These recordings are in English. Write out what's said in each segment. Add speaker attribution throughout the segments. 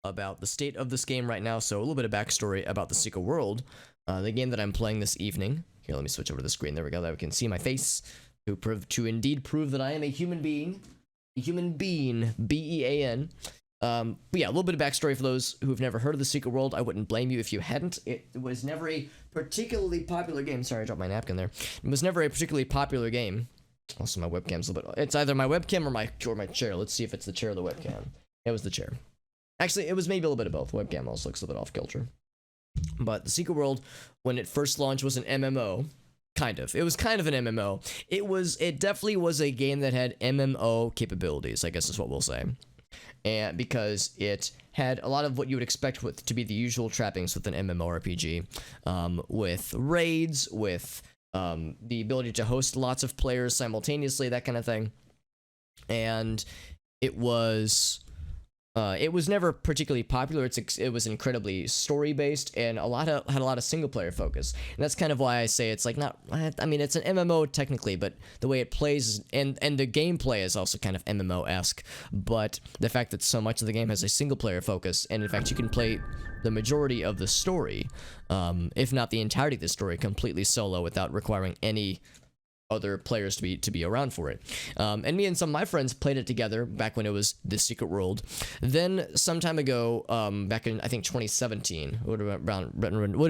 Speaker 1: about the state of this game right now. So a little bit of backstory about the Secret World, the game that I'm playing this evening. Here, let me switch over to the screen. There we go. That we can see my face to indeed prove that I am a human being. A human being, B-E-A-N. But yeah, a little bit of backstory for those who've never heard of the Secret World. I wouldn't blame you if you hadn't. It was never a particularly popular game. Sorry, I dropped my napkin there. It was never a particularly popular game. Also, my webcam's a little bit... It's either my webcam or my chair. Let's see if it's the chair or the webcam. It was the chair. Actually, it was maybe a little bit of both. Webcam also looks a bit off kilter. But the Secret World, when it first launched, was an MMO. Kind of. It was kind of an MMO. It definitely was a game that had MMO capabilities, I guess is what we'll say. And because it had a lot of what you would expect to be the usual trappings with an MMORPG, with raids, with the ability to host lots of players simultaneously, that kind of thing. And it was never particularly popular. It was incredibly story based and had a lot of single player focus. And that's kind of why I say it's like not. I mean, it's an MMO technically, but the way it plays and the gameplay is also kind of MMO-esque. But the fact that so much of the game has a single player focus, and in fact you can play the majority of the story, if not the entirety of the story, completely solo without requiring any other players to be around for it. And me and some of my friends played it together back when it was the Secret World. Then some time ago, back in I think 2017, would have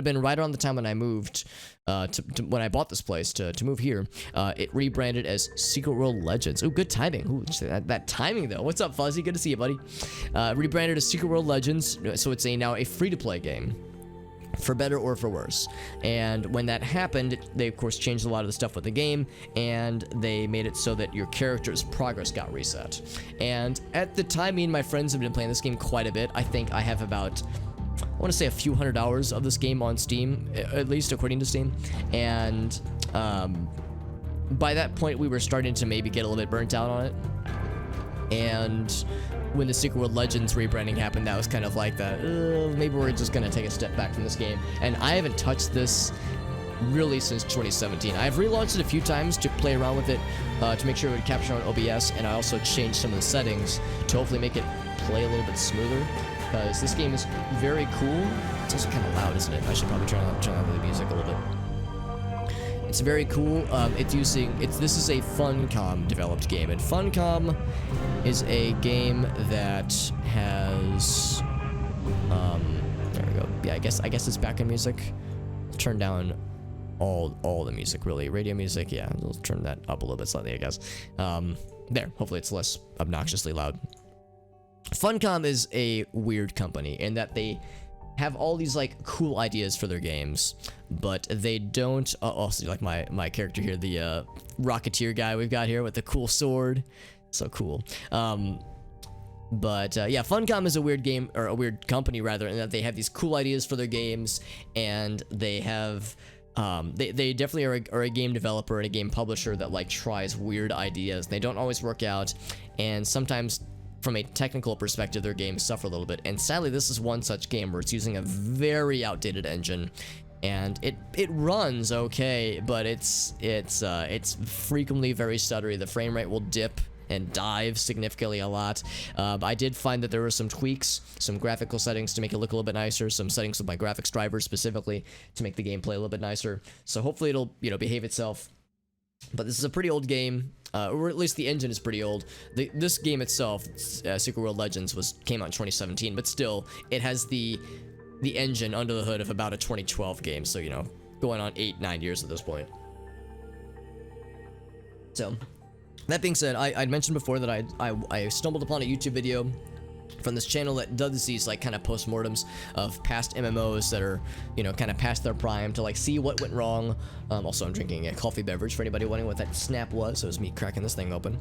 Speaker 1: been right around the time when I moved when I bought this place to move here. It rebranded as Secret World Legends. Oh, good timing. Ooh, that timing though. What's up, Fuzzy? Good to see you, buddy. Rebranded as Secret World Legends, so it's now a free-to-play game. For better or for worse. And when that happened, they of course changed a lot of the stuff with the game, and they made it so that your character's progress got reset. And at the time, me and my friends have been playing this game quite a bit. I think I have about, I want to say a few hundred hours of this game on Steam, at least according to Steam. And by that point, we were starting to maybe get a little bit burnt out on it. And when the Secret World Legends rebranding happened, that was kind of like that, maybe we're just going to take a step back from this game. And I haven't touched this really since 2017. I've relaunched it a few times to play around with it, to make sure it would capture on OBS, and I also changed some of the settings to hopefully make it play a little bit smoother, because this game is very cool. It's also kind of loud, isn't it? I should probably turn on the music a little bit. It's very cool. This is a Funcom developed game, and Funcom is a game that has there we go. Yeah, I guess it's background music. Turn down all the music, really. Radio music, yeah, we'll turn that up a little bit slightly, I guess. There, hopefully it's less obnoxiously loud. Funcom is a weird company in that they have all these like cool ideas for their games, but they don't also like my character here, the Rocketeer guy we've got here with the cool sword. So cool. But yeah, Funcom is a weird game, or a weird company rather, in that they have these cool ideas for their games, and they have they definitely are a game developer and a game publisher that like tries weird ideas. They don't always work out, and sometimes from a technical perspective, their games suffer a little bit. And sadly, this is one such game where it's using a very outdated engine, and it runs okay, but it's frequently very stuttery. The frame rate will dip and dive significantly a lot. I did find that there were some tweaks, some graphical settings to make it look a little bit nicer, some settings with my graphics drivers specifically to make the gameplay a little bit nicer. So hopefully it'll behave itself. But this is a pretty old game, or at least the engine is pretty old. This game itself, Secret World Legends, came out in 2017, but still, it has the engine under the hood of about a 2012 game, so, going on 8-9 years at this point. So, that being said, I'd mentioned before that I stumbled upon a YouTube video from this channel that does these like kind of postmortems of past MMOs that are, kind of past their prime, to like see what went wrong. Also, I'm drinking a coffee beverage for anybody wondering what that snap was. So it was me cracking this thing open.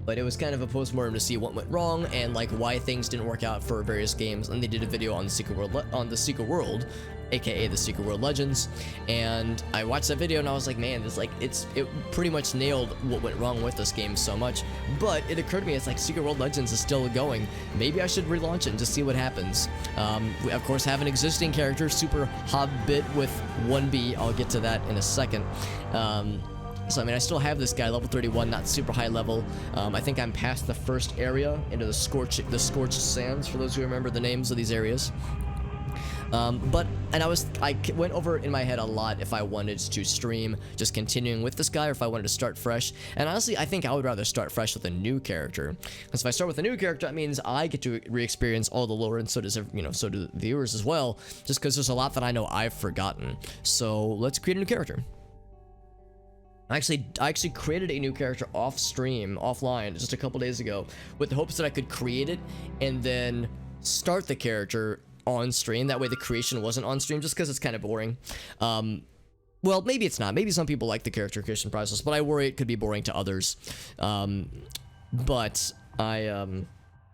Speaker 1: But it was kind of a postmortem to see what went wrong and like why things didn't work out for various games. And they did a video on the Secret World, aka the Secret World Legends, and I watched that video and I was like, man, it pretty much nailed what went wrong with this game so much. But it occurred to me, it's like Secret World Legends is still going. Maybe I should relaunch it and just see what happens. We of course have an existing character, Super Hobbit with 1B. I'll get to that in a second. So I mean, I still have this guy, level 31, not super high level. I think I'm past the first area into the scorched sands, for those who remember the names of these areas. I went over in my head a lot if I wanted to stream just continuing with this guy, or if I wanted to start fresh. And honestly, I think I would rather start fresh with a new character, because if I start with a new character, that means I get to re-experience all the lore, and so does, you know, so do the viewers as well, just because there's a lot that I know I've forgotten. So let's create a new character. I actually created a new character off stream, offline, just a couple days ago, with the hopes that I could create it and then start the character on stream. That way the creation wasn't on stream, just because it's kind of boring. Well, maybe it's not. Maybe some people like the character creation process, but I worry it could be boring to others. But I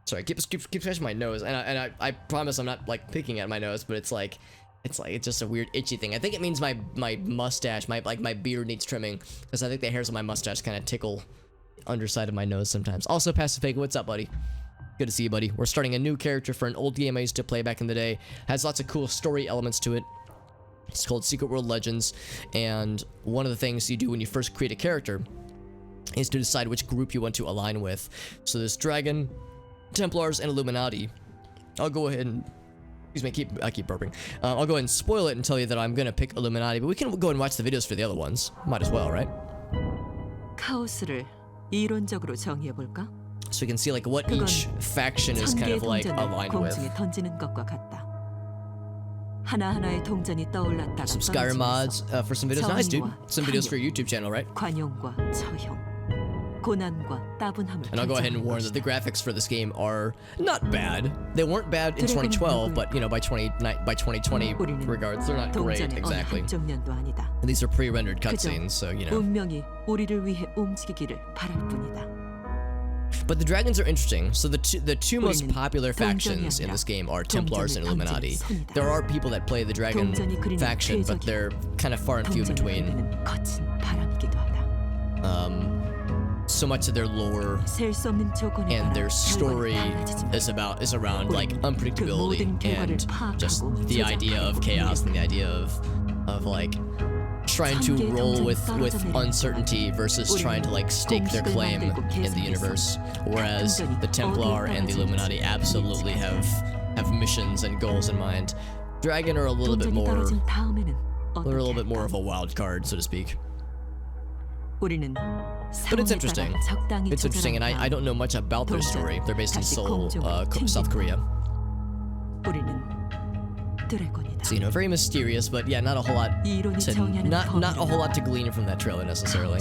Speaker 1: sorry, keep scratching my nose, and I promise I'm not like picking at my nose, but it's just a weird itchy thing. I think it means my mustache, my beard needs trimming, because I think the hairs on my mustache kind of tickle underside of my nose sometimes. Also, Pacific, what's up, buddy? Good to see you, buddy. We're starting a new character for an old game I used to play back in the day. Has lots of cool story elements to it. It's called Secret World Legends, and one of the things you do when you first create a character is to decide which group you want to align with. So there's Dragon, Templars, and Illuminati. I'll go ahead and... Excuse me, I keep burping. I'll go ahead and spoil it and tell you that I'm gonna pick Illuminati, but we can go and watch the videos for the other ones. Might as well, right?
Speaker 2: 카오스를 이론적으로 정의해 볼까?
Speaker 1: So we can see like what each faction is kind of like aligned with.
Speaker 2: 던지는 것과 같다. 하나하나의 동전이 떠올랐다가
Speaker 1: Some Skyrim mods for some videos. Nice, dude. Some videos for your YouTube channel, right?
Speaker 2: 관용과 처형, 고난과 따분함을.
Speaker 1: And I'll go ahead and warn that the graphics for this game are not bad. They weren't bad in 2012, but you know, by 2020 regards, they're not great exactly. And these are pre-rendered cutscenes, so you know.
Speaker 2: 운명이 우리를 위해 움직이기를 바랄 뿐이다.
Speaker 1: But the dragons are interesting. So the two most popular factions in this game are Templars and Illuminati. There are people that play the dragon faction, but they're kind of far and few between. So much of their lore and their story is around like unpredictability and just the idea of chaos and the idea of like trying to roll with uncertainty versus trying to like stake their claim in the universe, whereas the Templar and the Illuminati absolutely have missions and goals in mind. Dragon are a little bit more of a wild card, so to speak. But it's interesting. It's interesting, and I don't know much about their story. They're based in Seoul, South Korea. So, you know, very mysterious, but yeah, not a whole lot to glean from that trailer necessarily.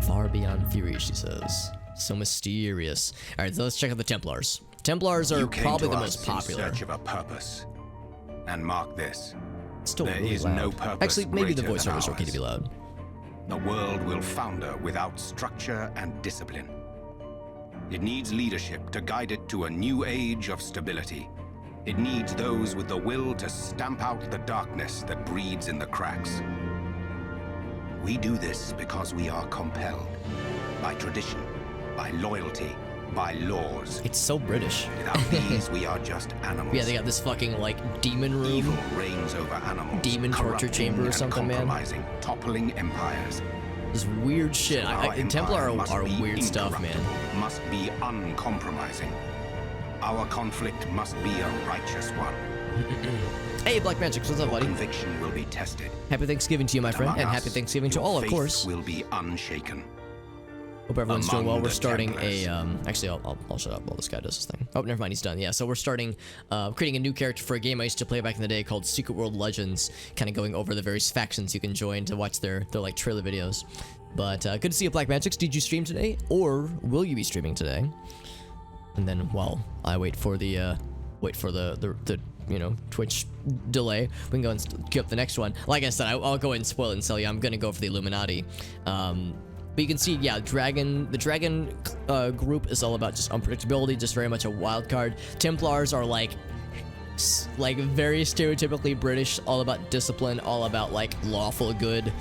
Speaker 1: Far beyond theory, she says. So mysterious. All right, so let's check out the Templars. Templars are probably the most popular.
Speaker 3: Search of a purpose. And mark this.
Speaker 1: It's still
Speaker 3: there
Speaker 1: really
Speaker 3: is
Speaker 1: loud.
Speaker 3: No purpose.
Speaker 1: Actually, maybe the voiceover is
Speaker 3: ours.
Speaker 1: okay to be loud.
Speaker 3: The world will founder without structure and discipline. It needs leadership to guide it to a new age of stability. It needs those with the will to stamp out the darkness that breeds in the cracks. We do this because we are compelled by tradition, by loyalty, by laws.
Speaker 1: It's so British.
Speaker 3: Without these, we are just animals.
Speaker 1: Yeah, they got this fucking like demon room.
Speaker 3: Evil reigns over animals.
Speaker 1: Demon torture chamber or something, man.
Speaker 3: Toppling empires.
Speaker 1: This weird shit. Templar are weird stuff, man.
Speaker 3: Must be uncompromising. Our conflict must be a righteous one.
Speaker 1: Hey, Black Magic, what's up, buddy?
Speaker 3: Conviction will be tested.
Speaker 1: Happy Thanksgiving to you, my friend, and happy Thanksgiving to all, of course.
Speaker 3: Will be unshaken.
Speaker 1: Hope everyone's doing well. We're starting a actually I'll shut up while this guy does his thing. Oh, never mind, he's done. Yeah, so we're starting creating a new character for a game I used to play back in the day called Secret World Legends, kind of going over the various factions you can join to watch their like trailer videos. But good to see you, Black Magics. Did you stream today, or will you be streaming today? And then while I wait for the you know, Twitch delay, we can go and queue up the next one. Like I said, I'll go ahead and spoil it and tell you I'm gonna go for the Illuminati. But you can see, yeah, the Dragon group is all about just unpredictability, just very much a wild card. Templars are like very stereotypically British, all about discipline, all about like lawful good.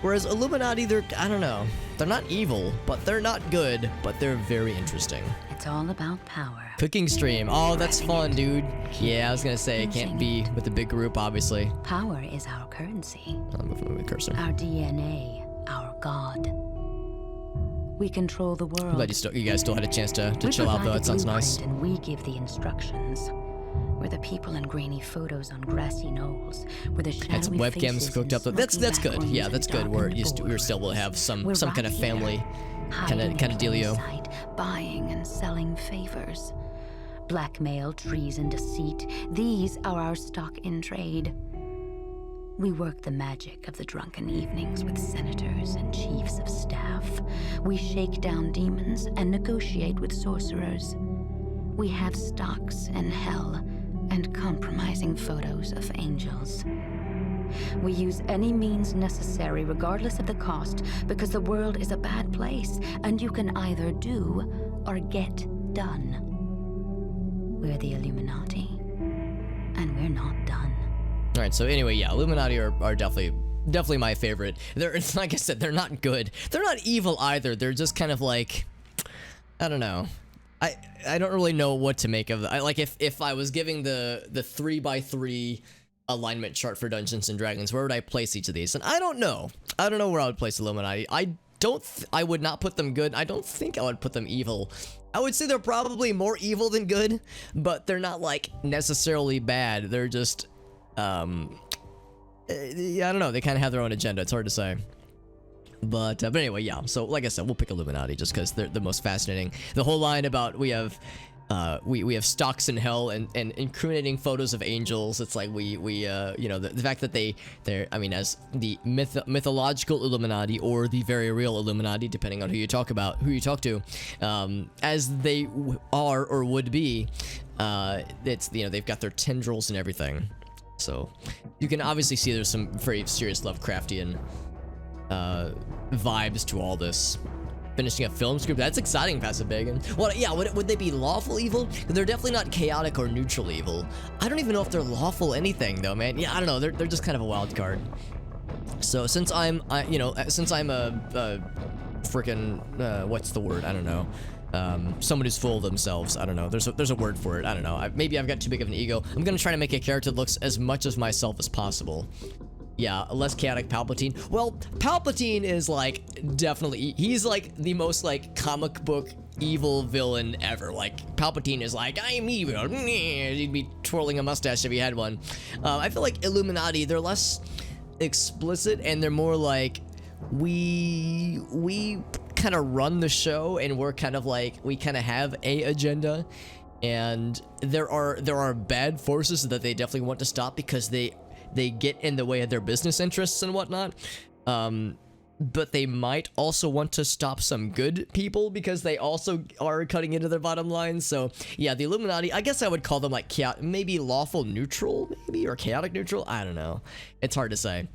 Speaker 1: Whereas Illuminati, I don't know. They're not evil, but they're not good, but they're very interesting.
Speaker 4: It's all about power.
Speaker 1: Cooking stream. Oh, that's fun, dude. Yeah, I was gonna say it can't be with a big group, obviously.
Speaker 4: Power is our currency.
Speaker 1: I'm moving my cursor.
Speaker 4: Our DNA, our god. We control the world.
Speaker 1: I'm glad you guys still had a chance to
Speaker 4: We
Speaker 1: chill out,
Speaker 4: provide
Speaker 1: though.
Speaker 4: the
Speaker 1: That sounds nice.
Speaker 4: blueprint And we give the instructions. We're the people in grainy photos on grassy knolls. We're the shadowy
Speaker 1: Had some webcams
Speaker 4: faces
Speaker 1: hooked
Speaker 4: in
Speaker 1: up. That's
Speaker 4: smoky
Speaker 1: good.
Speaker 4: backrooms
Speaker 1: Yeah,
Speaker 4: and
Speaker 1: that's good. We're
Speaker 4: darkened
Speaker 1: still able to have
Speaker 4: boardrooms.
Speaker 1: some
Speaker 4: We're
Speaker 1: kind
Speaker 4: right
Speaker 1: of
Speaker 4: here,
Speaker 1: family
Speaker 4: hiding in
Speaker 1: kind of
Speaker 4: plain
Speaker 1: dealio.
Speaker 4: sight, buying and selling favors. Blackmail, treason, deceit. These are our stock in trade. We work the magic of the drunken evenings with senators and chiefs of staff. We shake down demons and negotiate with sorcerers. We have stocks in hell and compromising photos of angels. We use any means necessary, regardless of the cost, because the world is a bad place, and you can either do or get done. We're the Illuminati, and we're not done.
Speaker 1: All right. So anyway, yeah, Illuminati are definitely my favorite. They're like I said, they're not good. They're not evil either. They're just kind of like, I don't know. I don't really know what to make of them. Like if I was giving the 3x3 alignment chart for Dungeons and Dragons, where would I place each of these? And I don't know. I don't know where I would place Illuminati. I would not put them good. I don't think I would put them evil. I would say they're probably more evil than good, but they're not like necessarily bad. They're just I don't know. They kind of have their own agenda. It's hard to say. But anyway, yeah. So like I said, we'll pick Illuminati just because they're the most fascinating. The whole line about we have stocks in hell and incriminating photos of angels. It's like we you know, the fact that they're I mean, as the mythological Illuminati or the very real Illuminati, depending on who you talk to, as they are or would be, it's, you know, they've got their tendrils and everything. So you can obviously see there's some very serious Lovecraftian vibes to all this. Finishing a film script, that's exciting, Passive Bacon. Well, yeah, would they be lawful evil? They're definitely not chaotic or neutral evil. I don't even know if they're lawful anything though, man. Yeah, I don't know. They're just kind of a wild card. So since I'm a freaking what's the word? I don't know. Someone who's full of themselves. I don't know. There's a word for it. I don't know. Maybe I've got too big of an ego. I'm gonna try to make a character that looks as much as myself as possible. Yeah, a less chaotic Palpatine. Well, Palpatine is like definitely, he's like the most like comic book evil villain ever. Like Palpatine is like, I'm evil. He'd be twirling a mustache if he had one. I feel like Illuminati, they're less explicit and they're more like, we kind of run the show and we're kind of like, we kind of have a agenda, and there are bad forces that they definitely want to stop because they get in the way of their business interests and whatnot. But they might also want to stop some good people because they also are cutting into their bottom line. So yeah, the Illuminati, I guess I would call them like maybe lawful neutral, maybe, or chaotic neutral. I don't know. It's hard to say.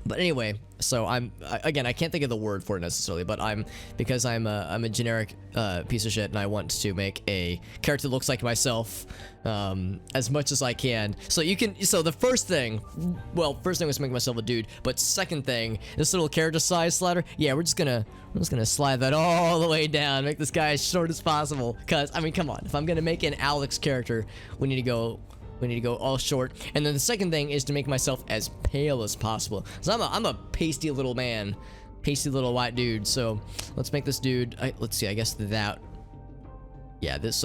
Speaker 1: But anyway, so again, I can't think of the word for it necessarily, but because I'm a generic piece of shit and I want to make a character that looks like myself as much as I can. So the first thing was to make myself a dude, but second thing, this little character size slider, yeah, we're just gonna slide that all the way down, make this guy as short as possible. Cause I mean, come on, if I'm gonna make an Alex character, we need to go all short. And then the second thing is to make myself as pale as possible. So I'm a pasty little man, pasty little white dude. So let's make this dude, let's see, I guess that, yeah, this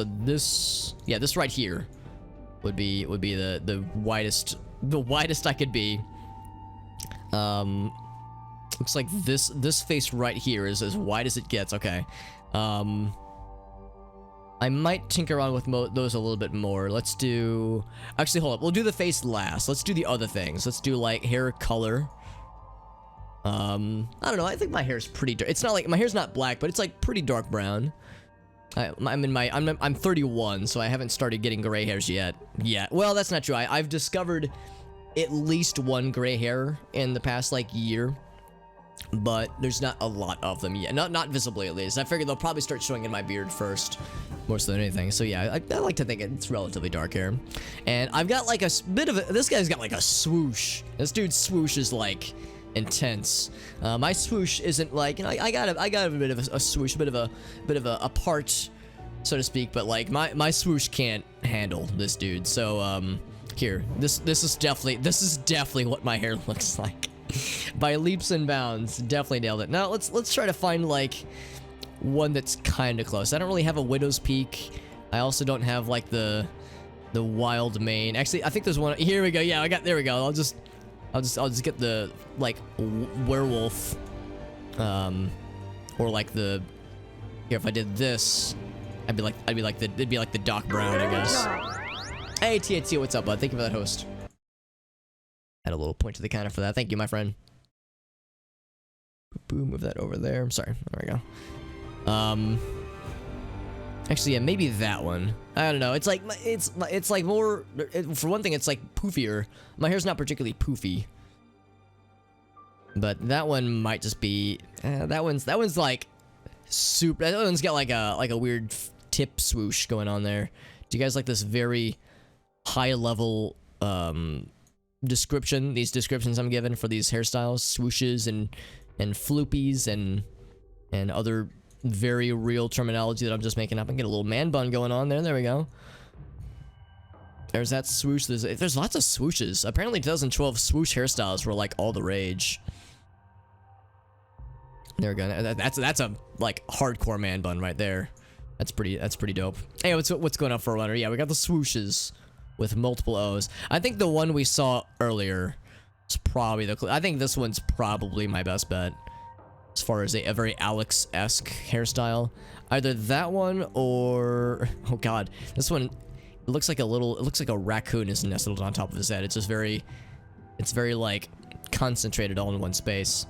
Speaker 1: right here would be the widest I could be. Looks like this face right here is as wide as it gets. Okay. I might tinker around with those a little bit more. Let's do... Actually, hold up. We'll do the face last. Let's do the other things. Let's do, like, hair color. I don't know. I think my hair's pretty dark. It's not like... My hair's not black, but it's, like, pretty dark brown. I'm 31, so I haven't started getting gray hairs yet. Yeah. Well, that's not true. I've discovered at least one gray hair in the past, like, year. But there's not a lot of them yet. Not visibly, at least. I figured they'll probably start showing in my beard first, more so than anything. So yeah, I like to think it's relatively dark hair. And I've got like a bit of a... This guy's got like a swoosh. This dude's swoosh is like intense. My swoosh isn't like, you know, I got a bit of a swoosh, a bit of a part, so to speak, but like my swoosh can't handle this dude. So here, this is definitely what my hair looks like. By leaps and bounds, definitely nailed it. Now let's try to find like one that's kind of close. I don't really have a widow's peak. I also don't have like the wild mane. Actually, I think there's one. Here we go. Yeah, there we go. I'll just get the like werewolf, or like the. Here, if I did this, it'd be like the Doc Brown, I guess. Hey THT, what's up, bud? Thank you for that host. Add a little point to the counter for that. Thank you, my friend. Boom, move that over there. I'm sorry. There we go. Actually, yeah, maybe that one. I don't know. It's like more. For one thing, it's like poofier. My hair's not particularly poofy, but that one might just be. That one's like super. That one's got like a weird tip swoosh going on there. Do you guys like this very high level description? These descriptions I'm given for these hairstyles, swooshes and floopies and other very real terminology that I'm just making up. And get a little man bun going on there. There we go. There's that swoosh. There's lots of swooshes. Apparently 2012 swoosh hairstyles were like all the rage. There we go. That's a like hardcore man bun right there. That's pretty dope. Hey, what's going on for a runner? Yeah, we got the swooshes with multiple O's. I think the one we saw earlier is probably I think this one's probably my best bet as far as a very Alex-esque hairstyle. Either that one or, oh god, this one, it looks like a raccoon is nestled on top of his head. It's just it's very like concentrated all in one space.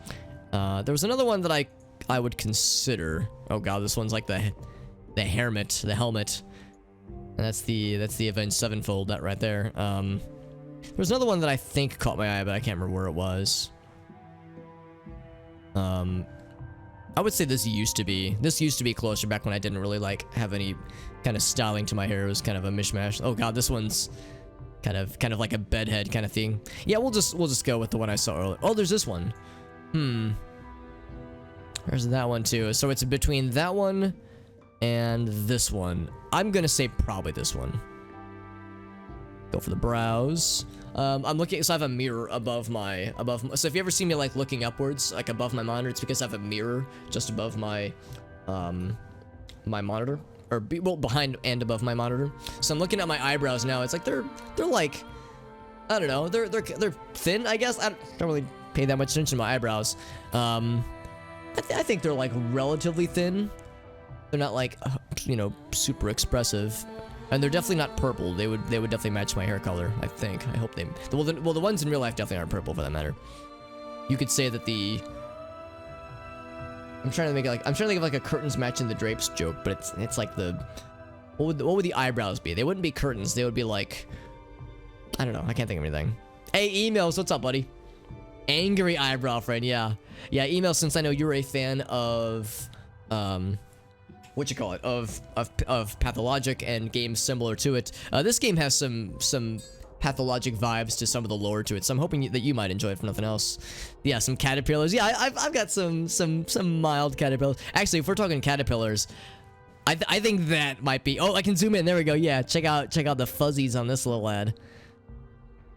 Speaker 1: There was another one that I would consider. Oh god, this one's like the helmet. And that's the Avenged Sevenfold, that right there. There's another one that I think caught my eye, but I can't remember where it was. I would say this used to be closer back when I didn't really like have any kind of styling to my hair. It was kind of a mishmash. Oh god, this one's kind of like a bedhead kind of thing. Yeah, we'll just go with the one I saw earlier. Oh, there's this one. There's that one too. So it's between that one and this one. I'm gonna say probably this one. Go for the brows. I'm looking, so I have a mirror above my, so if you ever see me like looking upwards, like above my monitor, it's because I have a mirror just above my, my monitor, or well, behind and above my monitor. So I'm looking at my eyebrows now. It's like they're like, I don't know, they're thin, I guess. I don't really pay that much attention to my eyebrows. I think they're like relatively thin. They're not like, you know, super expressive. And they're definitely not purple. They would definitely match my hair color, I think. I hope they... Well, the ones in real life definitely aren't purple, for that matter. You could say that the... I'm trying to think of like a curtains matching the drapes joke, but it's like the... What would the eyebrows be? They wouldn't be curtains. They would be like... I don't know. I can't think of anything. Hey, Emails. What's up, buddy? Angry eyebrow friend. Yeah. Yeah, Emails, since I know you're a fan of... what you call it, of Pathologic and games similar to it. This game has some Pathologic vibes to some of the lore to it, so I'm hoping that you might enjoy it for nothing else. Yeah, some caterpillars. Yeah, I've got some mild caterpillars. Actually, if we're talking caterpillars, I think that might be. Oh, I can zoom in. There we go. Yeah, check out the fuzzies on this little lad.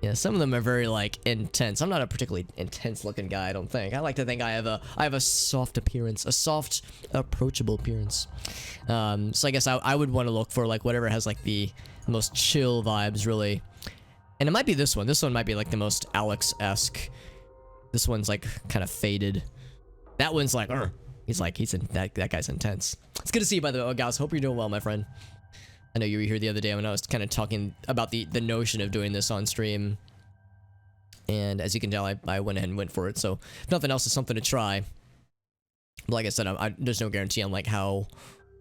Speaker 1: Yeah, some of them are very like intense. I'm not a particularly intense looking guy, I don't think. I like to think I have a soft appearance, a soft, approachable appearance. So I guess I would want to look for like whatever has like the most chill vibes, really. And it might be this one. This one might be like the most Alex-esque. This one's like kind of faded. That one's like, that guy's intense. It's good to see you, by the way, guys. Hope you're doing well, my friend. I know you were here the other day when I was kind of talking about the notion of doing this on stream. And as you can tell, I went ahead and went for it. So if nothing else, it's something to try. But like I said, there's no guarantee on like how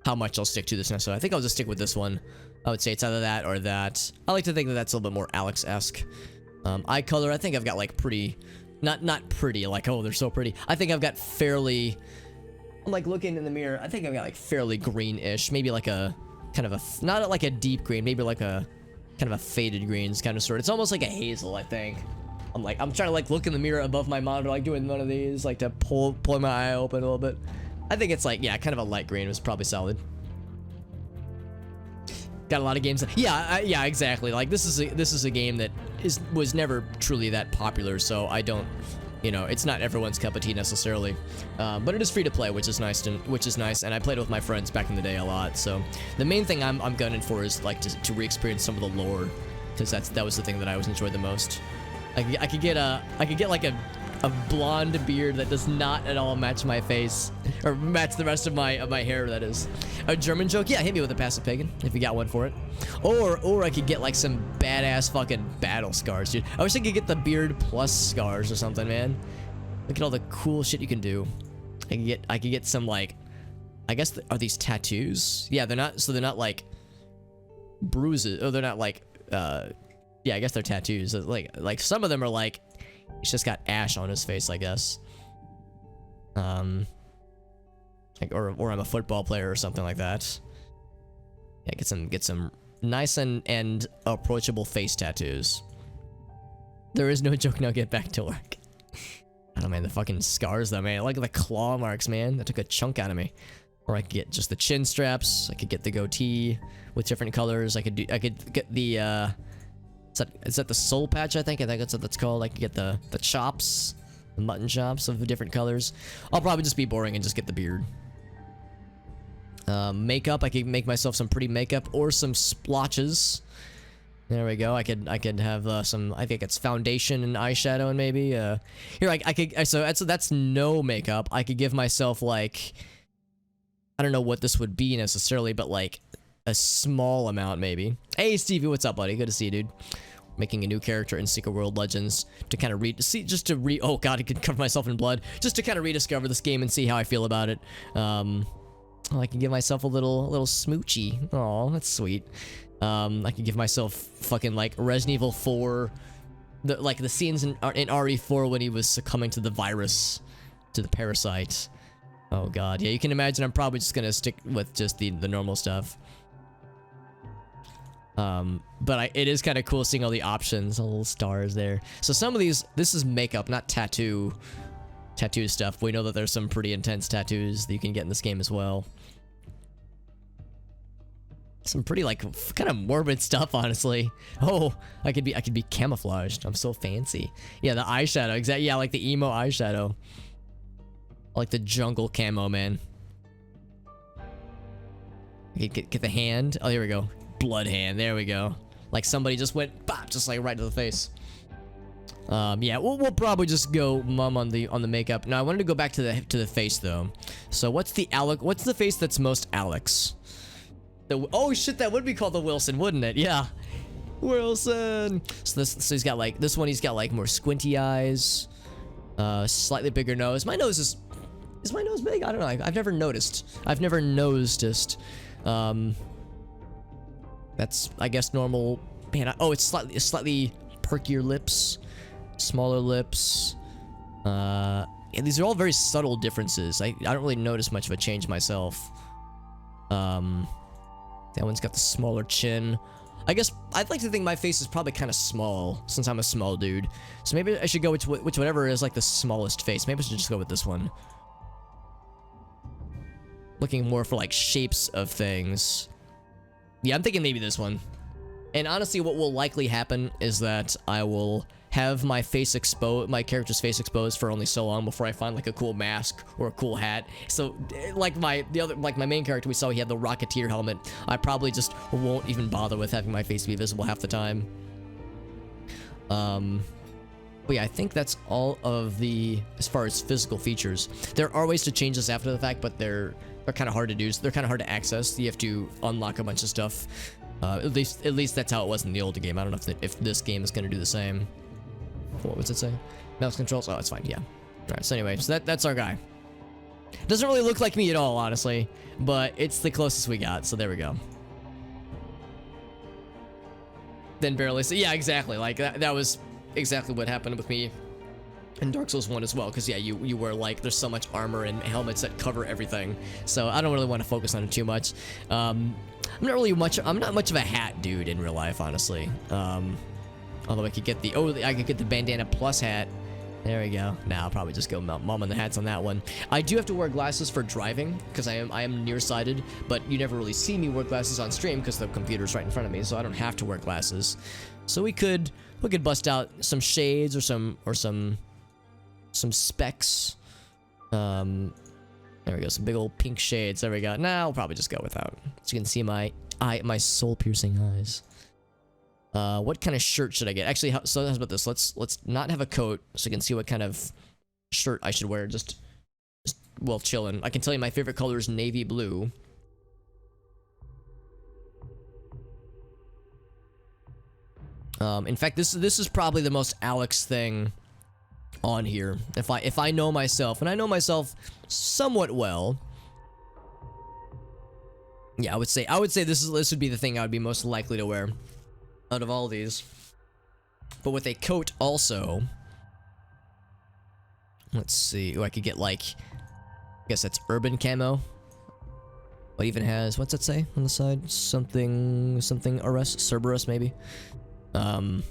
Speaker 1: much I'll stick to this necessarily. I think I'll just stick with this one. I would say it's either that or that. I like to think that that's a little bit more Alex-esque. Eye color, I think I've got like pretty, not pretty, like, oh, they're so pretty. I think I've got fairly, I'm like looking in the mirror, I think I've got like fairly greenish, maybe like a, kind of a, not like a deep green, maybe like a, kind of a faded green kind of sort. It's almost like a hazel, I think. I'm trying to like look in the mirror above my monitor, like doing one of these, like to pull my eye open a little bit. I think it's like, yeah, kind of a light green was probably solid. Got a lot of games. Yeah, yeah, exactly. Like this is a game that was never truly that popular, so I don't, you know, it's not everyone's cup of tea necessarily. But it is free to play, which is nice, and I played it with my friends back in the day a lot. So the main thing I'm gunning for is like to re-experience some of the lore, because that was the thing that I always enjoyed the most. I could get like a blonde beard that does not at all match my face, or match the rest of my hair, that is. A German joke? Yeah, hit me with a passive pagan, if you got one for it. Or I could get like some badass fucking battle scars, dude. I wish I could get the beard plus scars or something, man. Look at all the cool shit you can do. I could get some like, I guess, are these tattoos? Yeah, they're not like bruises, or they're not like, yeah, I guess they're tattoos. Like some of them are like, he's just got ash on his face, I guess. Like, or I'm a football player or something like that. Yeah, get some nice and approachable face tattoos. There is no joke now, get back to work. I don't know, man, the fucking scars though, man. Look at the claw marks, man. That took a chunk out of me. Or I could get just the chin straps. I could get the goatee with different colors. I could get the is that the soul patch, I think that's what that's called. I could get the chops, the mutton chops of different colors. I'll probably just be boring and just get the beard. Makeup, I could make myself some pretty makeup or some splotches. There we go. I could have some, I think it's foundation and eyeshadow, and maybe here I could, so that's no makeup. I could give myself like, I don't know what this would be necessarily, but like a small amount maybe. Hey Stevie, what's up, buddy? Good to see you, dude. Making a new character in Secret World Legends to kind of oh god, I could cover myself in blood, just to kind of rediscover this game and see how I feel about it. I can give myself a little smoochy. Oh, that's sweet. I can give myself fucking like Resident Evil 4, the scenes in RE4 when he was succumbing to the virus, to the parasite. Oh god, yeah, you can imagine I'm probably just gonna stick with just the normal stuff. But it is kind of cool seeing all the options, all the little stars there. So some of these, this is makeup, not tattoo stuff. We know that there's some pretty intense tattoos that you can get in this game as well. Some pretty like kind of morbid stuff, honestly. Oh, I could be camouflaged. I'm so fancy. Yeah, the eyeshadow, exactly. Yeah, like the emo eyeshadow. I like the jungle camo, man. Get the hand. Oh, here we go. Blood hand. There we go. Like somebody just went bop, just like right to the face. Yeah, we'll probably just go mum on the makeup. Now I wanted to go back to the face though. So what's the face that's most Alex? Oh shit, that would be called the Wilson, wouldn't it? Yeah, Wilson. So he's got like this one. He's got like more squinty eyes, slightly bigger nose. My nose is my nose big? I don't know. I've never noticed. That's, I guess, normal. Man, oh, it's slightly perkier lips, smaller lips. Yeah, these are all very subtle differences. I don't really notice much of a change myself. That one's got the smaller chin. I guess I'd like to think my face is probably kind of small since I'm a small dude. So maybe I should go with whatever is like the smallest face. Maybe I should just go with this one. Looking more for like shapes of things. Yeah, I'm thinking maybe this one. And honestly, what will likely happen is that I will have my character's face exposed for only so long before I find like a cool mask or a cool hat. So like my main character we saw, he had the Rocketeer helmet. I probably just won't even bother with having my face be visible half the time. But yeah, I think that's all of as far as physical features. There are ways to change this after the fact, but they're kind of hard to do. They're kind of hard to access. You have to unlock a bunch of stuff. At least that's how it was in the older game. I don't know if this game is going to do the same. What was it say? Mouse controls? Oh, it's fine. Yeah. Alright, so anyway, so that's our guy. Doesn't really look like me at all, honestly, but it's the closest we got, so there we go. Then barely. So yeah, exactly. Like that was exactly what happened with me in Dark Souls 1 as well, because yeah, you were like, there's so much armor and helmets that cover everything, so I don't really want to focus on it too much. I'm not much of a hat dude in real life, honestly. Although I could get the, oh, I could get the bandana plus hat. There we go. Now I'll probably just go mom on the hats on that one. I do have to wear glasses for driving because I am nearsighted, but you never really see me wear glasses on stream because the computer's right in front of me, so I don't have to wear glasses. So we could bust out some shades or some specs. There we go. Some big old pink shades. There we go. Nah, I'll probably just go without, so you can see my soul-piercing eyes. What kind of shirt should I get? Actually, so how about this? Let's not have a coat, so you can see what kind of shirt I should wear. Just well, chilling. I can tell you my favorite color is navy blue. In fact, this is probably the most Alex thing on here. If I know myself, and I know myself somewhat well. Yeah, I would say this would be the thing I would be most likely to wear out of all these. But with a coat also. Let's see. Oh, I could get like, I guess that's urban camo. What even has, what's that say on the side? Something arrest, Cerberus maybe. I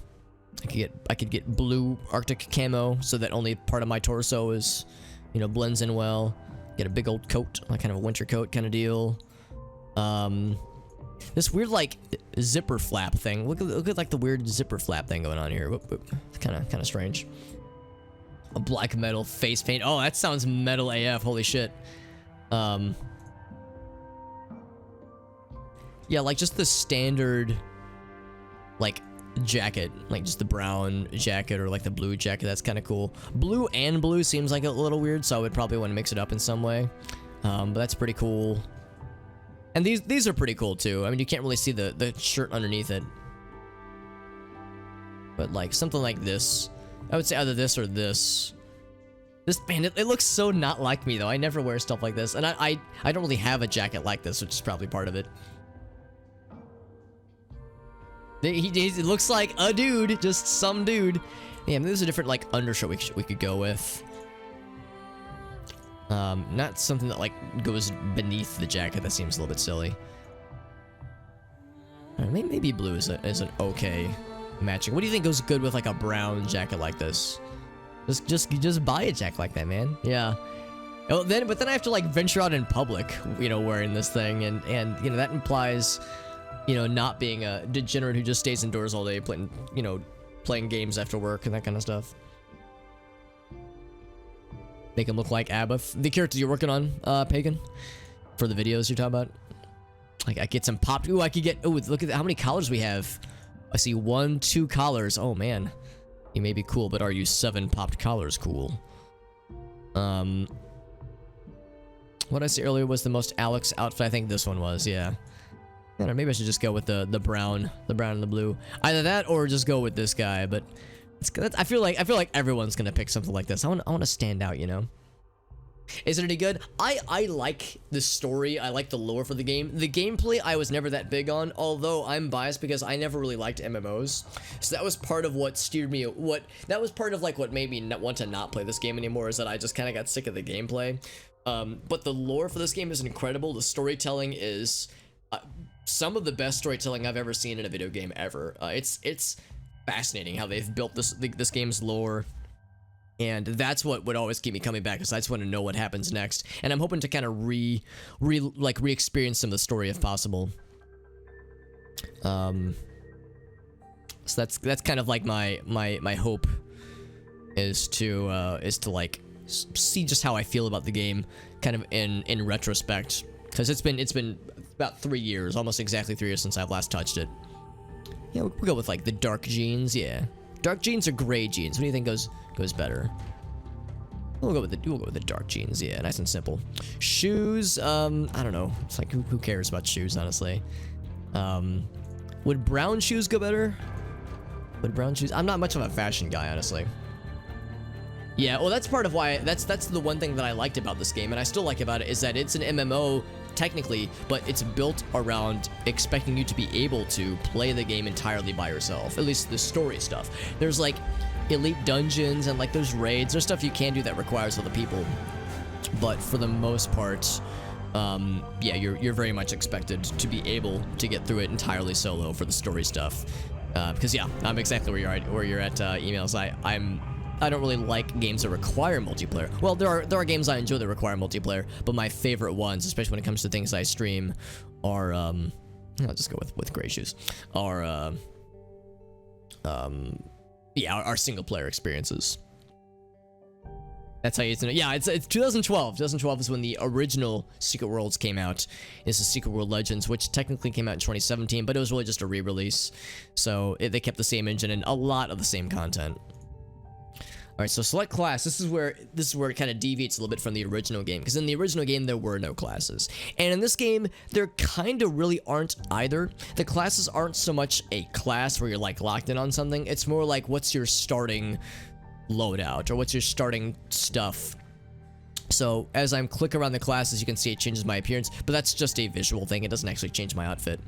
Speaker 1: could get blue Arctic camo so that only part of my torso is, you know, blends in well. Get a big old coat, like kind of a winter coat kind of deal. This weird like zipper flap thing. Look at like the weird zipper flap thing going on here. Whoop, whoop. It's kind of strange. A black metal face paint. Oh, that sounds metal AF. Holy shit. Yeah, like just the standard like jacket, like just the brown jacket or like the blue jacket. That's kind of cool. Blue and blue seems like a little weird, so I would probably want to mix it up in some way. But that's pretty cool. And these are pretty cool too. I mean, you can't really see the shirt underneath it. But like something like this. I would say either this or this. This, man, it looks so not like me though. I never wear stuff like this. And I don't really have a jacket like this, which is probably part of it. He looks like a dude, just some dude. Yeah, there's a different like undershirt we could go with. Not something that like goes beneath the jacket. That seems a little bit silly. Maybe blue is an okay matching. What do you think goes good with like a brown jacket like this? Just buy a jacket like that, man. Yeah. Oh, but then I have to like venture out in public, you know, wearing this thing, and you know that implies, you know, not being a degenerate who just stays indoors all day playing games after work and that kind of stuff. Make him look like Abath. The character you're working on, Pagan, for the videos you're talking about. Like, I get some popped. Ooh, I could get. Ooh, look at how many collars we have. I see 1, 2 collars. Oh man, he may be cool, but are you 7 popped collars cool? What I said earlier was the most Alex outfit. I think this one was. Yeah. I don't know, maybe I should just go with the brown and the blue. Either that or just go with this guy. But I feel like everyone's gonna pick something like this. I want to stand out, you know. Is it any good? I like the story. I like the lore for the game. The gameplay I was never that big on, although I'm biased because I never really liked MMOs. So that was part of what steered me. That was part of like what made me not want to not play this game anymore. Is that I just kind of got sick of the gameplay. But the lore for this game is incredible. The storytelling is some of the best storytelling I've ever seen in a video game ever. It's fascinating how they've built this game's lore, and that's what would always keep me coming back, because I just want to know what happens next, and I'm hoping to kind of re-experience some of the story if possible. So that's kind of like my hope is to like see just how I feel about the game kind of in retrospect, because it's been about 3 years, almost exactly 3 years since I've last touched it. Yeah, we'll go with like the dark jeans. Yeah, dark jeans or gray jeans. What do you think goes better? We'll go with the dark jeans. Yeah, nice and simple. Shoes. I don't know. It's like who cares about shoes, honestly. Would brown shoes go better? Would brown shoes? I'm not much of a fashion guy, honestly. Yeah, well, that's part of why. That's the one thing that I liked about this game, and I still like about it, is that it's an MMO technically, but it's built around expecting you to be able to play the game entirely by yourself. At least the story stuff. There's like elite dungeons and like there's raids. There's stuff you can do that requires other people, but for the most part, yeah, you're very much expected to be able to get through it entirely solo for the story stuff. Because yeah, I'm exactly where you're at, emails. I don't really like games that require multiplayer. Well, there are games I enjoy that require multiplayer, but my favorite ones, especially when it comes to things I stream, are I'll just go with gray shoes. Are our single player experiences. That's how you know. Yeah, it's 2012. 2012 is when the original Secret Worlds came out. It's the Secret World Legends, which technically came out in 2017, but it was really just a re-release. So they kept the same engine and a lot of the same content. All right, so select class. This is where it kind of deviates a little bit from the original game, because in the original game there were no classes, and in this game there kind of really aren't either. The classes aren't so much a class where you're like locked in on something. It's more like what's your starting loadout or what's your starting stuff. So as I'm clicking around the classes, you can see it changes my appearance, but that's just a visual thing. It doesn't actually change my outfit.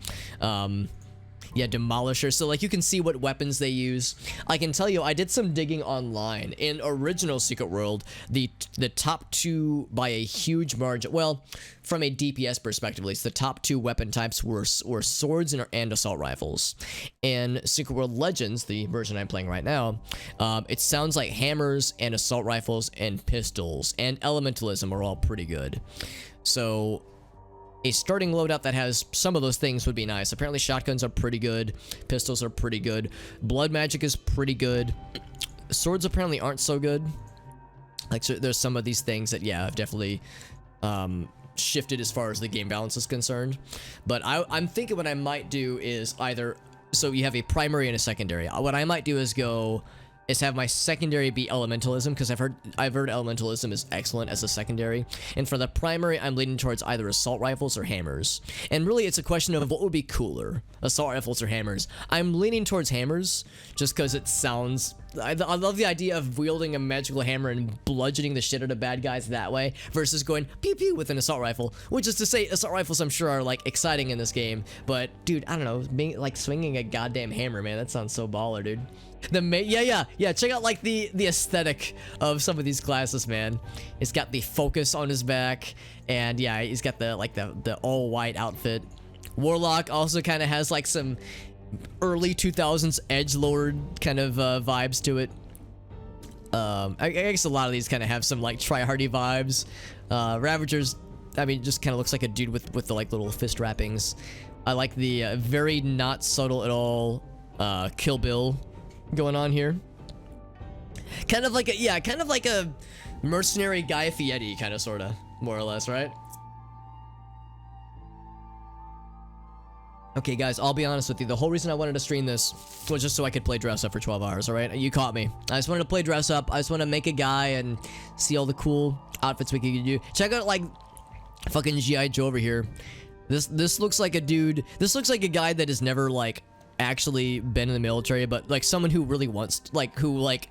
Speaker 1: Yeah, Demolisher. So like you can see what weapons they use. I can tell you, I did some digging online. In original Secret World, the top two by a huge margin, well, from a DPS perspective at least, the top two weapon types were swords and assault rifles. In Secret World Legends, the version I'm playing right now, it sounds like hammers and assault rifles and pistols and elementalism are all pretty good. So a starting loadout that has some of those things would be nice. Apparently shotguns are pretty good. Pistols are pretty good. Blood magic is pretty good. Swords apparently aren't so good. Like, so there's some of these things that, yeah, have definitely shifted as far as the game balance is concerned. But I'm thinking what I might do is either... So you have a primary and a secondary. What I might do is have my secondary be elementalism, because I've heard elementalism is excellent as a secondary. And for the primary, I'm leaning towards either assault rifles or hammers. And really, it's a question of what would be cooler, assault rifles or hammers. I'm leaning towards hammers just because it sounds... I love the idea of wielding a magical hammer and bludgeoning the shit out of bad guys that way versus going pew pew with an assault rifle, which is to say assault rifles I'm sure are like exciting in this game, but dude, I don't know, being like swinging a goddamn hammer, man, that sounds so baller, dude. Yeah, check out like the aesthetic of some of these classes, man. It's got the focus on his back, and yeah, he's got the all white outfit. Warlock also kind of has like some early 2000s edgelord kind of vibes to it. I guess a lot of these kind of have some like tryhardy vibes. Ravagers, I mean, just kind of looks like a dude with the like little fist wrappings. I like the very not subtle at all Kill Bill going on here. Kind of like a mercenary Guy Fieri kind of sorta, more or less, right? Okay, guys, I'll be honest with you. The whole reason I wanted to stream this was just so I could play dress up for 12 hours, alright? You caught me. I just wanted to play dress up. I just want to make a guy and see all the cool outfits we could do. Check out, like, fucking G.I. Joe over here. This looks like a dude. This looks like a guy that has never, like, actually been in the military, but, like, someone who really wants, like, who, like,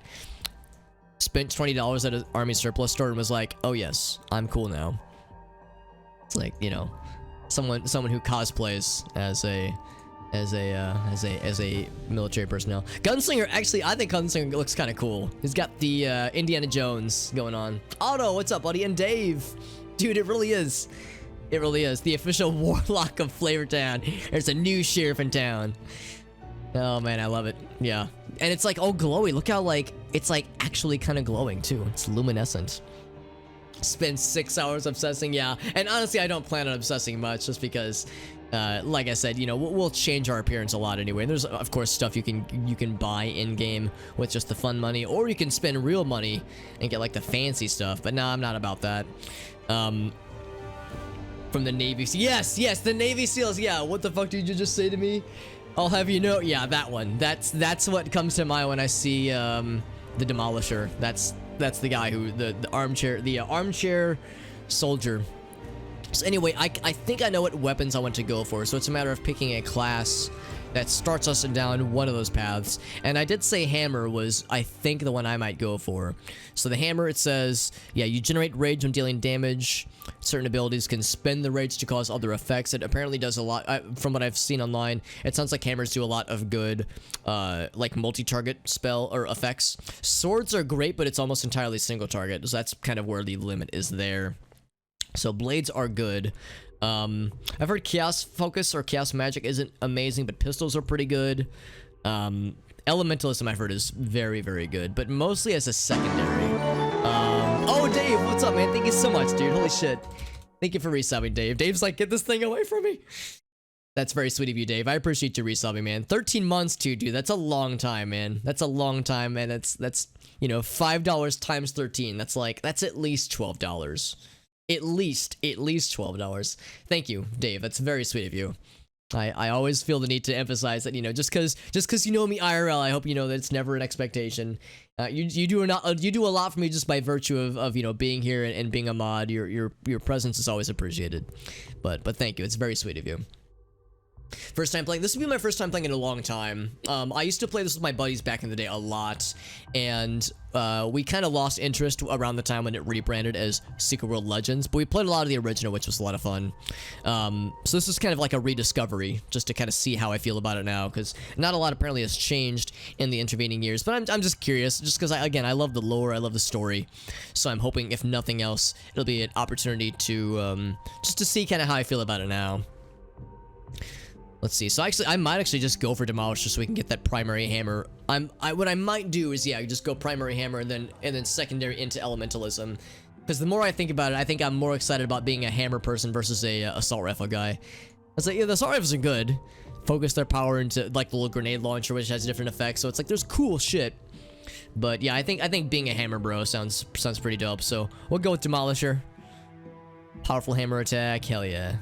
Speaker 1: spent $20 at an army surplus store and was like, oh, yes, I'm cool now. It's like, you know... Someone who cosplays as a military personnel. Gunslinger, actually, I think Gunslinger looks kind of cool. He's got the Indiana Jones going on. Otto, what's up, buddy? And Dave, dude, it really is. It really is the official warlock of Flavortown. There's a new sheriff in town. Oh man, I love it. Yeah, and it's like all glowy. Look how like it's like actually kind of glowing too. It's luminescent. Spend 6 hours obsessing, yeah. And honestly, I don't plan on obsessing much, just because, like I said, you know, we'll change our appearance a lot anyway. And there's, of course, stuff you can buy in game with just the fun money, or you can spend real money and get like the fancy stuff. But nah, I'm not about that. From the Navy, yes, the Navy SEALs. Yeah, what the fuck did you just say to me? I'll have you know, yeah, that one. That's what comes to mind when I see the Demolisher. That's the guy who the armchair soldier. So anyway, I think I know what weapons I want to go for, so it's a matter of picking a class that starts us down one of those paths. And I did say hammer was, I think, the one I might go for. So the hammer, it says, yeah, you generate rage when dealing damage. Certain abilities can spend the rage to cause other effects. It apparently does a lot, from what I've seen online, it sounds like hammers do a lot of good, like multi-target spell or effects. Swords are great, but it's almost entirely single target, so that's kind of where the limit is there. So blades are good. I've heard Chaos Focus or Chaos Magic isn't amazing, but pistols are pretty good. Elementalism I've heard is very, very good, but mostly as a secondary. Oh, Dave, what's up, man? Thank you so much, dude. Holy shit. Thank you for resubbing, Dave. Dave's like, get this thing away from me. That's very sweet of you, Dave. I appreciate you resubbing, man. 13 months too, dude. That's a long time, man. That's a long time, man. That's you know, $5 times 13. That's at least $12. At least $12. Thank you, Dave. That's very sweet of you. I always feel the need to emphasize that, you know, just cause you know me IRL, I hope you know that it's never an expectation. You do a lot for me just by virtue of you know, being here and being a mod. Your presence is always appreciated. But thank you. It's very sweet of you. First time playing. This will be my first time playing in a long time. I used to play this with my buddies back in the day a lot, and we kind of lost interest around the time when it rebranded as Secret World Legends, but we played a lot of the original, which was a lot of fun. So this is kind of like a rediscovery, just to kind of see how I feel about it now, because not a lot apparently has changed in the intervening years, but I'm just curious, just because, again, I love the lore, I love the story, so I'm hoping, if nothing else, it'll be an opportunity to, just to see kind of how I feel about it now. Let's see. So actually, I might actually just go for Demolish just so we can get that primary hammer. What I might do is, yeah, just go primary hammer and then secondary into elementalism. Because the more I think about it, I think I'm more excited about being a hammer person versus a assault rifle guy. I was like, yeah, the assault rifles are good. Focus their power into like the little grenade launcher, which has different effects. So it's like there's cool shit. But yeah, I think being a hammer bro sounds pretty dope. So we'll go with Demolisher. Powerful hammer attack. Hell yeah.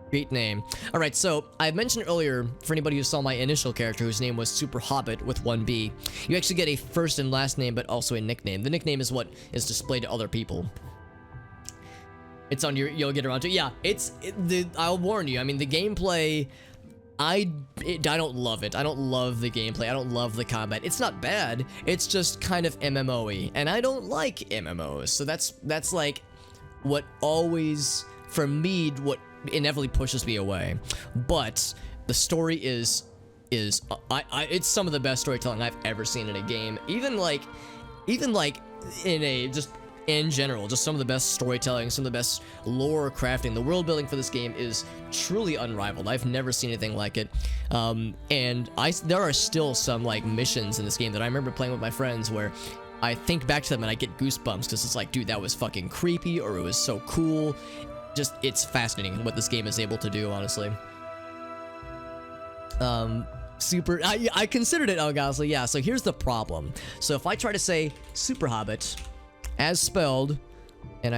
Speaker 1: Great name. Alright, so I mentioned earlier, for anybody who saw my initial character whose name was Super Hobbit with 1B, you actually get a first and last name, but also a nickname. The nickname is what is displayed to other people. It's on you'll get around to. Yeah, I'll warn you, I mean, the gameplay, I don't love it. I don't love the gameplay. I don't love the combat. It's not bad. It's just kind of MMO-y, and I don't like MMOs. So that's like what always, for me, what inevitably pushes me away. But the story is it's some of the best storytelling I've ever seen in a game. Even like in general, just some of the best storytelling, some of the best lore crafting. The world building for this game is truly unrivaled. I've never seen anything like it. And there are still some like missions in this game that I remember playing with my friends where I think back to them and I get goosebumps because it's like, dude, that was fucking creepy, or it was so cool. Just, it's fascinating what this game is able to do, honestly. I considered it, Elgasly, yeah, so here's the problem. So if I try to say Super Hobbit, as spelled, and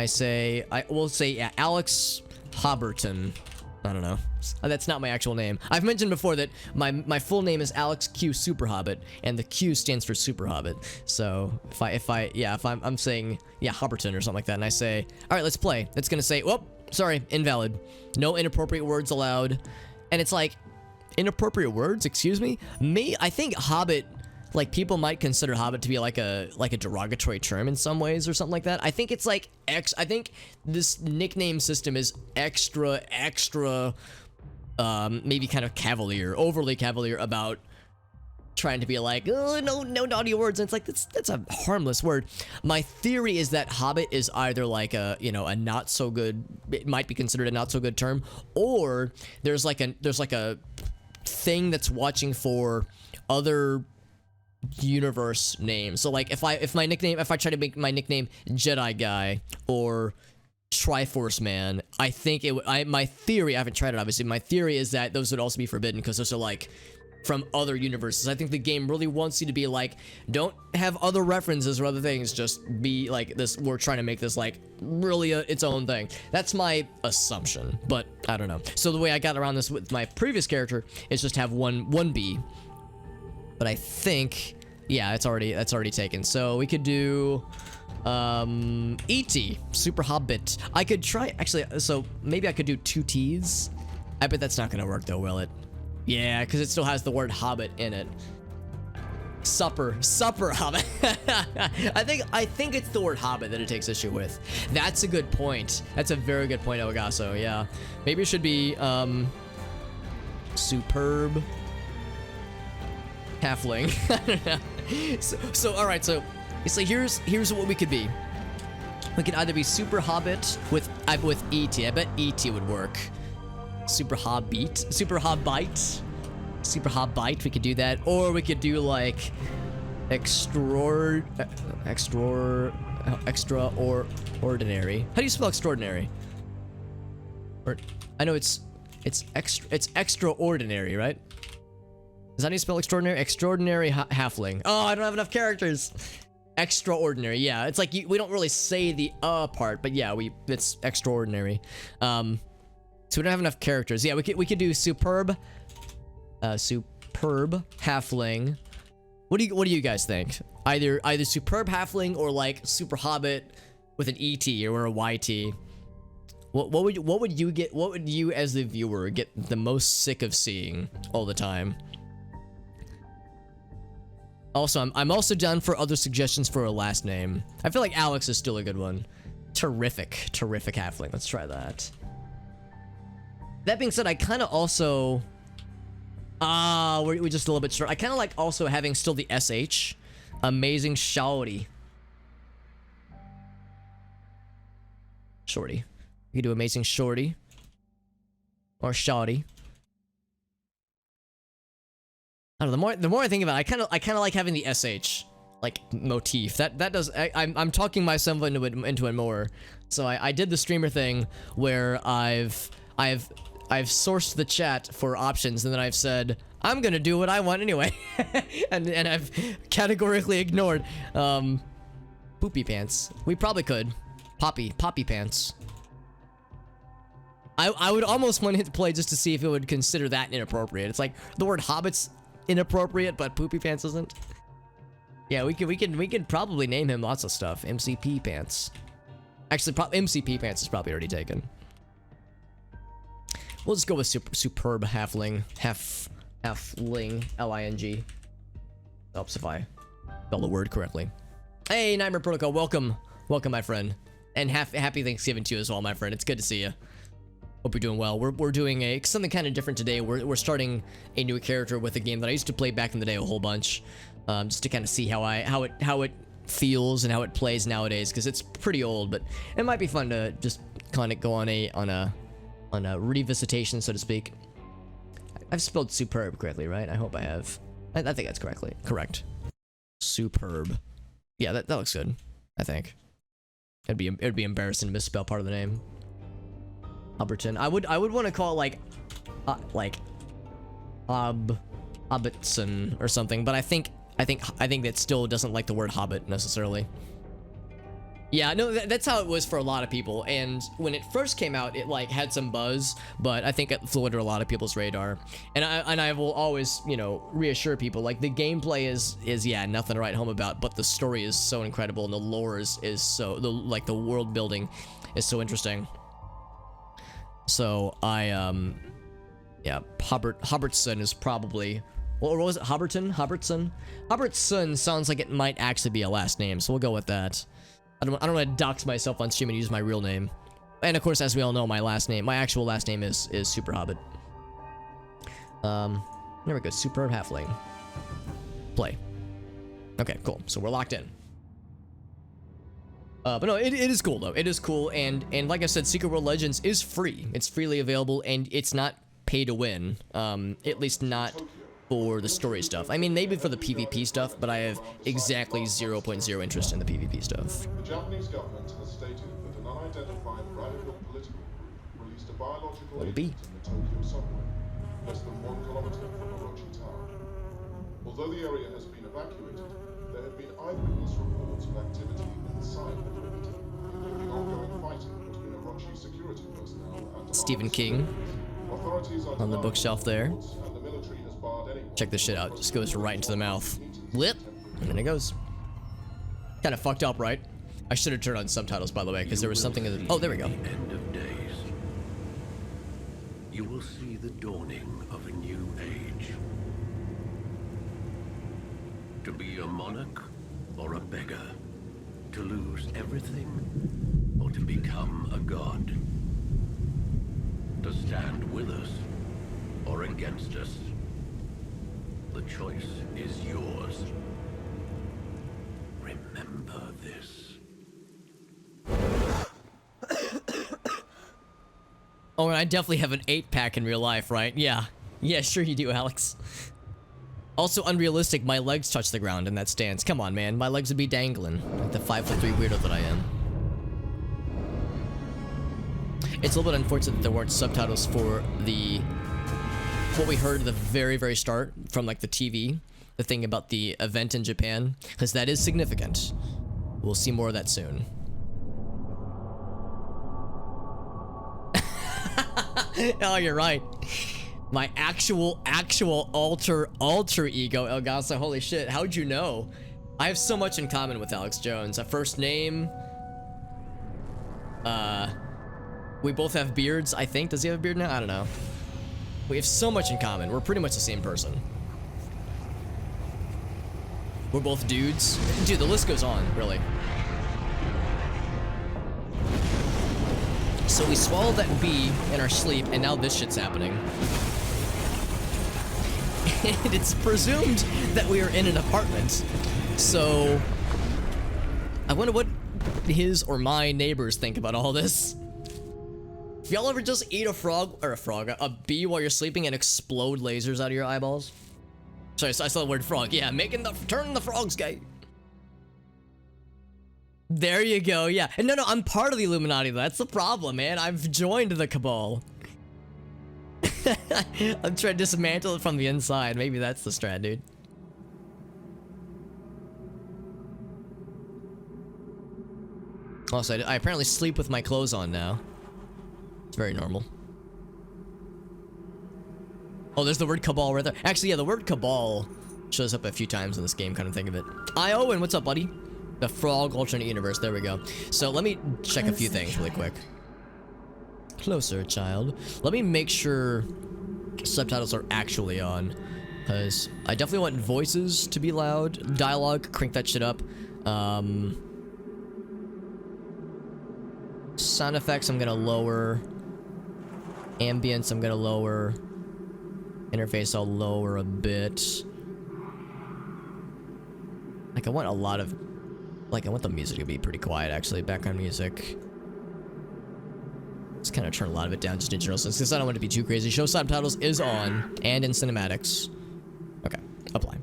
Speaker 1: we'll say Alex Hobberton. I don't know. That's not my actual name. I've mentioned before that my full name is Alex Q Super Hobbit, and the Q stands for Super Hobbit. So if I'm saying, yeah, Hobberton or something like that, and I say, all right, let's play. It's gonna say, whoop, sorry, invalid. No inappropriate words allowed. And it's like, inappropriate words? Excuse me? I think Hobbit, like, people might consider Hobbit to be like a derogatory term in some ways or something like that. I think it's like I think this nickname system is extra maybe kind of overly cavalier about trying to be like, oh, no naughty words. And it's like, that's a harmless word. My theory is that Hobbit is either like a not so good, it might be considered a not so good term, or there's like a thing that's watching for other universe names. So like if I try to make my nickname Jedi Guy or Triforce Man, I think my theory, I haven't tried it obviously, my theory is that those would also be forbidden because those are like from other universes. I think the game really wants you to be like, don't have other references or other things, just be like this, we're trying to make this like really its own thing. That's my assumption, but I don't know. So the way I got around this with my previous character is just have one B. But I think, yeah, that's already taken. So we could do E.T. Super Hobbit. I could try, actually, so maybe I could do 2 T's. I bet that's not gonna work though, will it? Yeah, because it still has the word Hobbit in it. Supper Hobbit. I think it's the word Hobbit that it takes issue with. That's a good point. That's a very good point, Elgaso. Yeah, maybe it should be superb halfling. I don't know. So all right. So here's what we could be. We could either be Super Hobbit with E.T. I bet E.T. would work. Super Hobbit. Super Hobbite, we could do that. Or we could do like extraordinary. How do you spell extraordinary? Or I know it's extraordinary, right? Is that how you spell extraordinary? Extraordinary halfling. Oh, I don't have enough characters. Extraordinary, yeah. It's like we don't really say the part, but yeah, it's extraordinary. So we don't have enough characters. Yeah, we could do superb halfling. What do you guys think? Either superb halfling or like super hobbit with an ET or a YT. What would you get? What would you as the viewer get the most sick of seeing all the time? Also, I'm also down for other suggestions for a last name. I feel like Alex is still a good one. Terrific halfling. Let's try that. That being said, I kind of also we're just a little bit short. I kind of like also having still the SH. Amazing Shorty. We could do Amazing Shorty. Or Shawty. I don't know, the more I think about it, I kind of like having the SH like motif. That does I'm talking myself into it more. So I did the streamer thing where I've sourced the chat for options, and then I've said I'm gonna do what I want anyway, and I've categorically ignored poopy pants. We probably could poppy pants. I would almost want to hit play just to see if it would consider that inappropriate. It's like the word hobbit's inappropriate, but poopy pants isn't. Yeah, we could probably name him lots of stuff. MCP pants. Actually, MCP pants is probably already taken. We'll just go with superb halfling. Halfling. L-I-N-G. Helps if I spell the word correctly. Hey, Nightmare Protocol, welcome, my friend, and happy Thanksgiving to you as well, my friend. It's good to see you. Hope you're doing well. We're doing something kind of different today. We're starting a new character with a game that I used to play back in the day a whole bunch, just to kind of see how it feels and how it plays nowadays, because it's pretty old, but it might be fun to just kind of go on a revisitation, so to speak. I've spelled superb correctly, right? I hope I have. I think that's correct. Superb. Yeah, that looks good. I think it'd be embarrassing to misspell part of the name. Hubberton. I would want to call it like Hobbitson or something, but I think that still doesn't like the word hobbit necessarily. Yeah, no, that's how it was for a lot of people, and when it first came out, it like had some buzz, but I think it flew under a lot of people's radar. And I will always, you know, reassure people, like, the gameplay is yeah, nothing to write home about, but the story is so incredible, and the lore is so, the world building is so interesting. So yeah, Hobbertson is probably, or was it Hobbertson? Hobbertson sounds like it might actually be a last name, so we'll go with that. I don't want to dox myself on stream and use my real name. And of course, as we all know, my actual last name is Super Hobbit. There we go, Superb Halfling. Play. Okay, cool. So we're locked in. But no, it is cool though. It is cool, and like I said, Secret World Legends is free. It's freely available, and it's not pay to win. At least not for the story stuff. I mean, maybe for the PvP stuff, but I have exactly 0.0 interest in the PvP stuff.
Speaker 5: The Japanese government has stated that an unidentified radical political group released a biological agent in the Tokyo subway, less than 1 kilometer from Orochi Tower. Although the area has been evacuated, there have been eyewitness reports of activity inside the perimeter, including ongoing fighting between Orochi security personnel and
Speaker 1: Stephen King on the bookshelf there. Check this shit out. Just goes right into the mouth. Lip, and then it goes. Kind of fucked up, right? I should have turned on subtitles, by the way, because there was something in the... Oh, there we go.
Speaker 6: End of days. You will see the dawning of a new age. To be a monarch or a beggar. To lose everything or to become a god. To stand with us or against us. The choice is yours. Remember this.
Speaker 1: Oh, and I definitely have an 8-pack in real life, right? Yeah. Yeah, sure you do, Alex. Also unrealistic, my legs touch the ground in that stance. Come on, man. My legs would be dangling. Like the 5'3" weirdo that I am. It's a little bit unfortunate that there weren't subtitles for what we heard at the very, very start from like the TV. The thing about the event in Japan. Because that is significant. We'll see more of that soon. Oh, you're right. My actual alter ego, Elgaza. Holy shit, how'd you know? I have so much in common with Alex Jones. A first name. We both have beards, I think. Does he have a beard now? I don't know. We have so much in common. We're pretty much the same person. We're both dudes. Dude, the list goes on, really. So we swallowed that bee in our sleep, and now this shit's happening. And it's presumed that we are in an apartment. So I wonder what his or my neighbors think about all this. If y'all ever just eat a bee while you're sleeping and explode lasers out of your eyeballs? Sorry, I saw the word frog. Yeah, turning the frogs gay. There you go, yeah. And no, I'm part of the Illuminati. That's the problem, man. I've joined the cabal. I'm trying to dismantle it from the inside. Maybe that's the strat, dude. Also, I apparently sleep with my clothes on now. It's very normal. Oh, there's the word cabal right there. Actually, yeah, the word cabal shows up a few times in this game, kind of think of it. Owen, what's up, buddy? The frog alternate universe. There we go. So let me check a few things really quick. Closer, child. Let me make sure subtitles are actually on, because I definitely want voices to be loud. Dialogue, crank that shit up. Sound effects, I'm gonna lower. Ambience, I'm gonna lower. Interface, I'll lower a bit. Like, I want a lot of... Like, I want the music to be pretty quiet, actually. Background music. Let's kind of turn a lot of it down just in general, since I don't want it to be too crazy. Show subtitles is on, and in cinematics. Okay, apply.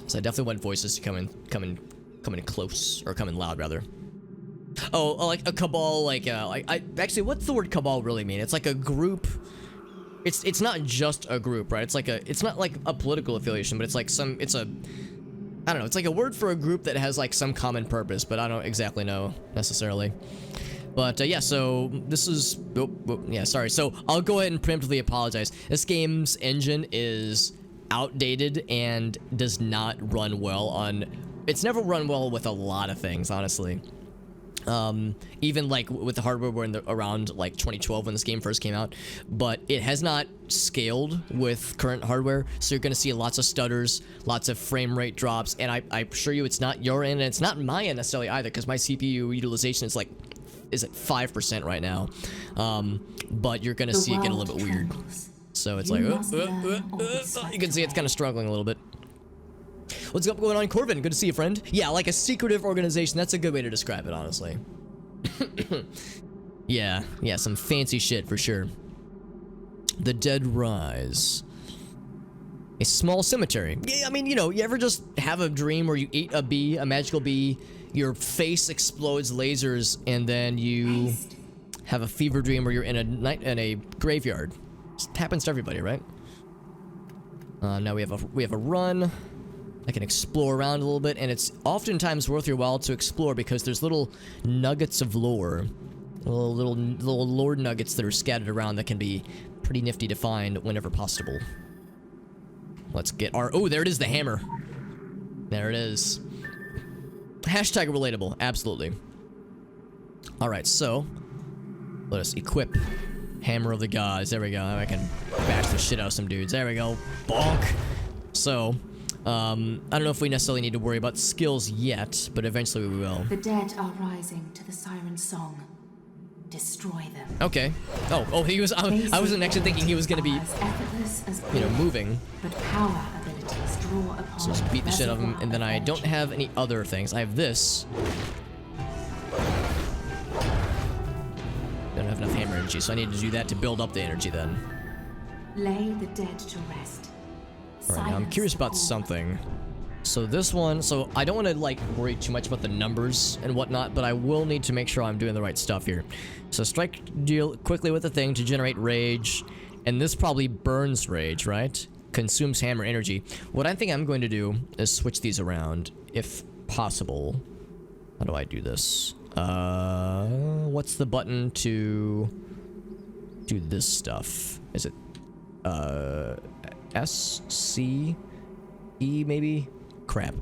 Speaker 1: So I definitely want voices to come in close, or come in loud, rather. Oh, like a cabal, like actually, what's the word cabal really mean? It's like a group. It's not just a group, right? It's not like a political affiliation, but it's like I don't know, it's like a word for a group that has like some common purpose, but I don't exactly know necessarily. But yeah, so this is, yeah, sorry. So I'll go ahead and preemptively apologize. This game's engine is outdated and does not run well on, it's never run well with a lot of things, honestly. Even like with the hardware we're around like 2012 when this game first came out, but it has not scaled with current hardware, so you're gonna see lots of stutters, lots of frame rate drops, and I assure you it's not your end and it's not my end necessarily either, because my CPU utilization is at 5% right now. But you're gonna see it get a little bit weird, so it's like you can see it's kind of struggling a little bit. What's up going on, Corvin? Good to see you, friend. Yeah, like a secretive organization. That's a good way to describe it, honestly. Yeah, some fancy shit for sure. The Dead Rise. A small cemetery. Yeah, I mean, you know, you ever just have a dream where you eat a bee, a magical bee, your face explodes lasers, and then you have a fever dream where you're in a graveyard. It happens to everybody, right? Now we have a run. I can explore around a little bit, and it's oftentimes worth your while to explore because there's little nuggets of lore, little lore nuggets that are scattered around that can be pretty nifty to find whenever possible. Let's get our, oh, there it is, the hammer. There it is. Hashtag relatable, absolutely. All right, so let us equip Hammer of the Gods. There we go. I can bash the shit out of some dudes. There we go. Bonk. So, I don't know if we necessarily need to worry about skills yet, but eventually we will.
Speaker 7: The dead are rising to the siren song. Destroy them.
Speaker 1: Okay. Oh, he was. I wasn't actually thinking he was gonna be, you know, moving.
Speaker 7: But power abilities draw upon.
Speaker 1: So just beat the shit out of him, and then I don't have any other things. I have this. Don't have enough hammerage. energy, so I need to do that to build up the energy then.
Speaker 7: Lay the dead to rest.
Speaker 1: Alright, now I'm
Speaker 7: Silence
Speaker 1: curious
Speaker 7: the
Speaker 1: about
Speaker 7: call.
Speaker 1: something. So this one, so I don't want to like worry too much about the numbers and whatnot, but I will need to make sure I'm doing the right stuff here. So strike deal quickly with the thing to generate rage, and this probably burns rage, right? Consumes hammer energy. What I think I'm going to do is switch these around, if possible. How do I do this? What's the button to do this stuff? Is it S, C, E maybe? Crap.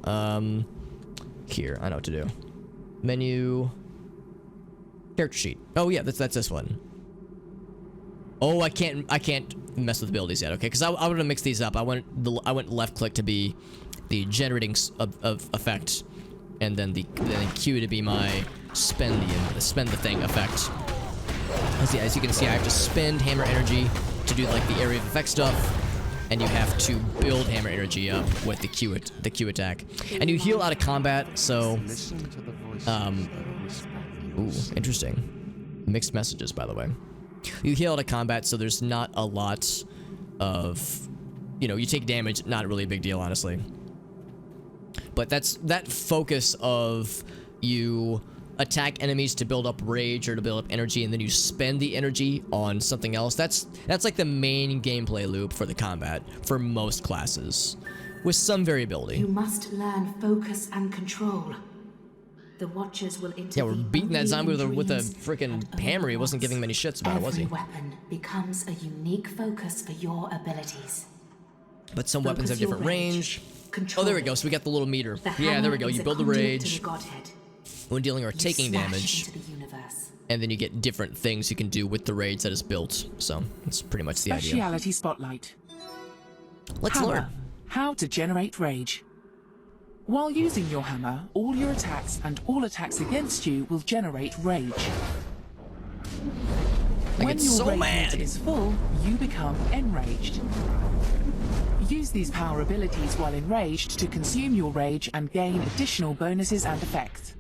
Speaker 1: Here, I know what to do. Menu, character sheet. Oh yeah, that's this one. Oh, I can't mess with abilities yet. Okay, because I want to mix these up. I went left click to be the generating of effect, and then Q to be my spend the thing effect. As you can see, I have to spend hammer energy to do like the area of effect stuff, and you have to build hammer energy up with the Q attack, and you heal out of combat. So, ooh, interesting. Mixed messages, by the way. You heal out of combat, so there's not a lot of, you take damage. Not really a big deal, honestly. But that focus of you attack enemies to build up rage or to build up energy, and then you spend the energy on something else. That's like the main gameplay loop for the combat for most classes, with some variability.
Speaker 7: You must learn focus and control. The Watchers will intervene.
Speaker 1: Yeah, we're beating that
Speaker 7: only
Speaker 1: zombie
Speaker 7: in
Speaker 1: with a
Speaker 7: dreams
Speaker 1: freaking
Speaker 7: and
Speaker 1: hammer. He
Speaker 7: only
Speaker 1: wasn't
Speaker 7: once.
Speaker 1: giving many shits about it, was he?
Speaker 7: Every weapon becomes a unique focus for your abilities.
Speaker 1: But some weapons have
Speaker 7: Focus your
Speaker 1: different range.
Speaker 7: Control
Speaker 1: Oh, there we go.
Speaker 7: it.
Speaker 1: So we got the little meter.
Speaker 7: The
Speaker 1: Yeah, there we
Speaker 7: hammer
Speaker 1: go.
Speaker 7: is
Speaker 1: You
Speaker 7: a
Speaker 1: build the
Speaker 7: conduit to
Speaker 1: rage
Speaker 7: the Godhead.
Speaker 1: when dealing or
Speaker 7: You
Speaker 1: taking
Speaker 7: smash
Speaker 1: damage,
Speaker 7: into the universe.
Speaker 1: and then you get different things you can do with the rage that is built. So that's pretty much the idea.
Speaker 8: Speciality Spotlight.
Speaker 1: Let's
Speaker 8: Hammer.
Speaker 1: learn.
Speaker 8: How to generate rage. While using your hammer, all your attacks and all attacks against you will generate rage.
Speaker 1: I
Speaker 8: When
Speaker 1: get
Speaker 8: your
Speaker 1: so
Speaker 8: rage
Speaker 1: mad.
Speaker 8: meter is full, you become enraged. Use these power abilities while enraged to consume your rage and gain additional bonuses and effects.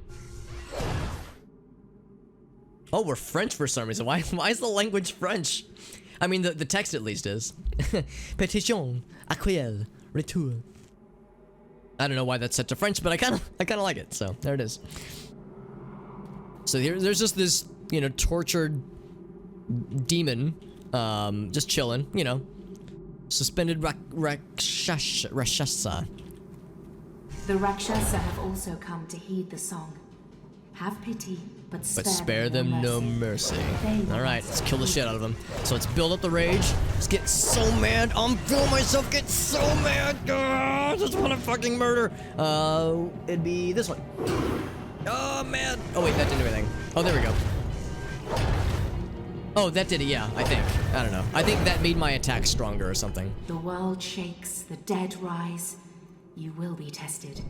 Speaker 1: Oh, we're French for some reason. Why is the language French? I mean, the text at least is. Pétition, actuel, retour. I don't know why that's set to French, but I kind of like it. So there it is. So there's just this, tortured demon, just chilling, suspended Rakshasa.
Speaker 7: The Rakshasa have also come to heed the song. Have pity, but
Speaker 1: Spare them no mercy.
Speaker 7: They will
Speaker 1: Alright,
Speaker 7: not
Speaker 1: let's kill the
Speaker 7: heed
Speaker 1: shit out of them. So let's build up the rage. Let's get so mad. I'm feeling myself get so mad. I just want to fucking murder. It'd be this one. Oh, man. Oh, wait, that didn't do anything. Oh, there we go. Oh, that did it, yeah, I think. I don't know. I think that made my attack stronger or something.
Speaker 7: The world shakes, the dead rise. You will be tested.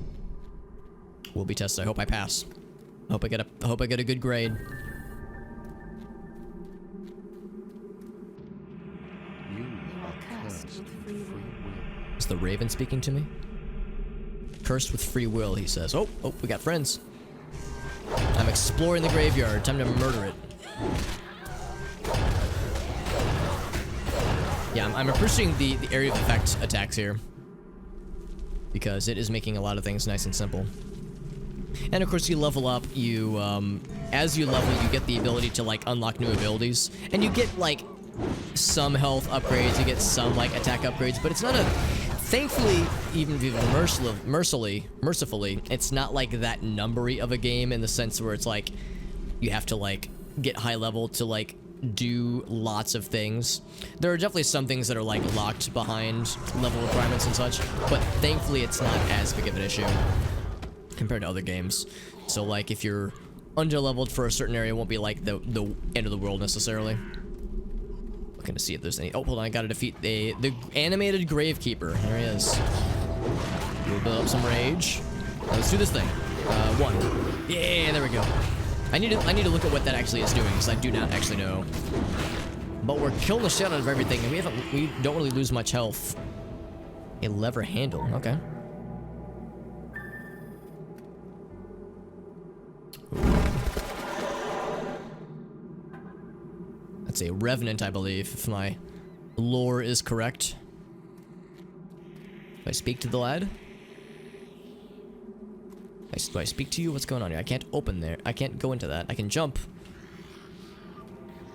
Speaker 1: We'll be tested. I hope I pass. I hope I get a good grade. Is the Raven speaking to me? Cursed with free will, he says. Oh, we got friends. I'm exploring the graveyard. Time to murder it. Yeah, I'm appreciating the area of effect attacks here, because it is making a lot of things nice and simple. And of course, you level up, as you level, you get the ability to, unlock new abilities. And you get, some health upgrades, you get some, attack upgrades, but it's not thankfully, even mercifully, it's not, that numbery of a game in the sense where it's, you have to, get high level to, do lots of things. There are definitely some things that are, locked behind level requirements and such, but thankfully, it's not as big of an issue compared to other games. So if you're underleveled for a certain area, it won't be the end of the world necessarily. Looking to see if there's any. Oh, hold on, I gotta defeat the animated Gravekeeper. There he is. We'll build up some rage. Now, let's do this thing. One. Yeah, there we go. I need to look at what that actually is doing, because I do not actually know. But we're killing the shit out of everything, and we don't really lose much health. A lever handle. Okay. It's a revenant, I believe, if my lore is correct. Do I speak to the lad? Do I speak to you? What's going on here? I can't open there. I can't go into that. I can jump.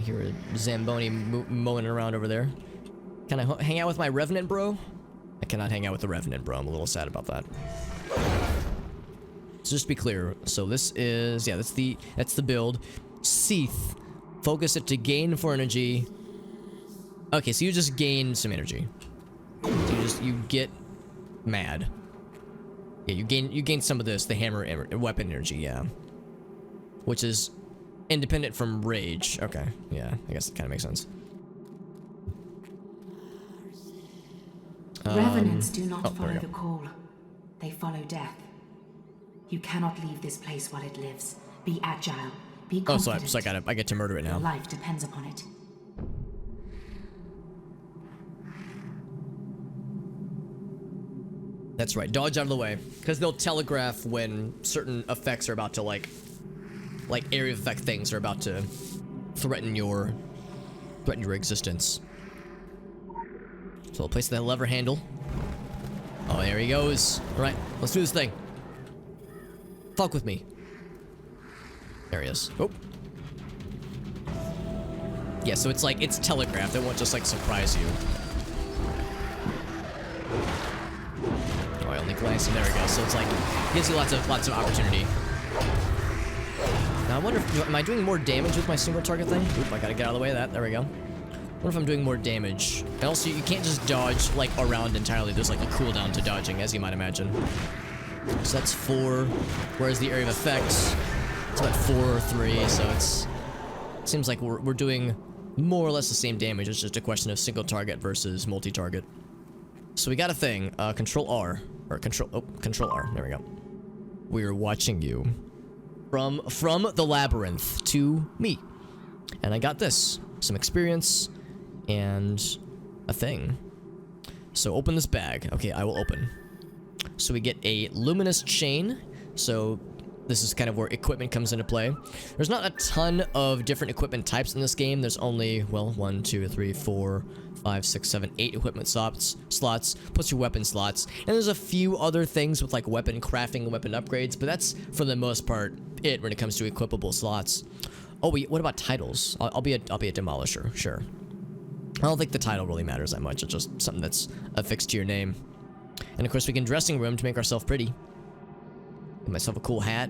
Speaker 1: I hear a Zamboni mowing around over there. Can I hang out with my revenant bro? I cannot hang out with the revenant bro. I'm a little sad about that. So just to be clear, so this is, yeah, that's the build. Seath. Focus it to gain 4 energy. Okay, so you just gain some energy. So you get mad. Yeah, you gain some of this, the hammer weapon energy, yeah. Which is independent from rage. Okay, yeah, I guess it kind of makes sense.
Speaker 7: Revenants do not
Speaker 1: there we
Speaker 7: follow
Speaker 1: go.
Speaker 7: the call. They follow death. You cannot leave this place while it lives. Be agile. Be
Speaker 1: Oh, so
Speaker 7: confident.
Speaker 1: I get to murder it
Speaker 7: Your
Speaker 1: now.
Speaker 7: life depends upon it.
Speaker 1: That's right. Dodge out of the way, because they'll telegraph when certain effects are about to like area effect things are about to threaten your existence. So I'll place that lever handle. Oh, there he goes. All right, let's do this thing. Fuck with me. There he is. Oh. Yeah, so it's telegraphed. It won't just like surprise you. Oh, I only glanced and there we go. So it's like gives you lots of opportunity. Now I wonder if am I doing more damage with my single target thing? Oop, I gotta get out of the way of that. There we go. I wonder if I'm doing more damage. And also you can't just dodge like around entirely. There's like a cooldown to dodging, as you might imagine. So that's 4, whereas the area of effect it's about 4 or 3, so it seems like we're doing more or less the same damage. It's just a question of single target versus multi-target. So we got a thing, control R, or control R, there we go. We're watching you from the labyrinth to me. And I got this, some experience, and a thing. So open this bag. Okay, I will open. So we get a luminous chain, so this is kind of where equipment comes into play. There's not a ton of different equipment types in this game. There's only, well, 1, 2, 3, 4, 5, 6, 7, 8 equipment slots, plus your weapon slots. And there's a few other things with like weapon crafting and weapon upgrades, but that's, for the most part, it when it comes to equipable slots. Oh, wait, what about titles? I'll be a demolisher, sure. I don't think the title really matters that much. It's just something that's affixed to your name. And of course, we can dressing room to make ourselves pretty. Get myself a cool hat.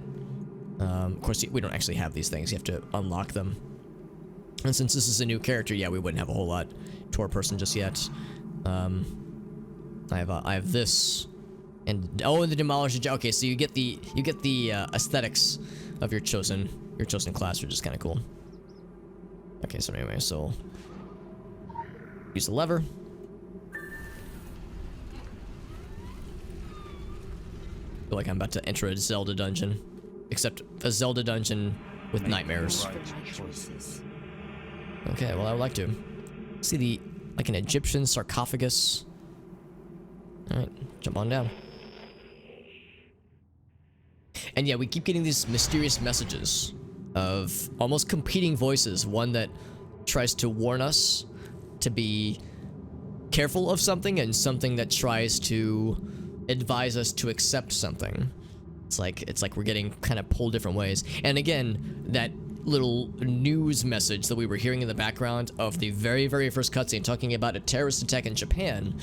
Speaker 1: Of course, we don't actually have these things. You have to unlock them. And since this is a new character, yeah, we wouldn't have a whole lot to our person just yet. I have this, and oh, the demolisher. Okay, so you get the aesthetics of your chosen class, which is kind of cool. Okay, so anyway, so use the lever. Feel like I'm about to enter a Zelda dungeon, except a Zelda dungeon with nightmares. Okay, well I would like to see like an Egyptian sarcophagus. All right, jump on down. And yeah, we keep getting these mysterious messages of almost competing voices. One that tries to warn us to be careful of something, and something that tries to advise us to accept something. It's like we're getting kind of pulled different ways. And again, that little news message that we were hearing in the background of the very, very first cutscene talking about a terrorist attack in Japan,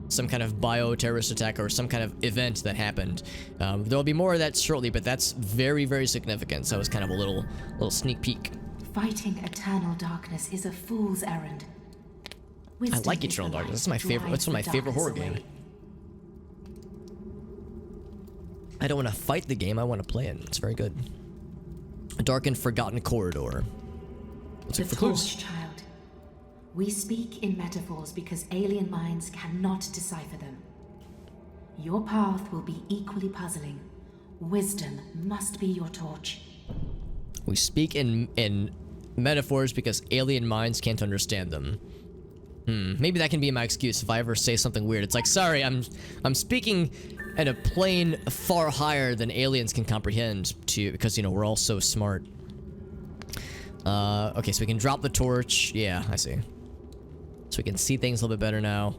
Speaker 1: some kind of bio-terrorist attack or some kind of event that happened. There'll be more of that shortly, but that's very, very significant. So it's kind of a little sneak peek.
Speaker 7: Fighting eternal darkness is a fool's errand.
Speaker 1: I like Eternal Darkness. That's my favorite. That's one of my favorite horror games. I don't want to fight the game. I want to play it. It's very good. A dark and forgotten corridor. Let's look for clues.
Speaker 7: Child. We speak in metaphors because alien minds cannot decipher them. Your path will be equally puzzling. Wisdom must be your torch.
Speaker 1: We speak in metaphors because alien minds can't understand them. Maybe that can be my excuse if I ever say something weird. It's like, sorry, I'm speaking at a plane far higher than aliens can comprehend, because, you know, we're all so smart. Okay, so we can drop the torch. Yeah, I see. So we can see things a little bit better now.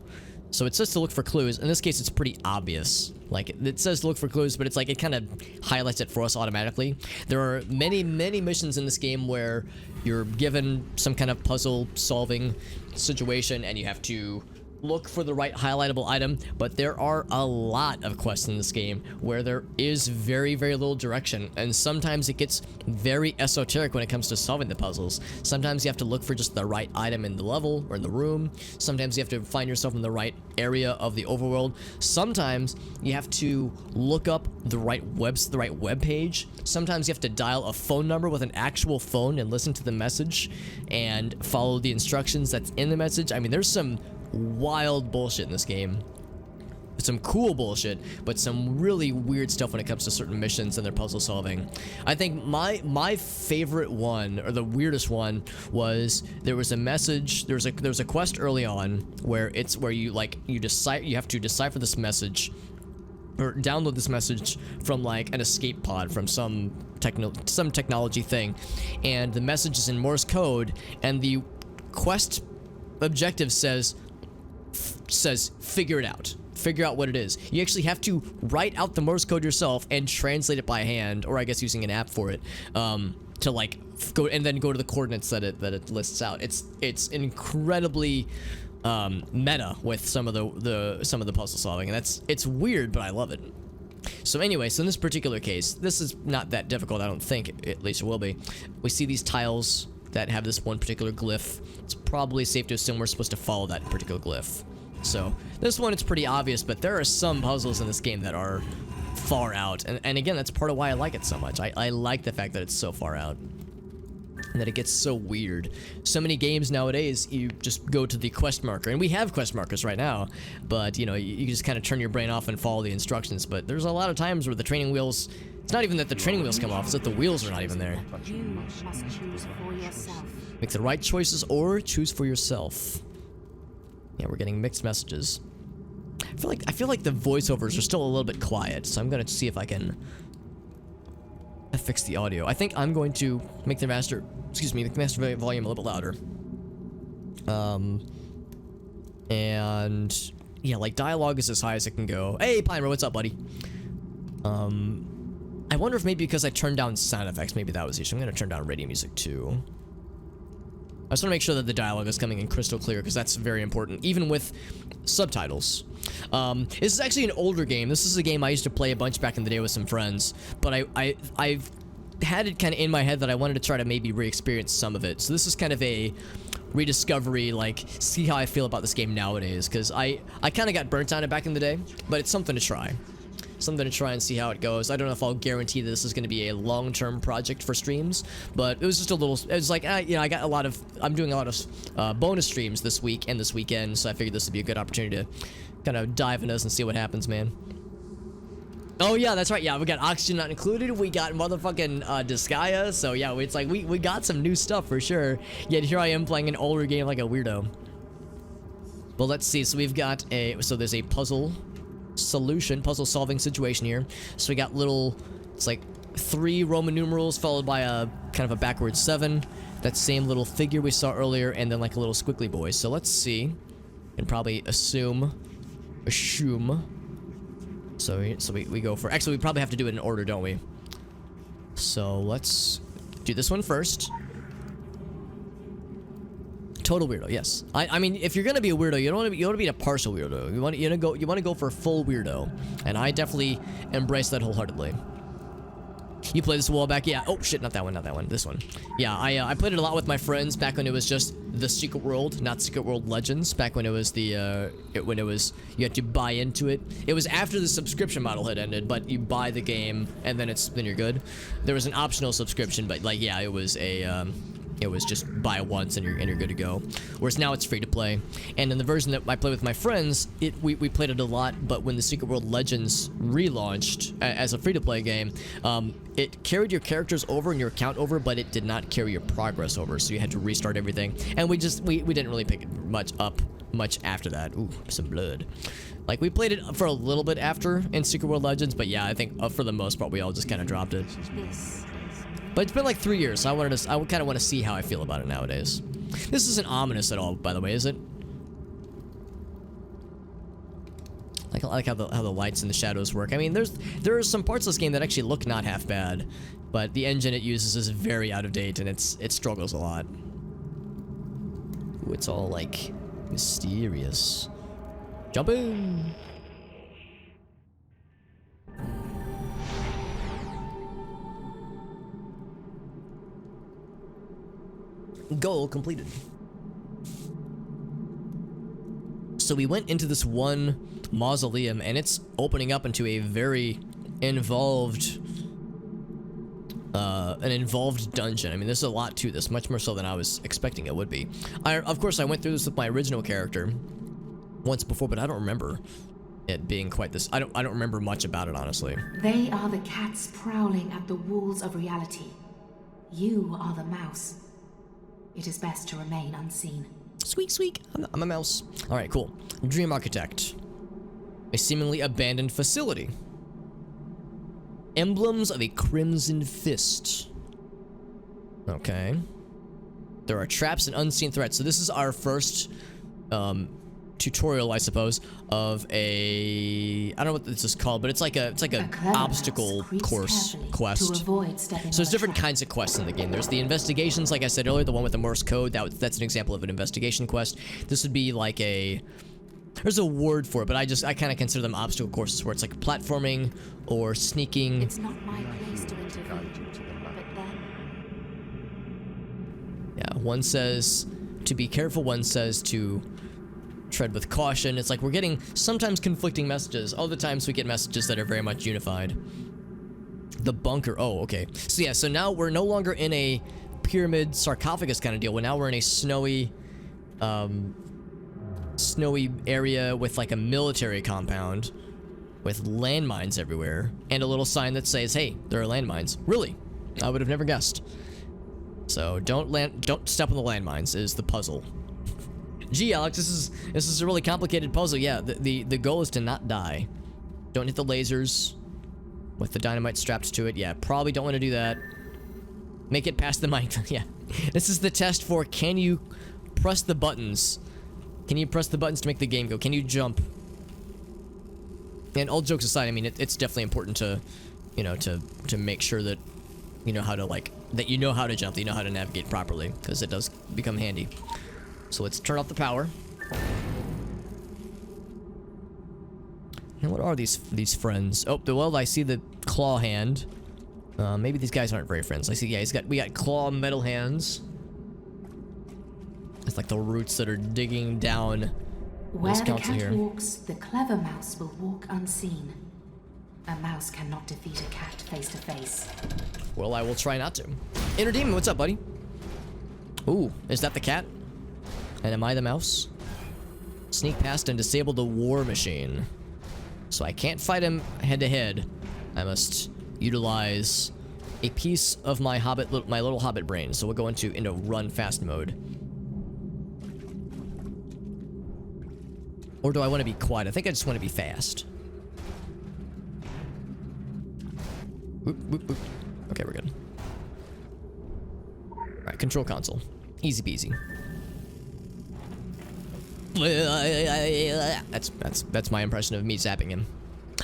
Speaker 1: So it says to look for clues. In this case, it's pretty obvious. Like, it says to look for clues, but it's like it kind of highlights it for us automatically. There are many, many missions in this game where you're given some kind of puzzle solving situation and you have to look for the right highlightable item, but there are a lot of quests in this game where there is very, very little direction, and sometimes it gets very esoteric when it comes to solving the puzzles. Sometimes you have to look for just the right item in the level or in the room. Sometimes you have to find yourself in the right area of the overworld. Sometimes you have to look up the right web page. Sometimes you have to dial a phone number with an actual phone and listen to the message and follow the instructions that's in the message. I mean, there's some wild bullshit in this game. Some cool bullshit, but some really weird stuff when it comes to certain missions and their puzzle solving. I think my favorite one, or the weirdest one, was there was a message. There was a quest early on where you have to decipher this message or download this message from like an escape pod from some technology thing, and the message is in Morse code, and the quest objective says figure it out. Figure out what it is. You actually have to write out the Morse code yourself and translate it by hand, or I guess using an app for it, to like go and then go to the coordinates that it lists out. It's incredibly meta with some of the puzzle solving, and it's weird, but I love it. So anyway, so in this particular case, this is not that difficult, I don't think. At least it will be. We see these tiles that have this one particular glyph. It's probably safe to assume we're supposed to follow that particular glyph. So this one, it's pretty obvious, but there are some puzzles in this game that are far out, and again, that's part of why I like it so much. I like the fact that it's so far out and that it gets so weird. So many games nowadays, you just go to the quest marker, and we have quest markers right now, but you know, you just kind of turn your brain off and follow the instructions. But there's a lot of times where the training wheels, it's not even that the training wheels come off, it's that the wheels are not even there.
Speaker 7: You must choose for yourself.
Speaker 1: Make the right choices or choose for yourself. Yeah, we're getting mixed messages. I feel like the voiceovers are still a little bit quiet, so I'm gonna see if I can fix the audio. I think I'm going to make the master volume a little bit louder. And yeah, like dialogue is as high as it can go. Hey, Pyro, what's up, buddy? I wonder if maybe because I turned down sound effects, maybe that was the issue. I'm gonna turn down radio music too. I just want to make sure that the dialogue is coming in crystal clear, because that's very important, even with subtitles. This is actually an older game. This is a game I used to play a bunch back in the day with some friends, but I've had it kind of in my head that I wanted to try to maybe re-experience some of it. So this is kind of a rediscovery, like, see how I feel about this game nowadays, because I kind of got burnt on it back in the day, but it's something to try. Something to try and see how it goes. I don't know if I'll guarantee that this is going to be a long-term project for streams, but it was just a little, it was like, you know, I'm doing a lot of bonus streams this week and this weekend, so I figured this would be a good opportunity to kind of dive into this and see what happens, man. Oh yeah, that's right. Yeah, we got Oxygen Not Included. We got motherfucking Disgaea. So yeah, it's like we got some new stuff for sure. Yet here I am playing an older game like a weirdo. Well, let's see. So we've got there's a puzzle solving situation here. So we got it's like 3 Roman numerals followed by a kind of a backwards 7. That same little figure we saw earlier, and then like a little squiggly boy. So let's see, and probably assume. So we go for, actually we probably have to do it in order, don't we? So let's do this one first. Total weirdo, yes. I mean, if you're gonna be a weirdo, you don't want to be a partial weirdo. You want to go for a full weirdo, and I definitely embrace that wholeheartedly. You played this a while back, yeah. Oh shit, not that one. This one. Yeah, I played it a lot with my friends back when it was just the Secret World, not Secret World Legends. Back when it was you had to buy into it. It was after the subscription model had ended, but you buy the game and then you're good. There was an optional subscription, but like yeah, it was just buy it once and you're good to go. Whereas now it's free to play. And in the version that I play with my friends, we played it a lot, but when the Secret World Legends relaunched as a free to play game, it carried your characters over and your account over, but it did not carry your progress over, so you had to restart everything. And we didn't really pick it much after that. Ooh, some blood. Like, we played it for a little bit after in Secret World Legends, but yeah, I think for the most part we all just kind of dropped it.
Speaker 7: This is
Speaker 1: But it's been like 3 years, so I kind of want to see how I feel about it nowadays. This isn't ominous at all, by the way, is it? I like how the lights and the shadows work. I mean, there are some parts of this game that actually look not half bad, but the engine it uses is very out of date, and it struggles a lot. Ooh, it's all like mysterious. Jump in. Goal completed. So we went into this one mausoleum, and it's opening up into a very involved, an involved dungeon. I mean, there's a lot to this, much more so than I was expecting it would be. Of course, I went through this with my original character once before, but I don't remember it being quite this. I don't remember much about it, honestly.
Speaker 7: They are the cats prowling at the walls of reality. You are the mouse. It is best to remain unseen.
Speaker 1: Squeak, squeak. I'm a mouse. All right, cool. Dream Architect. A seemingly abandoned facility. Emblems of a Crimson Fist. Okay. There are traps and unseen threats. So this is our first tutorial, I suppose, of a, I don't know what this is called, but it's like a obstacle course quest. So there's different kinds of quests in the game. There's the investigations, like I said earlier, the one with the Morse code. That's an example of an investigation quest. This would be like a, there's a word for it, but I kind of consider them obstacle courses where it's like platforming or sneaking.
Speaker 7: It's not my place to intervene, but then...
Speaker 1: Yeah, one says to be careful, one says to tread with caution. It's like we're getting sometimes conflicting messages. Other times we get messages that are very much unified. The bunker. Oh, okay. So yeah, so now we're no longer in a pyramid sarcophagus kind of deal. Now we're in a snowy area with like a military compound with landmines everywhere and a little sign that says, hey, there are landmines. Really? I would have never guessed. So don't step on the landmines is the puzzle. Gee, Alex, this is a really complicated puzzle. Yeah, the goal is to not die. Don't hit the lasers with the dynamite strapped to it. Yeah, probably don't want to do that. Make it past the mic. Yeah. This is the test for, can you press the buttons? Can you press the buttons to make the game go? Can you jump? And all jokes aside, I mean, it's definitely important to, you know, to make sure that you know how to, like, that you know how to jump, that you know how to navigate properly, because it does become handy. So let's turn off the power. And what are these friends? Oh, well, I see the claw hand. Maybe these guys aren't very friends. I see, yeah, we got claw metal hands. It's like the roots that are digging down.
Speaker 7: Where the cat walks, the clever mouse will walk unseen. A mouse cannot defeat a cat face to face.
Speaker 1: Well, I will try not to. Inner Demon, what's up, buddy? Ooh, is that the cat? And am I the mouse? Sneak past and disable the war machine. So I can't fight him head to head. I must utilize a piece of my little hobbit brain. So we'll go into run fast mode. Or do I want to be quiet? I think I just want to be fast. Whoop, whoop, whoop. Okay, we're good. Alright, control console. Easy peasy. That's my impression of me zapping him.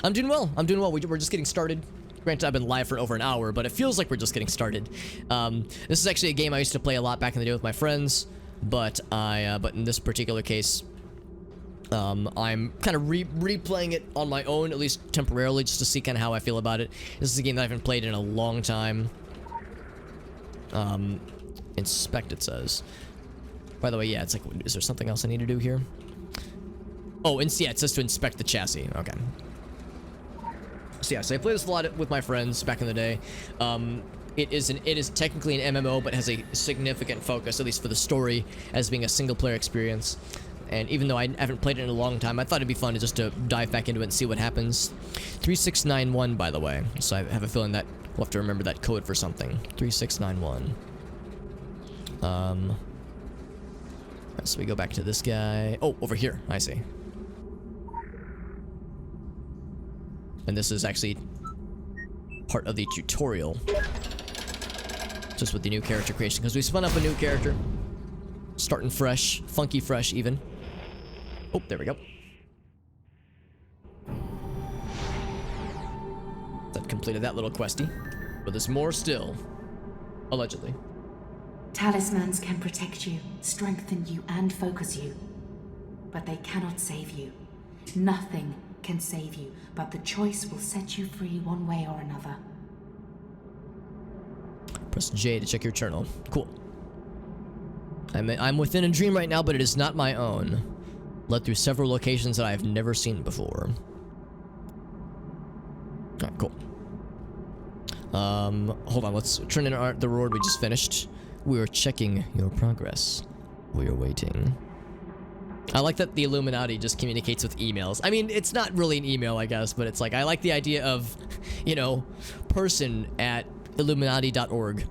Speaker 1: I'm doing well. We're just getting started. Granted, I've been live for over an hour, but it feels like we're just getting started. This is actually a game I used to play a lot back in the day with my friends, but in this particular case, I'm kind of replaying it on my own, at least temporarily, just to see kind of how I feel about it. This is a game that I haven't played in a long time. Inspect, it says. By the way, yeah, it's like, is there something else I need to do here? Oh, and yeah, it says to inspect the chassis. Okay. So yeah, so I played this a lot with my friends back in the day. It is technically an MMO, but has a significant focus, at least for the story, as being a single-player experience. And even though I haven't played it in a long time, I thought it'd be fun to dive back into it and see what happens. 3691, by the way. So I have a feeling that we'll have to remember that code for something. 3691. So we go back to this guy. Oh, over here. I see. And this is actually part of the tutorial. just with the new character creation, because we spun up a new character. Starting fresh, funky fresh even. Oh, there we go. That completed that little questy. But there's more still. Allegedly.
Speaker 7: Talismans can protect you, strengthen you, and focus you. But they cannot save you. Nothing can save you, but the choice will set you free one way or another.
Speaker 1: Press J to check your journal. Cool. I'm within a dream right now, but it is not my own. Led through several locations that I have never seen before. Alright, cool. Hold on, let's turn in the reward we just finished. We are checking your progress. We are waiting. I like that the Illuminati just communicates with emails. I mean, it's not really an email, I guess, but it's like, I like the idea of, you know, person at Illuminati.org.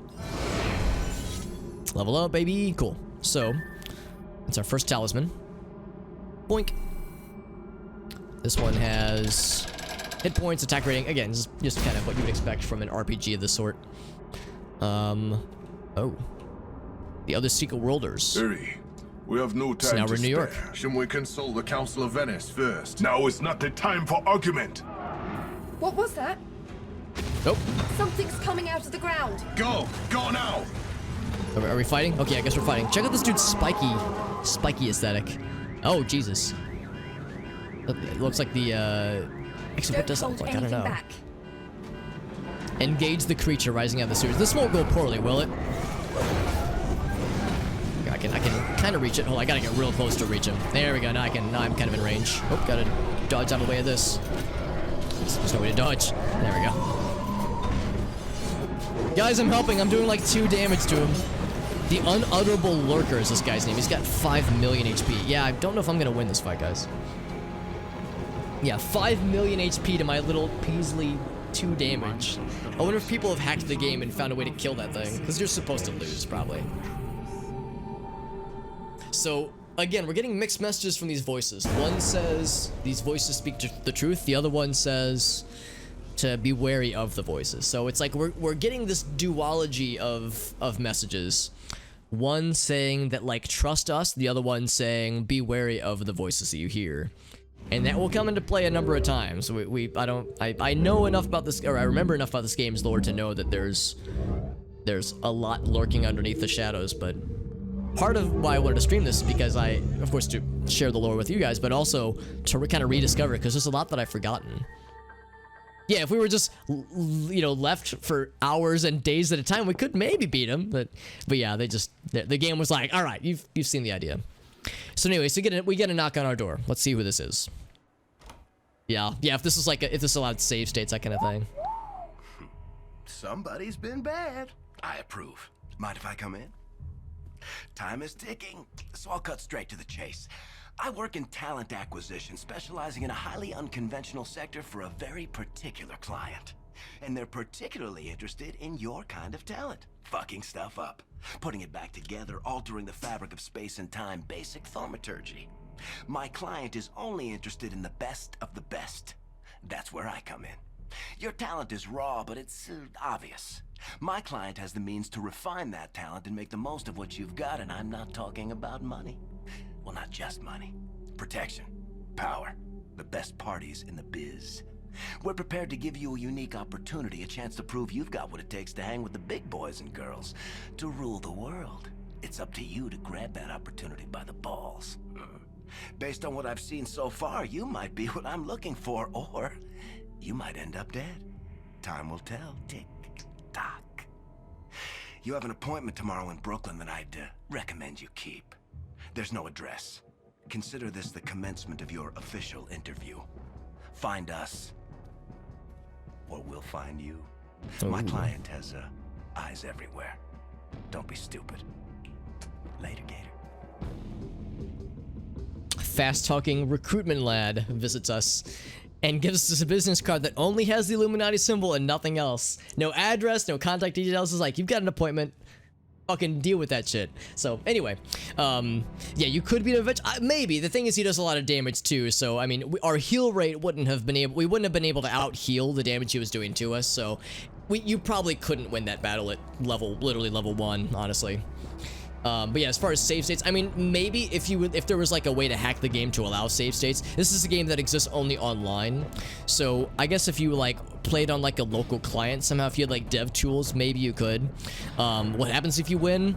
Speaker 1: Level up, baby. Cool. So, it's our first talisman. Boink. This one has hit points, attack rating. Again, just kind of what you would expect from an RPG of this sort. Oh. The other secret worlders.
Speaker 9: Hurry. We have no time
Speaker 1: now
Speaker 9: to
Speaker 1: we're in New York.
Speaker 9: spare. Shouldn't we consult the Council of Venice first?
Speaker 5: Now is not the time for argument.
Speaker 10: What was that?
Speaker 1: Nope.
Speaker 10: Something's coming out of the ground.
Speaker 9: Go! Go now!
Speaker 1: Are we fighting? Okay, I guess we're fighting. Check out this dude's spiky aesthetic. Oh, Jesus. It looks like the, actually, what does that look like? I don't know.
Speaker 10: Back.
Speaker 1: Engage the creature rising out of the sewers. This won't go poorly, will it? I can kind of reach it. Hold on, I gotta get real close to reach him. There we go. Now I'm kind of in range. Oh, gotta dodge out of the way of this. There's no way to dodge. There we go. Guys, I'm helping. I'm doing like 2 damage to him. The Unutterable Lurker is this guy's name. He's got 5 million HP. Yeah, I don't know if I'm gonna win this fight, guys. Yeah, 5 million HP to my little Peasley 2 damage. I wonder if people have hacked the game and found a way to kill that thing. Because you're supposed to lose, probably. So, again, we're getting mixed messages from these voices. One says these voices speak the truth. The other one says to be wary of the voices. So it's like we're getting this duology of messages. One saying that, like, trust us. The other one saying be wary of the voices that you hear. And that will come into play a number of times. I know enough about this, or I remember enough about this game's lore to know that there's a lot lurking underneath the shadows, but part of why I wanted to stream this is because of course, to share the lore with you guys, but also to kind of rediscover it, because there's a lot that I've forgotten. Yeah, if we were just, you know, left for hours and days at a time, we could maybe beat them, but yeah, the game was like, all right, you've seen the idea. So anyway, we get a knock on our door. Let's see who this is. Yeah, if this is like if this allowed save states, that kind of thing.
Speaker 11: Somebody's been bad. I approve. Mind if I come in? Time is ticking, so I'll cut straight to the chase. I work in talent acquisition, specializing in a highly unconventional sector for a very particular client. And they're particularly interested in your kind of talent. Fucking stuff up, putting it back together, altering the fabric of space and time, basic thaumaturgy. My client is only interested in the best of the best. That's where I come in. Your talent is raw, but it's obvious. My client has the means to refine that talent and make the most of what you've got, and I'm not talking about money. Well, not just money. Protection, power, the best parties in the biz. We're prepared to give you a unique opportunity, a chance to prove you've got what it takes to hang with the big boys and girls, to rule the world. It's up to you to grab that opportunity by the balls. Based on what I've seen so far, you might be what I'm looking for, or you might end up dead. Time will tell. Tick tock. You have an appointment tomorrow in Brooklyn that I'd recommend you keep. There's no address. Consider this the commencement of your official interview. Find us, or we'll find you. My client has eyes everywhere. Don't be stupid. Later, Gator.
Speaker 1: Fast-talking recruitment lad visits us and gives us a business card that only has the Illuminati symbol and nothing else. No address, no contact details. It's like, you've got an appointment. Fucking deal with that shit. So anyway, yeah, you could be an adventure. Maybe. The thing is, he does a lot of damage too. So I mean, our heal rate we wouldn't have been able to out heal the damage he was doing to us. So you probably couldn't win that battle at literally level 1, honestly. But yeah, as far as save states, I mean, maybe if there was like a way to hack the game to allow save states. This is a game that exists only online, so I guess if you like played on like a local client somehow, if you had like dev tools, maybe you could. What happens if you win?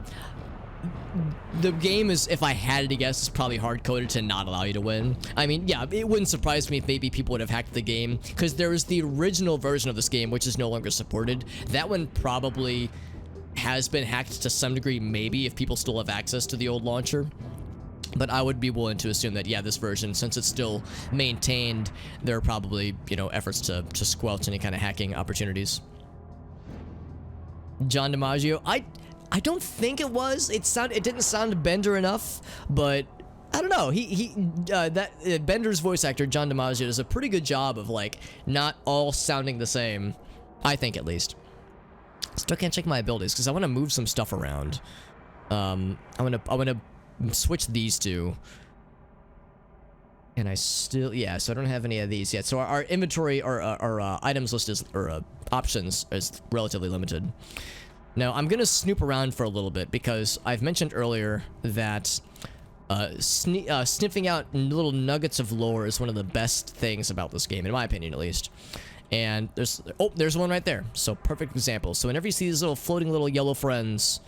Speaker 1: The game is, if I had to guess, is probably hard-coded to not allow you to win. I mean, yeah, it wouldn't surprise me if maybe people would have hacked the game, because there is the original version of this game, which is no longer supported. That one probably has been hacked to some degree, maybe, if people still have access to the old launcher. But I would be willing to assume that, yeah, this version, since it's still maintained, there are probably, you know, efforts to squelch any kind of hacking opportunities. John DiMaggio, I don't think it was. It didn't sound Bender enough, but I don't know. Bender's voice actor, John DiMaggio, does a pretty good job of like not all sounding the same. I think, at least. Still can't check my abilities because I want to move some stuff around. I want to switch these two. And so I don't have any of these yet. So our inventory, our items list is, or options is relatively limited. Now, I'm going to snoop around for a little bit because I've mentioned earlier that sniffing out little nuggets of lore is one of the best things about this game, in my opinion at least. And there's one right there. So, perfect example. So, whenever you see these floating little yellow friends...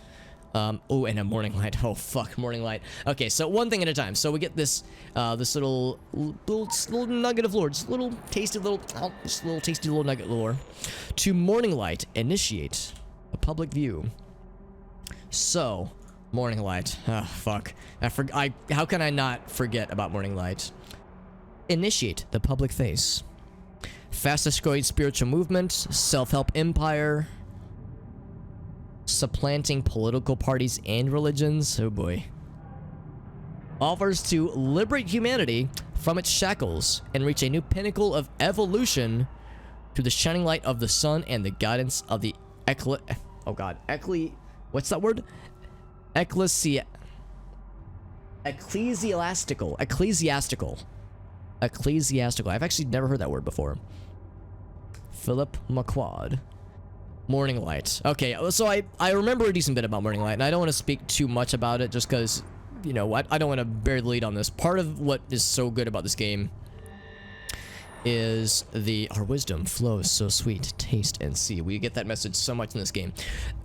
Speaker 1: oh, and a morning light. Oh, fuck, morning light. Okay, so one thing at a time. So, we get this little nugget of lore. Just little tasty little nugget lore. To morning light, initiate a public view. So, morning light. Ah, fuck. How can I not forget about morning light? Initiate the public face. Fastest growing spiritual movement. Self-help empire. Supplanting political parties and religions. Oh boy. Offers to liberate humanity from its shackles and reach a new pinnacle of evolution through the shining light of the sun and the guidance of the what's that word? Ecclesiastical. I've actually never heard that word before. Philip McQuad. Morning light. Okay, so I remember a decent bit about morning light, and I don't want to speak too much about it just because, you know, I don't want to bear the lead on this. Part of what is so good about this game is our wisdom flows so sweet, taste and see. We get that message so much in this game.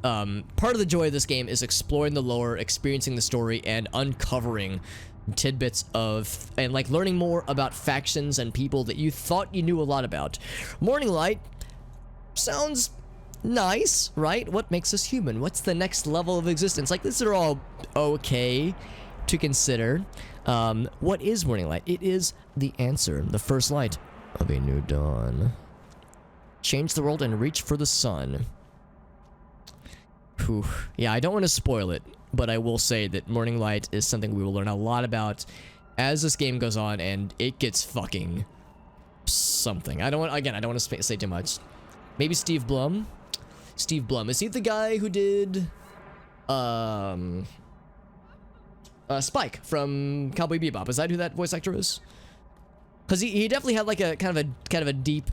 Speaker 1: Part of the joy of this game is exploring the lore, experiencing the story, and uncovering tidbits of, and like learning more about factions and people that you thought you knew a lot about. Morning light sounds nice, right? What makes us human? What's the next level of existence? Like, these are all okay to consider. What is morning light? It is the answer, the first light of a new dawn. Change the world and reach for the sun. Whew. Yeah, I don't want to spoil it, but I will say that morning light is something we will learn a lot about as this game goes on, and it gets fucking something. I don't want to say too much. Maybe Steve Blum. Steve Blum, is he the guy who did Spike from Cowboy Bebop? Is that who that voice actor is? Because he definitely had like a kind of a deep,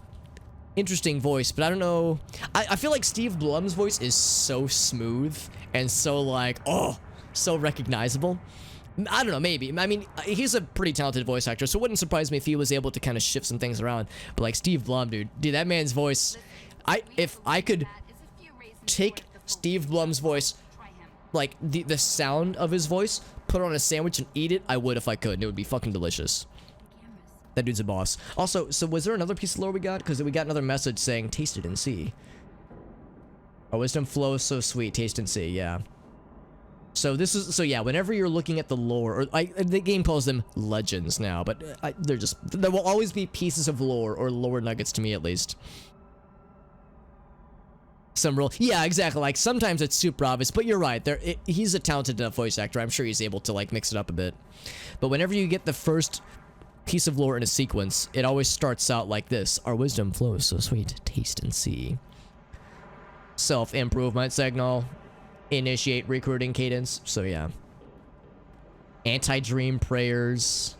Speaker 1: interesting voice, but I don't know. I feel like Steve Blum's voice is so smooth and so like, oh, so recognizable. I don't know, maybe. I mean, he's a pretty talented voice actor, so it wouldn't surprise me if he was able to kind of shift some things around. But like Steve Blum, dude, that man's voice. If I could take Steve Blum's voice, like the sound of his voice, put it on a sandwich and eat it, I would if I could, and it would be fucking delicious. That dude's a boss. Also, so was there another piece of lore we got? Because we got another message saying, taste it and see. Our wisdom flows so sweet, taste and see, yeah. So yeah, whenever you're looking at the lore, or the game calls them legends now, but there will always be pieces of lore, or lore nuggets to me at least. Yeah, exactly. Like, sometimes it's super obvious, but you're right. He's a talented enough voice actor. I'm sure he's able to, like, mix it up a bit. But whenever you get the first piece of lore in a sequence, it always starts out like this. Our wisdom flows so sweet. Taste and see. Self-improvement signal. Initiate recruiting cadence. So, yeah. Anti-dream prayers.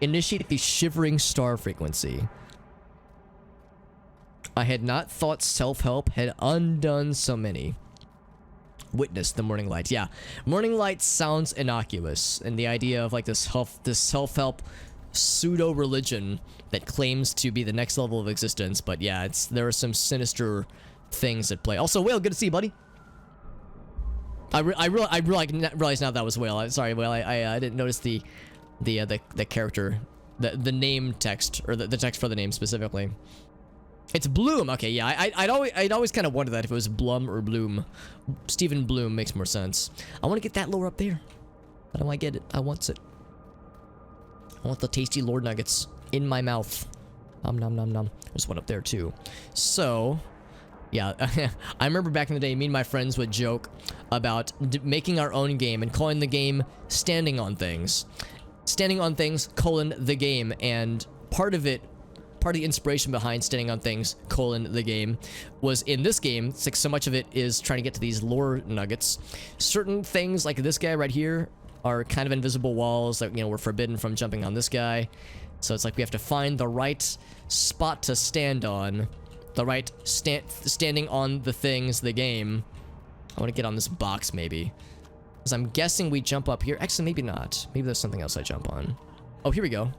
Speaker 1: Initiate the shivering star frequency. I had not thought self-help had undone so many. Witness the morning light. Yeah, morning light sounds innocuous, and the idea of like this self-help pseudo religion that claims to be the next level of existence. But yeah, there are some sinister things at play. Also, Whale, good to see you, buddy. I realized now that was Whale. Sorry, Whale. I didn't notice the character, the name text, or the text for the name specifically. It's Bloom. Okay, yeah. I'd always kind of wondered that if it was Blum or Bloom. Stephen Bloom makes more sense. I want to get that lore up there. I don't want to get it. I want it. I want the tasty lore nuggets in my mouth. Nom nom nom nom. There's one up there too. So, yeah. I remember back in the day, me and my friends would joke about making our own game and calling the game Standing on Things. Standing on Things, the game. And part of the inspiration behind Standing on Things, the game, was in this game. It's like so much of it is trying to get to these lore nuggets. Certain things, like this guy right here, are kind of invisible walls that, we're forbidden from jumping on this guy. So it's like we have to find the right spot to stand on, the right standing on the things, the game. I want to get on this box, maybe. Because I'm guessing we jump up here. Actually, maybe not. Maybe there's something else I jump on. Oh, here we go.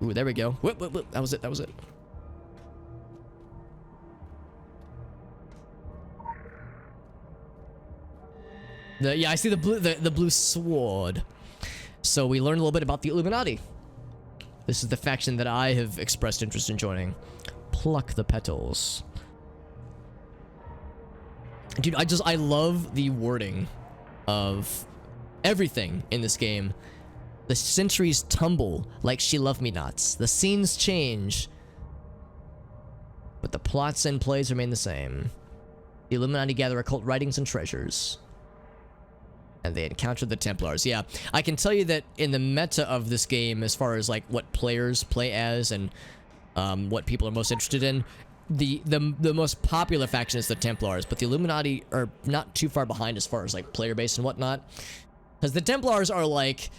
Speaker 1: Ooh, there we go. Whoop, whoop, whoop. That was it. That was it. Yeah, I see the blue sword. So we learned a little bit about the Illuminati. This is the faction that I have expressed interest in joining. Pluck the petals. Dude, I love the wording of everything in this game. The centuries tumble like she loved me nots. The scenes change, but the plots and plays remain the same. The Illuminati gather occult writings and treasures, and they encountered the Templars. Yeah, I can tell you that in the meta of this game, as far as like what players play as and what people are most interested in, the most popular faction is the Templars, but the Illuminati are not too far behind as far as like player base and whatnot, because the Templars are like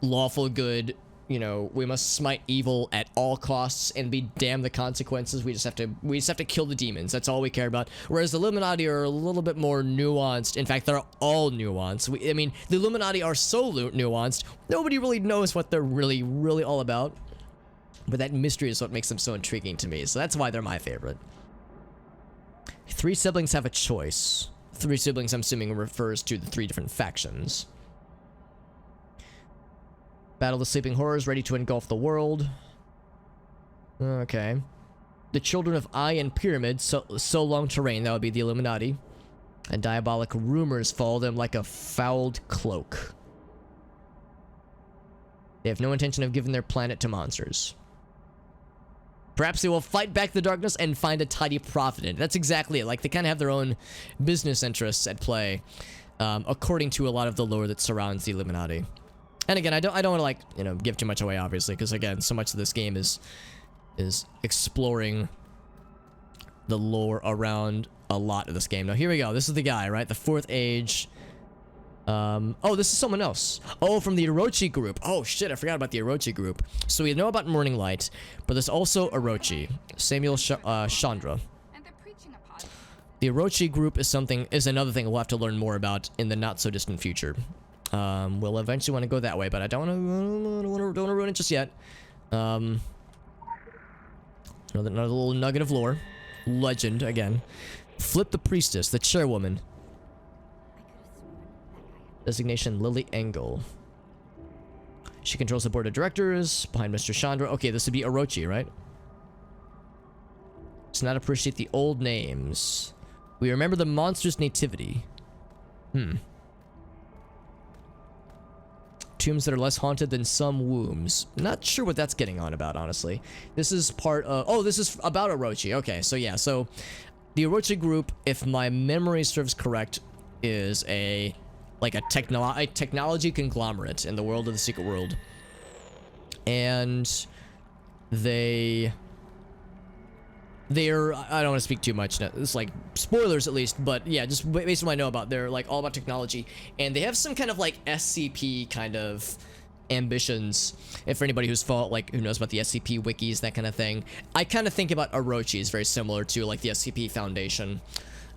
Speaker 1: lawful good, we must smite evil at all costs and be damned the consequences. We just have to kill the demons. That's all we care about. Whereas the Illuminati are a little bit more nuanced. In fact, they're all nuanced. The Illuminati are so nuanced, nobody really knows what they're really all about. But that mystery is what makes them so intriguing to me. So that's why they're my favorite. 3 siblings have a choice. 3 siblings, I'm assuming, refers to the 3 different factions. Battle the sleeping horrors, ready to engulf the world. Okay. The children of Eye and Pyramid, so long to reign, that would be the Illuminati. And diabolic rumors follow them like a fouled cloak. They have no intention of giving their planet to monsters. Perhaps they will fight back the darkness and find a tidy profit in it. That's exactly it. Like, they kind of have their own business interests at play, according to a lot of the lore that surrounds the Illuminati. And again, I don't want to, like, give too much away, obviously, because again, so much of this game is exploring the lore around a lot of this game. Now, here we go. This is the guy, right? The 4th Age. Oh, this is someone else. Oh, from the Orochi group. Oh, shit, I forgot about the Orochi group. So we know about Morning Light, but there's also Orochi. Samuel Chandra. The Orochi group is another thing we'll have to learn more about in the not-so-distant future. We'll eventually want to go that way, but I don't want to ruin it just yet. Another little nugget of lore. Legend, again. Flip the Priestess, the chairwoman. Designation Lily Engel. She controls the board of directors behind Mr. Chandra. Okay, this would be Orochi, right? Does not appreciate the old names. We remember the monster's nativity. Tombs that are less haunted than some wombs. Not sure what that's getting on about, honestly. This is part of... Oh, this is about Orochi. Okay, so yeah, so... The Orochi group, if my memory serves correct, is a technology conglomerate in the world of the Secret World. And they're... I don't want to speak too much. It's like spoilers at least, but yeah, just based on what I know about, they're like all about technology, and they have some kind of like SCP kind of ambitions. If for anybody who's who knows about the SCP wikis, that kind of thing, I kind of think about Orochi as very similar to like the SCP Foundation,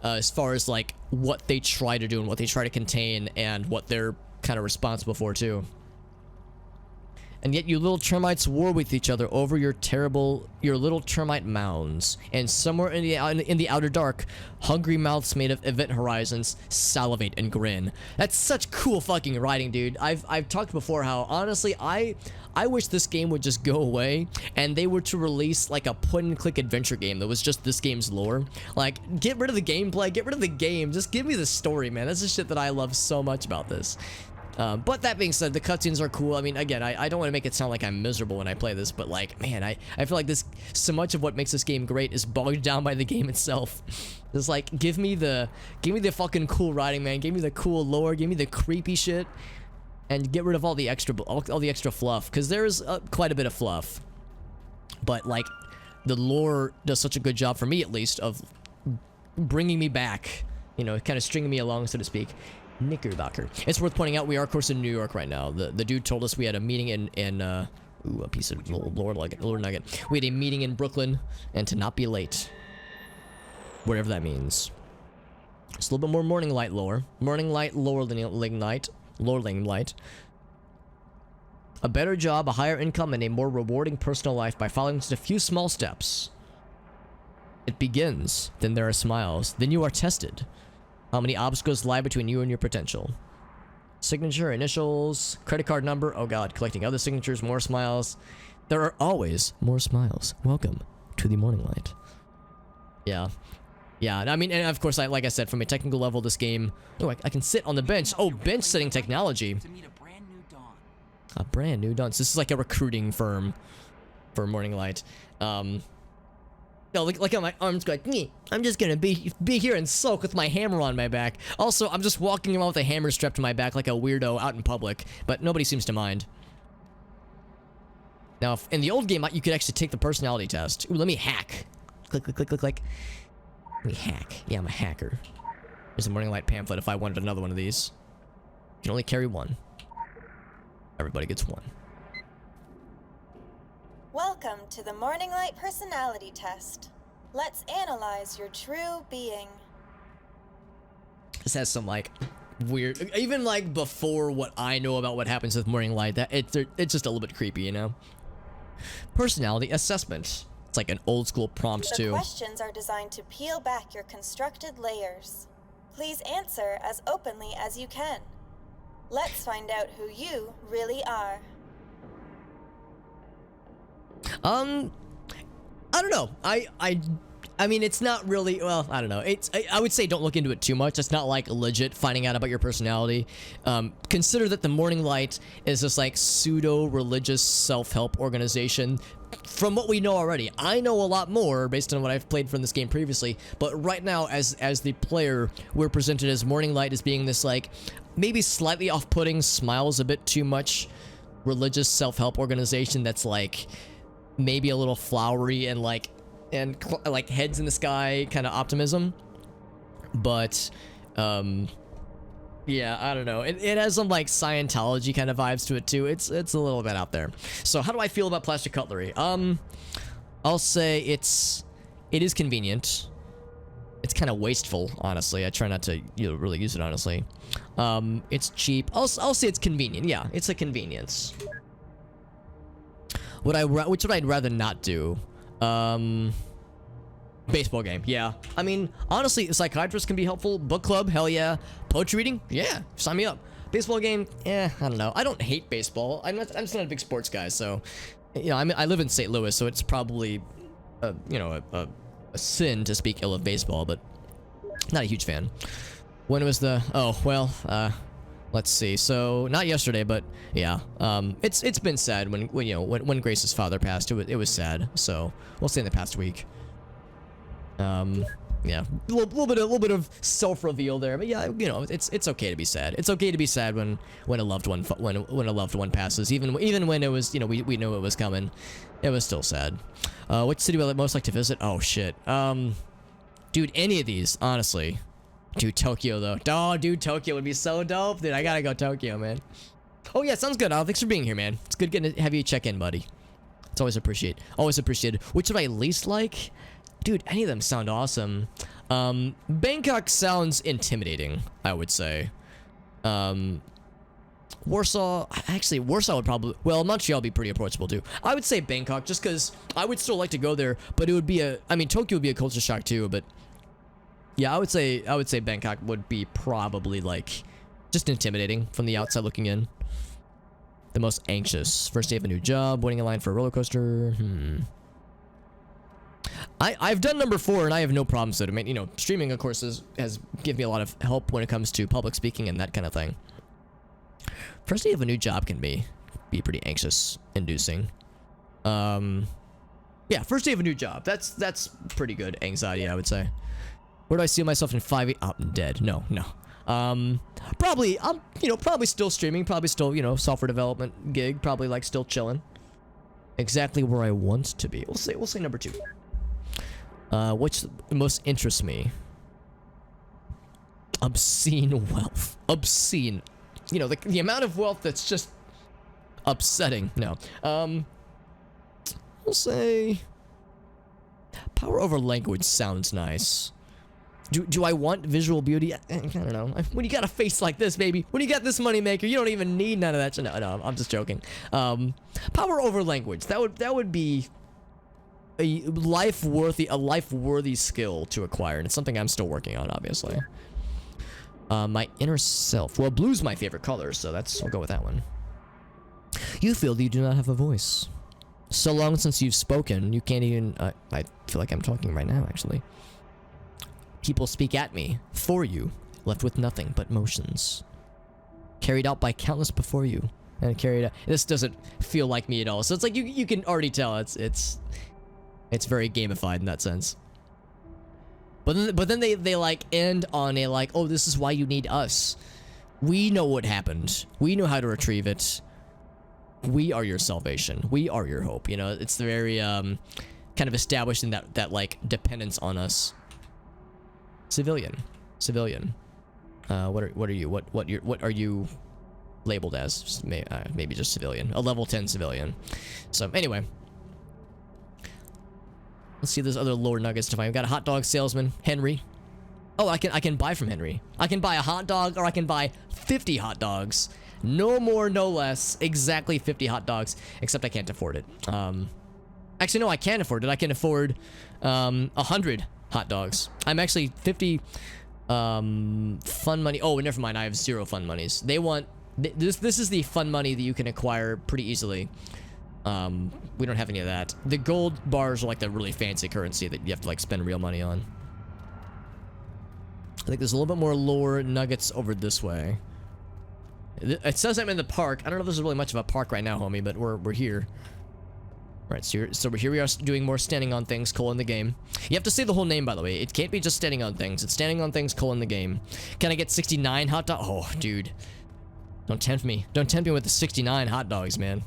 Speaker 1: as far as like what they try to do and what they try to contain and what they're kind of responsible for too. And yet you little termites war with each other over your little termite mounds. And somewhere in the outer dark, hungry mouths made of event horizons salivate and grin. That's such cool fucking writing, dude. I've talked before how honestly I wish this game would just go away and they were to release like a point-and-click adventure game that was just this game's lore. Like, get rid of the gameplay, get rid of the game, just give me the story, man. That's the shit that I love so much about this. But that being said, the cutscenes are cool. I mean, again, I don't want to make it sound like I'm miserable when I play this, but like, man, I feel like so much of what makes this game great is bogged down by the game itself. It's like, give me the fucking cool writing, man. Give me the cool lore. Give me the creepy shit, and get rid of all the extra fluff, because there's quite a bit of fluff. But like, the lore does such a good job for me, at least, of bringing me back. You know, kind of stringing me along, so to speak. Knickerbocker. It's worth pointing out we are, of course, in New York right now. The dude told us we had a meeting in a piece of lore nugget. We had a meeting in Brooklyn, and to not be late. Whatever that means. It's a little bit more morning light lore. Morning light, lore-ling light. A better job, a higher income, and a more rewarding personal life by following just a few small steps. It begins, then there are smiles, then you are tested. How many obstacles lie between you and your potential? Signature, initials, credit card number. Oh god, collecting other signatures, more smiles. There are always more smiles. Welcome to the morning light. Yeah. Yeah, I mean, and of course, like I said, from a technical level, this game... Oh, I can sit on the bench. Oh, bench sitting technology. A brand new dawn. So this is like a recruiting firm for Morning Light. No, like on my arms going, I'm just gonna be here and sulk with my hammer on my back. Also, I'm just walking around with a hammer strapped to my back like a weirdo out in public, but nobody seems to mind. Now, if in the old game, you could actually take the personality test. Ooh, let me hack. Click, click, click, click, click. Let me hack. Yeah, I'm a hacker. There's a Morning Light pamphlet if I wanted another one of these. You can only carry one. Everybody gets one.
Speaker 12: Welcome to the Morning Light personality test. Let's analyze your true being.
Speaker 1: This has some like weird, even like before what I know about what happens with Morning Light, that it's just a little bit creepy, you know. Personality assessment. It's like an old school prompt too.
Speaker 12: The questions are designed to peel back your constructed layers. Please answer as openly as you can. Let's find out who you really are.
Speaker 1: I don't know. I mean, it's not really, well, I don't know. I would say don't look into it too much. It's not like legit finding out about your personality. Consider that the Morning Light is this like pseudo-religious self-help organization. From what we know already, I know a lot more based on what I've played from this game previously, but right now as the player, we're presented as Morning Light as being this like maybe slightly off-putting, smiles a bit too much religious self-help organization that's like maybe a little flowery and like heads in the sky kind of optimism, but yeah, I don't know. It has some like Scientology kind of vibes to it too. It's a little bit out there. So how do I feel about plastic cutlery? I'll say it is convenient. It's kind of wasteful, honestly. I try not to really use it, honestly. It's cheap. I'll say it's convenient. Yeah, it's a convenience. Which would I'd rather not do? Baseball game, yeah. I mean, honestly, a psychiatrist can be helpful. Book club, hell yeah. Poetry reading, yeah. Sign me up. Baseball game, I don't know. I don't hate baseball. I'm just not a big sports guy, so I live in St. Louis, so it's probably a sin to speak ill of baseball, but not a huge fan. When was the let's see. So not yesterday, but yeah. It's been sad when Grace's father passed. It was sad. So we'll say in the past week. Yeah, a little bit of self-reveal there, but yeah, it's okay to be sad. It's okay to be sad when a loved one passes, even when it was we know it was coming. It was still sad. Which city would I most like to visit? Oh shit. Dude, any of these, honestly. Dude, Tokyo though. Oh, dude, Tokyo would be so dope, dude. I gotta go Tokyo, man. Oh yeah, sounds good. Thanks for being here, man. It's good getting to have you check in, buddy. It's always appreciated. Always appreciated. Which would I least like? Dude, any of them sound awesome. Bangkok sounds intimidating, I would say. Warsaw, actually, Warsaw would probably, well, Montreal would be pretty approachable too. I would say Bangkok, just because I would still like to go there, but it would be I mean, Tokyo would be a culture shock too, but yeah, I would say Bangkok would be probably like just intimidating from the outside looking in. The most anxious. First day of a new job, waiting in line for a roller coaster. I've done number 4 and I have no problems with it. I mean, you know, streaming of course has given me a lot of help when it comes to public speaking and that kind of thing. First day of a new job can be pretty anxious inducing. Yeah, first day of a new job. That's pretty good anxiety, I would say. Where do I see myself in 5 years? Oh, I'm dead. No. Probably I'm probably still streaming, probably still, you know, software development gig, probably like still chilling. Exactly where I want to be. We'll say number 2. Which most interests me? Obscene wealth. Obscene. You know, the amount of wealth that's just upsetting. No. We'll say power over language sounds nice. Do I want visual beauty? I don't know. When you got a face like this, baby, when you got this money maker, you don't even need none of that. No, I'm just joking. Power over language. That would be a life-worthy skill to acquire, and it's something I'm still working on, obviously. My inner self. Well, blue's my favorite color, so I'll go with that one. You feel that you do not have a voice. So long since you've spoken, you can't even. I feel like I'm talking right now, actually. People speak at me, for you, left with nothing but motions. Carried out by countless before you, and carried out. This doesn't feel like me at all. So it's like you can already tell it's very gamified in that sense. But then they like end on a like, oh, this is why you need us. We know what happened. We know how to retrieve it. We are your salvation. We are your hope. You know, it's very kind of established in that like dependence on us. Civilian. What are you? What are you labeled as? Maybe just civilian. A level 10 civilian. So anyway. Let's see if there's other lore nuggets to find. We've got a hot dog salesman, Henry. Oh, I can buy from Henry. I can buy a hot dog, or I can buy 50 hot dogs. No more, no less. Exactly 50 hot dogs. Except I can't afford it. Actually, no, I can afford it. I can afford 100 hot dogs. I'm actually 50 fun money. Oh, never mind. I have 0 fun monies. They want this is the fun money that you can acquire pretty easily. We don't have any of that. The gold bars are like the really fancy currency that you have to like spend real money on. I think there's a little bit more lore nuggets over this way. It says I'm in the park. I don't know if this is really much of a park right now, homie, but we're here. Right, so here we are doing more standing on things, the game. You have to say the whole name, by the way. It can't be just standing on things. It's standing on things, the game. Can I get 69 hot dogs? Oh, dude. Don't tempt me. Don't tempt me with the 69 hot dogs, man.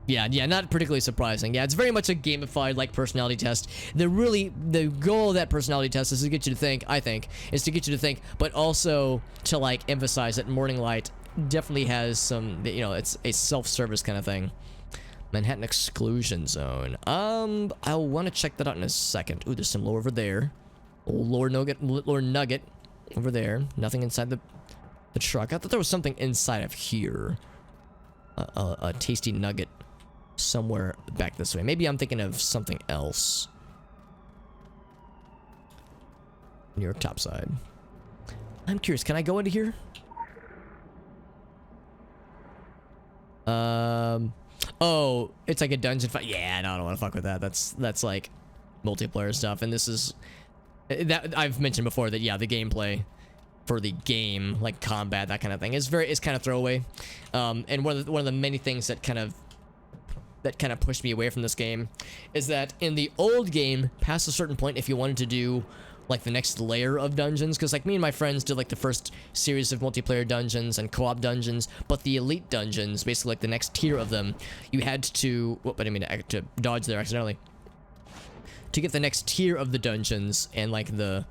Speaker 1: Yeah, not particularly surprising. Yeah, it's very much a gamified, like, personality test. The goal of that personality test is to get you to think, I think, is to get you to think, but also to, like, emphasize that Morning Light definitely has some, you know, it's a self-service kind of thing. Manhattan Exclusion Zone. I'll want to check that out in a second. Ooh, there's some lore over there. Old lore nugget over there. Nothing inside the truck. I thought there was something inside of here. A tasty nugget somewhere back this way. Maybe I'm thinking of something else. New York topside. I'm curious. Can I go into here? Oh, it's like a dungeon fight. Yeah, no, I don't want to fuck with that. That's like multiplayer stuff, and this is that I've mentioned before that yeah, the gameplay for the game, like combat, that kind of thing, is kind of throwaway. And one of the many things that kind of pushed me away from this game is that in the old game, past a certain point, if you wanted to do like the next layer of dungeons, because like me and my friends did like the first series of multiplayer dungeons and co-op dungeons, but the elite dungeons, basically like the next tier of them, you had to, whoop, I didn't mean to dodge there accidentally, to get the next tier of the dungeons and like the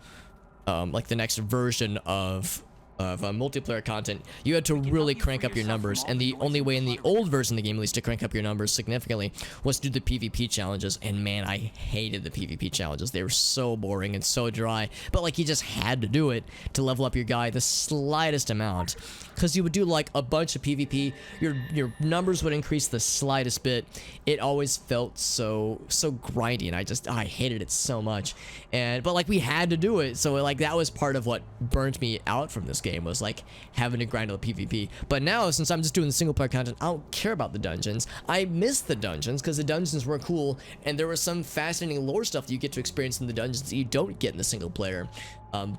Speaker 1: next version of multiplayer content, you had to really crank up your numbers, and the only way in the old version of the game, at least, to crank up your numbers significantly was to do the PvP challenges. And man, I hated the PvP challenges. They were so boring and so dry, but like you just had to do it to level up your guy the slightest amount, because you would do like a bunch of PvP, your numbers would increase the slightest bit. It always felt so grindy, and I hated it so much. But like we had to do it, so like that was part of what burnt me out from this game, was like having to grind all the PvP. But now, since I'm just doing the single player content, I don't care about the dungeons. I miss the dungeons because the dungeons were cool, and there was some fascinating lore stuff that you get to experience in the dungeons that you don't get in the single player.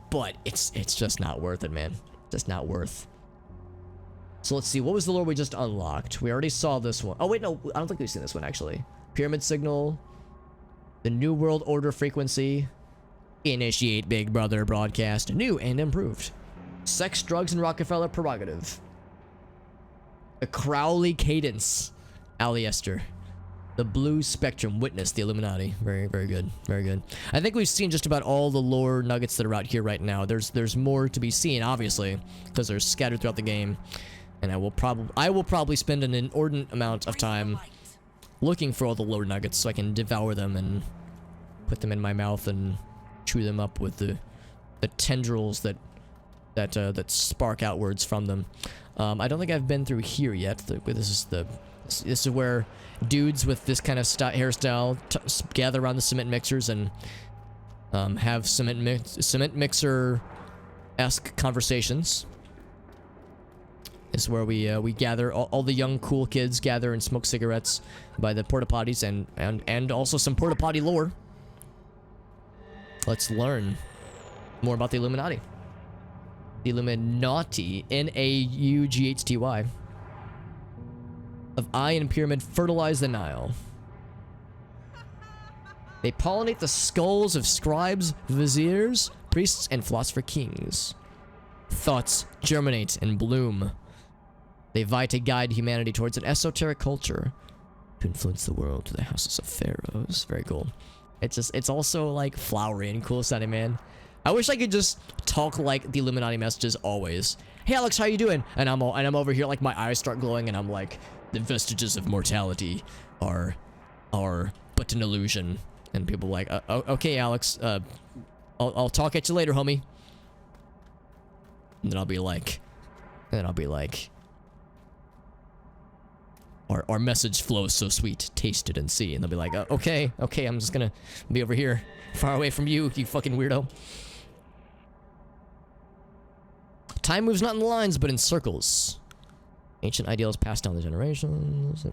Speaker 1: But it's just not worth it, man. Just not worth. So let's see, what was the lore we just unlocked? We already saw this one. Oh wait, no, I don't think we've seen this one actually. Pyramid signal, the New World Order frequency, initiate Big Brother broadcast, new and improved. Sex, drugs, and Rockefeller prerogative. A Crowley cadence, Aliester. The blue spectrum, witness the Illuminati. Very, very good, very good. I think we've seen just about all the lore nuggets that are out here right now. There's more to be seen, obviously, because they're scattered throughout the game. And I will probably spend an inordinate amount of time looking for all the lore nuggets so I can devour them and put them in my mouth and chew them up with the tendrils that spark outwards from them. I don't think I've been through here yet. This is where dudes with this kind of hairstyle gather around the cement mixers and have cement mixer-esque conversations. This is where we gather, all the young cool kids gather and smoke cigarettes by the porta potties, and also some porta potty lore. Let's learn more about the Illuminati. The Illuminati, N-A-U-G-H-T-Y. Of Eye and Pyramid fertilize the Nile. They pollinate the skulls of scribes, viziers, priests, and philosopher kings. Thoughts germinate and bloom. They vie to guide humanity towards an esoteric culture to influence the world to the houses of pharaohs. Very cool. It's also like flowery and cool sounding, man. I wish I could just talk like the Illuminati messages always. Hey Alex, how you doing? And I'm over here like my eyes start glowing, and I'm like, the vestiges of mortality are but an illusion. And people are like, okay Alex, I'll talk at you later, homie. And then I'll be like, our message flows so sweet, taste it and see. And they'll be like, okay, I'm just gonna be over here, far away from you, you fucking weirdo. Time moves not in lines, but in circles. Ancient ideals passed down the generations.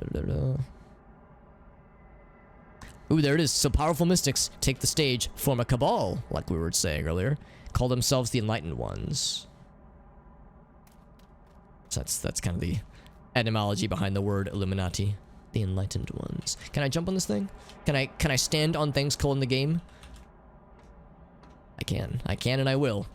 Speaker 1: Ooh, there it is. So powerful mystics take the stage, form a cabal, like we were saying earlier, call themselves the Enlightened Ones. So that's kind of the etymology behind the word Illuminati. The Enlightened Ones. Can I jump on this thing? Can I stand on things cool in the game? I can and I will.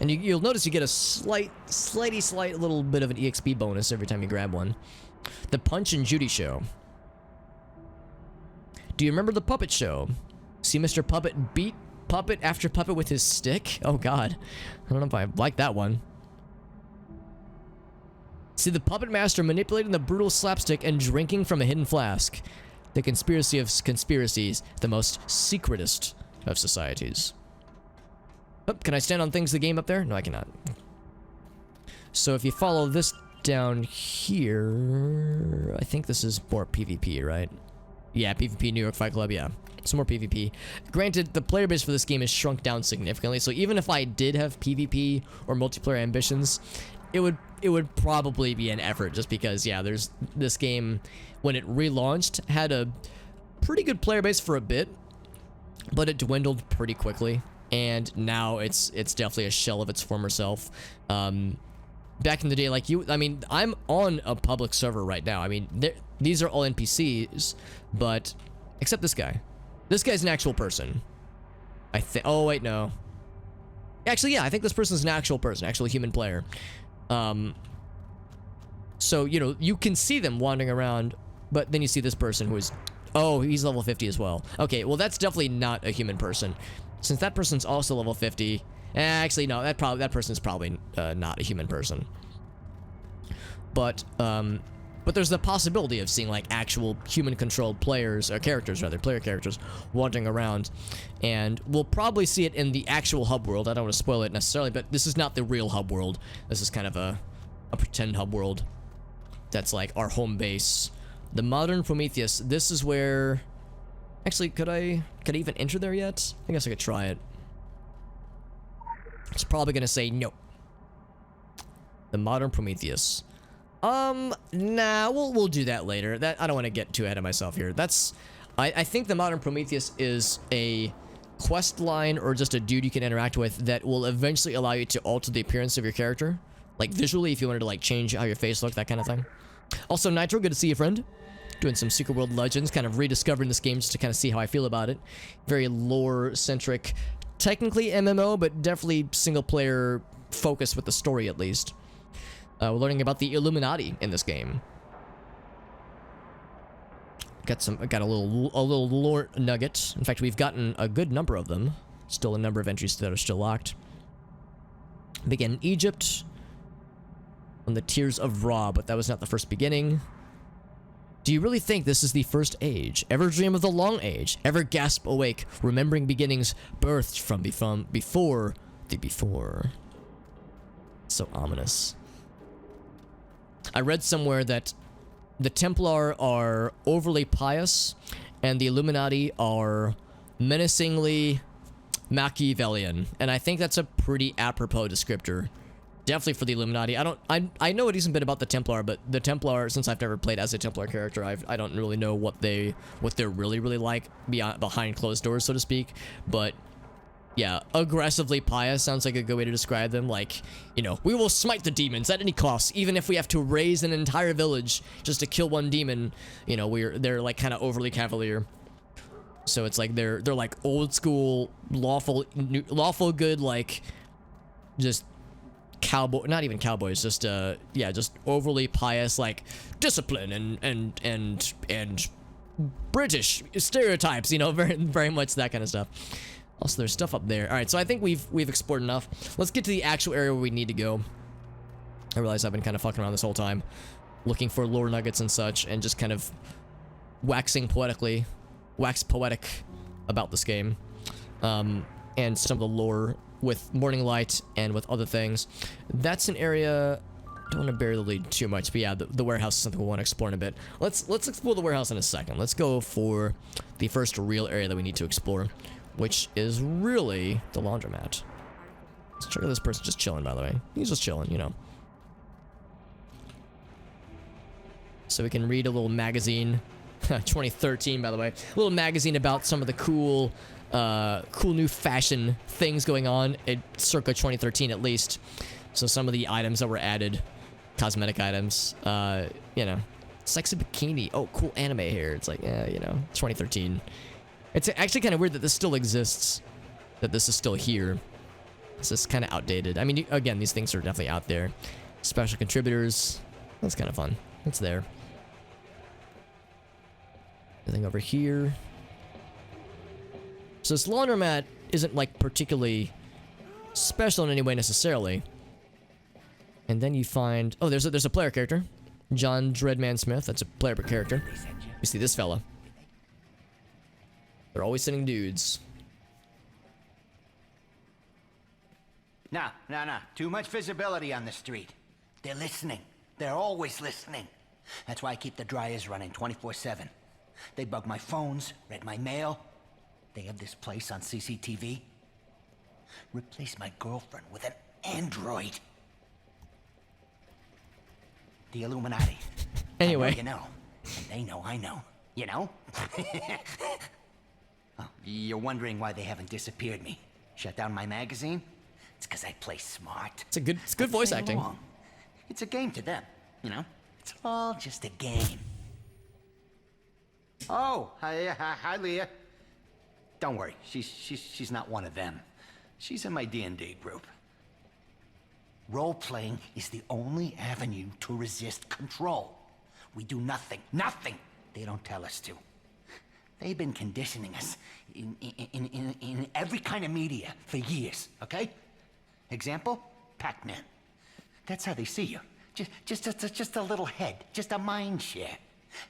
Speaker 1: And you'll notice you get a slight little bit of an EXP bonus every time you grab one. The Punch and Judy Show. Do you remember the Puppet Show? See Mr. Puppet beat puppet after puppet with his stick? Oh god. I don't know if I like that one. See the puppet master manipulating the brutal slapstick and drinking from a hidden flask. The conspiracy of conspiracies, the most secretest of societies. Oh, can I stand on things in the game up there? No, I cannot. So if you follow this down here, I think this is more PvP, right? Yeah, PvP, New York Fight Club, yeah. Some more PvP. Granted, the player base for this game is shrunk down significantly, so even if I did have PvP or multiplayer ambitions, it would probably be an effort, just because, yeah, there's this game, when it relaunched, had a pretty good player base for a bit, but it dwindled pretty quickly, and now it's definitely a shell of its former self. Back in the day, I'm on a public server right now. I mean, these are all NPCs, but except this guy. This guy's an actual person. Oh wait, no. Actually, yeah, I think this person's an actual person, actual human player. So, you know, you can see them wandering around, but then you see this person who is... Oh, he's level 50 as well. Okay, well, that's definitely not a human person. since that person's also level 50, actually no, that person's probably not a human person. But there's the possibility of seeing like actual human-controlled players, or characters rather, player characters, wandering around, and we'll probably see it in the actual hub world. I don't want to spoil it necessarily, but this is not the real hub world. This is kind of a pretend hub world. That's like our home base. The modern Prometheus. This is where. Actually, could I even enter there yet? I guess I could try it. It's probably gonna say no. The modern Prometheus. Nah, we'll do that later. I don't want to get too ahead of myself here. I think the modern Prometheus is a quest line or just a dude you can interact with that will eventually allow you to alter the appearance of your character, like visually, if you wanted to like change how your face looked, that kind of thing. Also, Nitro, good to see you, friend. Doing some Secret World Legends, kind of rediscovering this game just to kind of see how I feel about it. Very lore-centric, technically MMO, but definitely single-player focused with the story at least. We're learning about the Illuminati in this game. Got a little lore nugget. In fact, we've gotten a good number of them. Still a number of entries that are still locked. Begin in Egypt. On the Tears of Ra, but that was not the first beginning. Do you really think this is the first age? Ever dream of the long age? Ever gasp awake, remembering beginnings birthed from before the before? So ominous. I read somewhere that the Templar are overly pious and the Illuminati are menacingly Machiavellian, and I think that's a pretty apropos descriptor. Definitely for the Illuminati. I know a decent bit about the Templar, but the Templar, since I've never played as a Templar character, I don't really know what they're really like behind closed doors, so to speak. But yeah, aggressively pious sounds like a good way to describe them. Like, you know, we will smite the demons at any cost, even if we have to raise an entire village just to kill one demon. You know, they're like kind of overly cavalier. So it's like they're like old school lawful good, like just cowboy, not even cowboys, just yeah, just overly pious, like discipline and British stereotypes, you know, very much that kind of stuff. Also, there's stuff up there. All right, so I think we've explored enough. Let's get to the actual area where we need to go. I realize I've been kind of fucking around this whole time, looking for lore nuggets and such, and just kind of wax poetic about this game, and some of the lore with Morning Light and with other things. That's an area. Don't want to bury the lead too much, but yeah, the warehouse is something we want to explore in a bit. Let's explore the warehouse in a second. Let's go for the first real area that we need to explore, which is really the laundromat. Let's check out this person just chilling, by the way. He's just chilling, you know. So we can read a little magazine. 2013, by the way. A little magazine about some of the cool new fashion things going on at circa 2013 at least. So some of the items that were added, cosmetic items, you know, sexy bikini. Oh, cool anime hair. It's like, yeah, you know, 2013. It's actually kind of weird that this still exists, that this is still here. This is kind of outdated. I mean, again, these things are definitely out there. Special contributors. That's kind of fun. It's there. Anything over here? So this laundromat isn't like particularly special in any way necessarily. And then you find, oh, there's a player character, John Dreadman Smith. That's a player character. You see this fella. They're always sending dudes.
Speaker 13: No. Too much visibility on the street. They're listening. They're always listening. That's why I keep the dryers running 24/7. They bug my phones, read my mail. They have this place on CCTV. Replace my girlfriend with an android. The Illuminati.
Speaker 1: Anyway.
Speaker 13: You know. And they know I know. You know? Oh, you're wondering why they haven't disappeared me. Shut down my magazine? It's because I play smart.
Speaker 1: It's good voice acting.
Speaker 13: Along. It's a game to them, you know? It's all just a game. Oh, hi, Leah. Don't worry, she's not one of them. She's in my D&D group. Role-playing is the only avenue to resist control. We do nothing they don't tell us to. They've been conditioning us in every kind of media for years, okay? Example, Pac-Man. That's how they see you. Just a little head, just a mind share.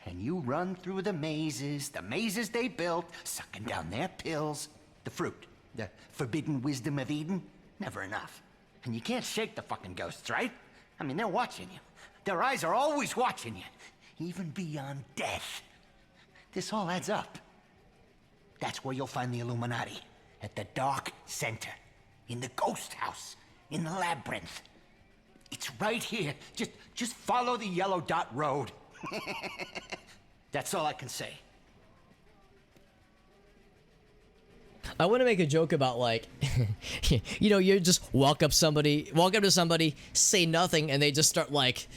Speaker 13: And you run through the mazes they built, sucking down their pills. The fruit, the forbidden wisdom of Eden, never enough. And you can't shake the fucking ghosts, right? I mean, they're watching you. Their eyes are always watching you, even beyond death. This all adds up. That's where you'll find the Illuminati, at the dark center, in the ghost house, in the labyrinth. It's right here. Just follow the yellow dot road. That's all I can say.
Speaker 1: I want to make a joke about like, you know, you just walk up to somebody, say nothing, and they just start like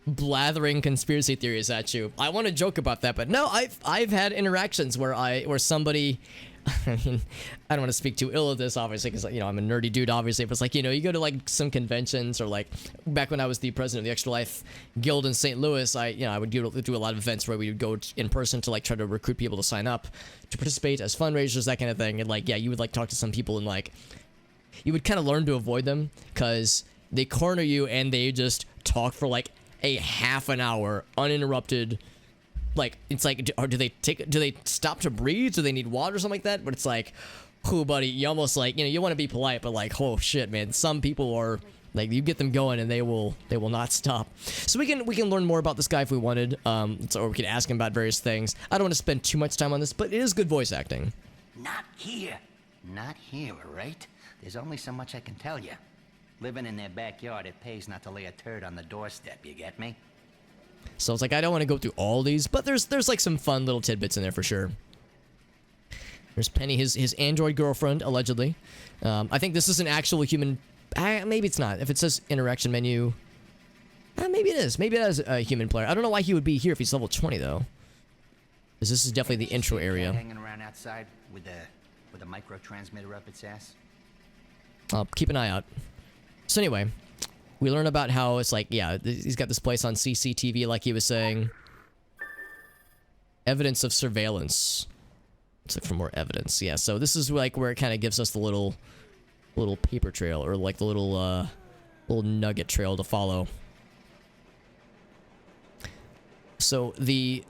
Speaker 1: blathering conspiracy theories at you. I want to joke about that, but no, I've had interactions where somebody, I mean, I don't want to speak too ill of this, obviously, because, you know, I'm a nerdy dude, obviously, but it's like, you know, you go to like some conventions, or like back when I was the president of the Extra Life Guild in St. Louis, I would do a lot of events where we would go in person to like try to recruit people to sign up to participate as fundraisers, that kind of thing. And like, yeah, you would like talk to some people, and like you would kind of learn to avoid them because they corner you and they just talk for like a half an hour uninterrupted. Like, it's like, do they stop to breathe? Do they need water or something like that? But it's like, oh, buddy, you almost like, you know, you want to be polite, but like, oh shit, man, some people are like, you get them going and they will not stop. So we can learn more about this guy if we wanted, or we could ask him about various things. I don't want to spend too much time on this, but it is good voice acting.
Speaker 13: Not here, right? There's only so much I can tell you. Living in their backyard, it pays not to lay a turd on the doorstep. You get me?
Speaker 1: So it's like, I don't want to go through all these, but there's like some fun little tidbits in there for sure. There's Penny, his android girlfriend, allegedly. I think this is an actual human. Maybe it's not. If it says interaction menu, maybe it is. Maybe it is a human player. I don't know why he would be here if he's level 20 though. Because this is definitely the intro area.
Speaker 13: Hanging around outside with a micro transmitter up its ass.
Speaker 1: I'll keep an eye out. So anyway, we learn about how it's like, yeah, he's got this place on CCTV, like he was saying. Evidence of surveillance. Let's look for more evidence. Yeah, so this is like where it kind of gives us the little paper trail, or like the little nugget trail to follow. So you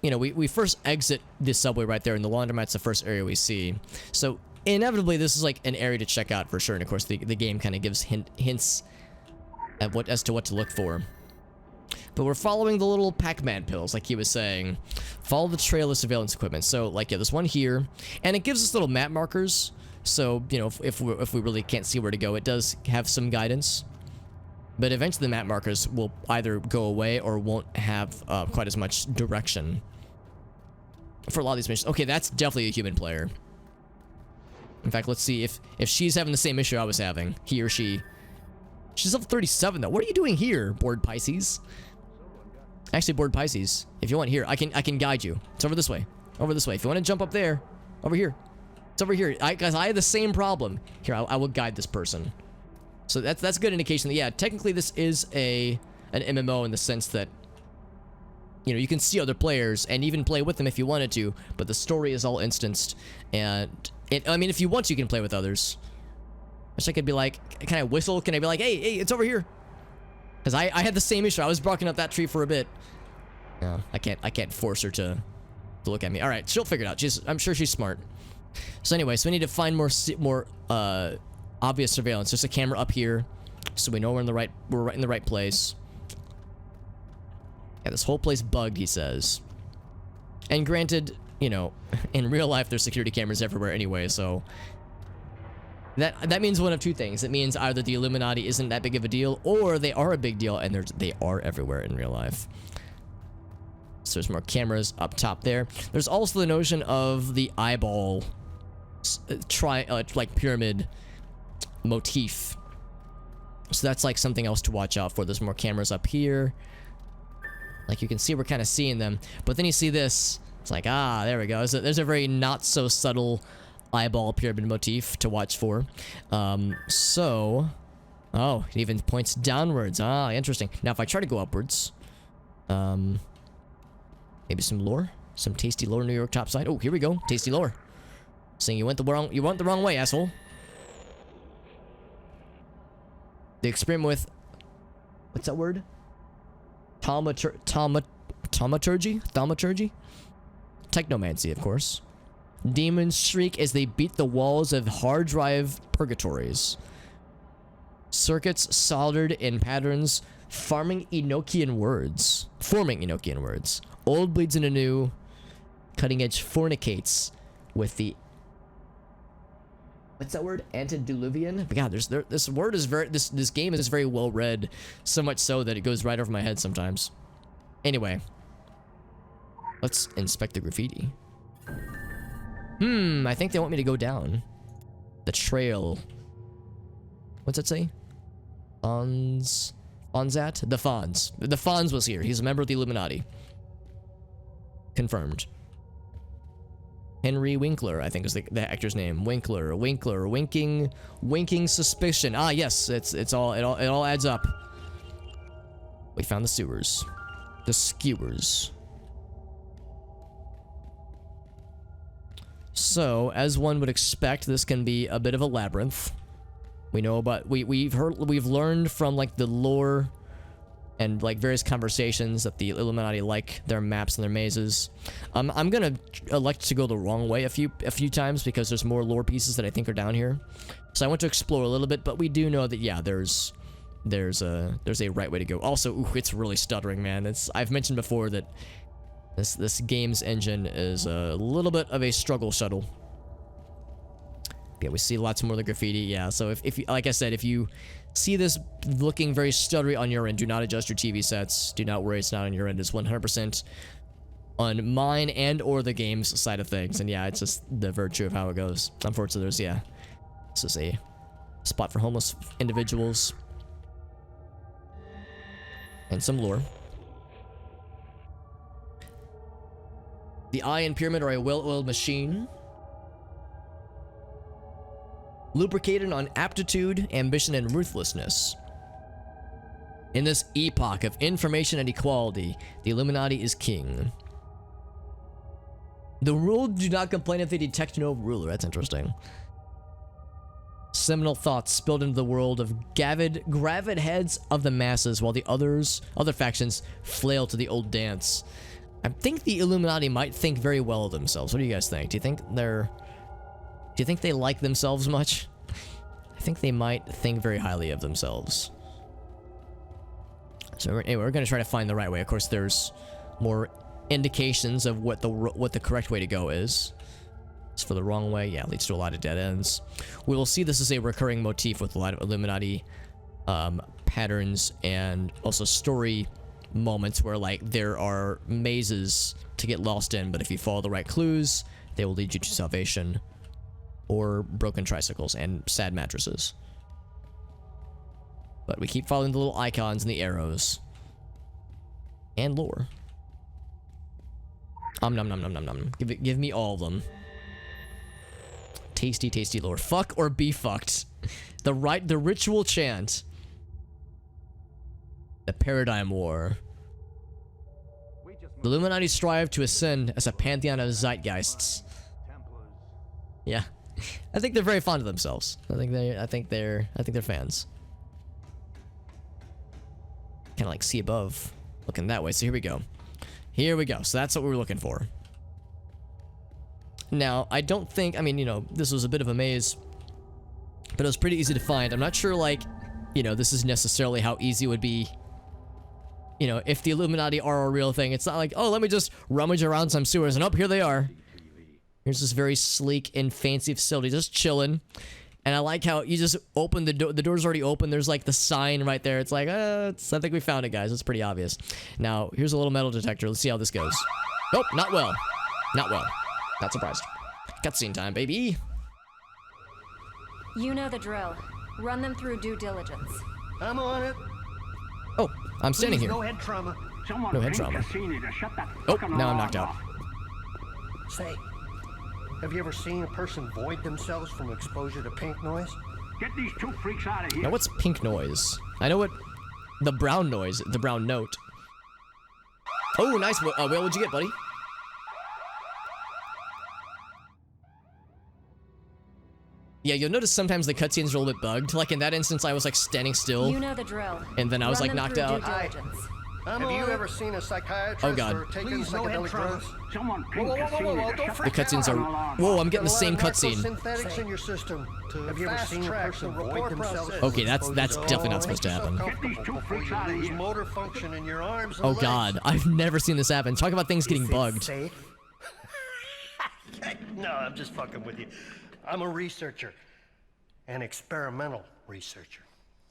Speaker 1: know, we first exit this subway right there, and the laundromat's the first area we see. So inevitably, this is like an area to check out for sure, and of course the game kind of gives hints as to what to look for. But we're following the little Pac-Man pills, like he was saying. Follow the trail of surveillance equipment. So, like, yeah, there's one here, and it gives us little map markers. So, you know, if we really can't see where to go, it does have some guidance. But eventually the map markers will either go away or won't have quite as much direction for a lot of these missions. Okay, that's definitely a human player. In fact, let's see if she's having the same issue I was having. He or she. She's level 37 though. What are you doing here, Bored Pisces? Actually, Bored Pisces, if you want here, I can guide you. It's over this way. Over this way. If you want to jump up there, over here. It's over here. Guys, I have the same problem. Here, I will guide this person. So that's a good indication that, yeah, technically this is an MMO in the sense that, you know, you can see other players and even play with them if you wanted to, but the story is all instanced. And I mean, if you want to, you can play with others. Wish I could be like, can I whistle? Can I be like, hey, it's over here? Because I had the same issue. I was barking up that tree for a bit. No, I can't force her to look at me. All right, she'll figure it out. I'm sure she's smart. So anyway, so we need to find more obvious surveillance. There's a camera up here, so we know we're right in the right place. Yeah, this whole place bugged, he says. And granted, you know, in real life there's security cameras everywhere anyway, so that means one of two things. It means either the Illuminati isn't that big of a deal, or they are a big deal and they are everywhere in real life. So there's more cameras up top there. There's also the notion of the eyeball like pyramid motif. So that's like something else to watch out for. There's more cameras up here. Like you can see, we're kind of seeing them. But then you see this. It's like, there we go. There's a very not so subtle eyeball pyramid motif to watch for. It even points downwards. Interesting. Now if I try to go upwards, maybe some lore. Some tasty lore, New York topside. Oh, here we go. Tasty lore. Saying you went the wrong way, asshole. The experiment with, what's that word? Thaumaturgy? Technomancy, of course. Demons shriek as they beat the walls of hard drive purgatories. Circuits soldered in patterns, forming Enochian words. Old bleeds into new. Cutting edge fornicates with the, what's that word? Antediluvian? God, this word is this game is very well read, so much so that it goes right over my head sometimes. Anyway, let's inspect the graffiti. I think they want me to go down the trail. What's that say? Fonzat? The Fonz. The Fonz was here. He's a member of the Illuminati. Confirmed. Henry Winkler, I think is the actor's name. Winkler, winking suspicion. Ah, yes, it all adds up. We found the sewers, the skewers. So, as one would expect, this can be a bit of a labyrinth. We know about we've learned from like the lore and like various conversations that the Illuminati like their maps and their mazes. I'm gonna elect to go the wrong way a few times because there's more lore pieces that I think are down here. So I want to explore a little bit, but we do know that yeah, there's a right way to go. Also, ooh, it's really stuttering, man. I've mentioned before that this game's engine is a little bit of a struggle shuttle. Yeah, we see lots more of the graffiti. Yeah, so if you, like I said, if you see this looking very stuttery on your end, do not adjust your TV sets. Do not worry, it's not on your end. It's 100% on mine and or the game's side of things. And yeah, it's just the virtue of how it goes. Unfortunately, this is a spot for homeless individuals and some lore. The Eye and Pyramid are a well-oiled machine, lubricated on aptitude, ambition, and ruthlessness. In this epoch of information and equality, the Illuminati is king. The ruled do not complain if they detect no ruler. That's interesting. Seminal thoughts spilled into the world of gravid heads of the masses, while the other factions flail to the old dance. I think the Illuminati might think very well of themselves. What do you guys think? Do you think they like themselves much? I think they might think very highly of themselves. So anyway, we're going to try to find the right way. Of course, there's more indications of what the correct way to go is. It's for the wrong way. Yeah, it leads to a lot of dead ends. We will see this as a recurring motif with a lot of Illuminati patterns and also story moments where like there are mazes to get lost in, but if you follow the right clues, they will lead you to salvation. Or broken tricycles and sad mattresses. But we keep following the little icons and the arrows. And lore. Nom nom nom nom nom. Give me all of them. Tasty, tasty lore. Fuck or be fucked. The ritual chant. The paradigm war. The Illuminati strive to ascend as a pantheon of zeitgeists. Yeah. I think they're very fond of themselves. I think they're fans. Kind of like see above, looking that way. So here we go. So that's what we were looking for. Now, I don't think, I mean, you know, this was a bit of a maze, but it was pretty easy to find. I'm not sure, like, you know, this is necessarily how easy it would be. You know, if the Illuminati are a real thing, it's not like, oh, let me just rummage around some sewers and here they are. Here's this very sleek and fancy facility, just chilling. And I like how you just open the door. The door's already open. There's like the sign right there. It's like, I think we found it, guys. It's pretty obvious. Now, here's a little metal detector. Let's see how this goes. Nope, not well. Not well. Not surprised. Cutscene time, baby.
Speaker 10: You know the drill. Run them through due diligence.
Speaker 14: I'm on it.
Speaker 1: Oh, I'm standing here.
Speaker 14: No head trauma. Someone
Speaker 1: no head trauma. Oh, now I'm knocked out.
Speaker 14: Say, have you ever seen a person void themselves from exposure to pink noise?
Speaker 15: Get these two freaks out of here.
Speaker 1: Now what's pink noise? I know what the brown noise, the brown note. Oh, nice. What would you get, buddy? Yeah, you'll notice sometimes the cutscenes are a little bit bugged. Like in that instance, I was like standing still.
Speaker 10: You know the drill.
Speaker 1: And then I was
Speaker 10: Run
Speaker 1: like
Speaker 10: them
Speaker 1: knocked
Speaker 10: through
Speaker 1: out.
Speaker 10: due diligence.
Speaker 14: Have you ever seen a psychiatrist
Speaker 1: Oh, God.
Speaker 14: or taken
Speaker 15: Please, no head
Speaker 14: psychedelic
Speaker 15: trouble.
Speaker 14: drugs?
Speaker 15: Someone
Speaker 14: Whoa,
Speaker 15: ping
Speaker 14: whoa, whoa, whoa,
Speaker 15: Cassini
Speaker 14: whoa,
Speaker 15: to
Speaker 14: don't
Speaker 15: shut
Speaker 14: freak
Speaker 1: The cutscenes
Speaker 14: out.
Speaker 1: are. Whoa, I'm getting the same
Speaker 14: Got a lot of
Speaker 1: cutscene.
Speaker 14: narcosynthetics in your system to
Speaker 9: Have you ever
Speaker 14: fast
Speaker 9: seen a
Speaker 14: track
Speaker 9: person
Speaker 14: the
Speaker 9: void
Speaker 14: report
Speaker 9: themselves?
Speaker 14: process.
Speaker 1: Okay, that's definitely not supposed to happen.
Speaker 15: Get these two freaks out of
Speaker 14: Lose
Speaker 15: here.
Speaker 14: motor function in your arms and
Speaker 1: Oh
Speaker 14: legs.
Speaker 1: God, I've never seen this happen. Talk about things getting
Speaker 14: Is it
Speaker 1: bugged.
Speaker 14: safe? No, I'm just fucking with you. I'm a researcher. An experimental researcher.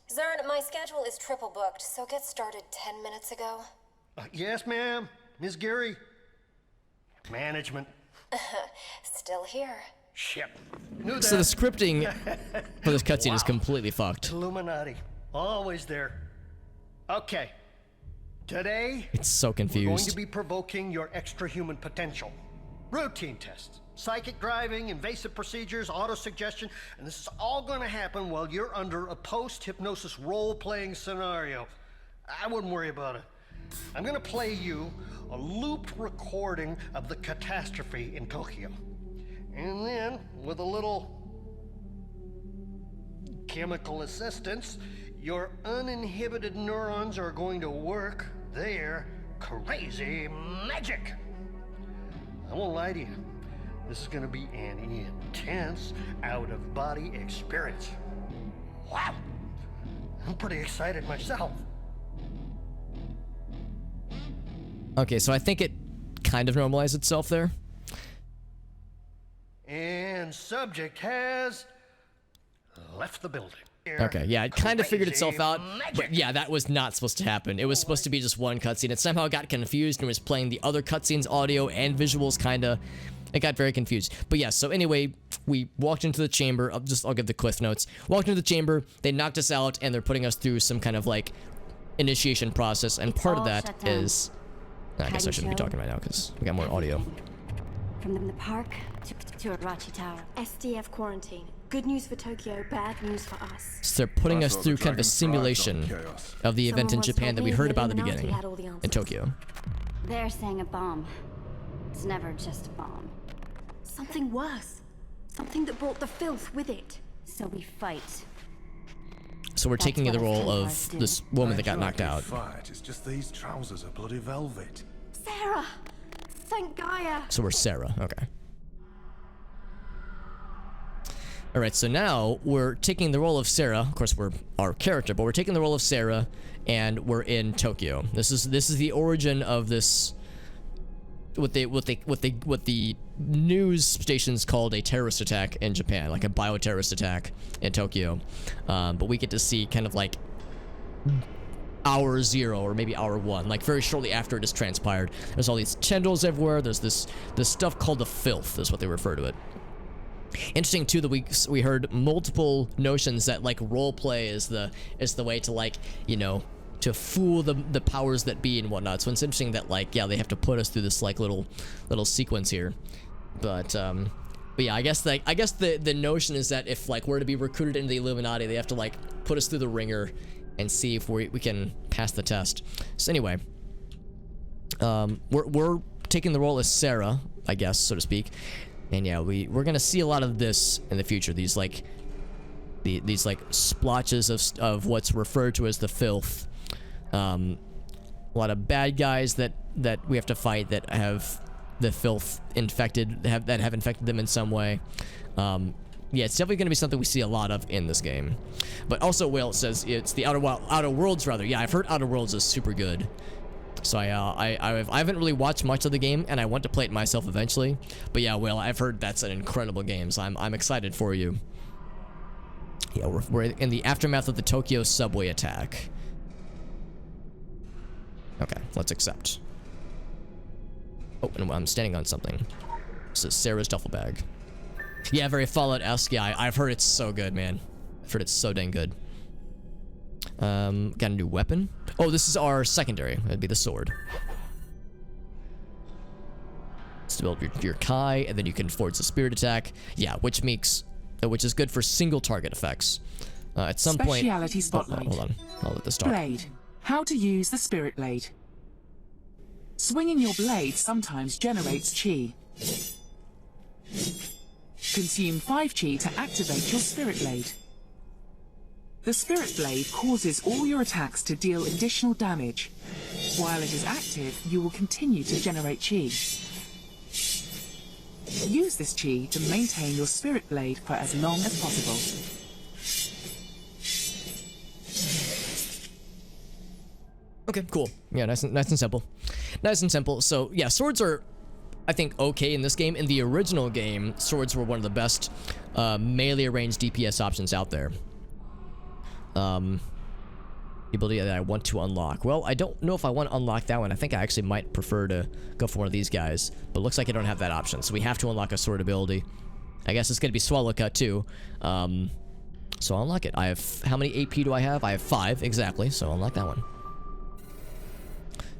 Speaker 10: Zern, my schedule is triple booked, so get started 10 minutes ago.
Speaker 14: Yes, ma'am. Miss Geary. Management.
Speaker 10: Still here.
Speaker 14: Shit. Knew
Speaker 1: So the
Speaker 14: that.
Speaker 1: scripting for this cutscene is completely fucked.
Speaker 14: Illuminati. Always there. Okay. Today,
Speaker 1: It's so
Speaker 14: we're going
Speaker 1: confused.
Speaker 14: to be provoking your extra-human potential. Routine tests. Psychic driving, invasive procedures, auto-suggestion, and this is all going to happen while you're under a post-hypnosis role-playing scenario. I wouldn't worry about it. I'm going to play you a looped recording of the catastrophe in Tokyo. And then, with a little chemical assistance, your uninhibited neurons are going to work their crazy magic. I won't lie to you. This is going to be an intense, out-of-body experience. Wow! I'm pretty excited myself.
Speaker 1: Okay, so I think it kind of normalized itself there.
Speaker 14: And subject has left the building.
Speaker 1: Okay, yeah, it kind of figured itself out, but yeah, that was not supposed to happen. It was supposed to be just one cutscene. It somehow got confused and was playing the other cutscenes audio and visuals, kinda. It got very confused. But yeah, so anyway, we walked into the chamber. I'll give the cliff notes. Walked into the chamber, they knocked us out, and they're putting us through some kind of like initiation process, and part of that is... I guess I shouldn't be talking right now because we got more audio.
Speaker 16: From the park to Arachi Tower. SDF quarantine. Good news for Tokyo, bad news for us.
Speaker 1: So they're putting us through kind of a simulation of the event in Japan that we heard about at the beginning in Tokyo.
Speaker 16: They're saying a bomb. It's never just a bomb. Something worse. Something that brought the filth with it. So we fight.
Speaker 1: So we're taking the role of this woman that got knocked out.
Speaker 9: Fight. It's just these trousers are bloody velvet.
Speaker 16: Sarah! Thank Gaia!
Speaker 1: So we're Sarah, okay. Alright, so now we're taking the role of Sarah. Of course, we're our character, but we're taking the role of Sarah, and we're in Tokyo. This is the origin of this. What the news stations called a terrorist attack in Japan, like a bioterrorist attack in Tokyo. But we get to see kind of like hour 0 or maybe hour 1, like very shortly after it has transpired. There's all these tendrils everywhere. There's this stuff called the filth, is what they refer to it. Interesting too that we heard multiple notions that like roleplay is the way to, like, you know, to fool the powers that be and whatnot. So it's interesting that, like, yeah, they have to put us through this like little sequence here. But yeah, I guess the notion is that if like we're to be recruited into the Illuminati, they have to like put us through the ringer and see if we can pass the test. So anyway, we're taking the role as Sarah, I guess, so to speak. And yeah, we're gonna see a lot of this in the future. These like splotches of what's referred to as the filth. A lot of bad guys that we have to fight that have the filth infected, that have infected them in some way. Yeah, it's definitely going to be something we see a lot of in this game. But also, Whale says it's the Outer Worlds, rather. Yeah, I've heard Outer Worlds is super good. So I haven't really watched much of the game, and I want to play it myself eventually. But yeah, Whale, I've heard that's an incredible game, so I'm excited for you. Yeah, we're in the aftermath of the Tokyo subway attack. Okay, let's accept. Oh, and I'm standing on something. This is Sarah's duffel bag. Yeah, very Fallout-esque. Yeah, I've heard it's so good, man. I've heard it's so dang good. Got a new weapon. Oh, this is our secondary. That'd be the sword. It's to build your Kai, and then you can forge the spirit attack. Yeah, which is good for single target effects. At some point.
Speaker 8: Speciality spotlight.
Speaker 1: Hold on. I'll let this start.
Speaker 8: Blade. How to use the spirit blade. Swinging your blade sometimes generates chi. Consume 5 chi to activate your Spirit Blade. The Spirit Blade causes all your attacks to deal additional damage. While it is active, you will continue to generate chi. Use this chi to maintain your Spirit Blade for as long as possible.
Speaker 1: Okay, cool. Yeah, nice and simple. Nice and simple. So, yeah, swords are, I think, okay in this game. In the original game, swords were one of the best melee range DPS options out there. The ability that I want to unlock. Well, I don't know if I want to unlock that one. I think I actually might prefer to go for one of these guys. But it looks like I don't have that option, so we have to unlock a sword ability. I guess it's going to be Swallow Cut, too. So I'll unlock it. I have... How many AP do I have? I have 5, exactly. So I'll unlock that one.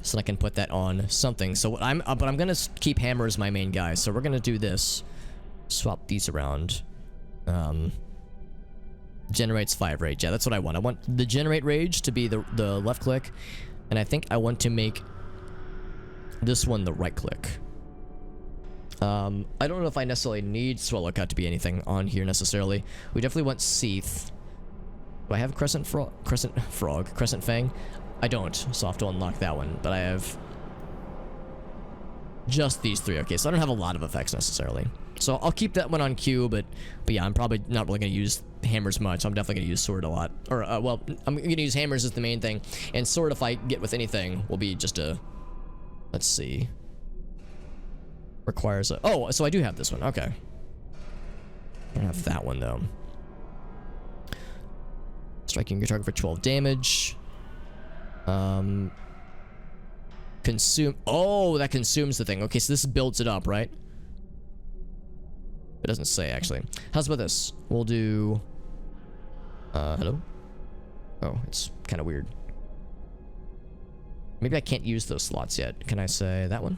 Speaker 1: So I can put that on something. So what but I'm gonna keep Hammer as my main guy. So we're gonna do this. Swap these around. Generates 5 rage. Yeah, that's what I want. I want the generate rage to be the left click, and I think I want to make this one the right click. I don't know if I necessarily need Swallow Cut to be anything on here necessarily. We definitely want Seath. Do I have Crescent Fang? I don't, so I'll have to unlock that one, but I have just these 3. Okay, so I don't have a lot of effects necessarily. So I'll keep that one on Q, but yeah, I'm probably not really going to use hammers much. I'm definitely going to use sword a lot. Or, well, I'm going to use hammers as the main thing, and sword, if I get with anything, will be just a... Let's see. Requires a... Oh, so I do have this one. Okay. I don't have that one, though. Striking your target for 12 damage. Consume. Oh, that consumes the thing. Okay, so this builds it up, right? It doesn't say, actually. How's about this? We'll do... hello? Oh, it's kind of weird. Maybe I can't use those slots yet. Can I say that one?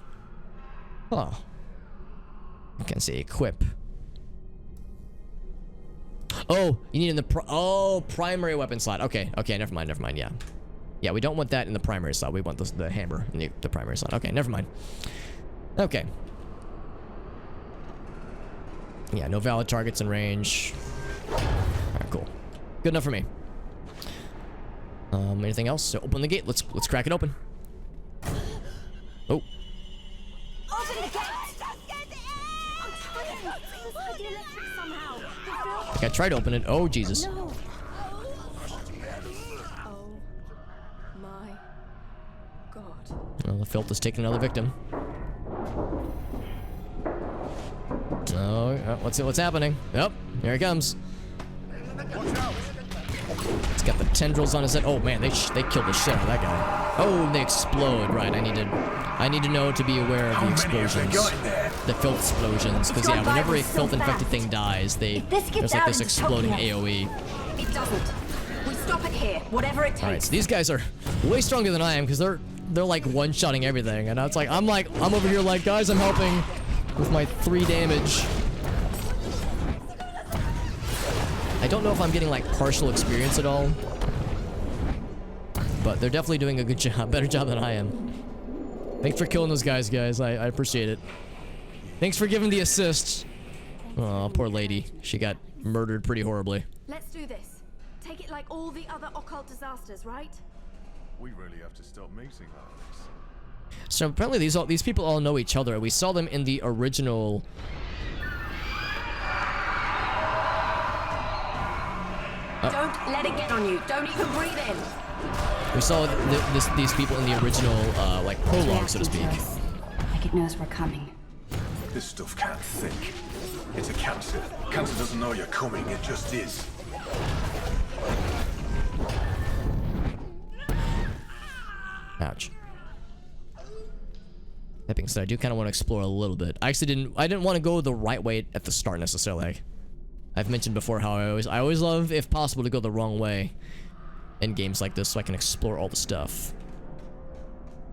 Speaker 1: Oh. I can say equip. Oh, you need in the primary weapon slot. Okay, okay, never mind, yeah. Yeah, we don't want that in the primary slot. We want the hammer in the primary slot. Okay, never mind. Okay. Yeah, no valid targets in range. Alright, cool. Good enough for me. Anything else? So open the gate. Let's crack it open. Oh.
Speaker 16: Open the gate! I'm trying. This might be electric somehow.
Speaker 1: I think I tried to open it. Oh, Jesus.
Speaker 16: No.
Speaker 1: Well, the filth has taken another victim. Oh, let's see what's happening. Yep, here he comes. He's got the tendrils on his head. Oh man, they killed the shit out of that guy. Oh, they explode. Right, I need to know to be aware of the explosions, the filth explosions, because yeah, whenever a filth infected thing dies, there's like this exploding AOE.
Speaker 16: It doesn't. We stop it here, whatever it takes.
Speaker 1: All right, so these guys are way stronger than I am because they're like one-shotting everything, and it's like I'm over here like, guys, I'm helping with my 3 damage. I don't know if I'm getting like partial experience at all, but they're definitely doing a good job, better job than I am. Thanks for killing those guys, I appreciate it. Thanks for giving the assist. Oh, poor lady, she got murdered pretty horribly.
Speaker 16: Let's do this. Take it like all the other occult disasters, right?
Speaker 9: We really have to stop meeting like this.
Speaker 1: So apparently these people all know each other. We saw them in the original.
Speaker 16: Don't let it get on you. Don't even breathe in.
Speaker 1: We saw these people in the original like prologue, so to speak.
Speaker 4: Like it knows we're coming.
Speaker 9: This stuff can't think. It's a cancer. Cancer doesn't know you're coming. It just is.
Speaker 1: Ouch. That being said, I do kind of want to explore a little bit. I didn't want to go the right way at the start necessarily. I've mentioned before how I always love, if possible, to go the wrong way in games like this so I can explore all the stuff.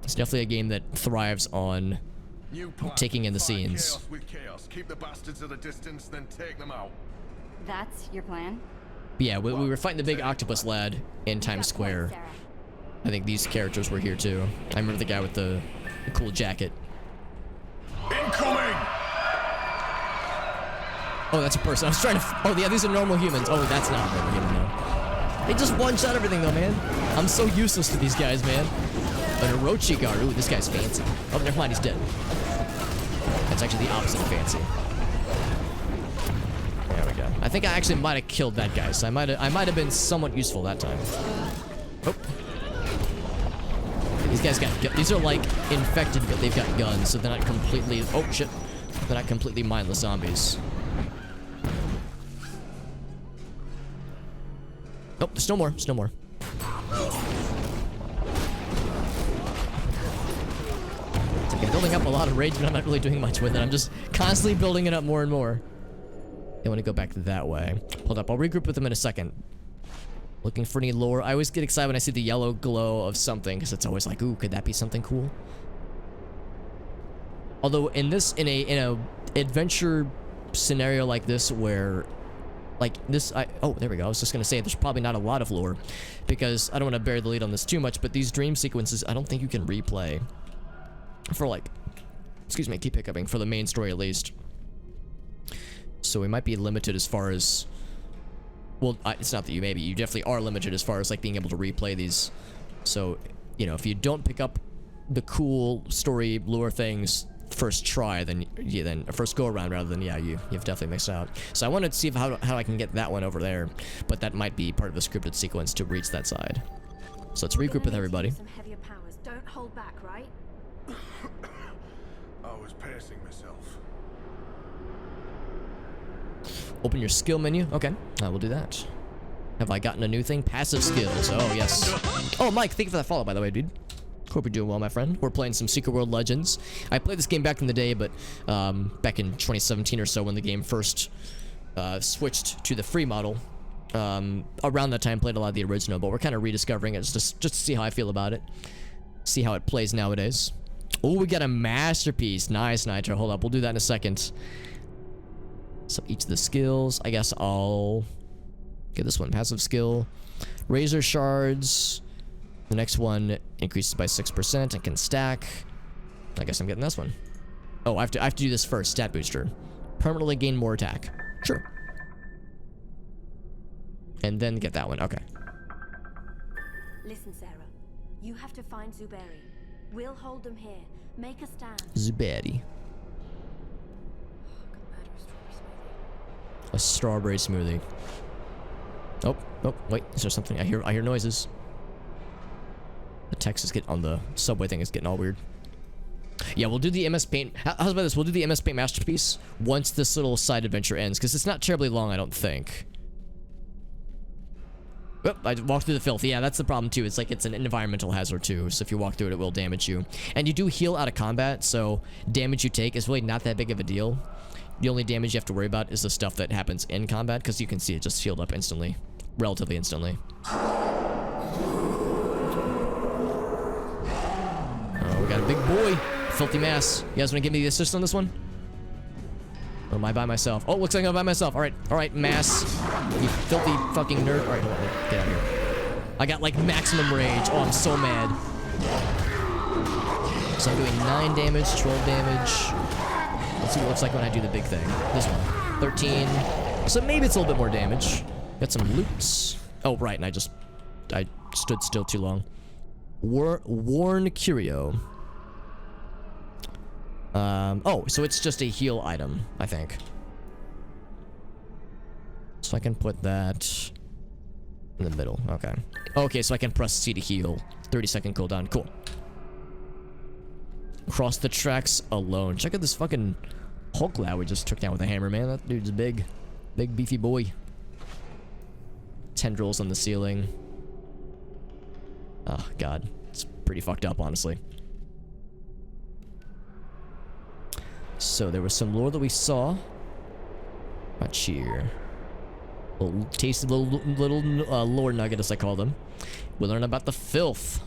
Speaker 1: It's definitely a game that thrives on taking in the scenes.
Speaker 9: Chaos with chaos. Keep the bastards at a distance, then take them out.
Speaker 16: That's your plan?
Speaker 1: But yeah, we were fighting the big octopus lad in Times Square. I think these characters were here too. I remember the guy with the cool jacket.
Speaker 9: Incoming!
Speaker 1: Oh, that's a person. I was trying to... Oh, yeah, these are normal humans. Oh, that's not a normal human, though. They just one-shot everything, though, man. I'm so useless to these guys, man. An Orochi guard. Ooh, this guy's fancy. Oh, never mind, he's dead. That's actually the opposite of fancy. There we go. I think I actually might have killed that guy, so I might have been somewhat useful that time. Oh. These guys got... These are, like, infected, but they've got guns, so they're not completely... Oh, shit. They're not completely mindless zombies. Oh, there's no more. There's no more. It's like I'm building up a lot of rage, but I'm not really doing much with it. I'm just constantly building it up more and more. I want to go back that way. Hold up. I'll regroup with them in a second. Looking for any lore. I always get excited when I see the yellow glow of something, because it's always like, ooh, could that be something cool? Although in a adventure scenario like this where... Like, this, oh, there we go. I was just gonna say, there's probably not a lot of lore. Because, I don't want to bury the lead on this too much, but these dream sequences, I don't think you can replay. For, like, excuse me, keep hiccuping, for the main story at least. So we might be limited as far as... Well, it's not that you maybe, you definitely are limited as far as, like, being able to replay these. So, you know, if you don't pick up the cool story lore things first try, then first go around rather than you've definitely missed out. So I wanted to see how I can get that one over there, but that might be part of the scripted sequence to reach that side. So let's regroup with everybody.
Speaker 16: Some heavier powers. Don't hold back, right?
Speaker 9: I was pacing myself.
Speaker 1: Open your skill menu. Okay, we'll do that. Have I gotten a new thing? Passive skills. Oh yes. Oh Mike, thank you for that follow, by the way, dude. Hope you're doing well, my friend. We're playing some Secret World Legends. I played this game back in the day, but back in 2017 or so when the game first switched to the free model. Around that time, played a lot of the original, but we're kind of rediscovering it just to see how I feel about it. See how it plays nowadays. Oh, we got a masterpiece. Nice, Nitro. Hold up, we'll do that in a second. So each of the skills, I guess I'll get this one. Passive skill. Razor shards. The next one increases by 6% and can stack. I guess I'm getting this one. Oh, I have to do this first. Stat booster. Permanently gain more attack. Sure. And then get that one. Okay.
Speaker 16: Listen, Sarah. You have to find Zuberi. We'll hold them here. Make a stand.
Speaker 1: Zuberi. A strawberry smoothie. Oh, wait. Is there something? I hear noises. The text is getting on the subway thing is getting all weird. Yeah, we'll do the MS Paint. How's about this? We'll do the MS Paint Masterpiece once this little side adventure ends, because it's not terribly long, I don't think. Oh, I walked through the filth. Yeah, that's the problem too. It's like it's an environmental hazard too, so if you walk through it, it will damage you. And you do heal out of combat, so damage you take is really not that big of a deal. The only damage you have to worry about is the stuff that happens in combat, because you can see it just healed up instantly. Relatively instantly. Oh, we got a big boy. Filthy mass. You guys want to give me the assist on this one? Or am I by myself? Oh, looks like I'm by myself. Alright, mass. You filthy fucking nerd. Alright, hold on. Get out of here. I got like maximum rage. Oh, I'm so mad. So I'm doing 9 damage, 12 damage. Let's see what it looks like when I do the big thing. This one. 13. So maybe it's a little bit more damage. Got some loots. Oh, right, and I stood still too long. Worn Curio. Oh, so it's just a heal item, I think. So I can put that in the middle. Okay. Okay, so I can press C to heal. 30-second cooldown. Cool. Cross the tracks alone. Check out this fucking Hulk lad we just took down with a hammer, man. That dude's big. Big beefy boy. Tendrils on the ceiling. Oh, God. It's pretty fucked up, honestly. So, there was some lore that we saw. Not here. Little tasty little lore nugget, as I call them. We learn about the filth.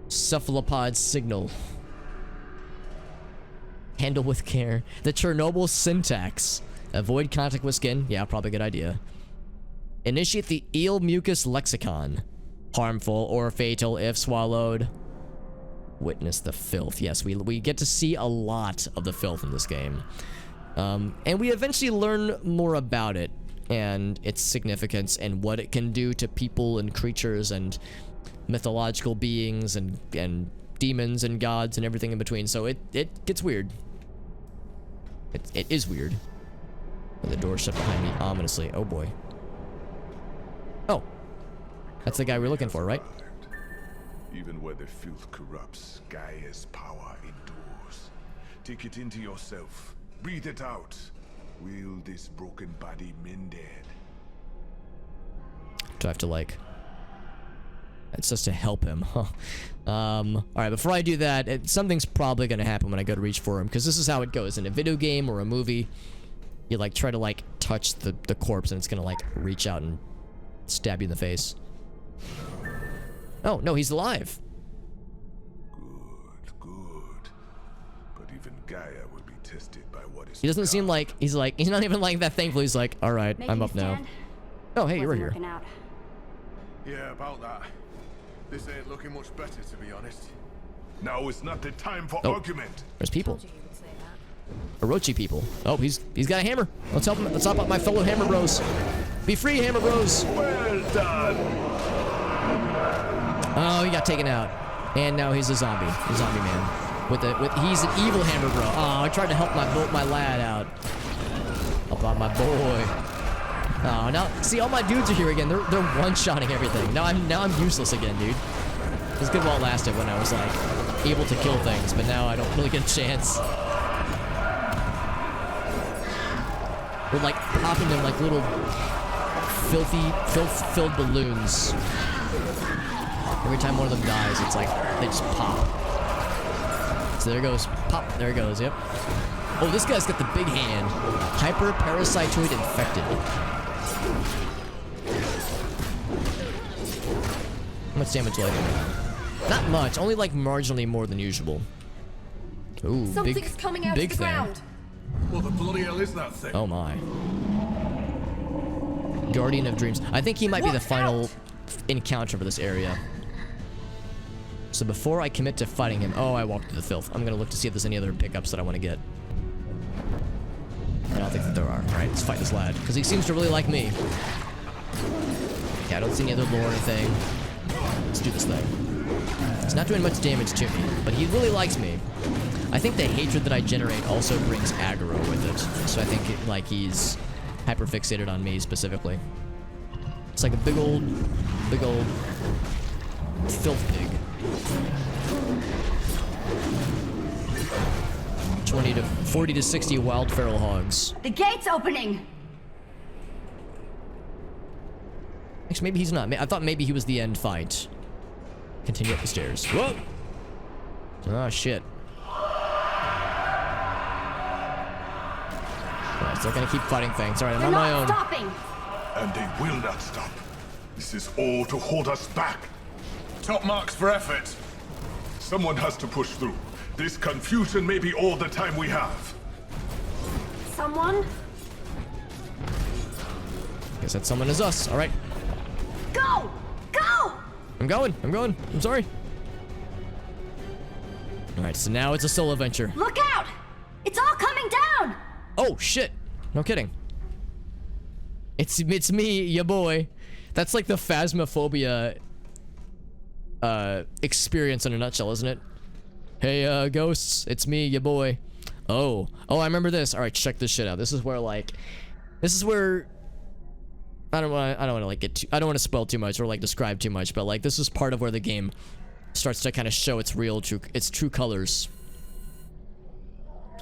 Speaker 1: Cephalopod signal. Handle with care. The Chernobyl syntax. Avoid contact with skin. Yeah, probably a good idea. Initiate the eel mucus lexicon. Harmful or fatal if swallowed. Witness the filth. Yes, we get to see a lot of the filth in this game. And we eventually learn more about it and its significance and what it can do to people and creatures and mythological beings and demons and gods and everything in between. So it gets weird. It is weird. The door shut behind me ominously. Oh boy. Oh. That's the guy we're looking for, right?
Speaker 9: Even where the filth corrupts, Gaia's power endures. Take it into yourself. Breathe it out. Will this broken body mended?
Speaker 1: Do I have to, like... It's just to help him, huh? Alright, before I do that, something's probably gonna happen when I go to reach for him, because this is how it goes. In a video game or a movie, you, like, try to, like, touch the corpse, and it's gonna, like, reach out and stab you in the face. Oh, no, he's alive.
Speaker 9: Good. But even Gaia will be tested by what is.
Speaker 1: He doesn't seem like he's not even like that thankful. He's like, all right, I'm up now. Oh, hey, you're here.
Speaker 9: Yeah, about that. This ain't looking much better, to be honest. Now is not the time for argument.
Speaker 1: There's people. Orochi people. Oh, he's got a hammer. Let's help him. Let's help out my fellow hammer bros. Be free, hammer bros.
Speaker 9: Well done.
Speaker 1: Oh, he got taken out, and now he's a zombie man. He's an evil hammer bro. Oh, I tried to help my lad out. Help out my boy. Oh, now see all my dudes are here again. They're one-shotting everything. Now I'm useless again, dude. This good while it lasted when I was like able to kill things, but now I don't really get a chance. We're like popping them like little filth-filled balloons. Every time one of them dies, it's like they just pop. So there goes, pop, there it goes, yep. Oh, this guy's got the big hand. Hyperparasitoid infected. How much damage do I do? Not much, only like marginally more than usual. Ooh,
Speaker 17: something's coming out
Speaker 1: big
Speaker 17: of the
Speaker 1: thing.
Speaker 17: ground.
Speaker 9: What the bloody hell is that thing?
Speaker 1: Oh my. Guardian of Dreams. I think he might be the final encounter for this area. So before I commit to fighting him, oh, I walked through the filth. I'm gonna look to see if there's any other pickups that I want to get. I don't think that there are. All right, let's fight this lad because he seems to really like me. Okay, I don't see any other lore or anything. Let's do this thing. It's not doing much damage to me, but he really likes me. I think the hatred that I generate also brings aggro with it. So I think like he's hyper fixated on me specifically. It's like a big old filth pig. 40 to 60 wild feral hogs.
Speaker 16: The gate's opening.
Speaker 1: Actually, maybe he's not. I thought maybe he was the end fight. Continue up the stairs. Whoa! Oh shit. Alright, still gonna keep fighting things. Alright, I'm on my own.
Speaker 16: Stopping.
Speaker 9: And they will not stop. This is all to hold us back. Top marks for effort. Someone has to push through. This confusion may be all the time we have.
Speaker 16: Someone?
Speaker 1: Guess that someone is us. Alright.
Speaker 16: Go! Go!
Speaker 1: I'm going. I'm sorry. Alright, so now it's a solo venture.
Speaker 16: Look out! It's all coming down!
Speaker 1: Oh, shit. No kidding. It's me, ya boy. That's like the Phasmophobia experience in a nutshell, isn't it? Hey, ghosts, it's me, ya boy. Oh, I remember this. All right, check this shit out. This is where I don't want to like I don't want to spoil too much or like describe too much, but like this is part of where the game starts to kind of show its true colors.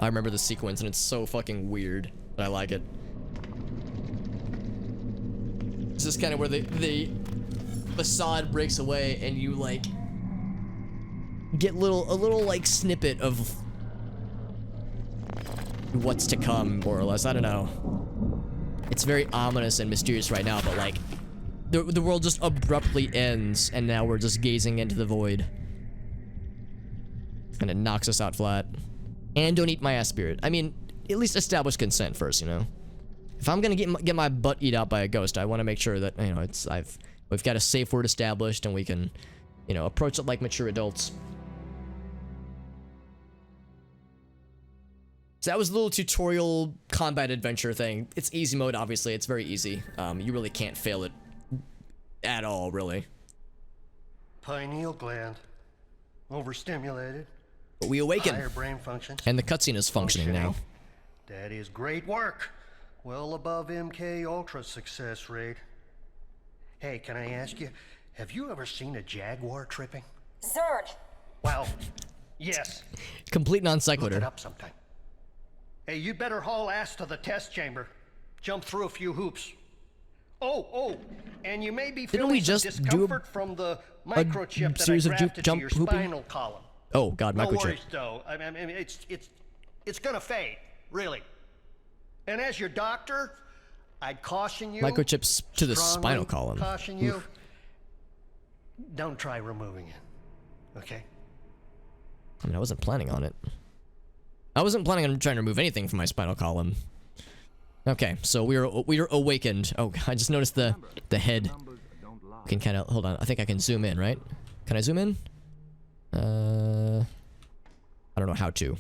Speaker 1: I remember the sequence and it's so fucking weird, but I like it. This is kind of where the facade breaks away and you like get a little like snippet of what's to come, more or less. I don't know. It's very ominous and mysterious right now, but like the world just abruptly ends and now we're just gazing into the void. And it knocks us out flat. And don't eat my ass, spirit. I mean, at least establish consent first, you know? If I'm gonna get my butt eat out by a ghost, I want to make sure that, you know, we've got a safe word established and we can, you know, approach it like mature adults. So that was a little tutorial combat adventure thing. It's easy mode, obviously. It's very easy. You really can't fail it at all, really.
Speaker 14: Pineal gland. Overstimulated.
Speaker 1: But we awaken.
Speaker 14: Higher brain function.
Speaker 1: And the cutscene is functioning now.
Speaker 14: That is great work. Well above MK Ultra success rate. Hey, can I ask you, have you ever seen a jaguar tripping?
Speaker 10: Zerd!
Speaker 14: Well, yes.
Speaker 1: Complete non sequitur.
Speaker 14: Look it up sometime. Hey, you better haul ass to the test chamber. Jump through a few hoops. Oh, and you may be feeling some discomfort from the microchip that I grafted to your spinal column.
Speaker 1: Oh God, microchip.
Speaker 14: No worries, though. I mean, it's gonna fade, really. And as your doctor, I'd caution you.
Speaker 1: Microchips to the spinal column.
Speaker 14: Caution you. Don't try removing it. Okay.
Speaker 1: I mean, I wasn't planning on it. I wasn't planning on trying to remove anything from my spinal column. Okay, so we are awakened. Oh, I just noticed the head. Can kind of hold on. I think I can zoom in, right? Can I zoom in? I don't know how to.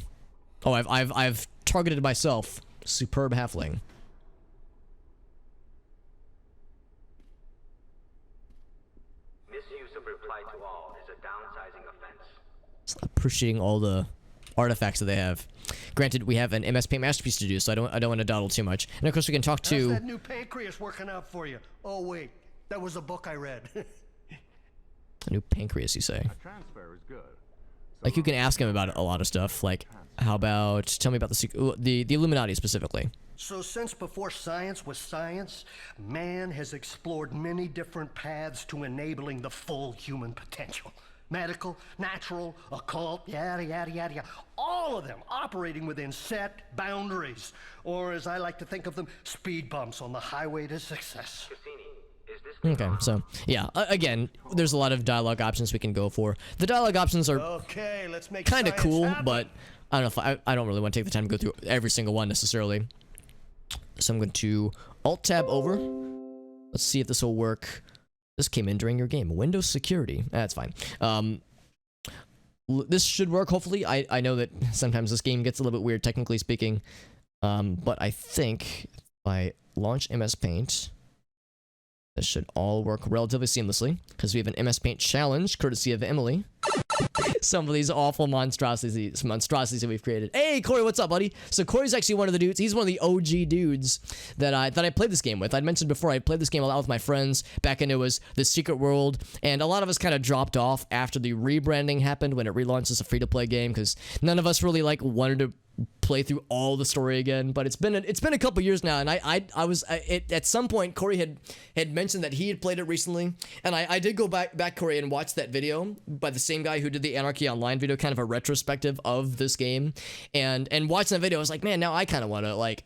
Speaker 1: Oh, I've targeted myself. Superb halfling.
Speaker 17: Misuse of reply to all is a downsizing offense.
Speaker 1: Just appreciating all the artifacts that they have. Granted, we have an MS Paint masterpiece to do, so I don't want to dawdle too much. And of course, we can talk to.
Speaker 14: How's that new pancreas working out for you? Oh wait, that was a book I read.
Speaker 1: A new pancreas, you say?
Speaker 17: A transfer is good.
Speaker 1: Like you can ask him about a lot of stuff. Like, how about tell me about the Illuminati specifically?
Speaker 14: So since before science was science, man has explored many different paths to enabling the full human potential. Medical, natural, occult, yada, yada, yada, yada. All of them operating within set boundaries. Or as I like to think of them, speed bumps on the highway to success.
Speaker 1: Okay, so, yeah, again, there's a lot of dialogue options we can go for. The dialogue options are kind of cool, but I don't know if I don't really want to take the time to go through every single one necessarily. So I'm going to Alt-Tab over. Let's see if this will work. This came in during your game. Windows security. That's fine. This should work, hopefully. I know that sometimes this game gets a little bit weird, technically speaking. But I think if I launch MS Paint, this should all work relatively seamlessly, because we have an MS Paint challenge, courtesy of Emily. Some of these awful monstrosities that we've created. Hey, Corey, what's up, buddy? So Corey's actually one of the dudes. He's one of the OG dudes that I played this game with. I'd mentioned before I played this game a lot with my friends back when it was the Secret World, and a lot of us kind of dropped off after the rebranding happened when it relaunched as a free-to-play game, because none of us really like wanted to play through all the story again. But it's been a couple years now, and I was at some point Corey had mentioned that he had played it recently, and I did go back Corey and watch that video by the same guy who did the Anarchy Online video, kind of a retrospective of this game, and watching that video I was like, man, now I kind of want to like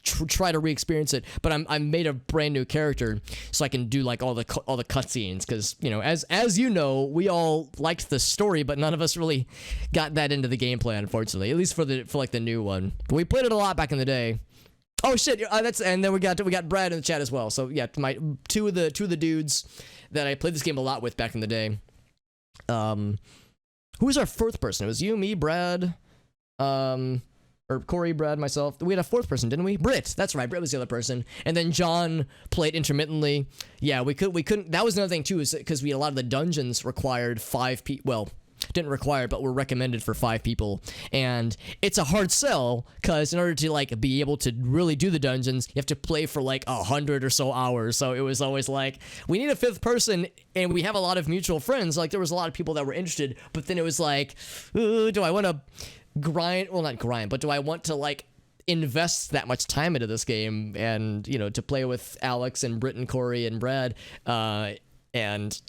Speaker 1: try to re-experience it, but I made a brand new character so I can do like all the cutscenes, because you know, as you know, we all liked the story, but none of us really got that into the gameplay, unfortunately, at least for like the new one. But we played it a lot back in the day. Oh shit, and then we got Brad in the chat as well. So yeah, my two of the dudes that I played this game a lot with back in the day. Who was our fourth person? It was you, me, Brad, or Corey, Brad, myself. We had a fourth person, didn't we? Britt. That's right. Britt was the other person. And then John played intermittently. Yeah, we couldn't. That was another thing too, is because a lot of the dungeons required 5 people. Well, didn't require, but were recommended for 5 people, and it's a hard sell, because in order to like be able to really do the dungeons, you have to play for like 100 or so hours. So it was always like, we need a 5th person, and we have a lot of mutual friends. Like there was a lot of people that were interested, but then it was like, do I want to grind? Well, not grind, but do I want to like invest that much time into this game, and you know, to play with Alex and Britt and Corey and Brad, and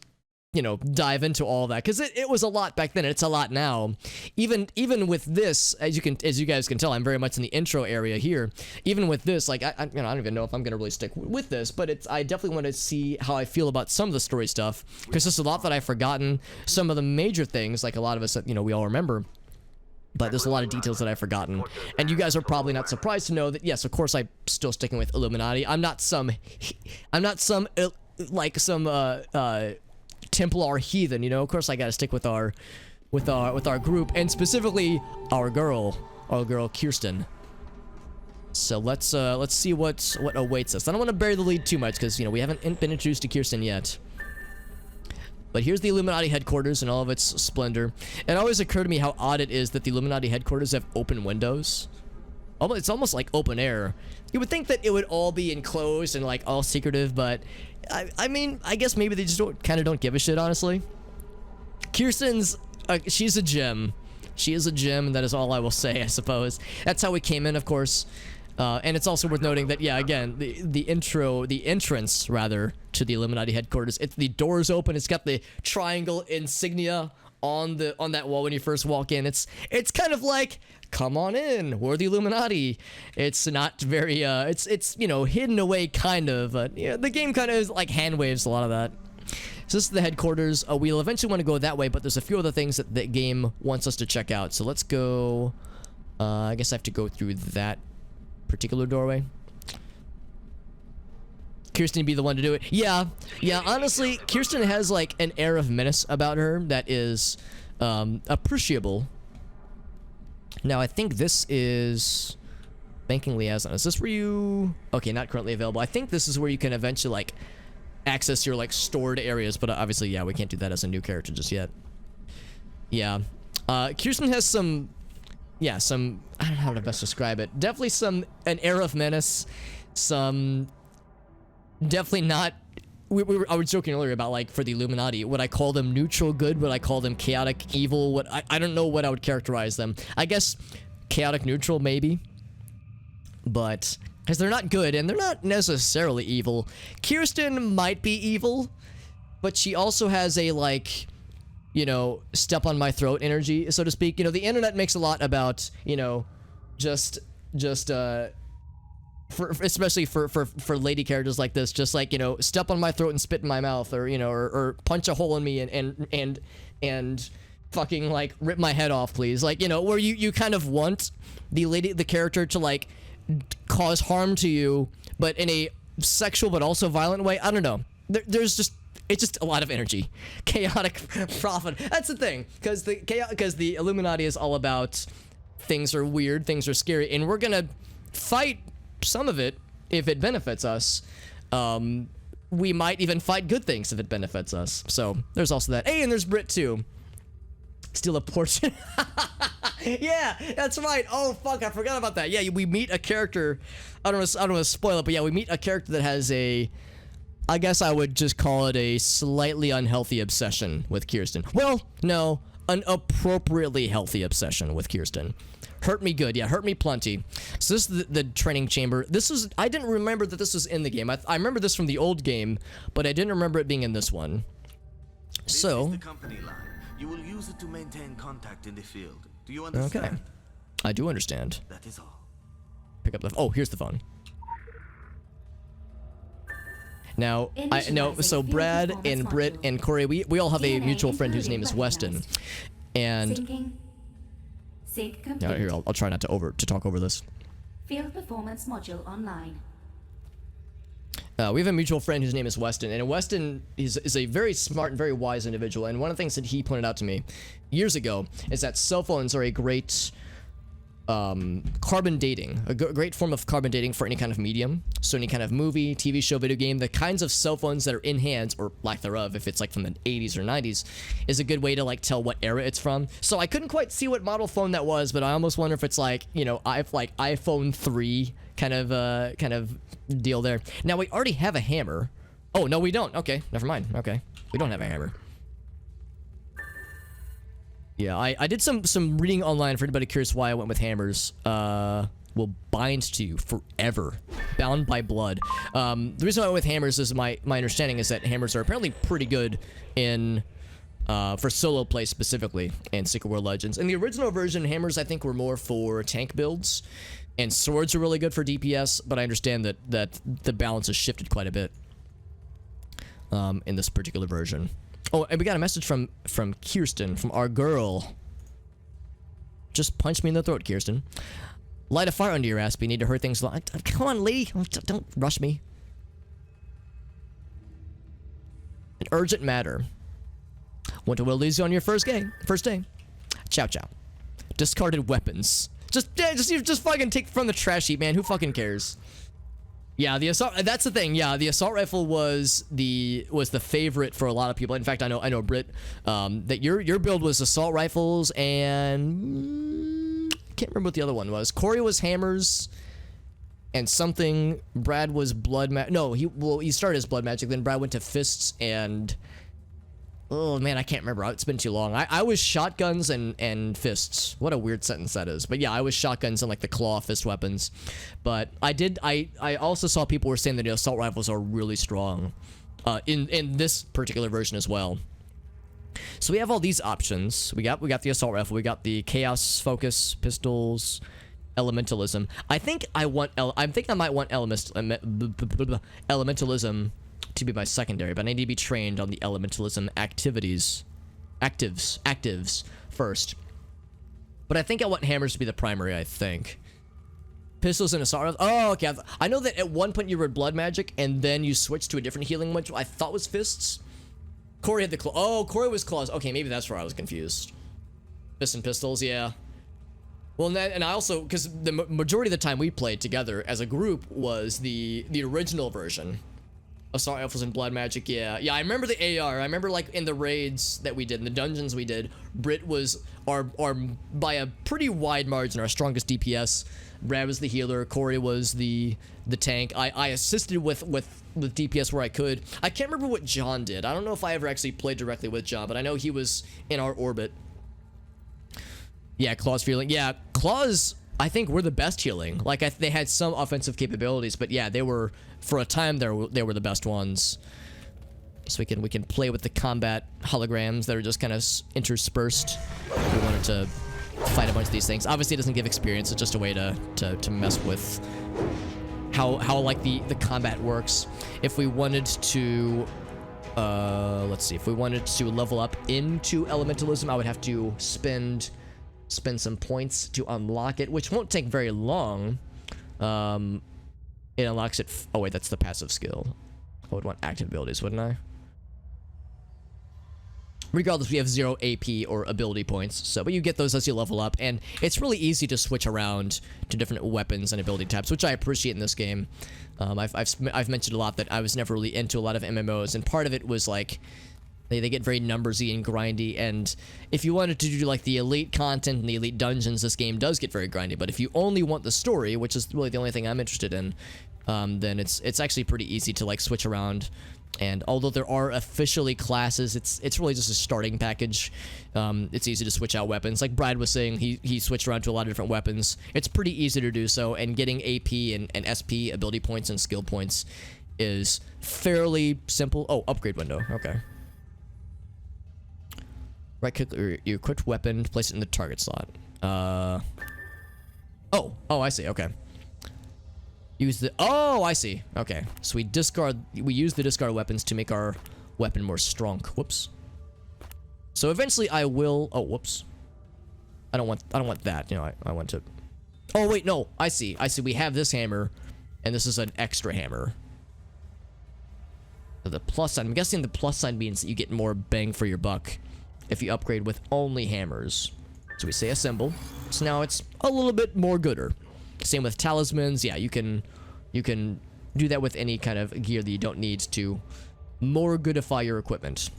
Speaker 1: you know, dive into all that, because it was a lot back then, and it's a lot now. Even with this, as you guys can tell, I'm very much in the intro area here. Even with this, like I don't even know if I'm gonna really stick with this, but I definitely want to see how I feel about some of the story stuff, because there's a lot that I've forgotten. Some of the major things, like a lot of us, you know, we all remember. But there's a lot of details that I've forgotten, and you guys are probably not surprised to know that yes, of course, I'm still sticking with Illuminati. I'm not some Templar heathen, you know. Of course I gotta stick with our group, and specifically our girl Kirsten. So let's see what awaits us. I don't want to bury the lead too much because, you know, we haven't been introduced to Kirsten yet. But here's the Illuminati headquarters in all of its splendor. It always occurred to me how odd it is that the Illuminati headquarters have open windows. It's almost like open air. You would think that it would all be enclosed and like all secretive, but I mean, I guess maybe they just don't give a shit, honestly. Kirsten's, she's a gem. She is a gem, and that is all I will say, I suppose. That's how we came in, of course. And it's also worth noting that, yeah, again, the entrance, rather, to the Illuminati headquarters, the door's open, it's got the triangle insignia on that wall when you first walk in. It's kind of like, come on in, we're the Illuminati. It's not very, it's you know, hidden away, kind of, but, yeah, the game kind of, like, hand waves a lot of that. So this is the headquarters. We'll eventually want to go that way, but there's a few other things that the game wants us to check out. So let's go, I guess I have to go through that particular doorway. Kirsten be the one to do it. Yeah, honestly, Kirsten has like an air of menace about her that is appreciable. Now I think this is banking liaison. Is this where you... Okay, not currently available. I think this is where you can eventually like access your like stored areas, but obviously, yeah, we can't do that as a new character just yet. Yeah, Kirsten has some... Yeah, some, I don't know how to best describe it. Definitely an air of menace. Some, definitely not, I was joking earlier about, like, for the Illuminati, would I call them neutral good? Would I call them chaotic evil? I don't know what I would characterize them. I guess chaotic neutral, maybe. But, because they're not good, and they're not necessarily evil. Kirsten might be evil, but she also has a, like... you know, step on my throat energy, so to speak. You know, the internet makes a lot about, you know, especially for lady characters like this, just like, you know, step on my throat and spit in my mouth, or, you know, or punch a hole in me and fucking like rip my head off, please. Like, you know, where you kind of want the character to like cause harm to you, but in a sexual but also violent way. I don't know. It's just a lot of energy. Chaotic profit. That's the thing. Because the Illuminati is all about things are weird, things are scary, and we're gonna fight some of it if it benefits us. We might even fight good things if it benefits us. So there's also that. Hey, and there's Brit too. Steal a portion. Yeah, that's right. Oh fuck, I forgot about that. Yeah, we meet a character. I don't want to spoil it, but yeah, we meet a character that has a... I guess I would just call it a slightly unhealthy obsession with Kirsten. Well, no, an appropriately healthy obsession with Kirsten. Hurt me good, yeah, hurt me plenty. So this is the training chamber. I didn't remember that this was in the game. I remember this from the old game, but I didn't remember it being in this one. So...
Speaker 18: This is the company line. You will use it to maintain contact in the field. Do you understand?
Speaker 1: Okay. I do understand.
Speaker 18: That is all.
Speaker 1: Pick up the... Oh, here's the phone. Now, so Brad and Britt and Corey, we all have a mutual friend whose name is Weston. And... Here, I'll try not to talk over this.
Speaker 7: Field performance module online.
Speaker 1: We have a mutual friend whose name is Weston, and Weston is a very smart and very wise individual, and one of the things that he pointed out to me years ago is that cell phones are a great... carbon dating, a great form of carbon dating for any kind of medium. So any kind of movie, TV show, video game, the kinds of cell phones that are in hands, or lack thereof, if it's like from the 80s or 90s, is a good way to like tell what era it's from. So I couldn't quite see what model phone that was, but I almost wonder if it's like, you know, like iPhone 3 kind of deal there. Now we already have a hammer. Oh, no, we don't. Okay, never mind. Okay, we don't have a hammer. Yeah, I did some reading online for anybody curious why I went with hammers. Will bind to you forever. Bound by blood. The reason why I went with hammers is my understanding is that hammers are apparently pretty good in for solo play specifically in Secret World Legends. In the original version, hammers I think were more for tank builds, and swords are really good for DPS, but I understand that the balance has shifted quite a bit in this particular version. Oh, and we got a message from Kirsten, from our girl. Just punch me in the throat, Kirsten. Light a fire under your ass, but you need to hurt things. Come on, lady. Don't rush me. An urgent matter. Want to will these on your first day. Chow chow. Discarded weapons. Just fucking take from the trash heap, man. Who fucking cares? Yeah, the assault. That's the thing. Yeah, the assault rifle was the favorite for a lot of people. In fact, I know Britt, that your build was assault rifles and can't remember what the other one was. Corey was hammers and something. Brad was blood magic. No, he started as blood magic. Then Brad went to fists and. Oh man, I can't remember. It's been too long. I was shotguns and fists. What a weird sentence that is. But yeah, I was shotguns and like the claw fist weapons. But I also saw people were saying that the assault rifles are really strong in this particular version as well. So we have all these options. We got the assault rifle. We got the chaos focus pistols, elementalism. I think I might want elementalism to be my secondary, but I need to be trained on the elementalism actives first. But I think I want hammers to be the primary. I think pistols and assault rifles. Oh, okay. I know that at one point you read blood magic and then you switched to a different healing one. I thought was fists. Corey had the claw. Oh, Corey was claws. Okay, maybe that's where I was confused. Fists and pistols, yeah. Well, and I also, because the majority of the time we played together as a group was the original version. Assault rifles and blood magic, yeah. I remember the AR. I remember like in the raids that we did, in the dungeons we did, Brit was our by a pretty wide margin our strongest DPS. Brad was the healer. Corey was the tank. I assisted with DPS where I could. I can't remember what John did. I don't know if I ever actually played directly with John, but I know he was in our orbit. Yeah, Claws feeling. Yeah, Claws. I think we're the best healing. Like they had some offensive capabilities, but yeah, they were for a time they were the best ones. So we can play with the combat holograms that are just kind of interspersed. We wanted to fight a bunch of these things. Obviously, it doesn't give experience. It's just a way to mess with how like the combat works. If we wanted to, let's see, if we wanted to level up into elementalism, I would have to spend some points to unlock it, which won't take very long. It unlocks it. Oh wait, that's the passive skill. I would want active abilities, wouldn't I? Regardless, we have 0 AP or ability points, so but you get those as you level up, and it's really easy to switch around to different weapons and ability types, which I appreciate in this game. I've mentioned a lot that I was never really into a lot of MMOs, and part of it was like they get very numbersy and grindy, and if you wanted to do like the elite content and the elite dungeons, this game does get very grindy. But if you only want the story, which is really the only thing I'm interested in, then it's actually pretty easy to like switch around. And although there are officially classes, it's really just a starting package. It's easy to switch out weapons. Like Brad was saying, he switched around to a lot of different weapons. It's pretty easy to do so, and getting AP and SP ability points and skill points is fairly simple. Oh, upgrade window. Okay. Right click your equipped weapon, place it in the target slot. Oh, I see. Okay. Use the. Oh, I see. Okay. So we use the discard weapons to make our weapon more strong. Whoops. So eventually I will. Oh, whoops. I don't want that. You know, I want to. Oh wait, no. I see. We have this hammer, and this is an extra hammer. So the plus sign. I'm guessing the plus sign means that you get more bang for your buck if you upgrade with only hammers. So we say assemble. So now it's a little bit more gooder. Same with talismans. Yeah, you can do that with any kind of gear that you don't need to more goodify your equipment.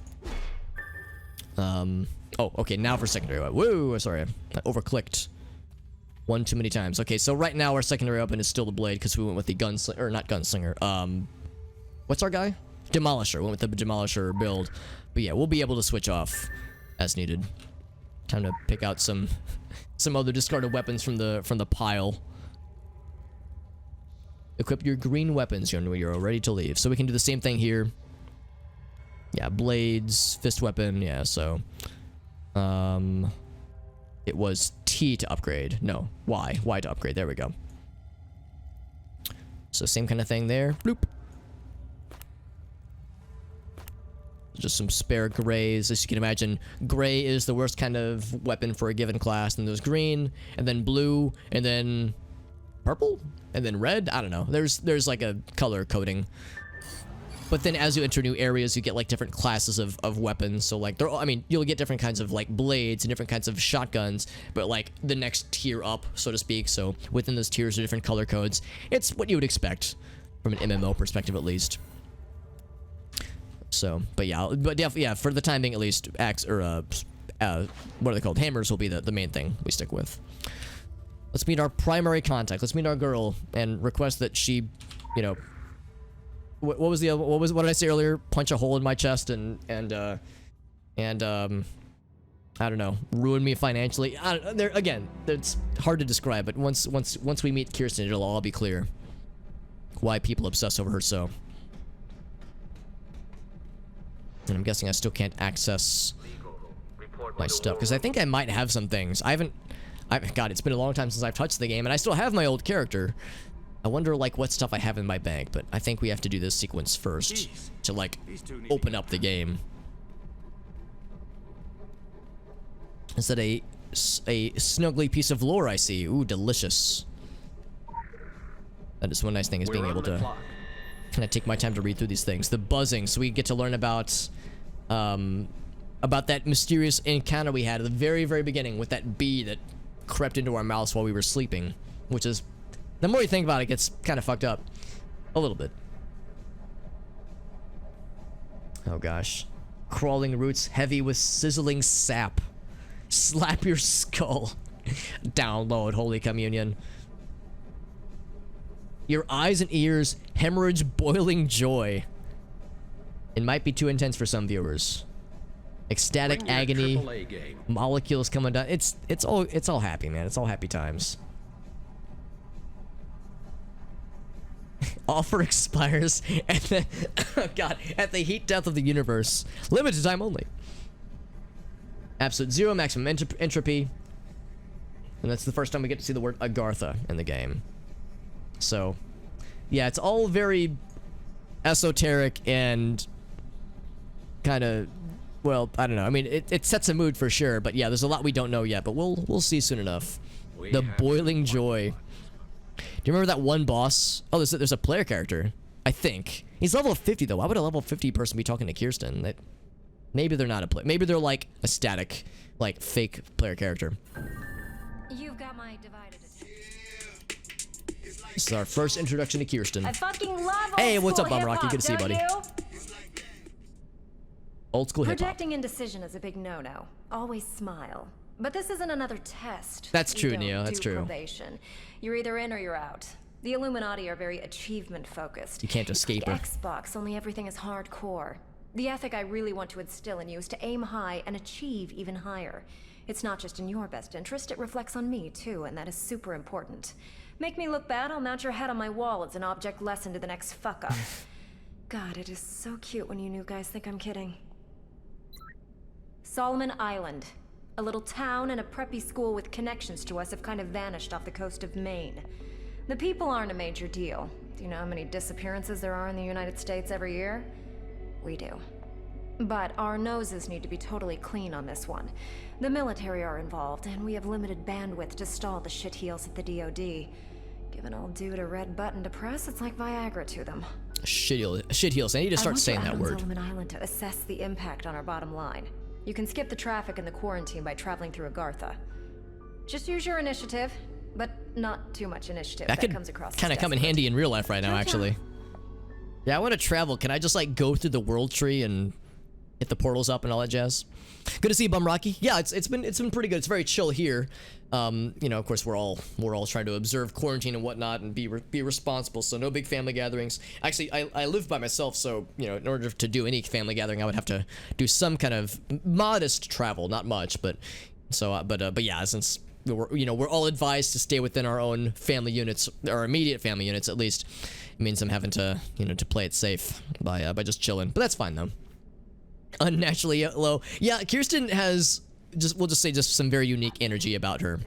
Speaker 1: Oh, okay, now for secondary weapon. Whoa, sorry. I overclicked one too many times. Okay, so right now our secondary weapon is still the blade because we went with the gunslinger, or not gunslinger. What's our guy? Demolisher. We went with the Demolisher build. But yeah, we'll be able to switch off as needed. Time to pick out some other discarded weapons from the pile. Equip your green weapons when you're ready to leave. So we can do the same thing here. Yeah, blades, fist weapon. Yeah, so it was T to upgrade. No, Y to upgrade. There we go. So same kind of thing there. Bloop. Just some spare grays. As you can imagine, gray is the worst kind of weapon for a given class. And there's green, and then blue, and then purple, and then red. I don't know. There's like a color coding. But then as you enter new areas, you get like different classes of weapons. So like I mean, you'll get different kinds of like blades and different kinds of shotguns, but like the next tier up, so to speak. So within those tiers are different color codes. It's what you would expect from an MMO perspective, at least. So, but definitely, yeah, for the time being at least, axe or what are they called? Hammers will be the main thing we stick with. Let's meet our primary contact. Let's meet our girl and request that she, you know, what did I say earlier? Punch a hole in my chest and I don't know, ruin me financially. Again, it's hard to describe, but once we meet Kirsten, it'll all be clear why people obsess over her so. And I'm guessing I still can't access my stuff because I think I might have some things. God, it's been a long time since I've touched the game, and I still have my old character. I wonder, like, what stuff I have in my bank, but I think we have to do this sequence first to, like, open up the game. Is that a snuggly piece of lore I see? Ooh, delicious. That is one nice thing, is being able to kind of take my time to read through these things. The buzzing, so we get to learn about that mysterious encounter we had at the very, very beginning with that bee that crept into our mouths while we were sleeping, which is, the more you think about it, it gets kind of fucked up. A little bit. Oh gosh. Crawling roots heavy with sizzling sap. Slap your skull. Download Holy Communion. Your eyes and ears hemorrhage boiling joy. It might be too intense for some viewers. Ecstatic agony. Molecules coming down. It's all happy, man. It's all happy times. Offer expires at the oh god, at the heat death of the universe. Limited time only. Absolute zero maximum entropy. And that's the first time we get to see the word Agartha in the game. So, yeah, it's all very esoteric and kind of, well, I don't know. I mean, it sets a mood for sure, but yeah, there's a lot we don't know yet, but we'll see soon enough. The boiling joy. Do you remember that one boss? Oh, there's a player character, I think. He's level 50 though. Why would a level 50 person be talking to Kirsten? Maybe they're not a player. Maybe they're like a static, like fake player character.
Speaker 10: You've got my divided attention.
Speaker 1: This is our first introduction to Kirsten.
Speaker 10: I fucking love
Speaker 1: Hey, what's up,
Speaker 10: old-school
Speaker 1: Bum Rocky?
Speaker 10: hip-hop,
Speaker 1: Good to see you, buddy.
Speaker 10: don't
Speaker 1: Old school hip hop.
Speaker 10: Projecting indecision is a big no-no. Always smile. But this isn't another test.
Speaker 1: That's
Speaker 10: You
Speaker 1: true,
Speaker 10: don't
Speaker 1: Neo. That's
Speaker 10: do
Speaker 1: true.
Speaker 10: Probation. You're either in or you're out. The Illuminati are very achievement-focused.
Speaker 1: You can't escape
Speaker 10: The
Speaker 1: her.
Speaker 10: Xbox, only everything is hardcore. The ethic I really want to instill in you is to aim high and achieve even higher. It's not just in your best interest, it reflects on me too, and that is super important. Make me look bad, I'll mount your head on my wall as an object lesson to the next fuck-up. God, it is so cute when you new guys think I'm kidding. Solomon Island. A little town and a preppy school with connections to us have kind of vanished off the coast of Maine. The people aren't a major deal. Do you know how many disappearances there are in the United States every year? We do. But our noses need to be totally clean on this one. The military are involved, and we have limited bandwidth to stall the shitheels at the DoD. Give an old dude a red button to press, it's like Viagra to them.
Speaker 1: Shitheels. I need to start saying that word.
Speaker 10: Solomon Island to assess the impact on our bottom line. You can skip the traffic and the quarantine by traveling through Agartha. Just use your initiative, but not too much initiative.
Speaker 1: That could
Speaker 10: comes across
Speaker 1: kind of come in handy in real life right now, actually. Yeah, I want to travel. Can I just like go through the world tree and hit the portals up and all that jazz? Good to see you, Bum Rocky. Yeah, it's been pretty good. It's very chill here. You know, of course, we're all trying to observe quarantine and whatnot and be responsible. So no big family gatherings. Actually, I live by myself, so you know, in order to do any family gathering, I would have to do some kind of modest travel, not much, but so but yeah, since we're all advised to stay within our own family units, our immediate family units at least. It means I'm having to to play it safe by just chilling, but that's fine though. Unnaturally low. Yeah, Kirsten has we'll just say some very unique energy about her.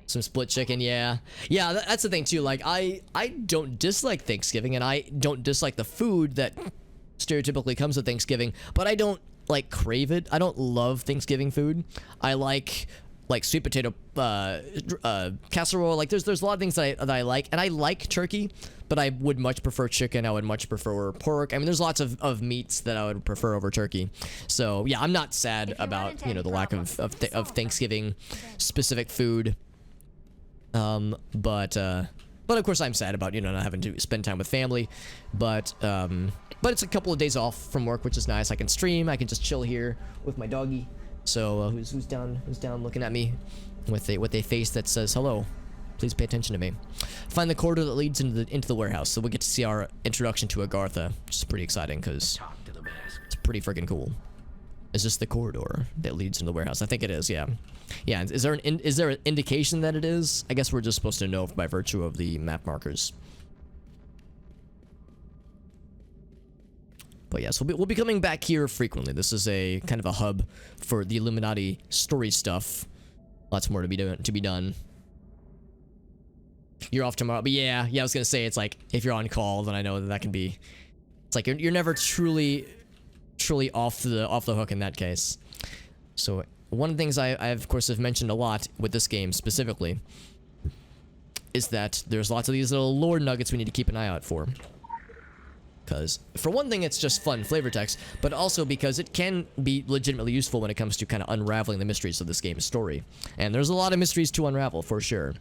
Speaker 1: Some split chicken, yeah. Yeah, that's the thing too. Like I don't dislike Thanksgiving, and I don't dislike the food that stereotypically comes with Thanksgiving, but I don't like crave it. I don't love Thanksgiving food. I like like sweet potato casserole. Like there's a lot of things that I like, and I like turkey, but I would much prefer chicken. I would much prefer pork. I mean, there's lots of meats that I would prefer over turkey. So yeah, I'm not sad about the lack of Thanksgiving specific food. But of course I'm sad about not having to spend time with family. But it's a couple of days off from work, which is nice. I can stream. I can just chill here with my doggy. So who's down looking at me with a face that says hello. Please pay attention to me. Find the corridor that leads into the warehouse. So we'll get to see our introduction to Agartha, which is pretty exciting because it's pretty freaking cool. Is this the corridor that leads into the warehouse? I think it is. Yeah. Yeah. Is there an indication that it is? I guess we're just supposed to know by virtue of the map markers. But yes, we'll be coming back here frequently. This is a kind of a hub for the Illuminati story stuff. Lots more to be done. You're off tomorrow, but yeah, I was gonna say it's like if you're on call, then I know that can be. It's like you're never truly off the hook in that case. So one of the things I of course have mentioned a lot with this game specifically is that there's lots of these little lore nuggets we need to keep an eye out for. Because, for one thing, it's just fun flavor text, but also because it can be legitimately useful when it comes to kind of unraveling the mysteries of this game's story. And there's a lot of mysteries to unravel, for sure.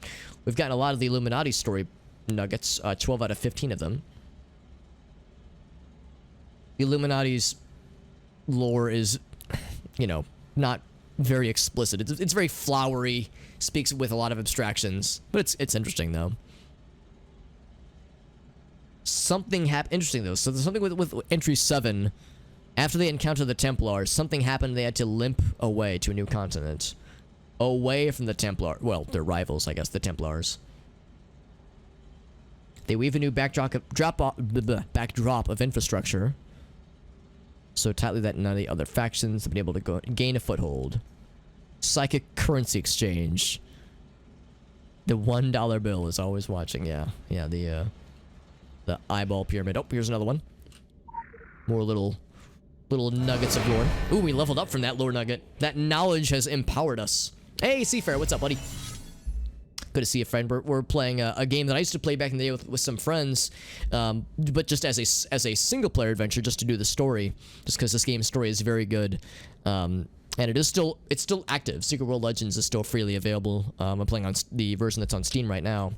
Speaker 1: We've gotten a lot of the Illuminati story nuggets, 12 out of 15 of them. The Illuminati's lore is, not very explicit. It's very flowery, speaks with a lot of abstractions, but it's interesting, though. Something happened. Interesting though. So there's something with entry 7. After they encounter the Templars, something happened. They had to limp away to a new continent, away from the Templar. Well, their rivals, I guess, the Templars. They weave a new backdrop of infrastructure so tightly that none of the other factions have been able to gain a foothold. Psychic currency exchange. The $1 bill is always watching. Yeah, the eyeball pyramid. Oh, here's another one. More little nuggets of lore. Ooh, we leveled up from that lore nugget. That knowledge has empowered us. Hey, Seafarer, what's up, buddy? Good to see you, friend. We're playing a game that I used to play back in the day with some friends, but just as a single player adventure, just to do the story, just because this game's story is very good, and it's still active. Secret World Legends is still freely available. I'm playing on the version that's on Steam right now.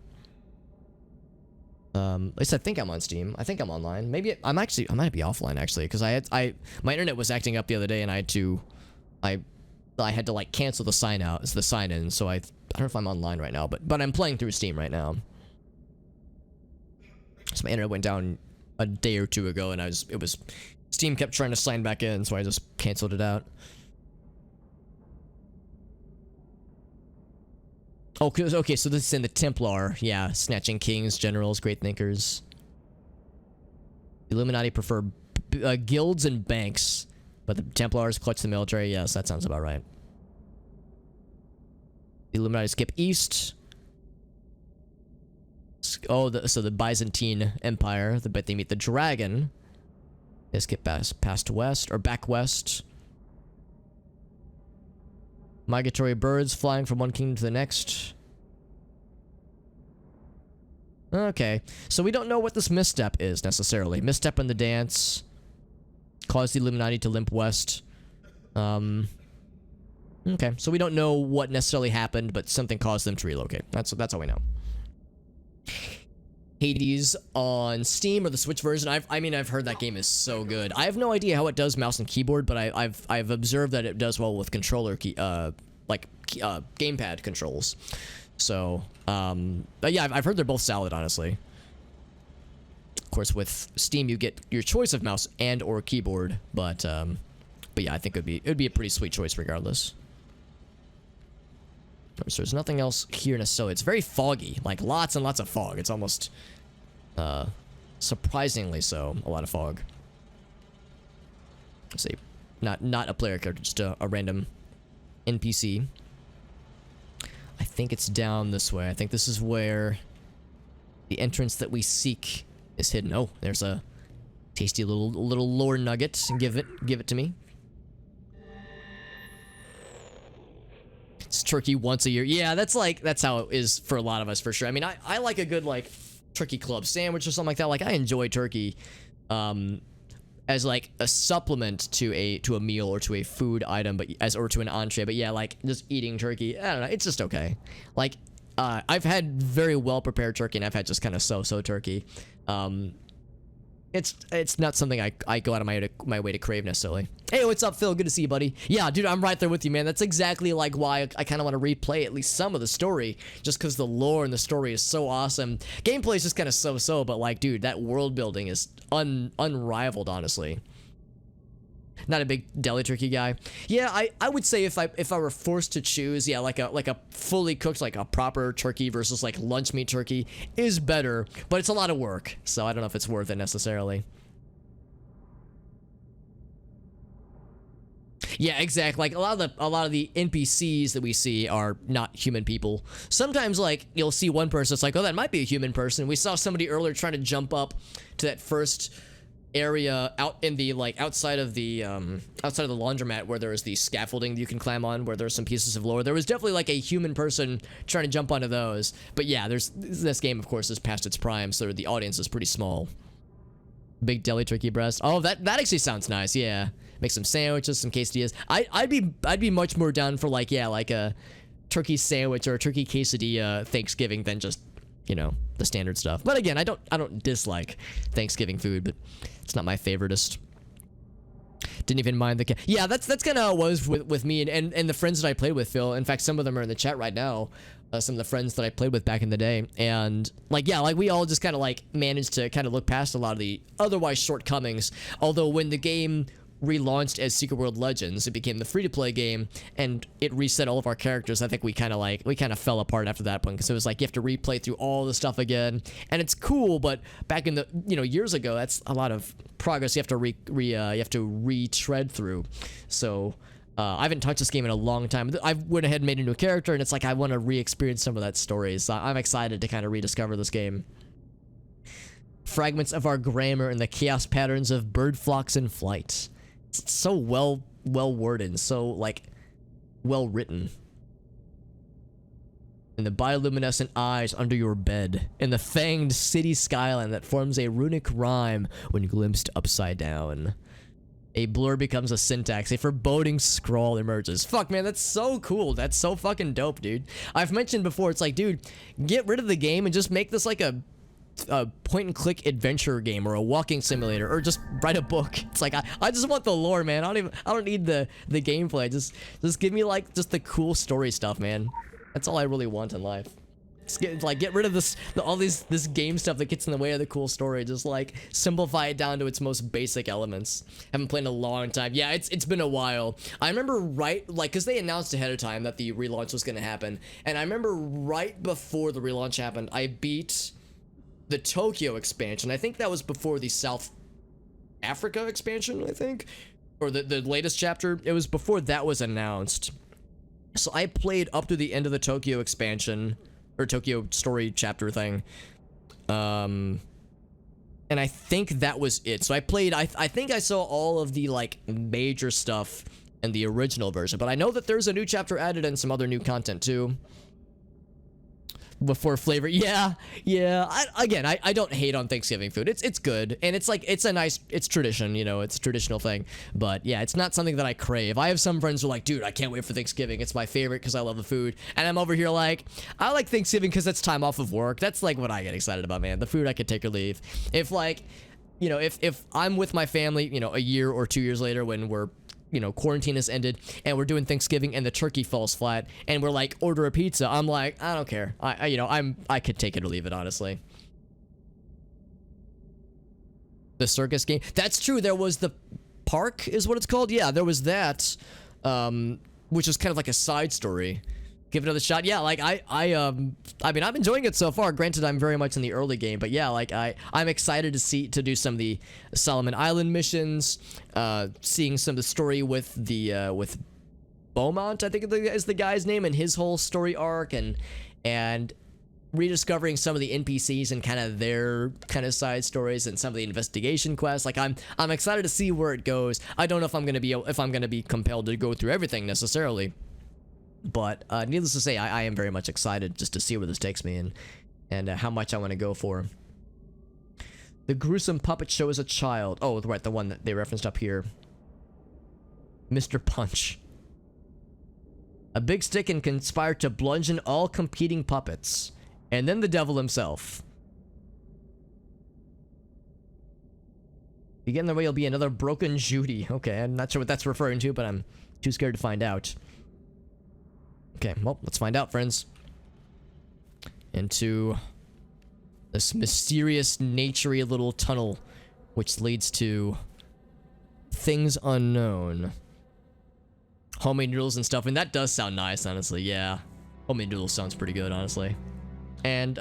Speaker 1: At least I think I'm on Steam. I think I'm online. Maybe I might be offline actually, because my internet was acting up the other day, and I had to like cancel the sign in. So I don't know if I'm online right now, but I'm playing through Steam right now. So my internet went down a day or two ago, and Steam kept trying to sign back in, so I just canceled it out. Oh, okay, so this is in the Templar. Yeah, snatching kings, generals, great thinkers. Illuminati prefer guilds and banks, but the Templars clutch the military. Yes, that sounds about right. The Illuminati skip east. So the Byzantine Empire, but they meet the dragon. They skip past west, or back west. Migratory birds flying from one kingdom to the next. Okay, so we don't know what this misstep is necessarily. Misstep in the dance caused the Illuminati to limp west. Okay, so we don't know what necessarily happened, but something caused them to relocate. That's all we know. Hades on Steam or the Switch version. I've heard that game is so good. I have no idea how it does mouse and keyboard, but I've observed that it does well with controller gamepad controls. So, but yeah, I've heard they're both solid, honestly. Of course, with Steam, you get your choice of mouse and or keyboard, but yeah, I think it'd be a pretty sweet choice regardless. So there's nothing else here necessarily. It's very foggy, like lots and lots of fog. It's almost surprisingly so, a lot of fog. Let's see, not a player character, just a random NPC. I think it's down this way. I think this is where the entrance that we seek is hidden. Oh, there's a tasty little lore nugget. Give it to me. It's turkey once a year. Yeah, that's how it is for a lot of us for sure. I mean, I like a good like turkey club sandwich or something like that. Like I enjoy turkey as like a supplement to a meal or to a food item, or to an entree. But yeah, like just eating turkey, I don't know, it's just okay. Like I've had very well prepared turkey, and I've had just kind of so turkey. It's not something I go out of my way to crave necessarily. Hey, what's up, Phil? Good to see you, buddy. Yeah, dude, I'm right there with you, man. That's exactly like why I kind of want to replay at least some of the story, just because the lore and the story is so awesome. Gameplay is just kind of so, but like, dude, that world building is unrivaled, honestly. Not a big deli turkey guy. Yeah, I would say if I were forced to choose, yeah, like a fully cooked, like a proper turkey versus like lunch meat turkey is better, but it's a lot of work, so I don't know if it's worth it necessarily. Yeah, exactly. Like a lot of the NPCs that we see are not human people. Sometimes like you'll see one person, it's like, oh, that might be a human person. We saw somebody earlier trying to jump up to that first area out in the like outside of the laundromat where there is the scaffolding that you can climb on, where there's some pieces of lore. There was definitely like a human person trying to jump onto those. But yeah, this game of course is past its prime, so the audience is pretty small. Big deli turkey breast. Oh, that actually sounds nice. Yeah, make some sandwiches, some quesadillas. I'd be much more down for like, yeah, like a turkey sandwich or a turkey quesadilla Thanksgiving than just, you know, the standard stuff. But again, I don't dislike Thanksgiving food, but it's not my favoritist. Didn't even mind the yeah, that's kind of how it was with me and the friends that I played with, Phil. In fact, some of them are in the chat right now. Some of the friends that I played with back in the day, and like, yeah, like we all just kind of like managed to kind of look past a lot of the otherwise shortcomings. Although when the game relaunched as Secret World Legends, it became the free-to-play game, and it reset all of our characters. I think we kind of fell apart after that point, because it was like you have to replay through all the stuff again, and it's cool, but back in the years ago, that's a lot of progress you have to retread through. So I haven't touched this game in a long time. I went ahead and made a new character, and it's like I want to re-experience some of that story. So I'm excited to kind of rediscover this game. Fragments of our grammar and the chaos patterns of bird flocks in flight. It's so well worded, so like well written. In the bioluminescent eyes under your bed, in the fanged city skyline that forms a runic rhyme when glimpsed upside down. A blur becomes a syntax, a foreboding scrawl emerges. Fuck, man, that's so cool. That's so fucking dope, dude. I've mentioned before, it's like, dude, get rid of the game and just make this like a point-and-click adventure game or a walking simulator, or just write a book. It's like, I just want the lore, man. I don't need the gameplay. Just give me like just the cool story stuff, man. That's all I really want in life. Get rid of this game stuff that gets in the way of the cool story. Just like simplify it down to its most basic elements. Haven't played in a long time. Yeah, it's been a while. I remember because they announced ahead of time that the relaunch was gonna happen, and I remember right before the relaunch happened, I beat the Tokyo expansion. I think that was before the South Africa expansion, I think, or the latest chapter. It was before that was announced. So I played up to the end of the Tokyo expansion, or Tokyo story chapter thing, and I think that was it. So I played, I think I saw all of the like major stuff in the original version, but I know that there's a new chapter added and some other new content too before flavor. Yeah. I don't hate on Thanksgiving food. It's good, and it's like it's tradition, you know, it's a traditional thing. But yeah, it's not something that I crave. I have some friends who are like, dude, I can't wait for Thanksgiving. It's my favorite because I love the food. And I'm over here like, I like Thanksgiving because it's time off of work. That's like what I get excited about, man. The food I could take or leave. If like, you know, if I'm with my family, you know, a year or 2 years later when we're, you know, quarantine has ended and we're doing Thanksgiving and the turkey falls flat and we're like, order a pizza, I'm like, I don't care. I could take it or leave it, honestly. The circus game. That's true. There was the park is what it's called. Yeah, there was that, which was kind of like a side story. Give it another shot. Yeah, like I mean, I'm enjoying it so far. Granted, I'm very much in the early game, but yeah, like I'm excited to do some of the Solomon Island missions, seeing some of the story with with Beaumont, I think is the guy's name, and his whole story arc, and rediscovering some of the NPCs and kind of their kind of side stories and some of the investigation quests. Like I'm excited to see where it goes. I don't know if I'm gonna be compelled to go through everything necessarily. But needless to say, I am very much excited just to see where this takes me and how much I want to go for. The gruesome puppet show as a child. Oh, right, the one that they referenced up here. Mr. Punch. A big stick and conspire to bludgeon all competing puppets. And then the devil himself. If you get in the way, you'll be another broken Judy. Okay, I'm not sure what that's referring to, but I'm too scared to find out. Okay, well, let's find out, friends. Into this mysterious, naturey little tunnel, which leads to things unknown. Homemade noodles and stuff, and that does sound nice, honestly. Yeah, homemade noodles sounds pretty good, honestly. And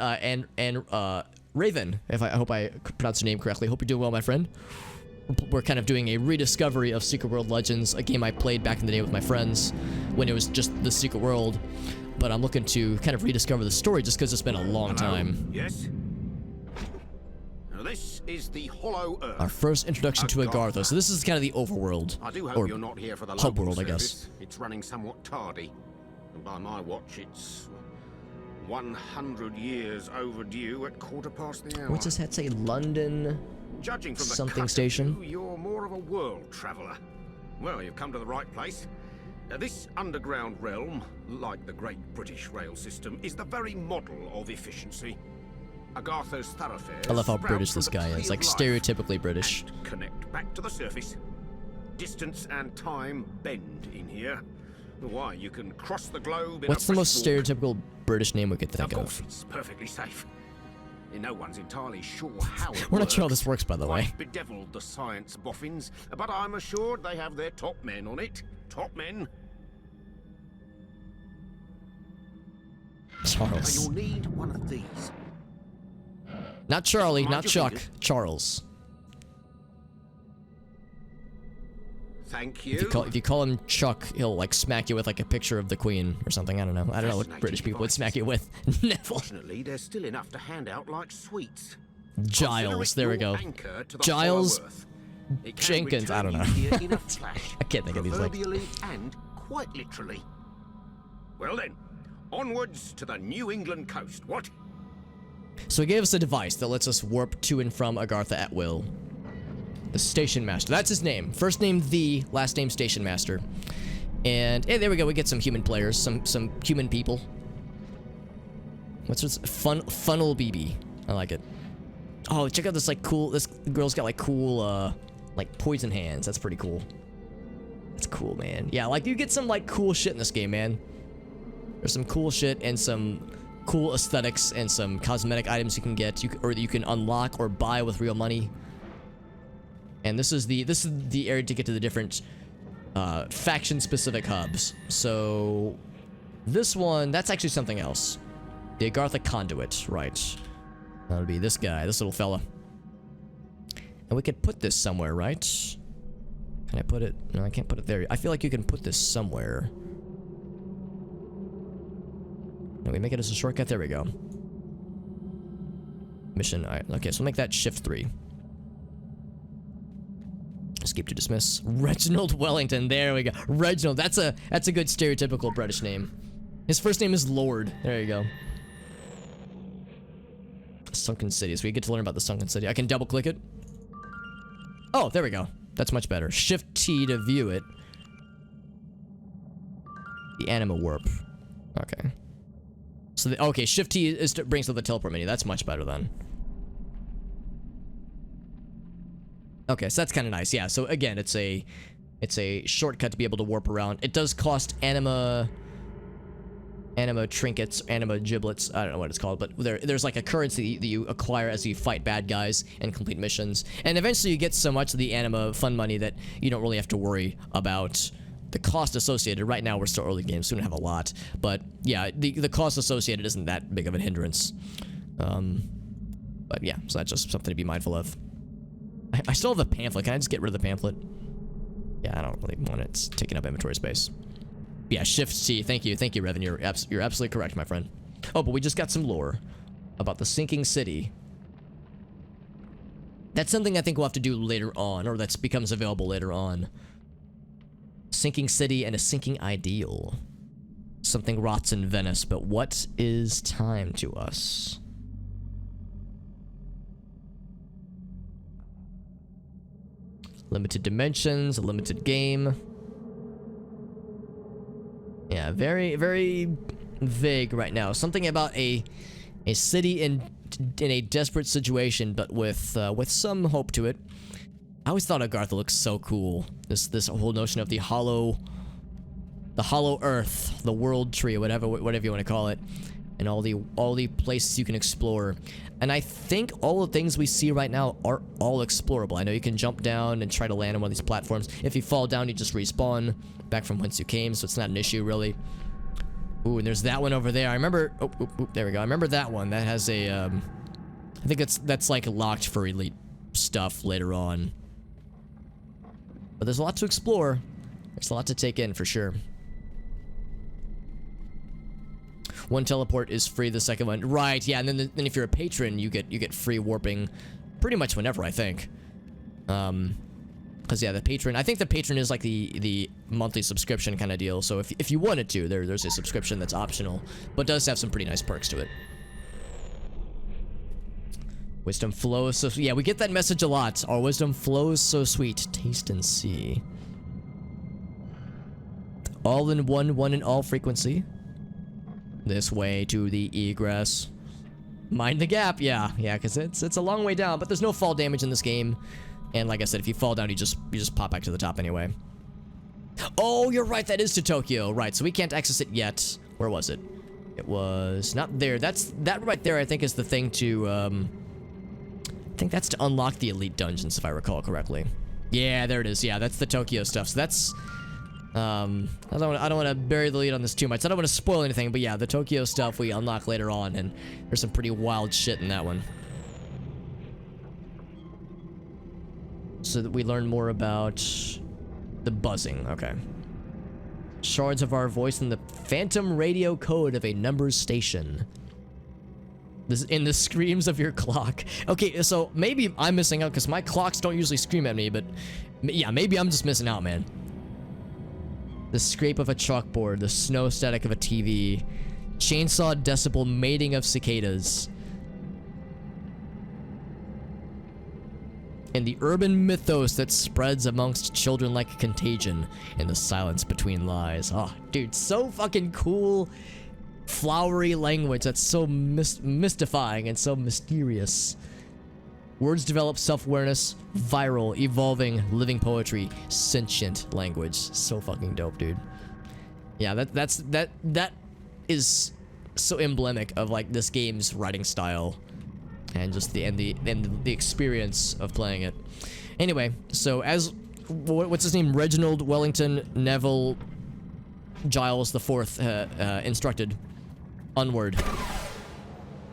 Speaker 1: Raven, I hope I pronounced your name correctly. Hope you're doing well, my friend. We're kind of doing a rediscovery of Secret World Legends, a game I played back in the day with my friends when it was just the Secret World. But I'm looking to kind of rediscover the story just because it's been a long time.
Speaker 3: Yes? Now this is the Hollow Earth.
Speaker 1: Our first introduction to Agartha. So this is kind of the overworld.
Speaker 3: I do hope
Speaker 1: or
Speaker 3: you're not here for the
Speaker 1: hub
Speaker 3: local
Speaker 1: world, I
Speaker 3: service.
Speaker 1: guess.
Speaker 3: It's running somewhat tardy. And by my watch, it's 100 years overdue at 1/4 the hour.
Speaker 1: What's this hat say? London
Speaker 3: Judging from the
Speaker 1: something
Speaker 3: cut of
Speaker 1: station?
Speaker 3: you, you're more of a world traveler. Well, you've come to the right place. This underground realm, like the great British rail system, is the very model of efficiency. Agartha's thoroughfares
Speaker 1: I love how
Speaker 3: sprout
Speaker 1: British
Speaker 3: from
Speaker 1: this
Speaker 3: the
Speaker 1: guy
Speaker 3: tree
Speaker 1: is,
Speaker 3: of
Speaker 1: like
Speaker 3: life
Speaker 1: stereotypically British.
Speaker 3: and connect back to the surface. Distance and time bend in here. Why, you can cross the globe in
Speaker 1: What's
Speaker 3: a
Speaker 1: the most
Speaker 3: brisk walk.
Speaker 1: stereotypical British name we could think
Speaker 3: Of
Speaker 1: of?
Speaker 3: course, it's perfectly safe. No one's entirely sure how it
Speaker 1: We're not sure how this works, by the way.
Speaker 3: Quite bedeviled the science boffins, but I'm assured they have their top men on it. Top men.
Speaker 1: Charles.
Speaker 3: You'll need one of these.
Speaker 1: Not Charlie,
Speaker 3: Mind
Speaker 1: not
Speaker 3: your
Speaker 1: Chuck.
Speaker 3: fingers.
Speaker 1: Charles.
Speaker 3: Thank you.
Speaker 1: If you call him Chuck, he'll like smack you with like a picture of the Queen or something. I don't know. I don't know what
Speaker 3: Fascinating
Speaker 1: British people would
Speaker 3: device.
Speaker 1: smack you with. Neville.
Speaker 3: Fortunately, there's still enough to hand out like sweets.
Speaker 1: Giles. There we go.
Speaker 3: Consider it your anchor to the
Speaker 1: Giles
Speaker 3: Hollow Earth. It can
Speaker 1: Jenkins. I don't
Speaker 3: return
Speaker 1: know.
Speaker 3: you here in a flash,
Speaker 1: I can't think of these things.
Speaker 3: proverbially and quite literally. Well then, onwards to the New England coast. What?
Speaker 1: So he gave us a device that lets us warp to and from Agartha at will. The Station Master. That's his name. First name The, last name Station Master. And hey, there we go. We get some human players, some human people. What's this? Funnel BB. I like it. Oh, check out this like cool. This girl's got like cool like poison hands. That's pretty cool. That's cool, man. Yeah, like you get some like cool shit in this game, man. There's some cool shit and some cool aesthetics and some cosmetic items you can get, or that you can unlock or buy with real money. And this is the area to get to the different faction-specific hubs. So this one, that's actually something else. The Agartha Conduit, right? That'll be this guy, this little fella. And we could put this somewhere, right? Can I put it? No, I can't put it there. I feel like you can put this somewhere. No, we make it as a shortcut. There we go. Mission. All right. Okay, so we'll make that shift 3. Escape to dismiss. Reginald Wellington. There we go. Reginald. That's a good stereotypical British name. His first name is Lord. There you go. Sunken City. So we get to learn about the Sunken City. I can double click it. Oh, there we go. That's much better. Shift T to view it. The Anima Warp. Okay. So okay, Shift T is brings up the teleport menu. That's much better then. Okay, so that's kind of nice. Yeah. So again, it's a shortcut to be able to warp around. It does cost anima trinkets, anima giblets. I don't know what it's called, but there's like a currency that you acquire as you fight bad guys and complete missions. And eventually you get so much of the anima fun money that you don't really have to worry about the cost associated. Right now we're still early game, so we don't have a lot. But yeah, the cost associated isn't that big of a hindrance. But yeah, so that's just something to be mindful of. I still have the pamphlet. Can I just get rid of the pamphlet? Yeah, I don't really want it. It's taking up inventory space. Yeah, Shift C. Thank you, Revan. You're absolutely correct, my friend. Oh, but we just got some lore about the sinking city. That's something I think we'll have to do later on, or that becomes available later on. Sinking city and a sinking ideal. Something rots in Venice, but what is time to us? Limited dimensions, a limited game. Yeah, very, very vague right now. Something about a city in a desperate situation, but with some hope to it. I always thought Agartha looked so cool. This whole notion of the hollow earth, the world tree, whatever you want to call it, and all the places you can explore. And I think all the things we see right now are all explorable. I know you can jump down and try to land on one of these platforms. If you fall down, you just respawn back from whence you came, so it's not an issue really. Ooh, and there's that one over there. I remember. Oh, there we go. I remember that one. That has a. I think that's like locked for elite stuff later on. But there's a lot to explore. There's a lot to take in for sure. One teleport is free, the second one, right? Yeah, and then if you're a patron, you get free warping, pretty much whenever, I think. Because yeah, the patron, I think the patron is like the monthly subscription kind of deal. So if you wanted to, there's a subscription that's optional, but does have some pretty nice perks to it. Wisdom flows so yeah, we get that message a lot. Our wisdom flows so sweet. Taste and see. All in one in all frequency. This way to the egress. Mind the gap, yeah, because it's a long way down, but there's no fall damage in this game. And like I said, if you fall down, you just pop back to the top anyway. Oh, you're right, that is to Tokyo. Right, so we can't access it yet. Where was it? It was not there. That right there, I think, is the thing to I think that's to unlock the elite dungeons, if I recall correctly. Yeah, there it is. Yeah, that's the Tokyo stuff. So that's I don't want to bury the lead on this too much. I don't want to spoil anything, but yeah, the Tokyo stuff we unlock later on, and there's some pretty wild shit in that one. So that we learn more about the buzzing. Okay. Shards of our voice in the phantom radio code of a numbers station. This in the screams of your clock. Okay, so maybe I'm missing out because my clocks don't usually scream at me, but yeah, maybe I'm just missing out, man. The scrape of a chalkboard, the snow static of a TV, chainsaw decibel mating of cicadas. And the urban mythos that spreads amongst children like contagion in the silence between lies. Oh, dude, so fucking cool. Flowery language that's so mystifying and so mysterious. Words develop self-awareness, viral, evolving, living poetry, sentient language. So fucking dope, dude. Yeah, that is so emblematic of like this game's writing style, and just the experience of playing it. Anyway, so as what's his name, Reginald Wellington Neville Giles IV instructed, onward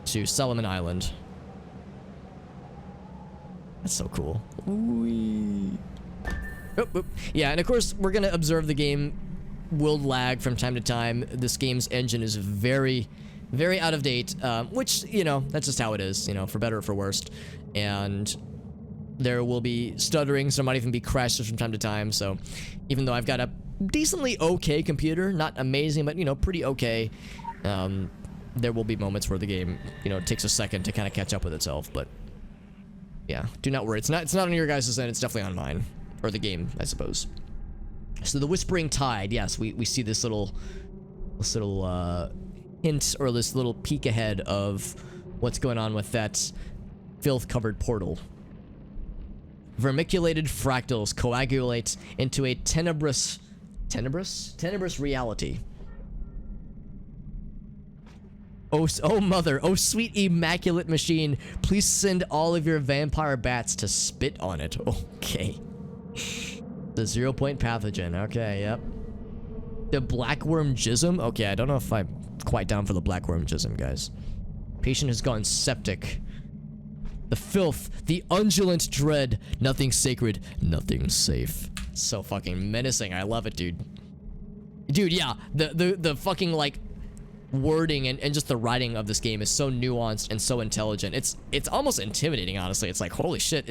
Speaker 1: to Solomon Island. That's so cool. Yeah, and of course, we're gonna observe the game will lag from time to time. This game's engine is very, very out of date, which, you know, that's just how it is, you know, for better or for worst. And there will be stutterings, there might even be crashes from time to time, so even though I've got a decently okay computer, not amazing, but, you know, pretty okay, there will be moments where the game, you know, takes a second to kind of catch up with itself, but yeah, do not worry. It's not on your guys' end. It's definitely on mine, or the game, I suppose. So the Whispering Tide. Yes, we see this little hint, or this little peek ahead of what's going on with that filth-covered portal. Vermiculated fractals coagulate into a tenebrous reality. Oh mother, oh sweet immaculate machine, please send all of your vampire bats to spit on it. Okay. The 0-point pathogen, okay, yep. The blackworm jism? Okay, I don't know if I'm quite down for the blackworm jism, guys. Patient has gone septic. The filth, the undulant dread, nothing sacred, nothing safe. So fucking menacing, I love it, dude. Dude, yeah, the fucking, like, wording and just the writing of this game is so nuanced and so intelligent. It's almost intimidating, honestly. It's like, holy shit,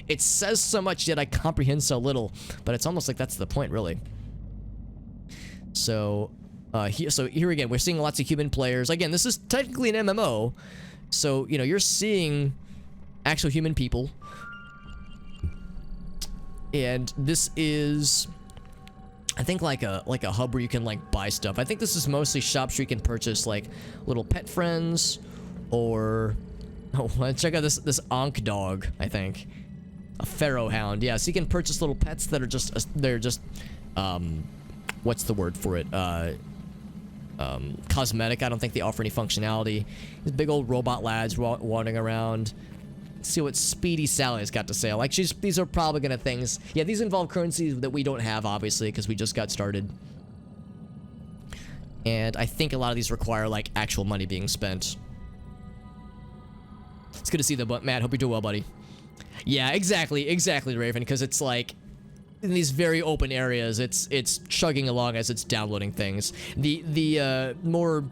Speaker 1: it says so much yet I comprehend so little, but it's almost like that's the point, really. So So here again, we're seeing lots of human players. Again, this is technically an MMO, so you know you're seeing actual human people, and this is, I think, like a hub where you can like buy stuff. I think this is mostly shops where you can purchase like little pet friends, or check out this Ankh dog. I think a Pharaoh hound. Yeah, so you can purchase little pets that are just what's the word for it? Cosmetic. I don't think they offer any functionality. These big old robot lads wandering around. Let's see what Speedy Sally's got to say. Like, these are probably gonna things. Yeah, these involve currencies that we don't have, obviously, because we just got started. And I think a lot of these require, like, actual money being spent. It's good to see the Matt. Hope you're doing well, buddy. Yeah, exactly, Raven, because it's like, in these very open areas, it's chugging along as it's downloading things. The more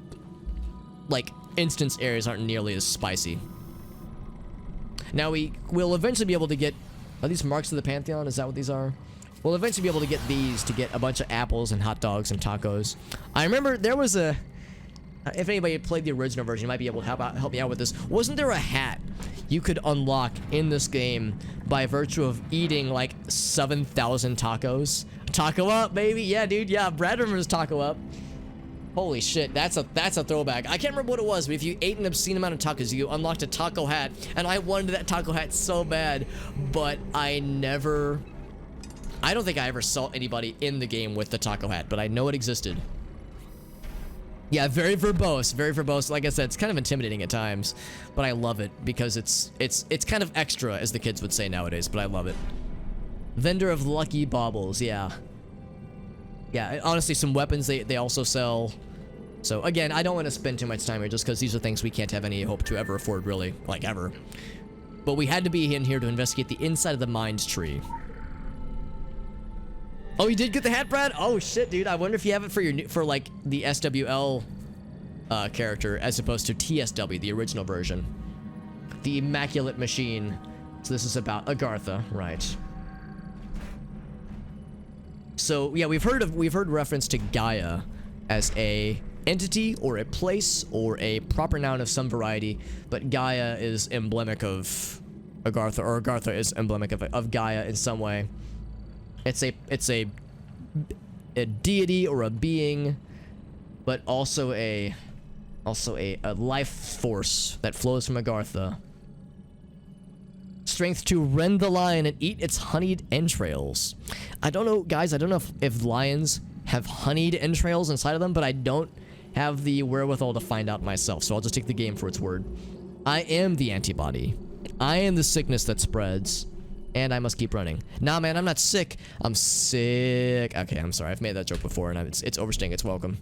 Speaker 1: like instance areas aren't nearly as spicy. Now we will eventually be able to get, are these marks of the Pantheon? Is that what these are? We'll eventually be able to get these to get a bunch of apples and hot dogs and tacos. I remember there was a, if anybody played the original version, you might be able to help me out with this. Wasn't there a hat you could unlock in this game by virtue of eating like 7,000 tacos? Taco up, baby. Yeah, dude. Yeah, Brad remembers Taco Up. Holy shit, that's a throwback. I can't remember what it was, but if you ate an obscene amount of tacos, you unlocked a taco hat, and I wanted that taco hat so bad, but I don't think I ever saw anybody in the game with the taco hat, but I know it existed. Yeah, very verbose. Like I said, it's kind of intimidating at times, but I love it because it's kind of extra, as the kids would say nowadays, but I love it. Vendor of lucky baubles, yeah. Yeah, honestly, some weapons they also sell. So again, I don't want to spend too much time here just because these are things we can't have any hope to ever afford, really, like ever. But we had to be in here to investigate the inside of the mind tree. Oh, you did get the hat, Brad? Oh shit, dude. I wonder if you have it for like the SWL character as opposed to TSW, the original version. The Immaculate Machine. So this is about Agartha, right? So yeah, we've heard reference to Gaia as a entity or a place or a proper noun of some variety, but Gaia is emblemic of Agartha, or Agartha is emblemic of Gaia in some way. It's a deity or a being, but also a life force that flows from Agartha. Strength to rend the lion and eat its honeyed entrails. I don't know, guys. I don't know if lions have honeyed entrails inside of them, but I don't have the wherewithal to find out myself, so I'll just take the game for its word. I am the antibody. I am the sickness that spreads. And I must keep running. Nah, man, I'm not sick. I'm sick. Okay, I'm sorry. I've made that joke before, and it's overstaying its welcome.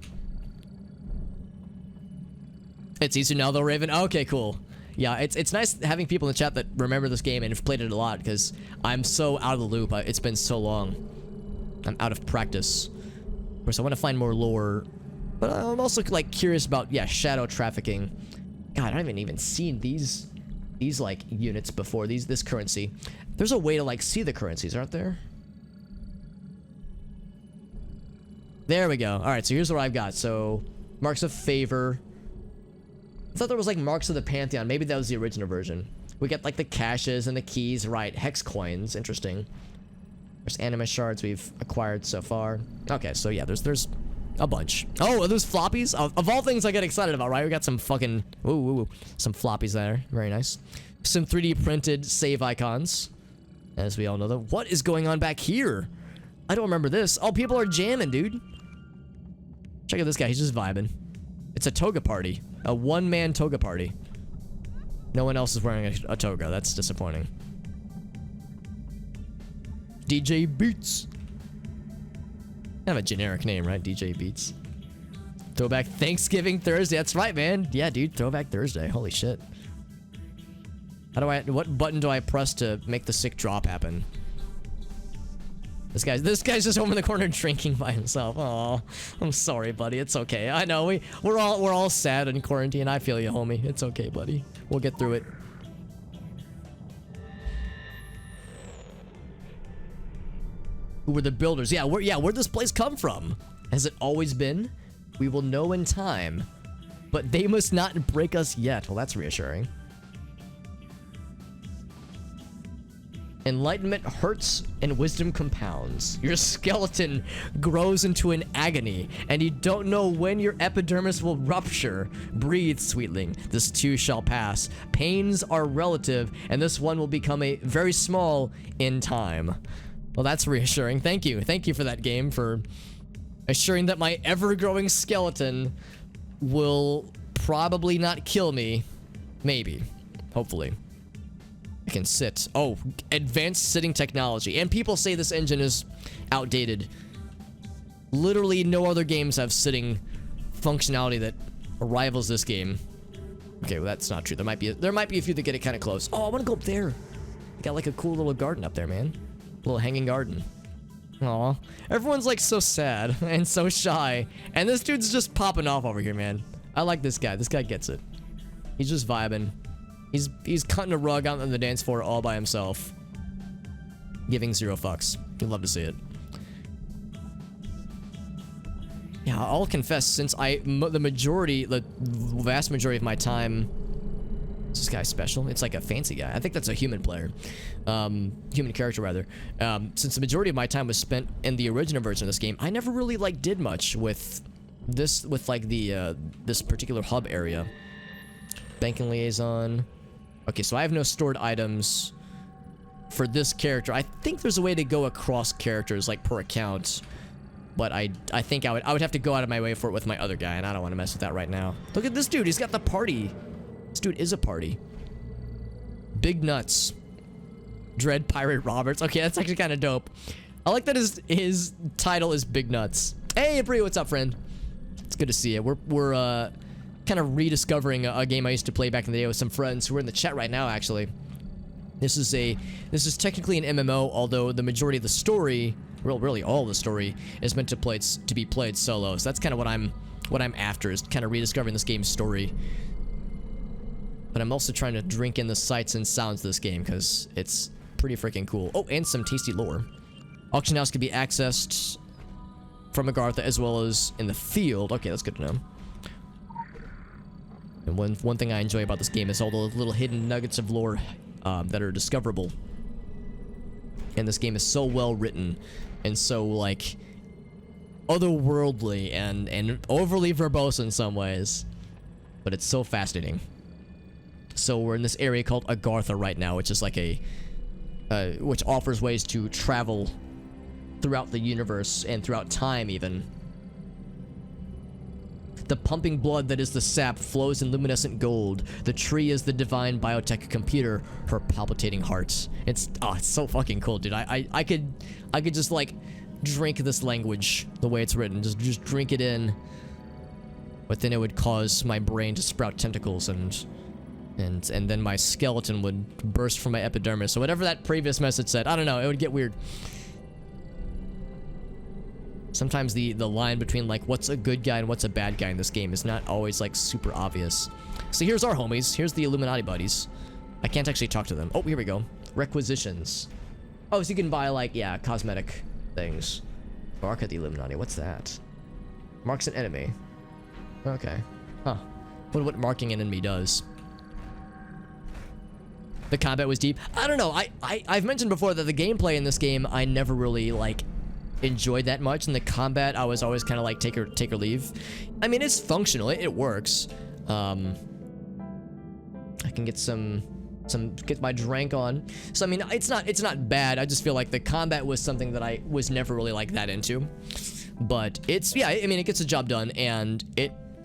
Speaker 1: It's easier now, though, Raven. Okay, cool. Yeah, it's nice having people in the chat that remember this game and have played it a lot, because I'm so out of the loop. It's been so long. I'm out of practice. Of course, I want to find more lore, but I'm also like curious about, yeah, shadow trafficking. God, I haven't even seen these like units before. This currency. There's a way to like see the currencies, aren't there? There we go. All right, so here's what I've got. So marks of favor. I thought there was like marks of the Pantheon. Maybe that was the original version. We get like the caches and the keys, right? Hex coins. Interesting. There's anima shards we've acquired so far. Okay, so yeah, there's a bunch. Oh, are those floppies? Of all things I get excited about, right? We got some fucking some floppies there. Very nice. Some 3D printed save icons, as we all know. What is going on back here? I don't remember this. Oh, people are jamming, dude. Check out this guy. He's just vibing. It's a toga party. A one-man toga party. No one else is wearing a toga. That's disappointing. DJ Beats. Kind of a generic name, right? DJ Beats. Throwback Thanksgiving Thursday. That's right, man. Yeah, dude. Throwback Thursday. Holy shit. What button do I press to make the sick drop happen? This guy's just home in the corner drinking by himself. Oh, I'm sorry, buddy. It's okay. I know we're all sad in quarantine. I feel you, homie. It's okay, buddy. We'll get through it. Who were the builders? Yeah, where'd this place come from? Has it always been We will know in time, but they must not break us yet. Well, that's reassuring. Enlightenment hurts and wisdom compounds. Your skeleton grows into an agony, and you don't know when your epidermis will rupture. Breathe, sweetling. This too shall pass. Pains are relative, and this one will become a very small in time. Well, that's reassuring. Thank you. Thank you for that game, for assuring that my ever-growing skeleton will probably not kill me. Maybe. Hopefully. I can sit. Oh, advanced sitting technology. And people say this engine is outdated. Literally no other games have sitting functionality that rivals this game. Okay, well that's not true. There might be a few that get it kind of close. Oh, I want to go up there. Got like a cool little garden up there, man. Little hanging garden. Aw. Everyone's like so sad and so shy. And this dude's just popping off over here, man. I like this guy. This guy gets it. He's just vibing. He's cutting a rug out on the dance floor all by himself. Giving zero fucks. You'd love to see it. Yeah, I'll confess, since the vast majority of my time... Is this guy special? It's like a fancy guy. I think that's a human player. Human character, rather. Since the majority of my time was spent in the original version of this game, I never really, like, did much with this, like, this particular hub area. Banking liaison. Okay, so I have no stored items for this character. I think there's a way to go across characters, like, per account. But I think I would have to go out of my way for it with my other guy, and I don't want to mess with that right now. Look at this dude. He's got the party. This dude is a party. Big nuts. Dread Pirate Roberts. Okay, that's actually kind of dope. I like that his title is Big Nuts. Hey, Brie, what's up, friend? It's good to see you. We're kind of rediscovering a game I used to play back in the day with some friends who are in the chat right now, actually. This is technically an MMO, although the majority of the story, well, really all of the story, is meant to be played solo. So that's kind of what I'm after, is kind of rediscovering this game's story. But I'm also trying to drink in the sights and sounds of this game, because it's pretty freaking cool. Oh, and some tasty lore. Auction house can be accessed from Agartha as well as in the field. Okay, that's good to know. And one thing I enjoy about this game is all the little hidden nuggets of lore that are discoverable. And this game is so well written and so, like, otherworldly and overly verbose in some ways. But it's so fascinating. So we're in this area called Agartha right now, which is like which offers ways to travel throughout the universe and throughout time even. The pumping blood that is the sap flows in luminescent gold. The tree is the divine biotech computer, her palpitating heart. It's so fucking cool, dude. I could just like drink this language the way it's written. Just drink it in. But then it would cause my brain to sprout tentacles and then my skeleton would burst from my epidermis. So whatever that previous message said, I don't know, it would get weird. Sometimes the line between, like, what's a good guy and what's a bad guy in this game is not always, like, super obvious. So here's our homies. Here's the Illuminati buddies. I can't actually talk to them. Oh, here we go. Requisitions. Oh, so you can buy, like, yeah, cosmetic things. Mark at the Illuminati. What's that? Marks an enemy. Okay. Huh. Wonder what marking an enemy does. The combat was deep. I don't know. I've mentioned before that the gameplay in this game I never really, like, enjoyed that much, and the combat I was always kind of like take or leave. I mean, it's functional, it works. I can get get my drink on. So I mean, it's not bad. I just feel like the combat was something that I was never really like that into. But it's, yeah, I mean, it gets the job done, and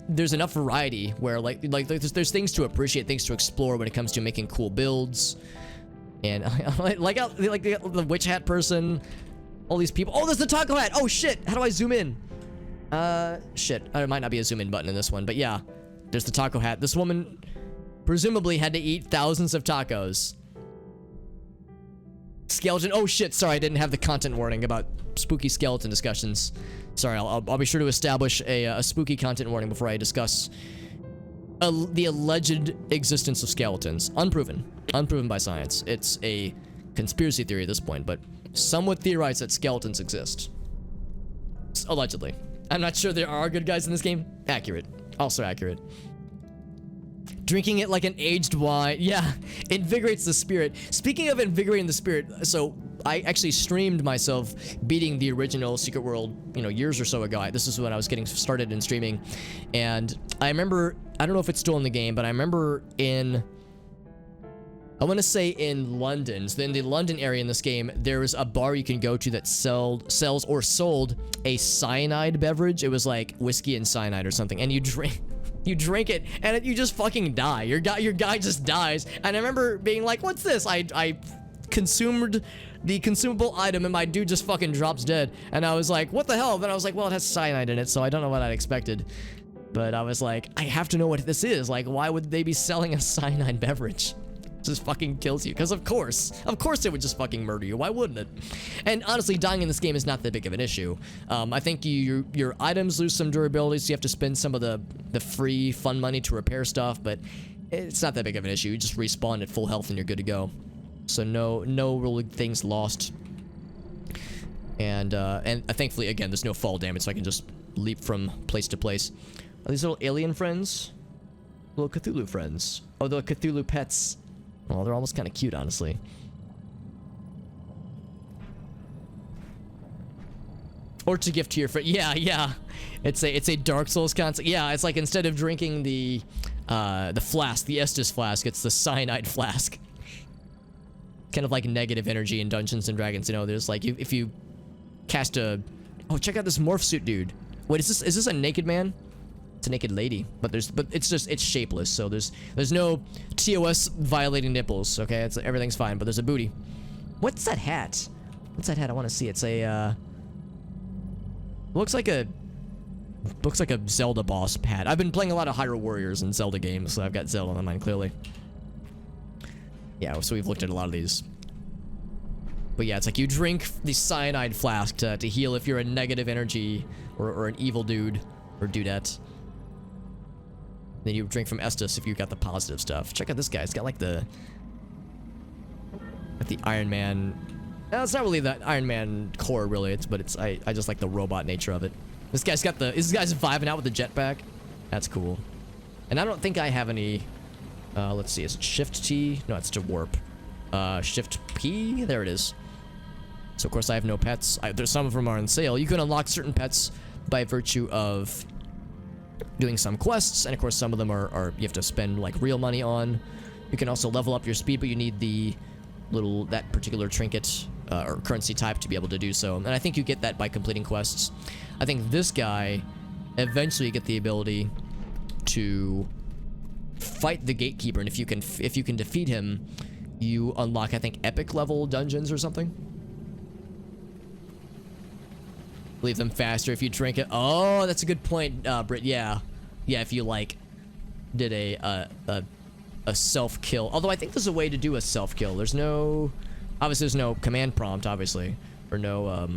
Speaker 1: there's enough variety where like there's things to appreciate, things to explore when it comes to making cool builds. And like the witch hat person. All these people. Oh, there's the taco hat. Oh, shit. How do I zoom in? Shit. There might not be a zoom in button in this one, but yeah. There's the taco hat. This woman presumably had to eat thousands of tacos. Skeleton. Oh, shit. Sorry, I didn't have the content warning about spooky skeleton discussions. Sorry, I'll be sure to establish a spooky content warning before I discuss the alleged existence of skeletons. Unproven. Unproven by science. It's a conspiracy theory at this point, but some would theorize that skeletons exist. Allegedly. I'm not sure there are good guys in this game. Accurate. Also accurate. Drinking it like an aged wine. Yeah, invigorates the spirit. Speaking of invigorating the spirit, so I actually streamed myself beating the original Secret World, you know, years or so ago. This is when I was getting started in streaming. And I remember, I don't know if it's still in the game, but I remember in, I want to say in London, so in the London area in this game, there was a bar you can go to that sells or sold a cyanide beverage. It was like whiskey and cyanide or something, and you drink it, and you just fucking die. Your guy just dies. And I remember being like, "What's this?" I consumed the consumable item, and my dude just fucking drops dead. And I was like, "What the hell?" Then I was like, "Well, it has cyanide in it, so I don't know what I expected." But I was like, I have to know what this is. Like, why would they be selling a cyanide beverage? Just fucking kills you, because of course it would just fucking murder you. Why wouldn't it? And honestly, dying in this game is not that big of an issue. I think your items lose some durability, so you have to spend some of the free fun money to repair stuff, but it's not that big of an issue. You just respawn at full health and you're good to go. So no really things lost. And thankfully, again, there's no fall damage, so I can just leap from place to place. Are these little alien friends? Little Cthulhu friends. Oh, they're Cthulhu pets. Oh, they're almost kind of cute, honestly. Or to gift to your friend. Yeah. It's a Dark Souls concept. Yeah, it's like instead of drinking the flask, the Estus flask, it's the cyanide flask. Kind of like negative energy in Dungeons and Dragons. You know, there's like if you cast a. Oh, check out this morph suit dude. Wait, is this a naked man? It's a naked lady, but it's shapeless, so there's no TOS violating nipples, okay? Everything's fine, but there's a booty. What's that hat? What's that hat? I want to see. It's a looks like a Zelda boss hat. I've been playing a lot of Hyrule Warriors and Zelda games, so I've got Zelda on my mind clearly. Yeah, so we've looked at a lot of these. But yeah, it's like you drink the cyanide flask to heal if you're a negative energy or an evil dude or dudette. Then you drink from Estus if you got the positive stuff. Check out this guy. It's got like the Iron Man. No, it's not really the Iron Man core, really. I just like the robot nature of it. This guy's vibing out with the jetpack. That's cool. And I don't think I have any. Let's see. Is it Shift T? No, it's to warp. Shift P. There it is. So of course I have no pets. There's some of them are on sale. You can unlock certain pets by virtue of doing some quests, and of course some of them are you have to spend like real money on. You can also level up your speed, but you need that particular trinket or currency type to be able to do so. And I think you get that by completing quests. I think this guy, eventually you get the ability to fight the gatekeeper, and if you can defeat him, you unlock, I think, epic level dungeons or something. Leave them faster if you drink it. Oh, that's a good point, Britt. Yeah, if you like did a self-kill. Although I think there's a way to do a self-kill. There's no command prompt, obviously, or no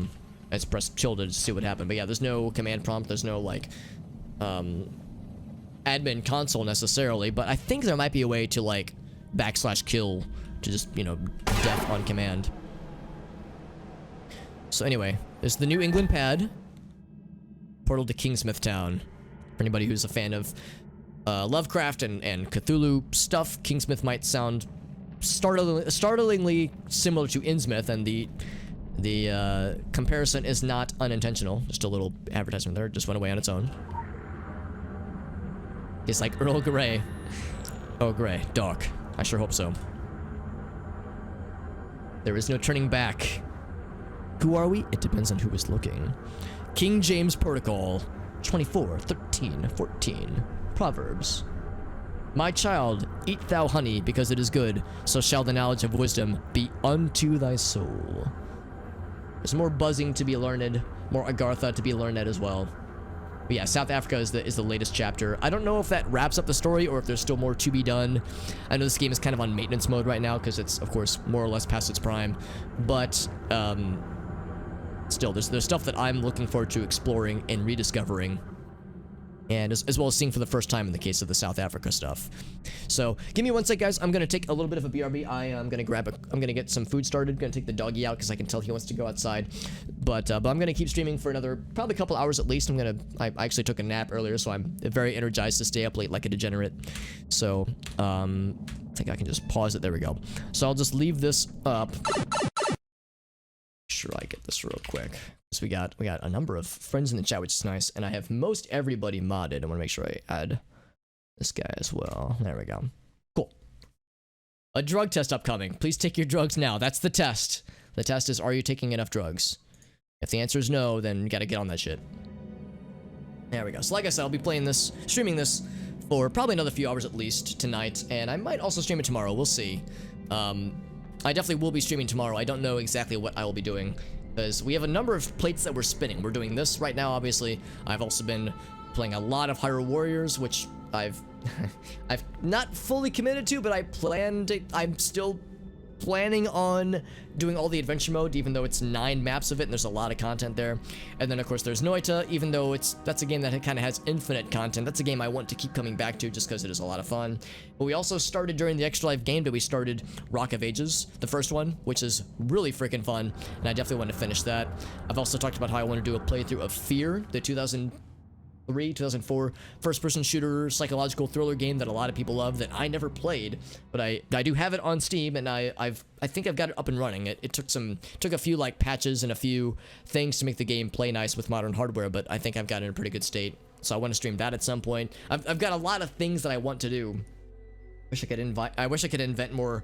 Speaker 1: let's press tilde to see what happened. But yeah, there's no command prompt. There's no like admin console necessarily. But I think there might be a way to like /kill to just, you know, death on command. So anyway, there's the New England pad. Portal to Kingsmouth town. For anybody who's a fan of Lovecraft and Cthulhu stuff, Kingsmouth might sound startlingly similar to Innsmouth, and the comparison is not unintentional. Just a little advertisement there. Just went away on its own. It's like Earl Grey. Oh, Grey. Dark. I sure hope so. There is no turning back. Who are we? It depends on who is looking. King James Protocol 24, 13, 14. Proverbs. My child, eat thou honey, because it is good, so shall the knowledge of wisdom be unto thy soul. There's more buzzing to be learned, more Agartha to be learned as well. But yeah, South Africa is the latest chapter. I don't know if that wraps up the story or if there's still more to be done. I know this game is kind of on maintenance mode right now because it's, of course, more or less past its prime. But still, there's stuff that I'm looking forward to exploring and rediscovering. and as well as seeing for the first time in the case of the South Africa stuff. So give me one sec, guys. I'm gonna take a little bit of a BRB. I'm gonna get some food started. Gonna take the doggy out because I can tell he wants to go outside. But I'm gonna keep streaming for another probably a couple hours at least. I actually took a nap earlier, so I'm very energized to stay up late like a degenerate. So I think I can just pause it. There we go. So I'll just leave this up. Sure, I get this real quick. So we got a number of friends in the chat, which is nice, and I have most everybody modded. I want to make sure I add this guy as well. There we go. Cool. A drug test upcoming. Please take your drugs now. That's the test. The test is, are you taking enough drugs? If the answer is no, then you gotta get on that shit. There we go. So like I said, I'll be streaming this for probably another few hours at least tonight, and I might also stream it tomorrow. We'll see. I definitely will be streaming tomorrow. I don't know exactly what I will be doing, because we have a number of plates that we're spinning. We're doing this right now, obviously. I've also been playing a lot of Hyrule Warriors, which I've not fully committed to, but I'm still planning on doing all the adventure mode, even though it's 9 maps of it and there's a lot of content there. And then of course there's Noita, even though that's a game that kind of has infinite content. That's a game I want to keep coming back to just because it is a lot of fun. But we also started during the Extra Life game that we started Rock of Ages, the first one, which is really freaking fun, and I definitely want to finish that. I've also talked about how I want to do a playthrough of Fear, the 2004 first-person shooter psychological thriller game that a lot of people love that I never played, but I do have it on Steam, and I think I've got it up and running. It took a few like patches and a few things to make the game play nice with modern hardware, but I think I've got it in a pretty good state. So I want to stream that at some point. I've got a lot of things that I want to do. I wish I could invent more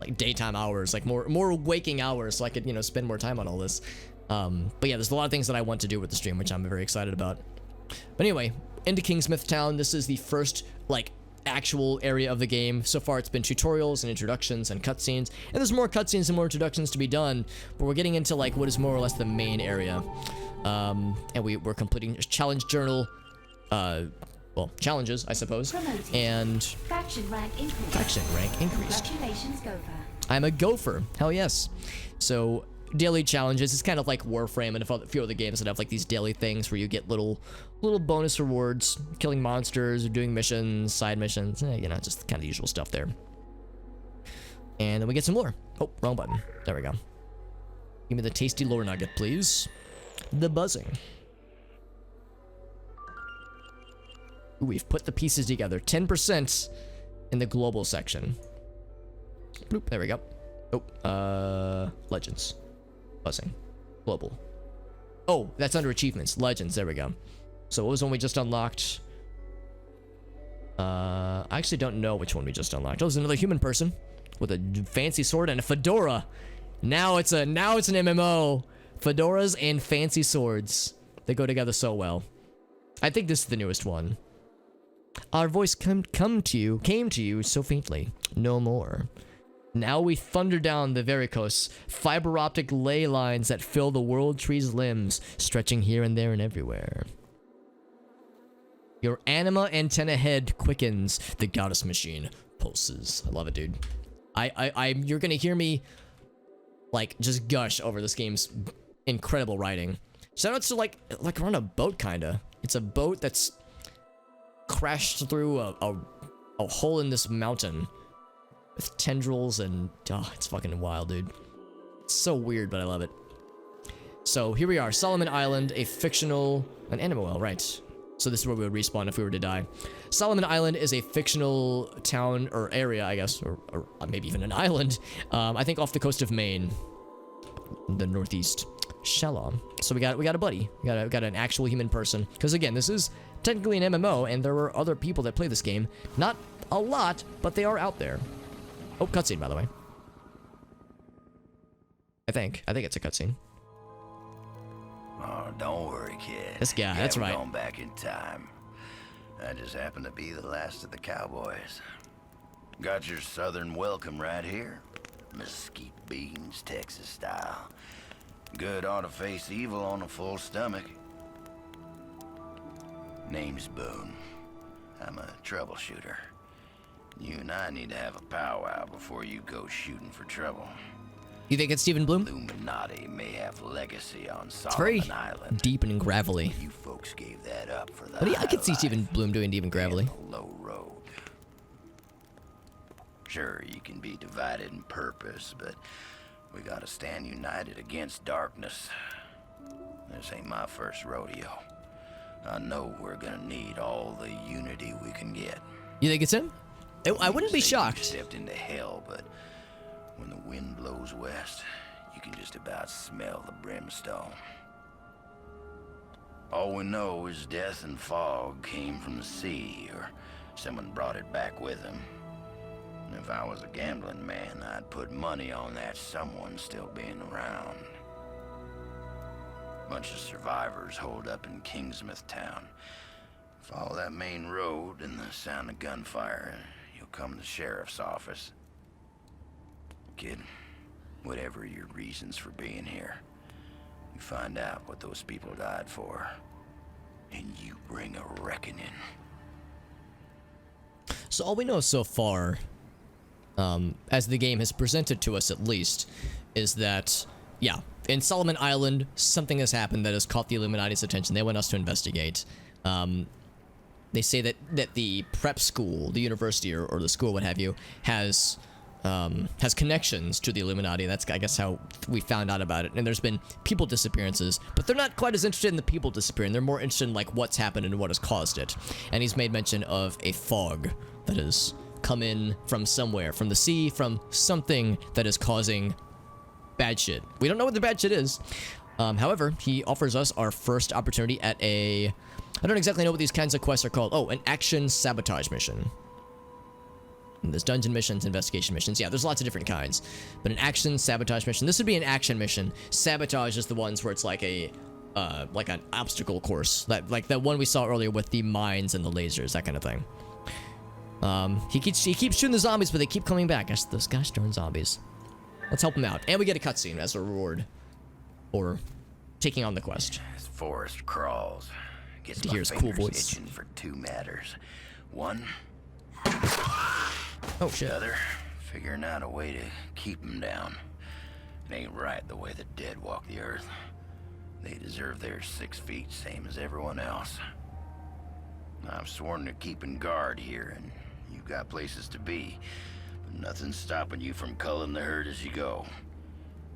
Speaker 1: like daytime hours, like more waking hours, so I could spend more time on all this. But yeah, there's a lot of things that I want to do with the stream, which I'm very excited about. But anyway, into Kingsmouth Town. This is the first, like, actual area of the game. So far, it's been tutorials and introductions and cutscenes. And there's more cutscenes and more introductions to be done. But we're getting into, like, what is more or less the main area. And we're completing challenge journal, well, challenges, I suppose.
Speaker 19: Promoted.
Speaker 1: And
Speaker 19: Faction rank increased.
Speaker 1: Faction rank increased.
Speaker 19: Congratulations, Gopher.
Speaker 1: I'm a gopher. Hell yes. So daily challenges. It's kind of like Warframe and a few other games that have like these daily things where you get little bonus rewards, killing monsters, or doing missions, side missions, just kind of the usual stuff there. And then we get some lore. Oh, wrong button. There we go. Give me the tasty lore nugget, please. The buzzing. Ooh, we've put the pieces together. 10% in the global section. Bloop, there we go. Oh, legends. Buzzing. Global. Oh, that's under achievements. Legends, there we go. So what was one we just unlocked? I actually don't know which one we just unlocked. Oh, there's another human person with a fancy sword and a fedora. Now it's an MMO. Fedoras and fancy swords. They go together so well. I think this is the newest one. Our voice came to you so faintly. No more. Now we thunder down the varicose, fiber optic ley lines that fill the world tree's limbs, stretching here and there and everywhere. Your anima antenna head quickens, the goddess machine pulses. I love it, dude. You're gonna hear me, like, just gush over this game's incredible writing. Shoutouts to, like we're on a boat, kinda. It's a boat that's crashed through a hole in this mountain. With tendrils and, it's fucking wild, dude. It's so weird, but I love it. So here we are, Solomon Island, an animal well, right. So this is where we would respawn if we were to die. Solomon Island is a fictional town or area, I guess, or maybe even an island, I think off the coast of Maine, the northeast. Shalom. So we got a buddy. We got an actual human person. Because again, this is technically an MMO, and there are other people that play this game. Not a lot, but they are out there. Oh, cutscene, by the way. I think it's a cutscene.
Speaker 11: Oh, don't worry, kid.
Speaker 1: This guy, that's right.
Speaker 11: Going back in time. I just happened to be the last of the cowboys. Got your southern welcome right here. Mesquite beans, Texas style. Good on to face evil on a full stomach. Name's Boone. I'm a troubleshooter. You and I need to have a powwow before you go shooting for trouble.
Speaker 1: You think it's Stephen Bloom?
Speaker 11: Illuminati may have legacy on
Speaker 1: It's very
Speaker 11: Solomon Island.
Speaker 1: deep and gravelly.
Speaker 11: You folks gave that up for the
Speaker 1: But yeah, I could
Speaker 11: high
Speaker 1: see
Speaker 11: life
Speaker 1: Stephen Bloom doing deep and gravelly.
Speaker 11: and the low road. Sure, you can be divided in purpose, but we gotta stand united against darkness. This ain't my first rodeo. I know we're gonna need all the unity we can get.
Speaker 1: You think it's him? I wouldn't be shocked.
Speaker 11: You stepped into hell, but when the wind blows west, you can just about smell the brimstone. All we know is death and fog came from the sea, or someone brought it back with them. And if I was a gambling man, I'd put money on that someone still being around. Bunch of survivors holed up in Kingsmouth town. Follow that main road and the sound of gunfire, you'll come to the sheriff's office. Kid, whatever your reasons for being here, you find out what those people died for, and you bring a reckoning.
Speaker 1: So all we know so far, as the game has presented to us at least, is that, yeah, in Solomon Island, something has happened that has caught the Illuminati's attention. They want us to investigate. They say that the prep school, the university, or the school, what have you, has connections to the Illuminati. That's, I guess, how we found out about it. And there's been people disappearances, but they're not quite as interested in the people disappearing. They're more interested in, like, what's happened and what has caused it. And he's made mention of a fog that has come in from somewhere, from the sea, from something that is causing bad shit. We don't know what the bad shit is. However, he offers us our first opportunity at I don't exactly know what these kinds of quests are called. Oh, an action sabotage mission. And there's dungeon missions, investigation missions. Yeah, there's lots of different kinds. But an action sabotage mission. This would be an action mission. Sabotage is the ones where it's like like an obstacle course. Like that one we saw earlier with the mines and the lasers, that kind of thing. He keeps shooting the zombies, but they keep coming back. Those gosh darn zombies. Let's help him out. And we get a cutscene as a reward for taking on the quest.
Speaker 11: This forest crawls. Gets
Speaker 1: to
Speaker 11: my
Speaker 1: hear his cool
Speaker 11: fingers
Speaker 1: voice.
Speaker 11: itching for two matters. One,
Speaker 1: oh shit.
Speaker 11: The other, figuring out a way to keep them down. It ain't right the way the dead walk the earth. They deserve their 6 feet, same as everyone else. I've sworn to keeping guard here, and you've got places to be. But nothing's stopping you from culling the herd as you go.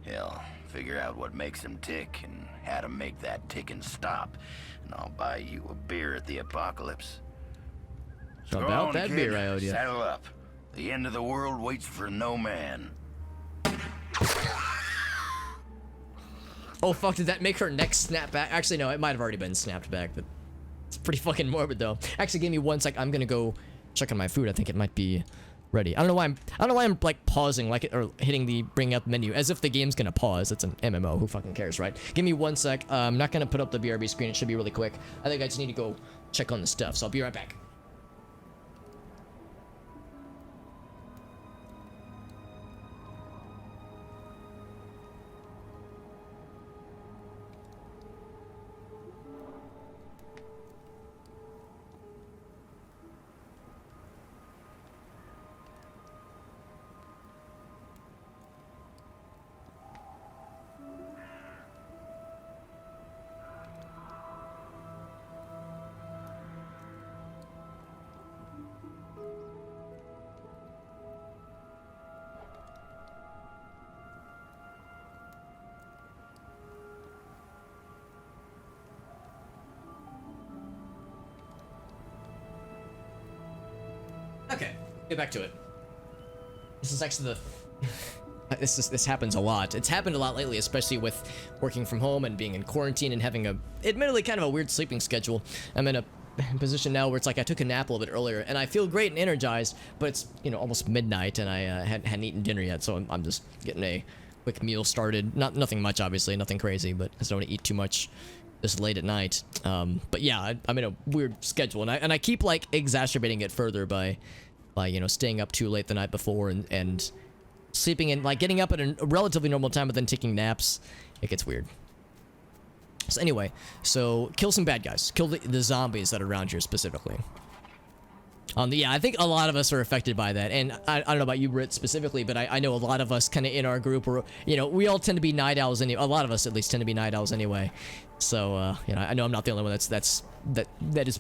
Speaker 11: Hell, figure out what makes them tick and how to make that ticking stop, and I'll buy you a beer at the apocalypse. So go
Speaker 1: about
Speaker 11: on,
Speaker 1: that
Speaker 11: kid.
Speaker 1: beer I owed you.
Speaker 11: Saddle up. The end of the world waits for no man.
Speaker 1: Oh fuck, did that make her neck snap back? Actually, no, it might have already been snapped back, but it's pretty fucking morbid though. Actually, give me 1 sec. I'm gonna go check on my food. I think it might be ready. I don't know why I'm like pausing like it or hitting the bring up menu as if the game's gonna pause. It's an MMO. Who fucking cares, right? Give me 1 sec. I'm not gonna put up the BRB screen. It should be really quick. I think I just need to go check on the stuff. So I'll be right back. Okay, get back to it. This is actually the this happens a lot. It's happened a lot lately, especially with working from home and being in quarantine and having a admittedly kind of a weird sleeping schedule. I'm in a position now where it's like I took a nap a little bit earlier and I feel great and energized, but it's, you know, almost midnight and I hadn't eaten dinner yet, so I'm just getting a quick meal started. Nothing much, obviously, nothing crazy, but I just don't want to eat too much this late at night. But yeah, I'm in a weird schedule, and I keep like exacerbating it further by you know, staying up too late the night before and sleeping in, like getting up at a relatively normal time but then taking naps. It gets weird. So anyway, so kill some bad guys. Kill the zombies that are around here specifically. Yeah, I think a lot of us are affected by that, and I don't know about you, Britt, specifically, but I know a lot of us kind of in our group, or we all tend to be night owls anyway. A lot of us, at least, tend to be night owls anyway. So I know I'm not the only one that is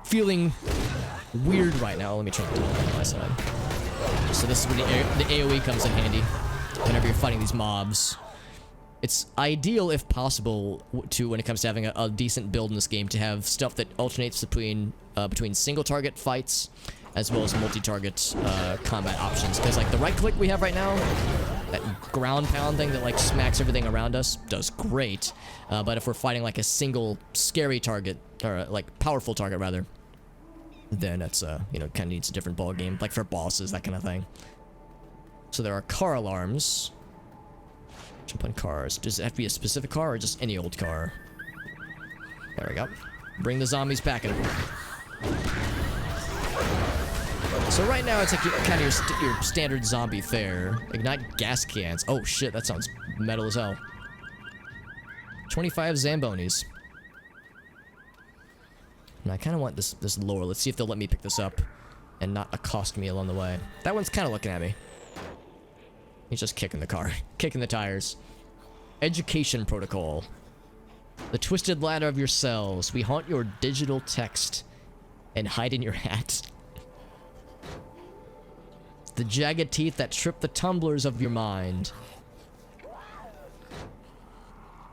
Speaker 1: feeling weird right now. Let me try to do it on my side. So this is when the AOE comes in handy whenever you're fighting these mobs. It's ideal, if possible, when it comes to having a decent build in this game, to have stuff that alternates between single-target fights as well as multi-target combat options. Because like the right-click we have right now, that ground pound thing that like smacks everything around us, does great. But if we're fighting like a single scary target, or like powerful target rather, then it's kind of needs a different ball game, like for bosses, that kind of thing. So there are car alarms. Jump on cars. Does it have to be a specific car or just any old car? There we go. Bring the zombies back in. So right now it's like kind of your standard zombie fare. Ignite gas cans. Oh shit, that sounds metal as hell. 25 Zambonis. And I kind of want this lore. Let's see if they'll let me pick this up and not accost me along the way. That one's kind of looking at me. He's just kicking the car. Kicking the tires. Education protocol. The twisted ladder of your cells. We haunt your digital text and hide in your hat. The jagged teeth that trip the tumblers of your mind.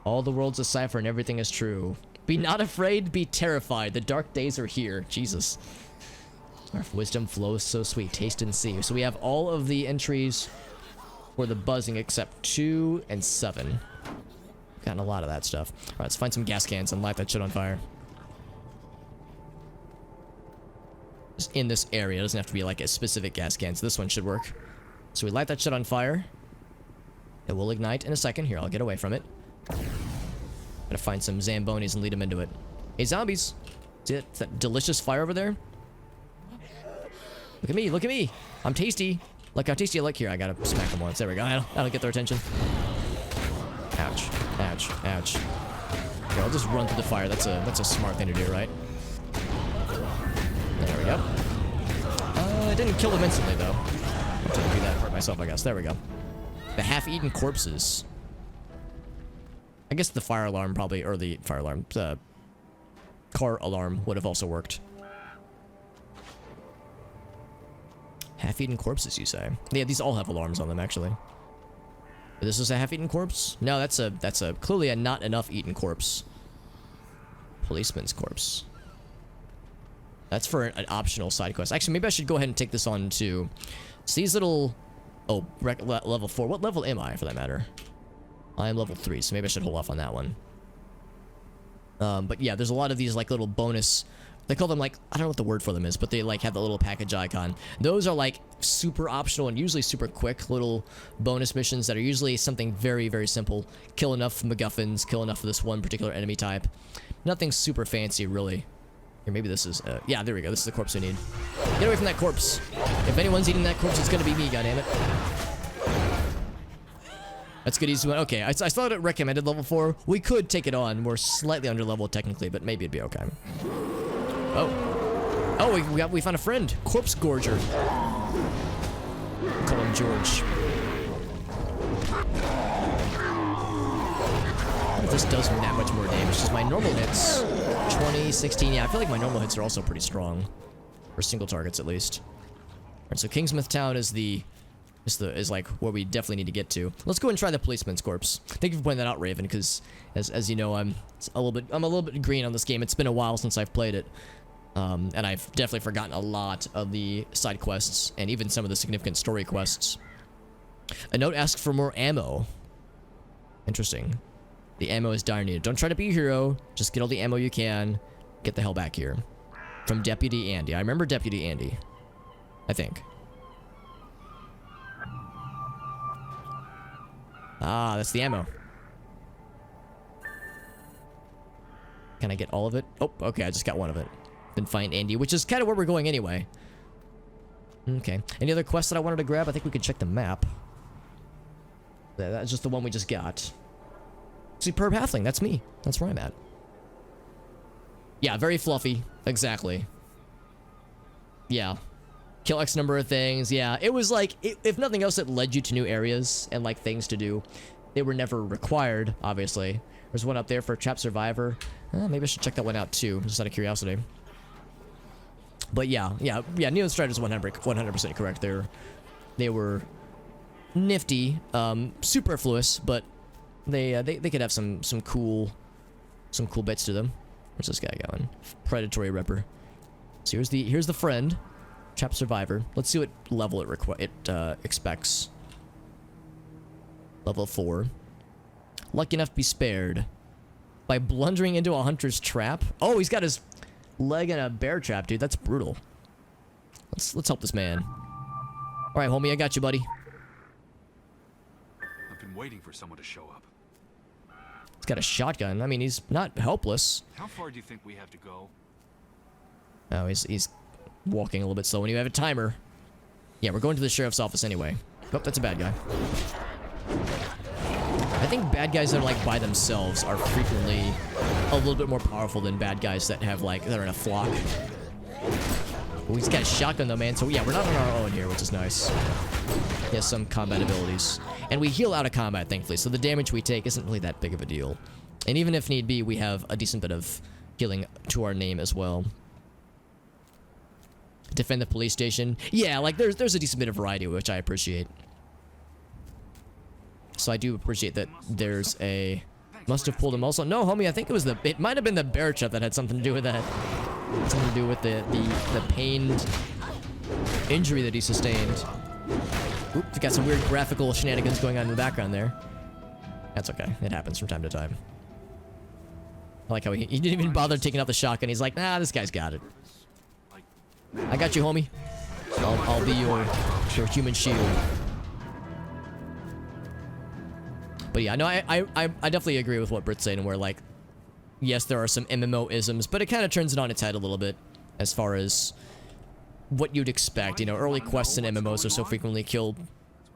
Speaker 1: All the world's a cipher and everything is true. Be not afraid, be terrified. The dark days are here. Jesus. Our wisdom flows so sweet. Taste and see. So we have all of the entries for the buzzing except 2 and 7. Gotten a lot of that stuff. Alright, let's find some gas cans and light that shit on fire. Just in this area. It doesn't have to be like a specific gas can, so this one should work. So we light that shit on fire. It will ignite in a second. Here, I'll get away from it. Gotta find some Zambonis and lead them into it. Hey, zombies! See that delicious fire over there? Look at me, look at me! I'm tasty! Look how tasty I like. Here, I gotta smack them once. There we go. That'll get their attention. Ouch. Ouch. Ouch. Here, I'll just run through the fire. That's a smart thing to do, right? There we go. It didn't kill them instantly, though. I'll have to do that for myself, I guess. There we go. The half-eaten corpses. I guess the fire alarm probably, or the fire alarm, the car alarm would have also worked. Half-eaten corpses, you say? Yeah, these all have alarms on them, actually. This is a half-eaten corpse? No, that's a clearly a not enough eaten corpse. Policeman's corpse. That's for an optional side quest. Actually, maybe I should go ahead and take this on too. So these little... Oh, level 4. What level am I, for that matter? I am level 3, so maybe I should hold off on that one. But yeah, there's a lot of these like little bonus... They call them like, I don't know what the word for them is, but they like have the little package icon. Those are like super optional and usually super quick little bonus missions that are usually something very, very simple. Kill enough MacGuffins, kill enough of this one particular enemy type. Nothing super fancy, really. Here, maybe this is, yeah, there we go. This is the corpse we need. Get away from that corpse. If anyone's eating that corpse, it's gonna be me, goddammit. That's good, easy one. Okay, I saw it recommended level 4. We could take it on. We're slightly under level technically, but maybe it'd be okay. Oh, we found a friend. Corpse Gorger. Call him George. This does that much more damage. Just my normal hits, 20, 16. Yeah, I feel like my normal hits are also pretty strong, for single targets at least. All right, so Kingsmouth Town is like where we definitely need to get to. Let's go and try the policeman's corpse. Thank you for pointing that out, Raven, because as you know, I'm a little bit green on this game. It's been a while since I've played it. And I've definitely forgotten a lot of the side quests and even some of the significant story quests. A note asks for more ammo. Interesting. The ammo is dire needed. Don't try to be a hero. Just get all the ammo you can. Get the hell back here. From Deputy Andy. I remember Deputy Andy. I think. Ah, that's the ammo. Can I get all of it? Oh, okay, I just got one of it. Then find Andy, which is kind of where we're going anyway. Okay. Any other quests that I wanted to grab? I think we could check the map. That's just the one we just got. Superb Halfling, that's me. That's where I'm at. Yeah, very fluffy. Exactly. yeah, kill X number of things. Yeah, it was like, if nothing else, it led you to new areas and like things to do. They were never required, obviously. There's one up there for Trap Survivor. Maybe I should check that one out too, just out of curiosity. But yeah, Neon Strider's 100% correct. They were nifty, superfluous, but they could have some cool bits to them. Where's this guy going? Predatory Ripper. So here's the friend, Trap Survivor. Let's see what level it expects. Level 4. Lucky enough to be spared by blundering into a hunter's trap. Oh, he's got his leg in a bear trap, dude. That's brutal. Let's help this man. All right, homie, I got you, buddy.
Speaker 20: I've been waiting for someone to show up.
Speaker 1: He's got a shotgun. I mean, he's not helpless.
Speaker 20: How far do you think we have to go?
Speaker 1: Oh, he's walking a little bit slow when you have a timer. Yeah, we're going to the sheriff's office anyway. Oh, that's a bad guy. I think bad guys that are like by themselves are frequently a little bit more powerful than bad guys that have like, that are in a flock. Well, he's got a shotgun though, man. So yeah, we're not on our own here, which is nice. He has some combat abilities. And we heal out of combat, thankfully. So the damage we take isn't really that big of a deal. And even if need be, we have a decent bit of healing to our name as well. Defend the police station. Yeah, like there's a decent bit of variety, which I appreciate. So I do appreciate that there's a... Must have pulled him also. No, homie, I think it might have been the bear trap that had something to do with that. Something to do with the pained injury that he sustained. Oop, we got some weird graphical shenanigans going on in the background there. That's okay. It happens from time to time. I like how he didn't even bother taking out the shotgun. He's like, nah, this guy's got it. I got you, homie. I'll be your human shield. But yeah, no, I definitely agree with what Britt's saying, where like, yes, there are some MMO-isms, but it kind of turns it on its head a little bit as far as what you'd expect. You know, early quests in MMOs are so frequently kill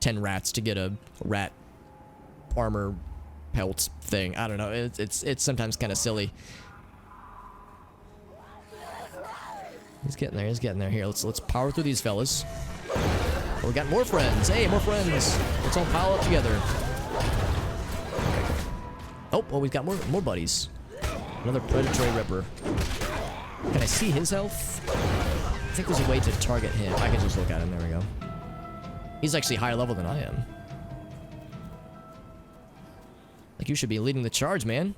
Speaker 1: 10 rats to get a rat armor pelt thing. I don't know. It's sometimes kind of silly. He's getting there. He's getting there. Here, let's power through these fellas. Oh, we got more friends. Hey, more friends. Let's all pile up together. Oh, well, we've got more buddies. Another predatory ripper. Can I see his health? I think there's a way to target him. I can just look at him. There we go. He's actually higher level than I am. Like, you should be leading the charge, man.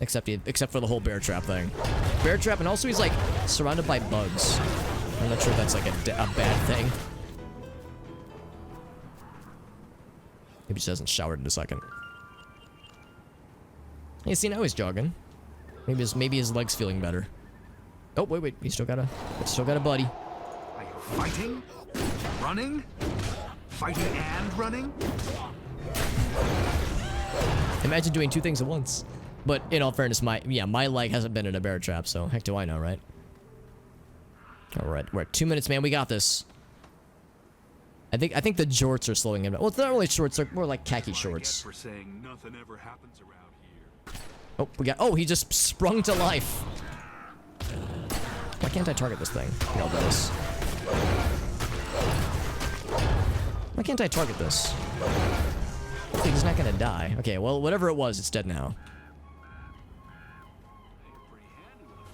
Speaker 1: Except for the whole bear trap thing. Bear trap, and also he's like surrounded by bugs. I'm not sure if that's like a bad thing. Maybe he just hasn't showered in a second. Hey, see, now he's jogging. Maybe his leg's feeling better. Oh, wait, he's still got a buddy.
Speaker 20: Are you fighting? Running? Fighting and running?
Speaker 1: Imagine doing two things at once. But in all fairness, my leg hasn't been in a bear trap, so heck do I know, right? Alright, we're at 2 minutes, man. We got this. I think the jorts are slowing him down. Well, it's not really shorts, they're more like khaki shorts.
Speaker 20: For saying nothing ever happens around here.
Speaker 1: Oh, he just sprung to life. Why can't I target this thing? Here, I'll do this. Why can't I target this? Hopefully he's not gonna die. Okay, well, whatever it was, it's dead now.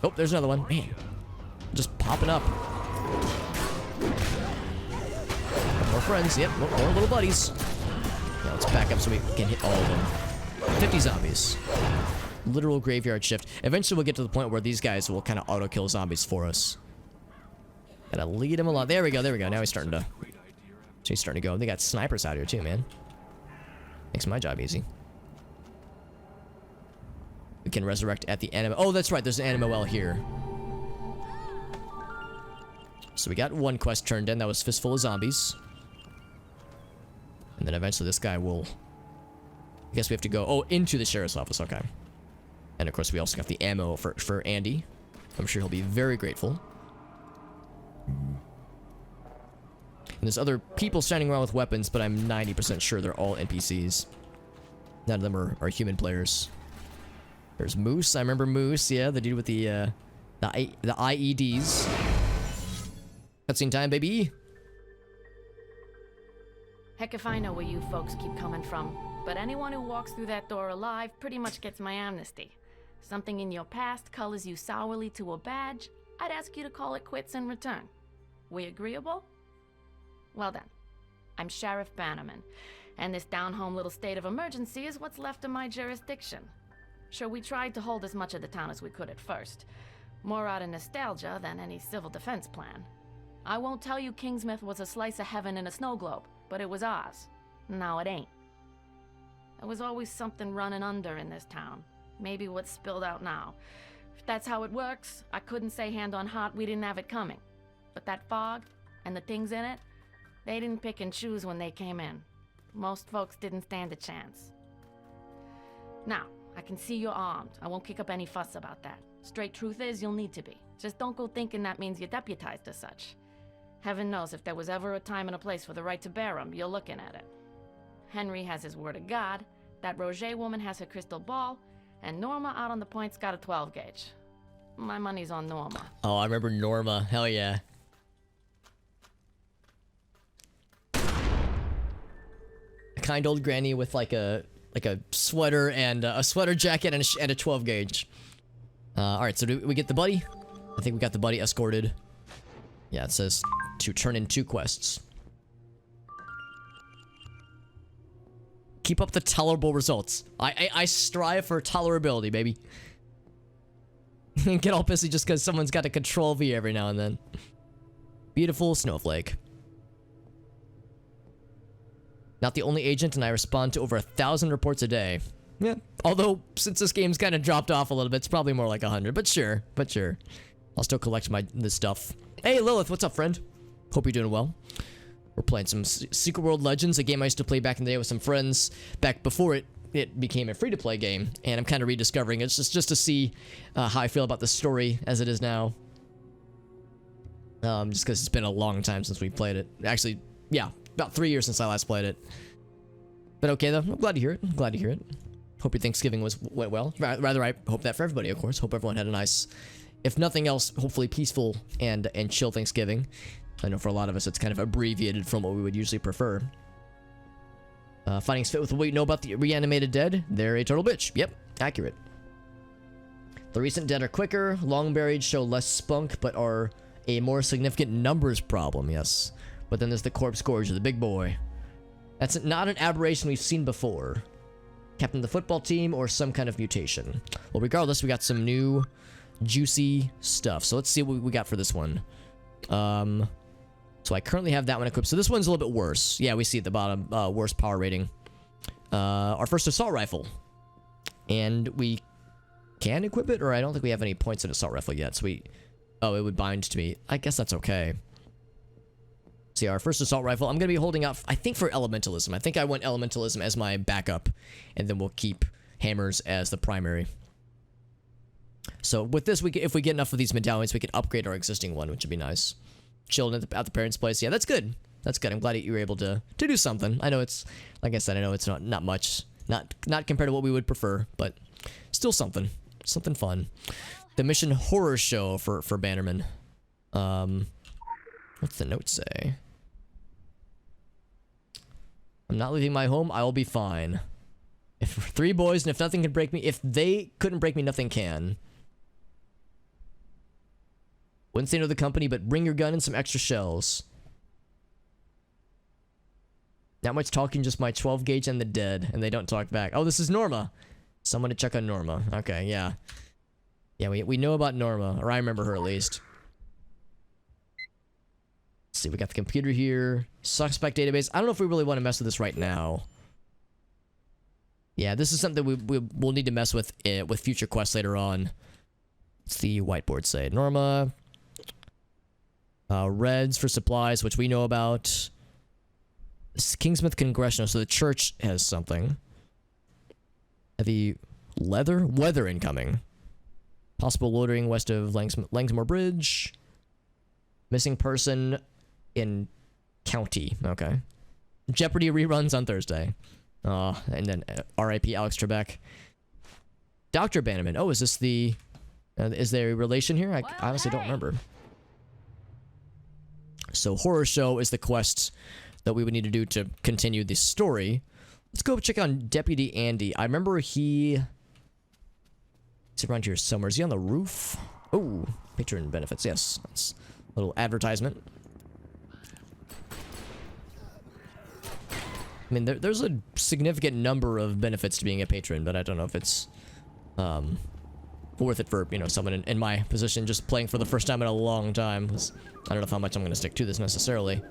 Speaker 1: Oh, there's another one. Man, just popping up. More friends. Yep, more little buddies. Yeah, let's back up so we can hit all of them. 50 zombies. Literal graveyard shift. Eventually we'll get to the point where these guys will kind of auto-kill zombies for us. Gotta lead him along. There we go. Now he's starting to go. They got snipers out here too, man. Makes my job easy. We can resurrect at the anima. Oh, that's right. There's an anima well here. So we got one quest turned in. That was Fistful of Zombies. And then eventually this guy will... I guess we have to go... Oh, into the sheriff's office. Okay. And of course we also got the ammo for Andy. I'm sure he'll be very grateful. And there's other people standing around with weapons, but I'm 90% sure they're all NPCs. None of them are human players. There's Moose. I remember Moose. Yeah, the dude with the IEDs. Cutscene time, baby.
Speaker 21: Heck if I know where you folks keep coming from, but anyone who walks through that door alive pretty much gets my amnesty. Something in your past colors you sourly to a badge, I'd ask you to call it quits in return. We agreeable? Well then, I'm Sheriff Bannerman, and this down-home little state of emergency is what's left of my jurisdiction. Sure, we tried to hold as much of the town as we could at first, more out of nostalgia than any civil defense plan. I won't tell you Kingsmouth was a slice of heaven in a snow globe, but it was ours. Now it ain't. There was always something running under in this town. Maybe what's spilled out now. If that's how it works, I couldn't say hand on heart we didn't have it coming. But that fog, and the things in it, they didn't pick and choose when they came in. Most folks didn't stand a chance. Now, I can see you're armed. I won't kick up any fuss about that. Straight truth is, you'll need to be. Just don't go thinking that means you're deputized as such. Heaven knows if there was ever a time and a place for the right to bear 'em, you're looking at it. Henry has his word of God, that Roger woman has her crystal ball, and Norma out on the point's got a 12 gauge. My money's on Norma.
Speaker 1: Oh, I remember Norma. Hell yeah. A kind old granny with like a sweater and a sweater jacket and a 12 gauge. All right, so do we get the buddy? I think we got the buddy escorted. Yeah, it says to turn in 2 quests. Keep up the tolerable results. I strive for tolerability, baby. Get all pissy just because someone's got a control V every now and then. Beautiful snowflake. Not the only agent, and I respond to over 1,000 reports a day. Yeah. Although, since this game's kind of dropped off a little bit, it's probably more like 100. But sure. I'll still collect this stuff. Hey, Lilith, what's up, friend? Hope you're doing well. We're playing some Secret World Legends, a game I used to play back in the day with some friends back before it became a free-to-play game. And I'm kind of rediscovering it just to see how I feel about the story as it is now. Just because it's been a long time since we played it. Actually, yeah, about 3 years since I last played it. But okay, though. I'm glad to hear it. Hope your Thanksgiving went well. Rather, I hope that for everybody, of course. Hope everyone had a nice, if nothing else, hopefully peaceful and chill Thanksgiving. I know for a lot of us, it's kind of abbreviated from what we would usually prefer. Findings fit with what you know about the reanimated dead. They're a total bitch. Yep, accurate. The recent dead are quicker. Long buried show less spunk, but are a more significant numbers problem. Yes. But then there's the corpse gorge, the big boy. That's not an aberration we've seen before. Captain of the football team or some kind of mutation. Well, regardless, we got some new juicy stuff. So let's see what we got for this one. So I currently have that one equipped. So this one's a little bit worse. Yeah, we see at the bottom, worst power rating. Our first assault rifle. And we can equip it, or I don't think we have any points in assault rifle yet. So it would bind to me. I guess that's okay. See, our first assault rifle, I'm going to be holding out, I think, for elementalism. I think I want elementalism as my backup, and then we'll keep hammers as the primary. So with this, if we get enough of these medallions, we can upgrade our existing one, which would be nice. Chilling at the parents' place. Yeah, that's good. That's good. I'm glad that you were able to do something. I know it's, like I said, I know it's not much. Not compared to what we would prefer, but still something. Something fun. The mission horror show for Bannerman. What's the note say? I'm not leaving my home. I will be fine. If 3 boys and if nothing can break me, if they couldn't break me, nothing can. Wouldn't say no to the company, but bring your gun and some extra shells. Not much talking, just my 12 gauge and the dead, and they don't talk back. Oh, this is Norma. Someone to check on Norma. Okay, yeah. Yeah, we know about Norma, or I remember her at least. Let's see, we got the computer here. Suspect database. I don't know if we really want to mess with this right now. Yeah, this is something we'll need to mess with future quests later on. What's the whiteboard say? Norma. Reds for supplies, which we know about. This is Kingsmouth Congressional, so the church has something. Heavy leather? Weather incoming. Possible loitering west of Langsmore Bridge. Missing person in county. Okay. Jeopardy reruns on Thursday. And then R.I.P. Alex Trebek. Dr. Bannerman. Oh, is this the... is there a relation here? I honestly don't remember. So Horror Show is the quest that we would need to do to continue the story. Let's go check on Deputy Andy. I remember he's around here somewhere. Is he on the roof? Oh, patron benefits. Yes, that's a little advertisement. I mean, there's a significant number of benefits to being a patron, but I don't know if it's worth it for, you know, someone in my position just playing for the first time in a long time. I don't know how much I'm going to stick to this necessarily.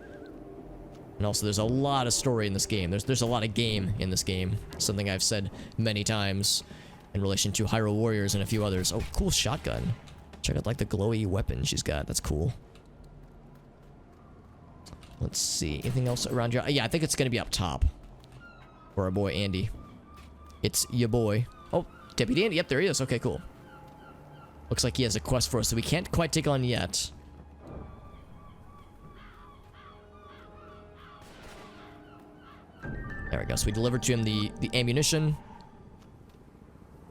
Speaker 1: And also, there's a lot of story in this game. There's a lot of game in this game. Something I've said many times in relation to Hyrule Warriors and a few others. Oh, cool shotgun. Check out, like, the glowy weapon she's got. That's cool. Let's see. Anything else around here? Yeah, I think it's going to be up top. For our boy, Andy. It's your boy. Oh, Deputy Andy. Yep, there he is. Okay, cool. Looks like he has a quest for us that we can't quite take on yet. There we go. So we delivered to him the ammunition.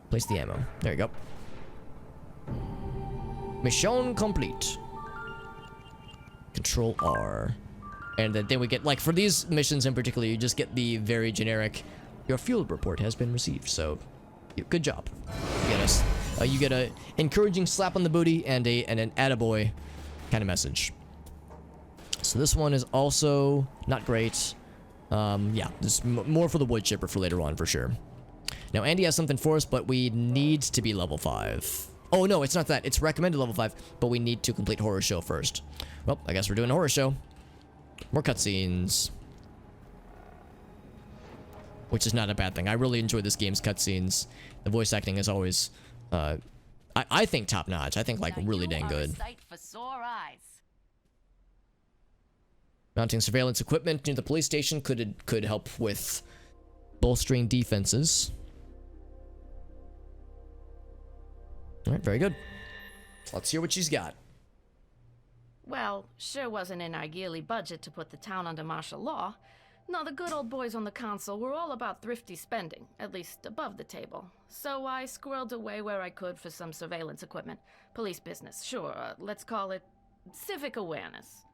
Speaker 1: Place the ammo. There you go. Mission complete. Control R. And then we get, like, for these missions in particular, you just get the very generic, your field report has been received. So, good job. You get a encouraging slap on the booty and an attaboy kind of message. So this one is also not great. Yeah, this is more for the wood chipper for later on for sure. Now Andy has something for us, but we need to be level 5. Oh no, it's not that. It's recommended level 5, but we need to complete Horror Show first. Well, I guess we're doing a Horror Show. More cutscenes. Which is not a bad thing. I really enjoy this game's cutscenes. The voice acting is always, I think top notch. I think, like, really dang good. Mounting surveillance equipment near the police station could help with bolstering defenses. Alright, very good. Let's hear what she's got.
Speaker 21: Well, sure wasn't in our yearly budget to put the town under martial law. No, the good old boys on the council were all about thrifty spending, at least above the table. So I squirreled away where I could for some surveillance equipment. Police business, sure, let's call it civic awareness.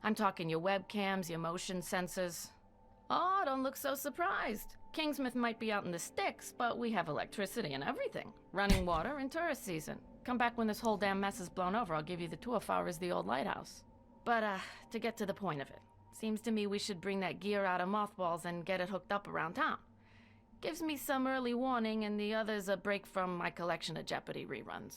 Speaker 21: I'm talking your webcams, your motion sensors. Oh, don't look so surprised. Kingsmouth might be out in the sticks, but we have electricity and everything. Running water and tourist season. Come back when this whole damn mess is blown over. I'll give you the tour far as the old lighthouse. But, to get to the point of it. Seems to me we should bring that gear out of mothballs and get it hooked up around town. Gives me some early warning and the others a break from my collection of Jeopardy reruns.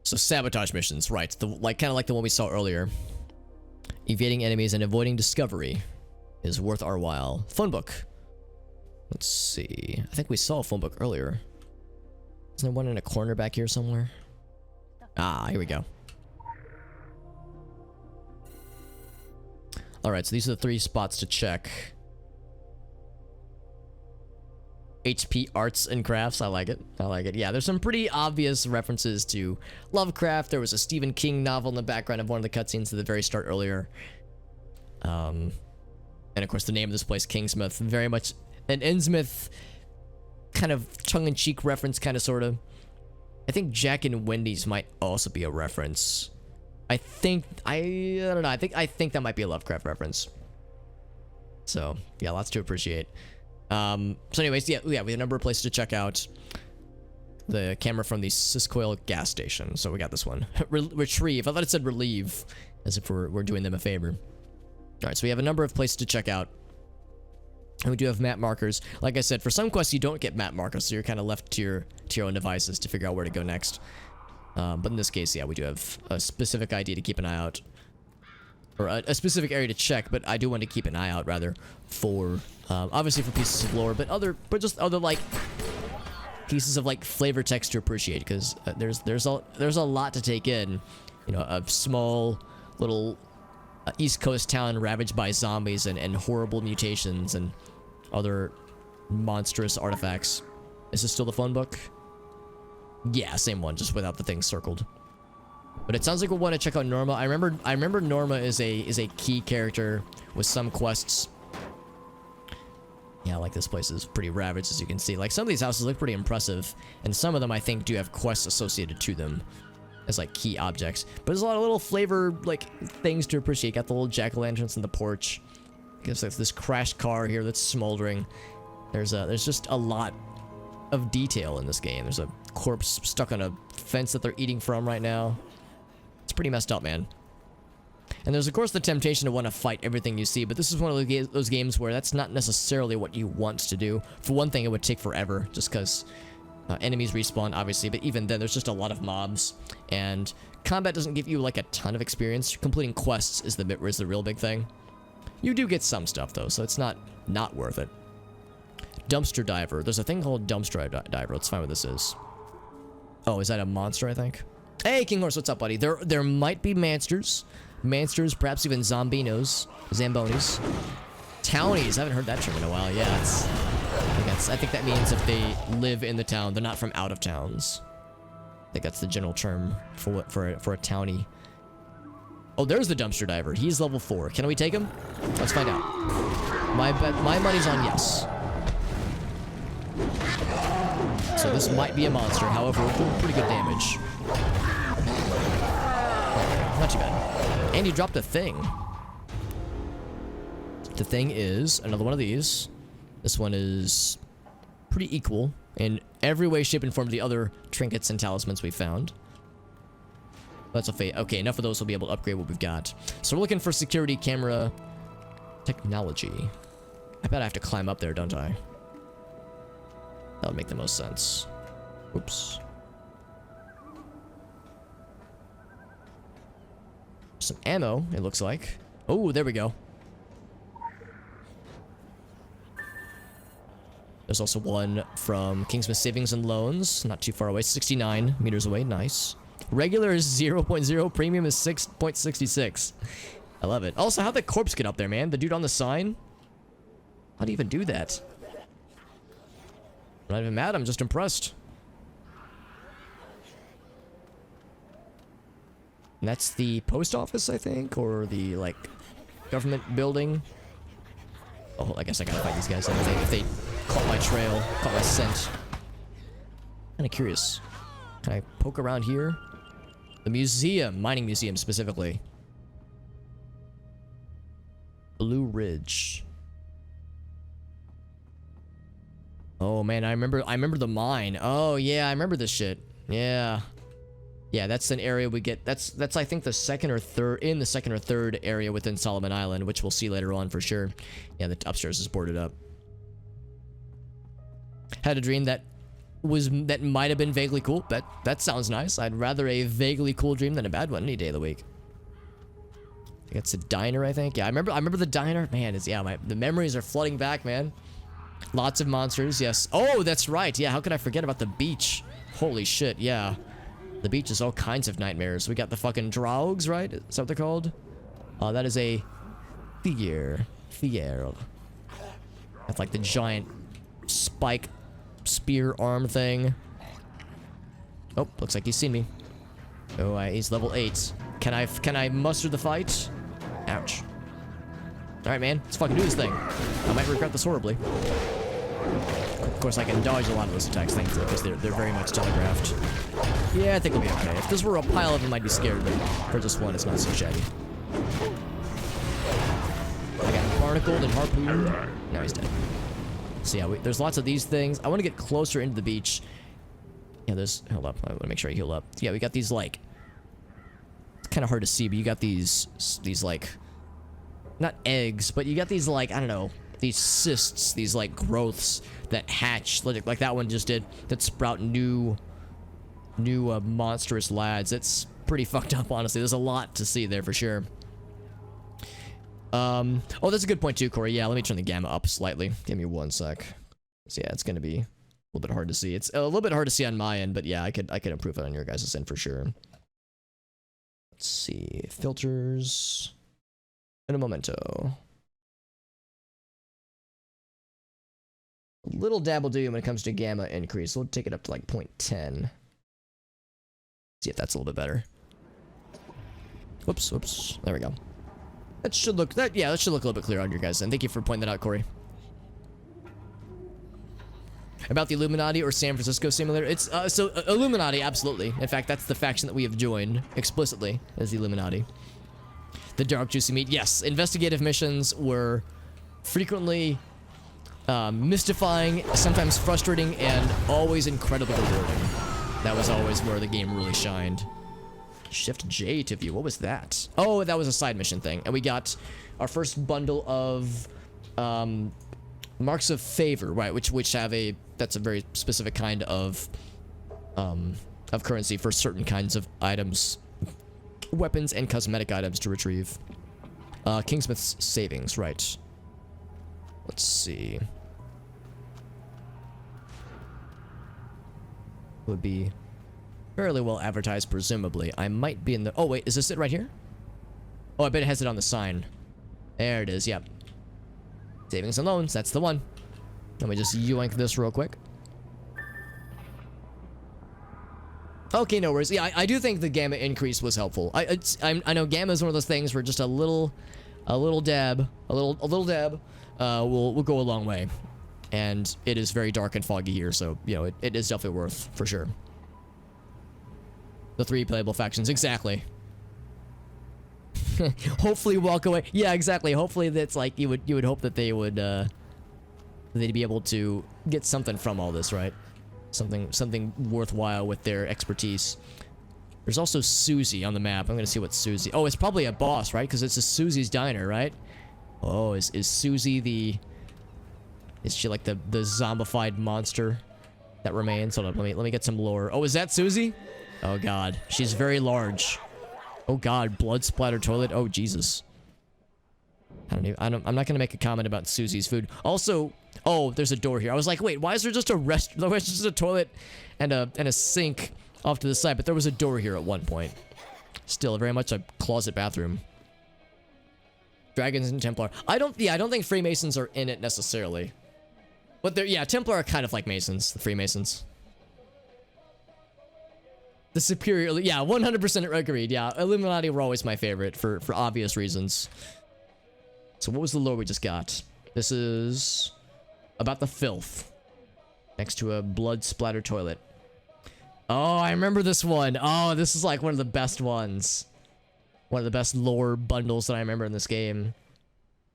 Speaker 1: So sabotage missions, right? Kind of like the one we saw earlier. Evading enemies and avoiding discovery is worth our while. Phone book. Let's see. I think we saw a phone book earlier. Isn't there one in a corner back here somewhere? Ah, here we go. Alright, so these are the 3 spots to check. HP Arts and Crafts, I like it. I like it. Yeah, there's some pretty obvious references to Lovecraft. There was a Stephen King novel in the background of one of the cutscenes at the very start earlier. And of course the name of this place, Kingsmouth, very much an Innsmouth kind of tongue-in-cheek reference, kind of, sort of. I think Jack and Wendy's might also be a reference. I don't know, I think that might be a Lovecraft reference. So, yeah, lots to appreciate. So anyways, yeah, we have a number of places to check out. The camera from the Siscoil gas station. So we got this one. Retrieve. I thought it said relieve, as if we're doing them a favor. Alright, so we have a number of places to check out. And we do have map markers. Like I said, for some quests you don't get map markers, so you're kind of left to your own devices to figure out where to go next. But in this case, yeah, we do have a specific ID to keep an eye out. Or a specific area to check, but I do want to keep an eye out, rather, for, obviously for pieces of lore, but just other, like, pieces of, like, flavor text to appreciate, because there's a lot to take in. You know, a small, little East Coast town ravaged by zombies and horrible mutations and other monstrous artifacts. Is this still the phone book? Yeah, same one, just without the thing circled. But it sounds like we'll want to check out Norma. I remember Norma is a key character with some quests. Yeah, like this place is pretty ravaged, as you can see. Like, some of these houses look pretty impressive, and some of them I think do have quests associated to them. as like key objects. But there's a lot of little flavor like things to appreciate. Got the little jack-o'-lanterns in the porch. There's like this crashed car here that's smoldering. There's just a lot of detail in this game. There's a corpse stuck on a fence that they're eating from right now. It's pretty messed up, man. And there's of course the temptation to want to fight everything you see, but this is one of those games where that's not necessarily what you want to do. For one thing, it would take forever, just because enemies respawn, obviously, but even then, there's just a lot of mobs, and combat doesn't give you like a ton of experience. Completing quests is the real big thing. You do get some stuff though, so it's not worth it. Dumpster diver. There's a thing called dumpster diver. Let's find what this is. Oh, is that a monster? I think. Hey, King Horse, what's up, buddy? There might be monsters, perhaps even zambonis. Townies. I haven't heard that term in a while. Yeah, I think that means if they live in the town, they're not from out of towns. I think that's the general term for a townie. Oh, there's the dumpster diver. He's level 4. Can we take him? Let's find out. My money's on yes. So this might be a monster. However, we're doing pretty good damage. Not too bad. And you dropped a thing. The thing is another one of these. This one is pretty equal in every way, shape, and form to the other trinkets and talismans we found. That's a fate. Okay, enough of those will be able to upgrade what we've got. So we're looking for security camera technology. I bet I have to climb up there, don't I? That would make the most sense. Oops. Some ammo, it looks like. Oh, there we go. There's also one from Kingsmouth Savings and Loans. Not too far away. 69 meters away. Nice. Regular is 0.0. Premium is 6.66. I love it. Also, how'd the corpse get up there, man? The dude on the sign? How'd he even do that? I'm not even mad. I'm just impressed. And that's the post office, I think? Or the, like, government building? Oh, I guess I gotta fight these guys if they caught my trail, caught my scent. Kinda curious. Can I poke around here? The museum, mining museum specifically. Blue Ridge. Oh man, I remember the mine. Oh yeah, I remember this shit. Yeah. Yeah, that's an area we get. That's I think the second or third area within Solomon Island, which we'll see later on for sure. Yeah, the upstairs is boarded up. Had a dream that might have been vaguely cool. That sounds nice. I'd rather a vaguely cool dream than a bad one any day of the week. I think it's a diner, I think. Yeah, I remember the diner. Man, the memories are flooding back, man. Lots of monsters, yes. Oh, that's right. Yeah, how could I forget about the beach? Holy shit, yeah. The beach is all kinds of nightmares. We got the fucking drogs, right? Is that what they're called? That is a figure. That's like the giant spike spear arm thing. Oh, looks like he's seen me. Oh, he's level 8. Can I muster the fight? Ouch. Alright, man. Let's fucking do this thing. I might regret this horribly. Of course, I can dodge a lot of those attacks, thankfully, because they're very much telegraphed. Yeah, I think we'll be okay. If this were a pile of them, I'd be scared, but for just one, it's not so shabby. I got barnacled and harpooned. Now he's dead. So yeah, there's lots of these things. I want to get closer into the beach. Yeah, hold up. I want to make sure I heal up. Yeah, we got these, like, it's kind of hard to see, but you got these like, not eggs, but you got these, like, I don't know, these cysts, these, like, growths that hatch, like that one just did, that sprout new monstrous lads. It's pretty fucked up, honestly. There's a lot to see there for sure. Oh, that's a good point too, Corey. Yeah, let me turn the gamma up slightly. Give me 1 sec. So yeah, it's gonna be a little bit hard to see. It's a little bit hard to see on my end, but yeah, I could improve it on your guys' end for sure. Let's see, filters in a momento. A little dab will do when it comes to gamma increase. We'll take it up to like 0.10. See if that's a little bit better. Whoops. There we go. That should look a little bit clearer on your guys' end. Thank you for pointing that out, Corey. About the Illuminati or San Francisco Simulator? It's, Illuminati, absolutely. In fact, that's the faction that we have joined, explicitly, as the Illuminati. The dark juicy meat, yes. Investigative missions were frequently mystifying, sometimes frustrating, and always incredibly rewarding. That was always where the game really shined. Shift J to view. What was that? Oh, that was a side mission thing. And we got our first bundle of marks of favor, right? Which have a, that's a very specific kind of currency for certain kinds of items, weapons and cosmetic items to retrieve. Kingsmouth's savings, right? Let's see. Would be fairly well advertised, presumably. I might be in the... Oh, wait, is this it right here? Oh, I bet it has it on the sign. There it is, yep. Savings and loans, that's the one. Let me just yoink this real quick. Okay, no worries. Yeah, I do think the gamma increase was helpful. I know gamma is one of those things where just a little dab will go a long way. And it is very dark and foggy here, so, you know, it is definitely worth, for sure. The 3 playable factions, exactly. Hopefully walk away. Yeah, exactly. Hopefully that's like, you would hope that they would, they'd be able to get something from all this, right? Something worthwhile with their expertise. There's also Susie on the map. I'm gonna see what Susie... Oh, it's probably a boss, right? Because it's a Susie's Diner, right? Oh, is Susie the... Is she like the zombified monster that remains? Hold on, let me get some lore. Oh, is that Susie? Oh god, she's very large. Oh god, blood splatter toilet. Oh Jesus. I'm not gonna make a comment about Susie's food. Also, oh, there's a door here. I was like, wait, why is there just a there's just a toilet and a sink off to the side? But there was a door here at one point. Still, very much a closet bathroom. Dragons and Templar. I don't think Freemasons are in it necessarily. But they're, yeah, Templar are kind of like Masons, the Freemasons. The superior, yeah, 100% agreed, yeah. Illuminati were always my favorite for obvious reasons. So what was the lore we just got? This is about the filth. Next to a blood splatter toilet. Oh, I remember this one. Oh, this is like one of the best ones. One of the best lore bundles that I remember in this game.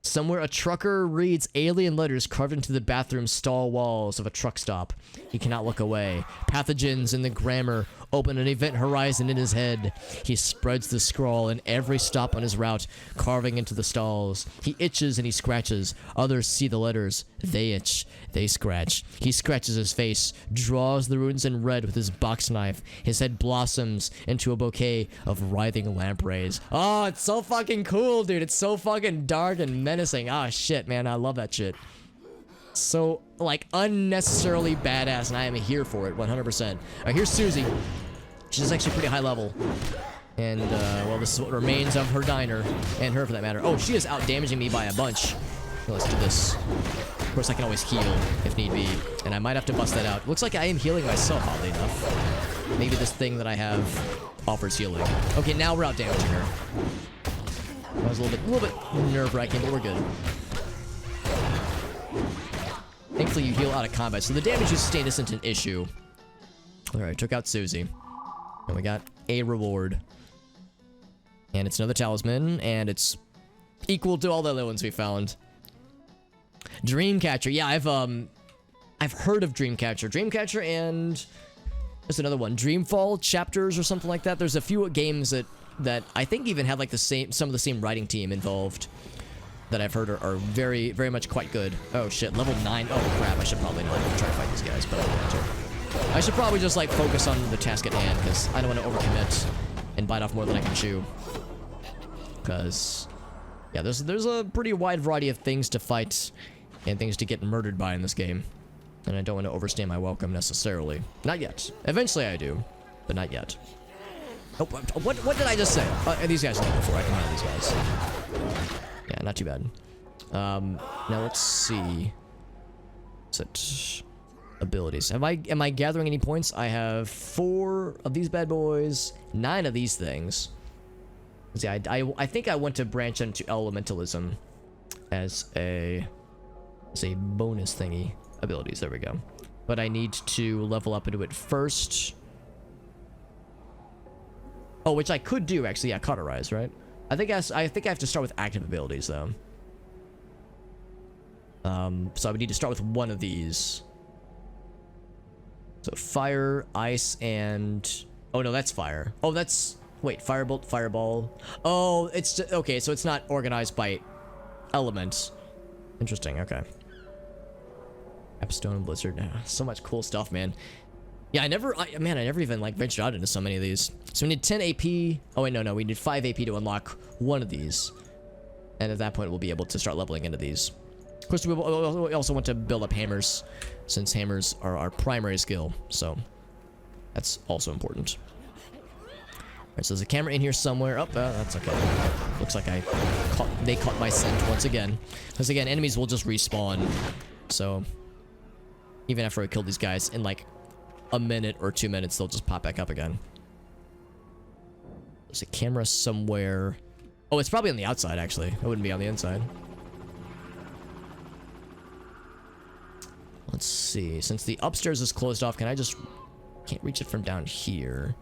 Speaker 1: Somewhere a trucker reads alien letters carved into the bathroom stall walls of a truck stop. He cannot look away. Pathogens in the grammar open an event horizon in his head. He spreads the scrawl in every stop on his route, carving into the stalls. He itches and he scratches. Others see the letters. They itch. They scratch. He scratches his face, draws the runes in red with his box knife. His head blossoms into a bouquet of writhing lampreys. Oh, it's so fucking cool, dude. It's so fucking dark and menacing. Ah, shit, man. I love that shit. So, like, unnecessarily badass, and I am here for it, 100%. Alright, here's Susie. She's actually pretty high level. And, well, this is what remains of her diner, and her for that matter. Oh, she is out-damaging me by a bunch. Okay, let's do this. Of course, I can always heal, if need be, and I might have to bust that out. Looks like I am healing myself, oddly enough. Maybe this thing that I have offers healing. Okay, now we're out-damaging her. That was a little bit nerve-wracking, but we're good. Thankfully, you heal out of combat, so the damage you sustain isn't an issue. Alright, took out Susie. And we got a reward. And it's another talisman, and it's equal to all the other ones we found. Dreamcatcher. Yeah, I've heard of Dreamcatcher. Dreamcatcher and there's another one. Dreamfall chapters or something like that. There's a few games that I think even have like some of the same writing team involved that I've heard are very, very much quite good. Oh shit, level 9. Oh crap, I should probably not even try to fight these guys, but I'm going to. I should probably just like focus on the task at hand, because I don't want to overcommit and bite off more than I can chew. Because, yeah, there's a pretty wide variety of things to fight and things to get murdered by in this game. And I don't want to overstay my welcome necessarily. Not yet. Eventually I do, but not yet. Oh, what did I just say? These guys are level 4. I can handle these guys. Yeah, not too bad. Now let's see. Is it abilities? Am I gathering any points? I have 4 of these bad boys, 9 of these things. See, I think I want to branch into elementalism as a bonus thingy. Abilities, there we go. but I need to level up into it first. Oh, which I could do actually. Yeah, cauterize, right? I think I have to start with active abilities though. So I would need to start with one of these. So fire, ice, and oh no, that's fire. Oh, that's wait, firebolt, fireball. Oh, it's okay. So it's not organized by elements. Interesting. Okay. Capstone, blizzard. So much cool stuff, man. Yeah, I never even like ventured out into so many of these. So we need 10 AP. Oh wait, no, we need 5 AP to unlock one of these, and at that point we'll be able to start leveling into these. Of course, we also want to build up hammers, since hammers are our primary skill. So that's also important. All right, so there's a camera in here somewhere. Oh, that's okay. Looks like they caught my scent once again. Because again, enemies will just respawn. So even after I kill these guys in like a minute or 2 minutes, they'll just pop back up again. There's a camera somewhere. Oh, it's probably on the outside, actually. It wouldn't be on the inside. Let's see. Since the upstairs is closed off, can't reach it from down here.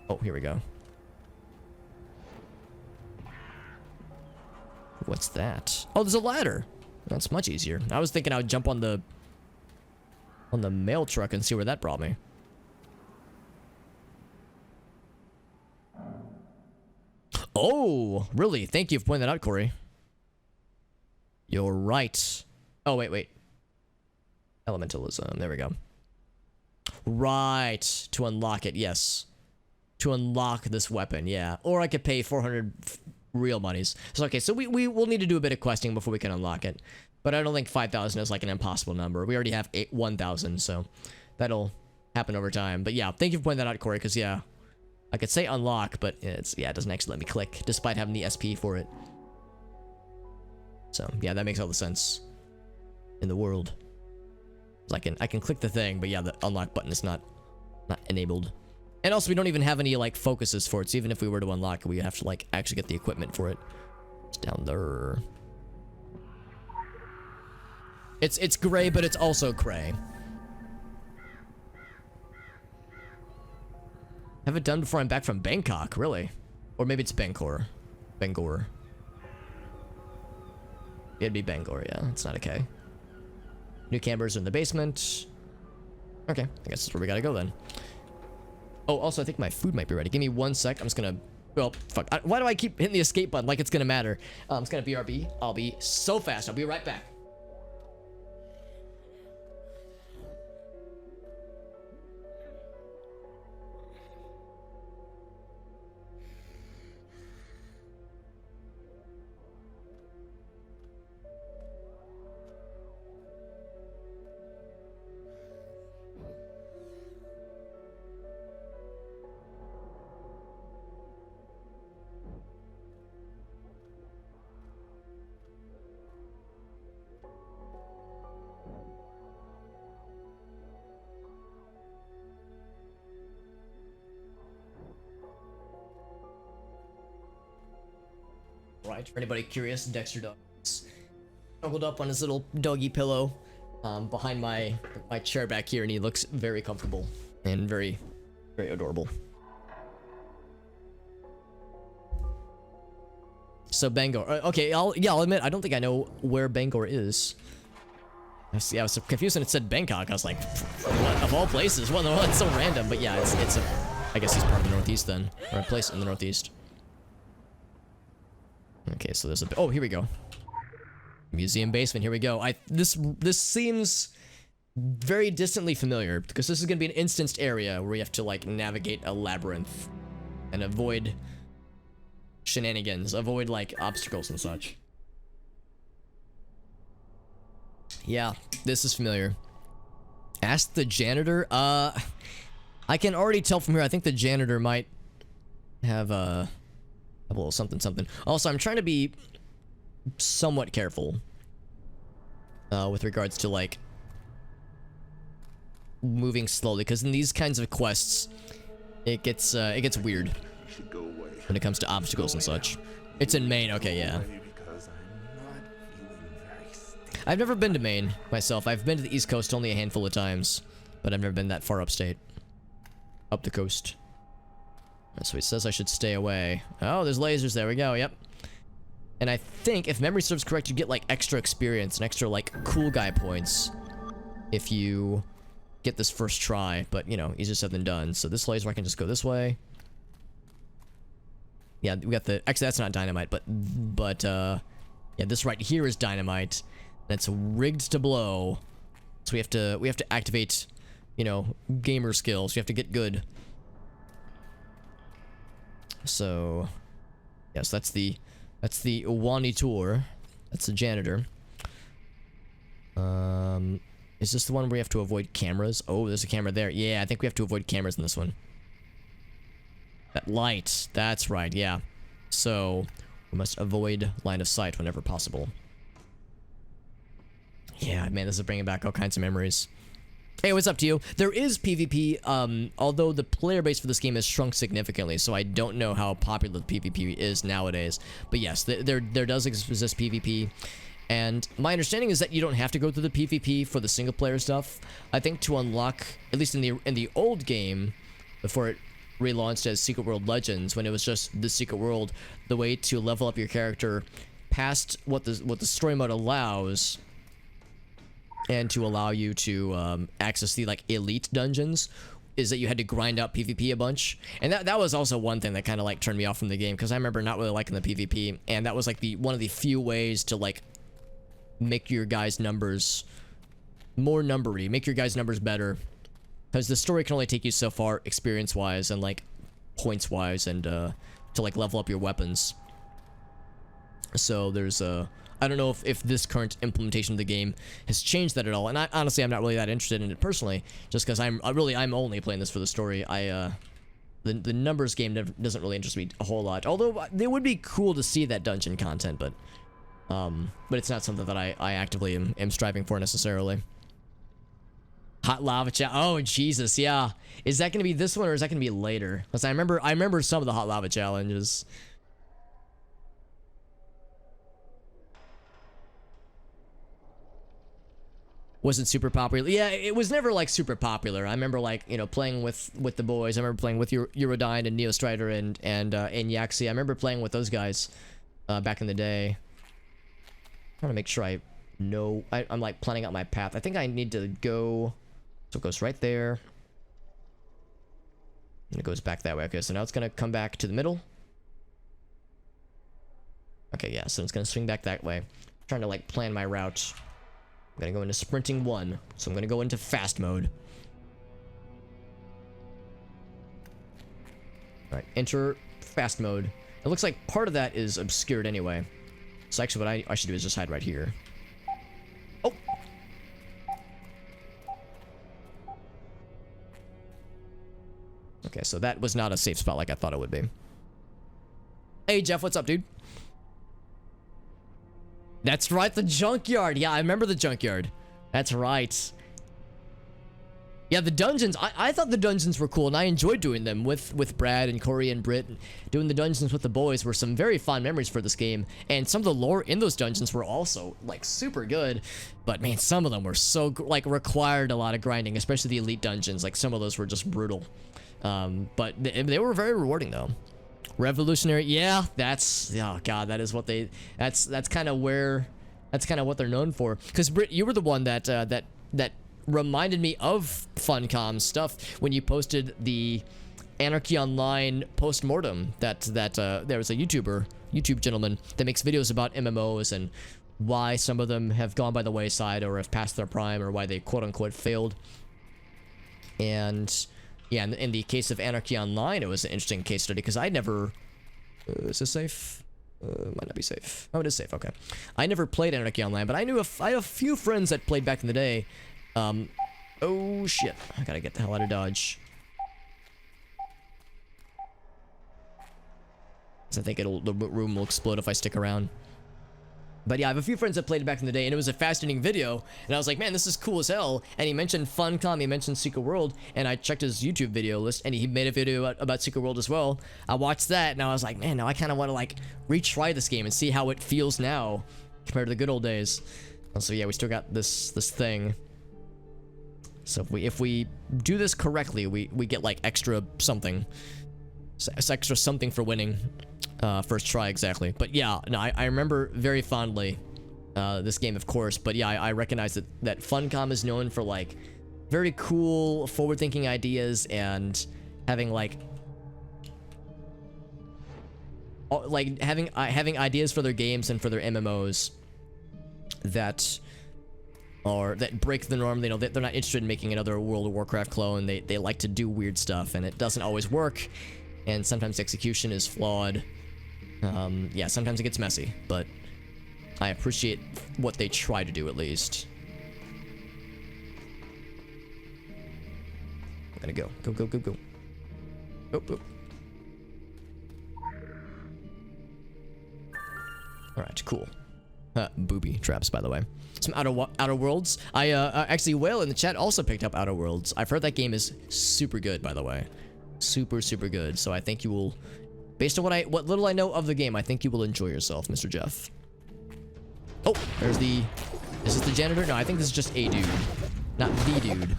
Speaker 1: Oh, here we go. What's that? Oh, there's a ladder. That's much easier. I was thinking I would jump on the mail truck and see where that brought me. Oh, really? Thank you for pointing that out, Corey. You're right. Oh, wait. Elementalism. There we go. Right. To unlock it, yes. To unlock this weapon, yeah. Or I could pay 400 real monies. So, okay, so we will need to do a bit of questing before we can unlock it. But I don't think 5,000 is like an impossible number. We already have 1,000, so that'll happen over time. But yeah, thank you for pointing that out, Corey, because yeah, I could say unlock, but it doesn't actually let me click, despite having the SP for it. So yeah, that makes all the sense in the world. I can click the thing, but yeah, the unlock button is not enabled. And also, we don't even have any like focuses for it. So even if we were to unlock it, we have to like actually get the equipment for it. It's down there. It's gray, but it's also cray. Have it done before I'm back from Bangkok, really? Or maybe it's Bangkok. Bangor. It'd be Bangor, yeah. It's not okay. New cameras are in the basement. Okay, I guess that's where we gotta go then. Oh, also, I think my food might be ready. Give me 1 sec. I'm just gonna... Well, fuck. Why do I keep hitting the escape button like it's gonna matter? It's gonna BRB. I'll be so fast. I'll be right back. Right, for anybody curious, Dexter Dog is snuggled up on his little doggy pillow behind my chair back here, and he looks very comfortable and very, very adorable. So Bangor, okay, I'll admit I don't think I know where Bangor is. I was confused when it said Bangkok. I was like, what, of all places? What? It's so random, but yeah, it's I guess it's part of the Northeast then, or a place in the Northeast. Okay, so there's oh, here we go. Museum basement, here we go. This seems very distantly familiar, because this is gonna be an instanced area where we have to like navigate a labyrinth and avoid shenanigans, avoid like obstacles and such. Yeah, this is familiar. Ask the janitor. I can already tell from here, I think the janitor might have a little something. Also, I'm trying to be somewhat careful with regards to like moving slowly, because in these kinds of quests, it gets weird when it comes to obstacles and such. It's in Maine, okay, yeah. I've never been to Maine myself. I've been to the East Coast only a handful of times, but I've never been that far upstate. Up the coast. So he says I should stay away. Oh, there's lasers. There we go. Yep. And I think, if memory serves correct, you get, like, extra experience and extra, like, cool guy points if you get this first try. But, you know, easier said than done. So this laser, I can just go this way. Yeah, we got the... Actually, that's not dynamite, but, yeah, this right here is dynamite. That's rigged to blow. So we have to activate, you know, gamer skills. We have to get good. So, yes, that's the Wanitor. That's the janitor. Is this the one where we have to avoid cameras? Oh, there's a camera there. Yeah, I think we have to avoid cameras in this one. That light. That's right, yeah. So, we must avoid line of sight whenever possible. Yeah, man, this is bringing back all kinds of memories. Hey, what's up to you? There is PvP, although the player base for this game has shrunk significantly, so I don't know how popular the PvP is nowadays. But yes, there does exist PvP, and my understanding is that you don't have to go through the PvP for the single player stuff. I think to unlock, at least in the old game, before it relaunched as Secret World Legends, when it was just the Secret World, the way to level up your character past what the story mode allows, and to allow you to access the, like, elite dungeons, is that you had to grind out PvP a bunch. And that was also one thing that kind of, like, turned me off from the game, because I remember not really liking the PvP, and that was, like, one of the few ways to, like, make your guys' numbers more numbery, make your guys' numbers better, because the story can only take you so far experience-wise and, like, points-wise, and to, like, level up your weapons. So there's I don't know if this current implementation of the game has changed that at all, and honestly, I'm not really that interested in it personally, just because I'm only playing this for the story. The numbers game doesn't really interest me a whole lot, although it would be cool to see that dungeon content, but it's not something that I actively am striving for necessarily. Hot lava challenge. Oh Jesus, yeah. Is that gonna be this one or is that gonna be later? Because I remember some of the hot lava challenges. Wasn't super popular. Yeah, it was never, like, super popular. I remember, like, you know, playing with the boys. I remember playing with Eurodyne and Neo Strider and Yaxi. I remember playing with those guys back in the day. I'm trying to make sure I know. I'm, like, planning out my path. I think I need to go. So it goes right there. And it goes back that way. Okay, so now it's gonna come back to the middle. Okay, yeah, so it's gonna swing back that way. I'm trying to, like, plan my route. I'm gonna go into sprinting 1, so I'm gonna go into fast mode. Alright, enter fast mode. It looks like part of that is obscured anyway. So actually what I should do is just hide right here. Oh! Okay, so that was not a safe spot like I thought it would be. Hey Jeff, what's up, dude? That's right, the junkyard. Yeah, I remember the junkyard. That's right. Yeah, the dungeons. I thought the dungeons were cool, and I enjoyed doing them with Brad and Corey and Britt. Doing the dungeons with the boys were some very fond memories for this game. And some of the lore in those dungeons were also, like, super good. But, man, some of them were so, like, required a lot of grinding, especially the elite dungeons. Like, some of those were just brutal. But they were very rewarding, though. Revolutionary, yeah, oh god, that is what that's kind of what they're known for. Because Britt, you were the one that reminded me of Funcom stuff when you posted the Anarchy Online post-mortem that there was a YouTube gentleman that makes videos about MMOs and why some of them have gone by the wayside or have passed their prime or why they quote-unquote failed. And yeah, in the case of Anarchy Online, it was an interesting case study because I never... is this safe? Might not be safe. Oh, it is safe. Okay. I never played Anarchy Online, but I had a few friends that played back in the day. Oh, shit. I gotta get the hell out of Dodge. I think the room will explode if I stick around. But yeah, I have a few friends that played it back in the day, and it was a fascinating video, and I was like, man, this is cool as hell. And he mentioned Funcom, he mentioned Secret World, and I checked his YouTube video list, and he made a video about Secret World as well. I watched that, and I was like, man, now I kind of want to, like, retry this game and see how it feels now compared to the good old days. So yeah, we still got this thing. So if we do this correctly, we get like extra something. Extra something for winning. First try, exactly. But yeah, no, I remember very fondly this game, of course. But yeah, I recognize that Funcom is known for like very cool, forward-thinking ideas and having like having ideas for their games and for their MMOs that break the norm. They're not interested in making another World of Warcraft clone. They like to do weird stuff, and it doesn't always work, and sometimes execution is flawed. Yeah, sometimes it gets messy, but I appreciate what they try to do, at least. I'm gonna go. Go. Oh. Alright, cool. Booby traps, by the way. Some Outer Worlds. Actually, Whale in the chat also picked up Outer Worlds. I've heard that game is super good, by the way. Super good. So I think you will, based on what little I know of the game, I think you will enjoy yourself, Mr. Jeff. Oh, there's the... Is this the janitor? No, I think this is just a dude. Not the dude.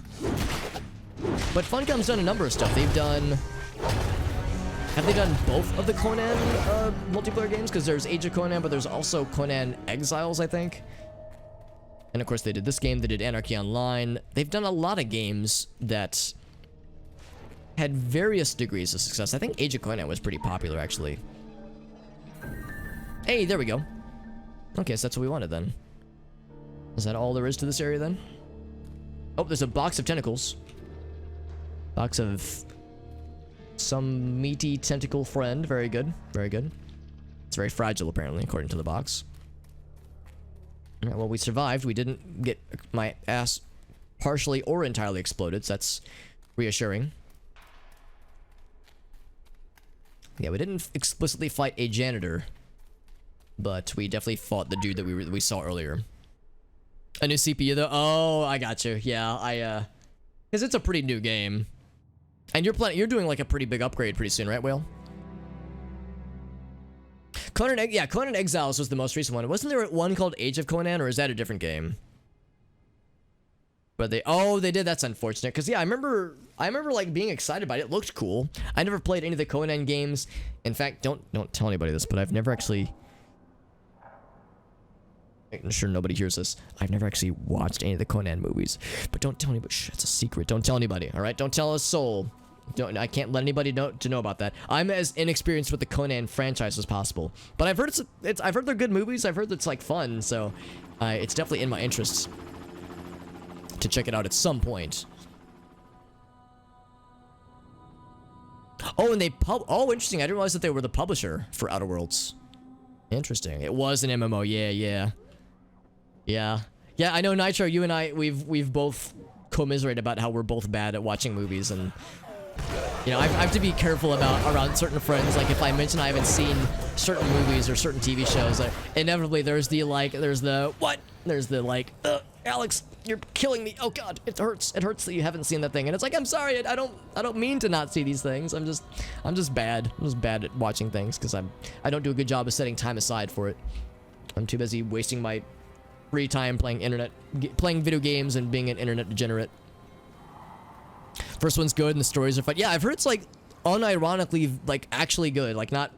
Speaker 1: But Funcom's done a number of stuff. They've done... Have they done both of the Conan multiplayer games? Because there's Age of Conan, but there's also Conan Exiles, I think. And of course, they did this game. They did Anarchy Online. They've done a lot of games that had various degrees of success. I think Age of Conan was pretty popular, actually. Hey, there we go. Okay, so that's what we wanted, then. Is that all there is to this area, then? Oh, there's a box of tentacles. Box of... some meaty tentacle friend. Very good. It's very fragile, apparently, according to the box. Alright, well, we survived. We didn't get my ass partially or entirely exploded, so that's reassuring. Yeah, we didn't explicitly fight a janitor, but we definitely fought the dude that we saw earlier. A new CPU, though? Oh, I got you. Yeah, because it's a pretty new game. And you're doing like a pretty big upgrade pretty soon, right, Whale? Conan Exiles was the most recent one. Wasn't there one called Age of Conan, or is that a different game? But they did. That's unfortunate. Because yeah, I remember like being excited about it. It looked cool. I never played any of the Conan games. In fact, don't tell anybody this, but I've never actually... I'm sure nobody hears this. I've never actually watched any of the Conan movies. But don't tell anybody. Shh, it's a secret. Don't tell anybody, alright? Don't tell a soul. I can't let anybody know about that. I'm as inexperienced with the Conan franchise as possible. But I've heard I've heard they're good movies. I've heard it's like fun, so it's definitely in my interests to check it out at some point. Oh, and oh, interesting. I didn't realize that they were the publisher for Outer Worlds. Interesting. It was an MMO. Yeah, I know, Nitro, you and I, we've both commiserated about how we're both bad at watching movies, and you know, I have to be careful around certain friends. Like if I mention I haven't seen certain movies or certain TV shows, inevitably there's the Alex, you're killing me. Oh God, it hurts that you haven't seen that thing. And it's like, I'm sorry, I don't mean to not see these things. I'm just bad. I'm just bad at watching things because I don't do a good job of setting time aside for it. I'm too busy wasting my free time playing video games and being an internet degenerate. First one's good and the stories are fun. Yeah, I've heard it's like unironically like actually good, like not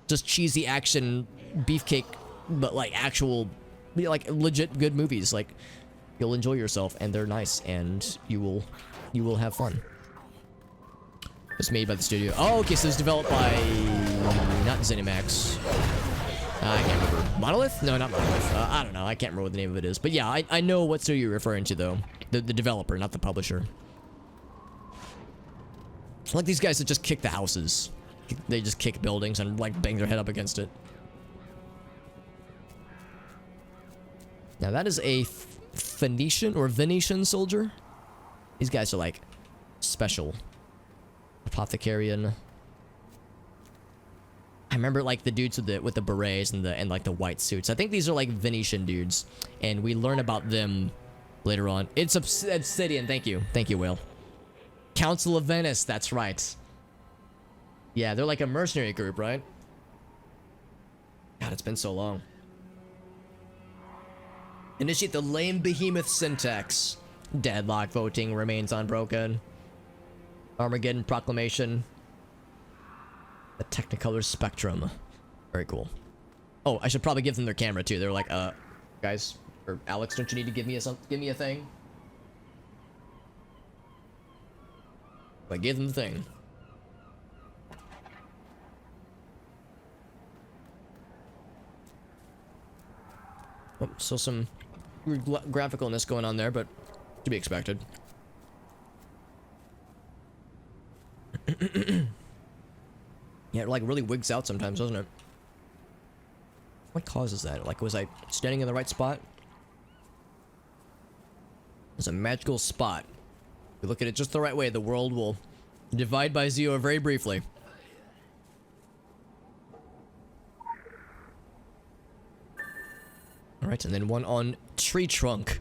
Speaker 1: just cheesy action beefcake, but like actual, like legit good movies. Like you'll enjoy yourself and they're nice and you will have fun. It's made by the studio. Oh, okay, so it's developed by not ZeniMax. I can't remember. Monolith? No, not Monolith. I don't know. I can't remember what the name of it is. But yeah, I know what studio you're referring to, though. The developer, not the publisher. Like these guys that just kick the houses. They just kick buildings and, like, bang their head up against it. Now, that is a Venetian soldier. These guys are, like, special. Apothecarian. I remember like the dudes with the berets and like the white suits. I think these are like Venetian dudes, and we learn about them later on. It's Obsidian. Thank you, Whale. Council of Venice. That's right. Yeah, they're like a mercenary group, right? God, it's been so long. Initiate the lame behemoth syntax. Deadlock voting remains unbroken. Armageddon proclamation. The Technicolor spectrum. Very cool. Oh, I should probably give them their camera too. They're like, guys, or Alex, don't you need to give me a thing? I gave them the thing. Oh, still some graphicalness going on there, but to be expected. Yeah, it like really wigs out sometimes, doesn't it? What causes that? Like, was I standing in the right spot? It's a magical spot. If you look at it just the right way, the world will divide by zero very briefly. Alright, and then one on tree trunk.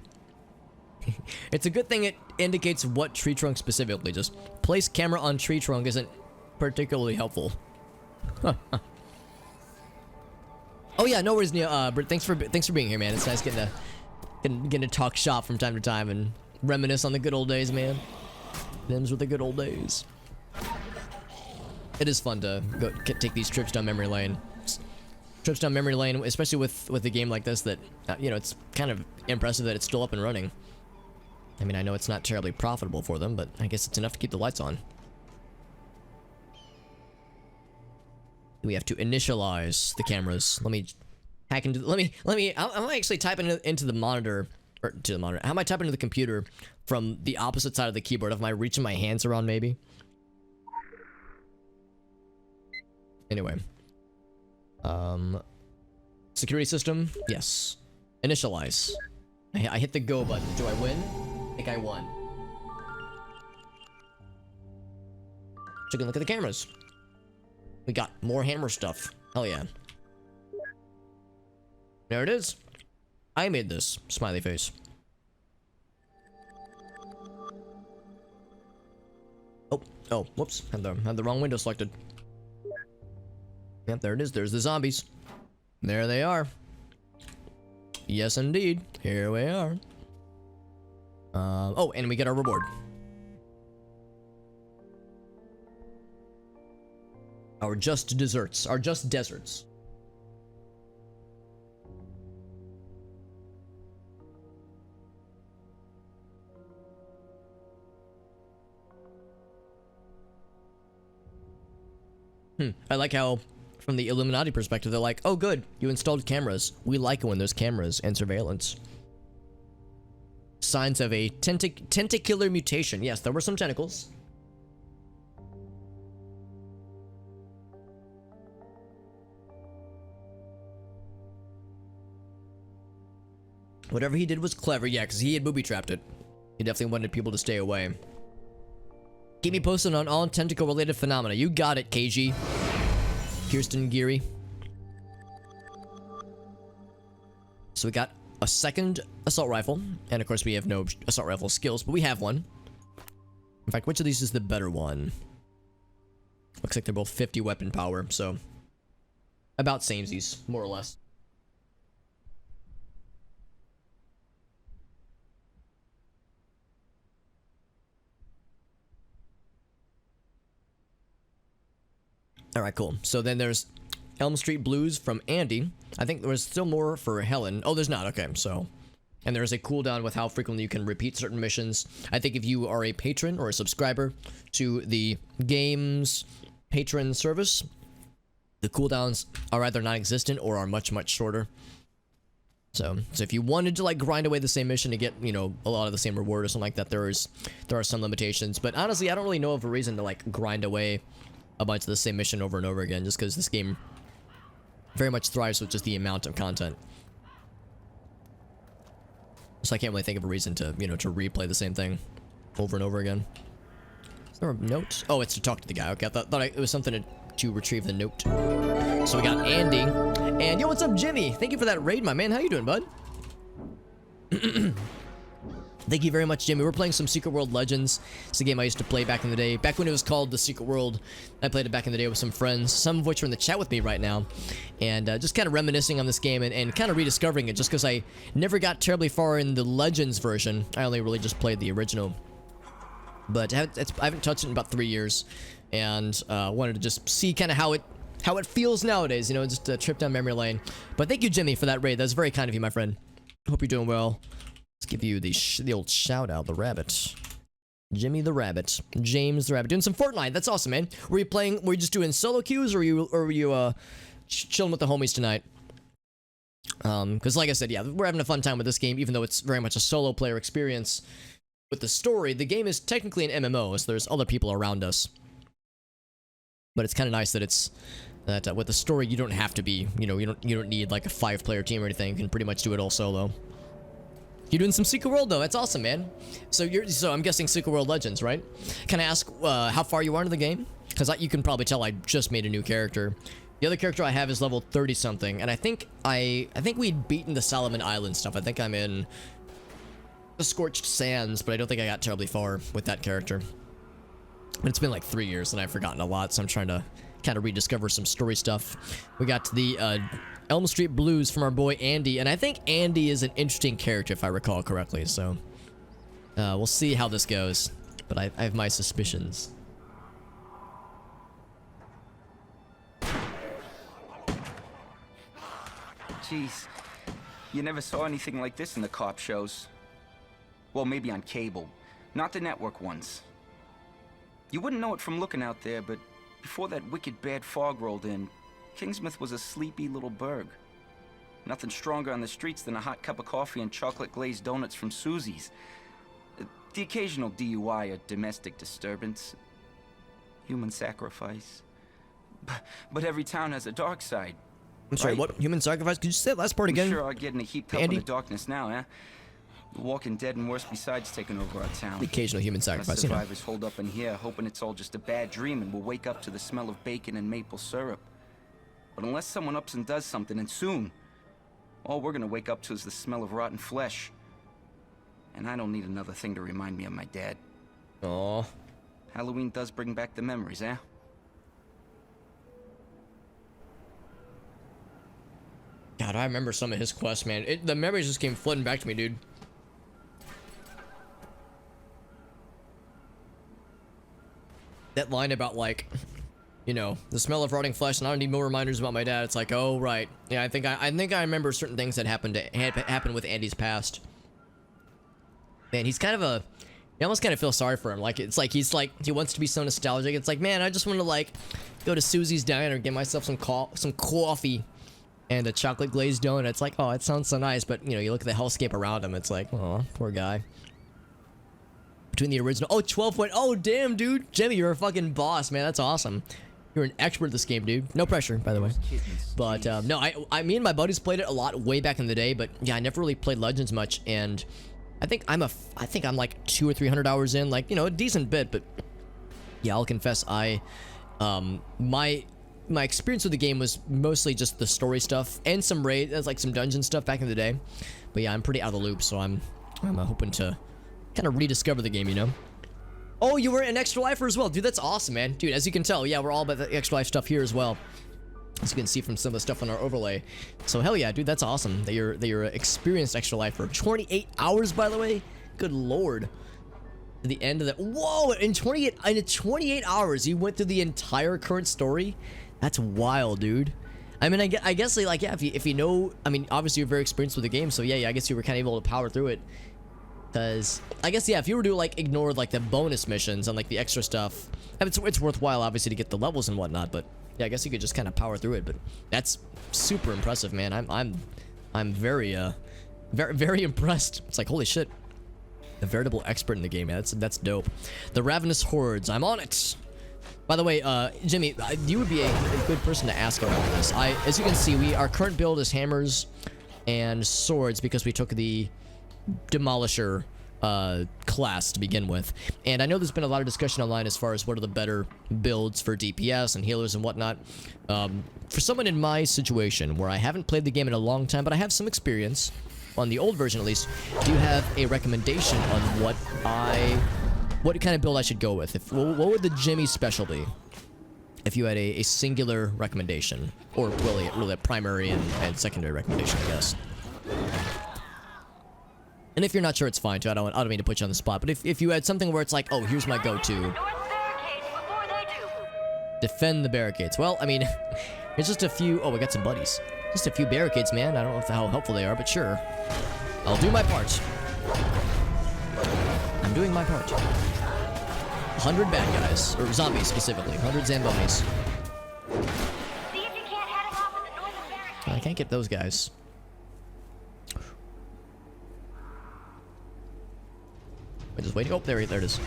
Speaker 1: It's a good thing it indicates what tree trunk specifically. Just place camera on tree trunk isn't particularly helpful. Oh yeah, no worries, Neil. Britt, thanks for being here, man. It's nice getting to talk shop from time to time and reminisce on the good old days, man. Them's were the good old days. It is fun to go take these trips down memory lane. Trips down memory lane, especially with a game like this that, you know, it's kind of impressive that it's still up and running. I mean, I know it's not terribly profitable for them, but I guess it's enough to keep the lights on. We have to initialize the cameras. Let me hack into. I'm actually typing into the monitor, or to the monitor. How am I typing into the computer from the opposite side of the keyboard? Am I reaching my hands around maybe? Anyway. Security system? Yes. Initialize. I hit the go button. Do I win? I think I won. Take a look at the cameras. We got more hammer stuff. Hell yeah. There it is. I made this. Smiley face. Oh, whoops. Had the wrong window selected. Yep, there it is. There's the zombies. There they are. Yes, indeed. Here we are. Oh, and we get our reward. Our just desserts. Our just deserts. I like how, from the Illuminati perspective, they're like, oh good, you installed cameras. We like it when there's cameras and surveillance. Signs of a tentacular mutation. Yes, there were some tentacles. Whatever he did was clever, yeah, because he had booby-trapped it. He definitely wanted people to stay away. Keep me posted on all tentacle-related phenomena. You got it, KG. Kirsten Geary. So we got a second assault rifle. And of course we have no assault rifle skills, but we have one. In fact, which of these is the better one? Looks like they're both 50 weapon power, so... about samesies, more or less. Alright, cool. So then there's Elm Street Blues from Andy. I think there was still more for Helen. Oh, there's not. Okay, so... and there's a cooldown with how frequently you can repeat certain missions. I think if you are a patron or a subscriber to the game's patron service, the cooldowns are either non-existent or are much, much shorter. So if you wanted to, like, grind away the same mission to get, you know, a lot of the same reward or something like that, there are some limitations. But honestly, I don't really know of a reason to, like, grind away a bunch of the same mission over and over again, just because this game very much thrives with just the amount of content. So I can't really think of a reason to, you know, to replay the same thing over and over again. Is there a note? Oh, it's to talk to the guy. Okay, I thought it was something to retrieve the note. So we got Andy. And yo, what's up, Jimmy? Thank you for that raid, my man. How you doing, bud? Thank you very much, Jimmy. We're playing some Secret World Legends. It's a game I used to play back in the day. Back when it was called The Secret World. I played it back in the day with some friends, some of which are in the chat with me right now. And just kind of reminiscing on this game and kind of rediscovering it just because I never got terribly far in the Legends version. I only really just played the original. But I haven't touched it in about 3 years. And wanted to just see kind of how it feels nowadays. You know, just a trip down memory lane. But thank you, Jimmy, for that raid. That's very kind of you, my friend. Hope you're doing well. Let's give you the old shout out, the rabbit. Jimmy the rabbit. James the rabbit. Doing some Fortnite. That's awesome, man. Were you just doing solo queues or were you chilling with the homies tonight? Because like I said, yeah, we're having a fun time with this game, even though it's very much a solo player experience. With the story, the game is technically an MMO, so there's other people around us. But it's kind of nice that with the story, you don't have to be, you know, you don't need like a 5-player team or anything. You can pretty much do it all solo. You're doing some Secret World though. That's awesome, man. So I'm guessing Secret World Legends, right? Can I ask how far you are into the game? Because you can probably tell I just made a new character. The other character I have is level 30 something, and I think we'd beaten the Solomon Island stuff. I think I'm in the Scorched Sands, but I don't think I got terribly far with that character. But it's been like 3 years and I've forgotten a lot, so I'm trying to kind of rediscover some story stuff. We got the Elm Street Blues from our boy Andy, and I think Andy is an interesting character if I recall correctly, so we'll see how this goes, but I have my suspicions.
Speaker 2: Jeez, you never saw anything like this in the cop shows. Well, maybe on cable, not the network ones. You wouldn't know it from looking out there, but before that wicked bad fog rolled in, Kingsmouth was a sleepy little burg. Nothing stronger on the streets than a hot cup of coffee and chocolate-glazed donuts from Susie's. The occasional DUI or domestic disturbance. Human sacrifice. But every town has a dark side.
Speaker 1: I'm sorry, what? Human sacrifice? Could you say that last part again?
Speaker 2: I'm sure are getting a heap tough in the darkness now, eh? The Walking Dead and worse besides taking over our town.
Speaker 1: The occasional human sacrifice, you know.
Speaker 2: Survivors hold up in here, hoping it's all just a bad dream and we'll wake up to the smell of bacon and maple syrup. But unless someone ups and does something, and soon, all we're gonna wake up to is the smell of rotten flesh. And I don't need another thing to remind me of my dad.
Speaker 1: Aww.
Speaker 2: Halloween does bring back the memories, eh?
Speaker 1: God, I remember some of his quests, man. The memories just came flooding back to me, dude. That line about, like, you know, the smell of rotting flesh, and I don't need more reminders about my dad. It's like, oh, right. Yeah, I think I remember certain things that happened with Andy's past. Man, he's kind of a... You almost kind of feel sorry for him. Like, it's like he wants to be so nostalgic. It's like, man, I just want to, like, go to Susie's Diner, get myself some coffee and a chocolate glazed donut. It's like, oh, it sounds so nice. But, you know, you look at the hellscape around him. It's like, oh, poor guy. Between the original... Oh, 12 point... Oh, damn, dude. Jimmy, you're a fucking boss, man. That's awesome. You're an expert at this game, dude. No pressure, by the way. But, no, me and my buddies played it a lot way back in the day. But, yeah, I never really played Legends much. And I think I'm like 200 or 300 hours in. Like, you know, a decent bit. But, yeah, I'll confess, my experience with the game was mostly just the story stuff. And some raids, like some dungeon stuff back in the day. But, yeah, I'm pretty out of the loop. So, I'm hoping to... kind of rediscover the game, you know. Oh, you were an Extra Lifer as well, dude. That's awesome, man. Dude, as you can tell, yeah, we're all about the Extra Life stuff here as well, as you can see from some of the stuff on our overlay. So hell yeah, dude, that's awesome that you're an experienced Extra Lifer. 28 hours, by the way. Good lord. To the end of that. Whoa! In 28 hours, you went through the entire current story. That's wild, dude. I mean, I guess like yeah, if you know, I mean, obviously you're very experienced with the game, so yeah, I guess you were kind of able to power through it. Because, I guess, yeah, if you were to, like, ignore, like, the bonus missions and, like, the extra stuff, I mean, it's worthwhile, obviously, to get the levels and whatnot, but, yeah, I guess you could just kind of power through it, but that's super impressive, man. I'm very, very impressed. It's like, holy shit. A veritable expert in the game, man. That's dope. The Ravenous Hordes. I'm on it. By the way, Jimmy, you would be a good person to ask about this. As you can see, our current build is hammers and swords because we took the Demolisher class to begin with, and I know there's been a lot of discussion online as far as what are the better builds for DPS and healers and whatnot. For someone in my situation where I haven't played the game in a long time but I have some experience, on the old version at least, do you have a recommendation on what kind of build I should go with? What would the Jimmy special be? If you had a singular recommendation, or really a primary and secondary recommendation, I guess. And if you're not sure, it's fine too. I don't mean to put you on the spot, but if you had something where it's like, oh, here's my go-to. Defend the barricades. Well, I mean, it's just a few. Oh, we got some buddies. Just a few barricades, man. I don't know how helpful they are, but sure. I'll do my part. I'm doing my part. 100 bad guys, or zombies specifically. 100 Zambonis. I can't get those guys. I'm just waiting. Oh, there it is.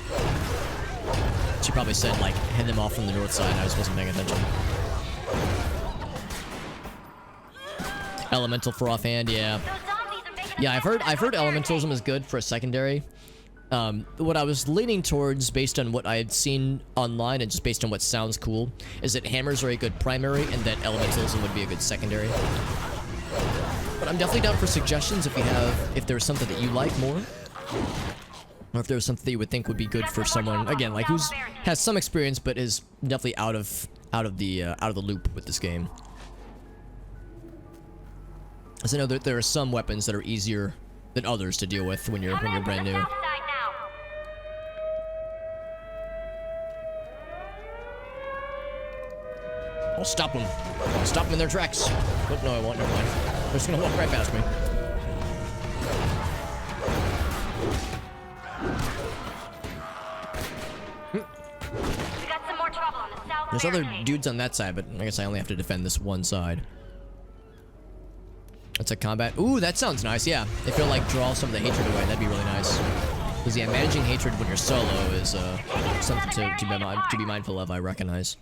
Speaker 1: She probably said, like, head them off from the north side. I just wasn't paying attention. Elemental for offhand, yeah. Yeah, I've heard elementalism is good for a secondary. What I was leaning towards, based on what I had seen online and just based on what sounds cool, is that hammers are a good primary and that elementalism would be a good secondary. But I'm definitely down for suggestions if there's something that you like more. Or if there was something that you would think would be good for someone, again, like has some experience but is definitely out of the loop with this game. As I know that there are some weapons that are easier than others to deal with when you're brand new. I'll stop them. I'll stop them in their tracks. Oh, no, I won't. Never mind. They're just gonna walk right past me. There's other dudes on that side, but I guess I only have to defend this one side. That's a combat. Ooh, that sounds nice, yeah. If you'll, like, draw some of the hatred away, that'd be really nice. Because, yeah, managing hatred when you're solo is something to be mindful of, I recognize.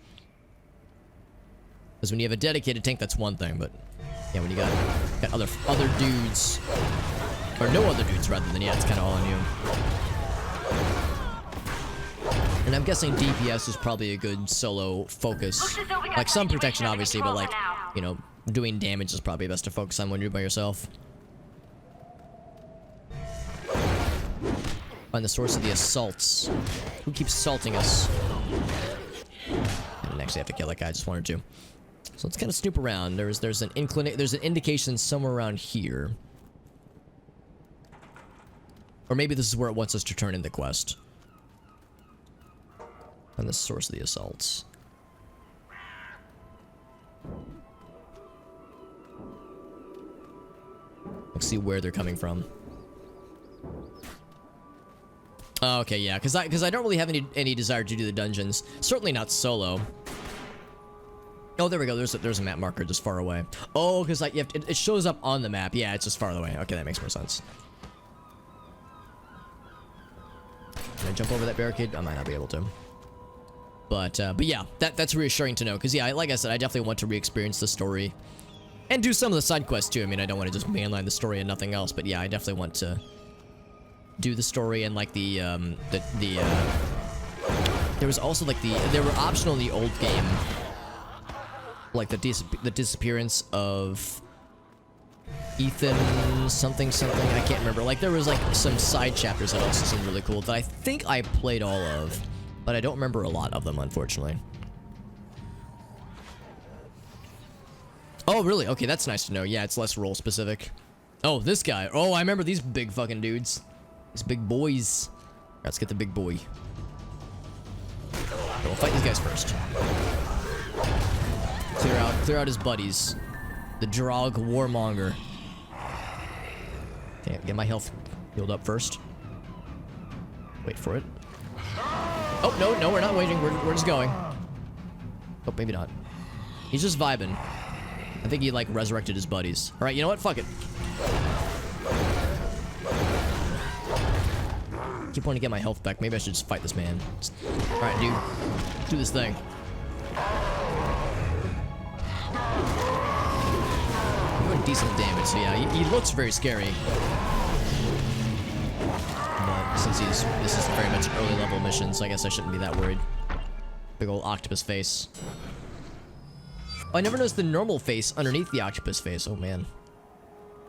Speaker 1: Because when you have a dedicated tank, that's one thing, but... yeah, when you got other dudes... or no other dudes, rather than, yeah, it's kind of all on you. And I'm guessing DPS is probably a good solo focus. Like, some protection, obviously, but, like, you know, doing damage is probably best to focus on when you're by yourself. Find the source of the assaults. Who keeps assaulting us? I didn't actually have to kill that guy, I just wanted to. So let's kind of snoop around. There's an indication somewhere around here. Or maybe this is where it wants us to turn in the quest. And the source of the assaults. Let's see where they're coming from. Oh, okay, yeah, because I don't really have any desire to do the dungeons. Certainly not solo. Oh, there we go. There's a map marker just far away. Oh, because like it shows up on the map. Yeah, it's just far away. Okay, that makes more sense. Can I jump over that barricade? I might not be able to. But yeah, that's reassuring to know, because yeah, like I said, I definitely want to re-experience the story. And do some of the side quests too. I mean, I don't want to just mainline the story and nothing else, but yeah, I definitely want to do the story and like there was also like they were optional in the old game, like the disappearance of Ethan something, I can't remember. Like there was like some side chapters that also seemed really cool that I think I played all of, but I don't remember a lot of them, unfortunately. Oh, really? Okay, that's nice to know. Yeah, it's less role specific. Oh, this guy. Oh, I remember these big fucking dudes. These big boys. Let's get the big boy. Okay, we'll fight these guys first. Clear out his buddies. The Drog Warmonger. Okay, get my health healed up first. Wait for it. Oh, no, we're not waiting. We're just going. Oh, maybe not. He's just vibing. I think he, like, resurrected his buddies. Alright, you know what? Fuck it. Keep wanting to get my health back. Maybe I should just fight this man. Alright, dude. Do this thing. I'm doing decent damage, so yeah, he looks very scary. But since this is very much an early level mission, so I guess I shouldn't be that worried. Big old octopus face. Oh, I never noticed the normal face underneath the octopus face. Oh man.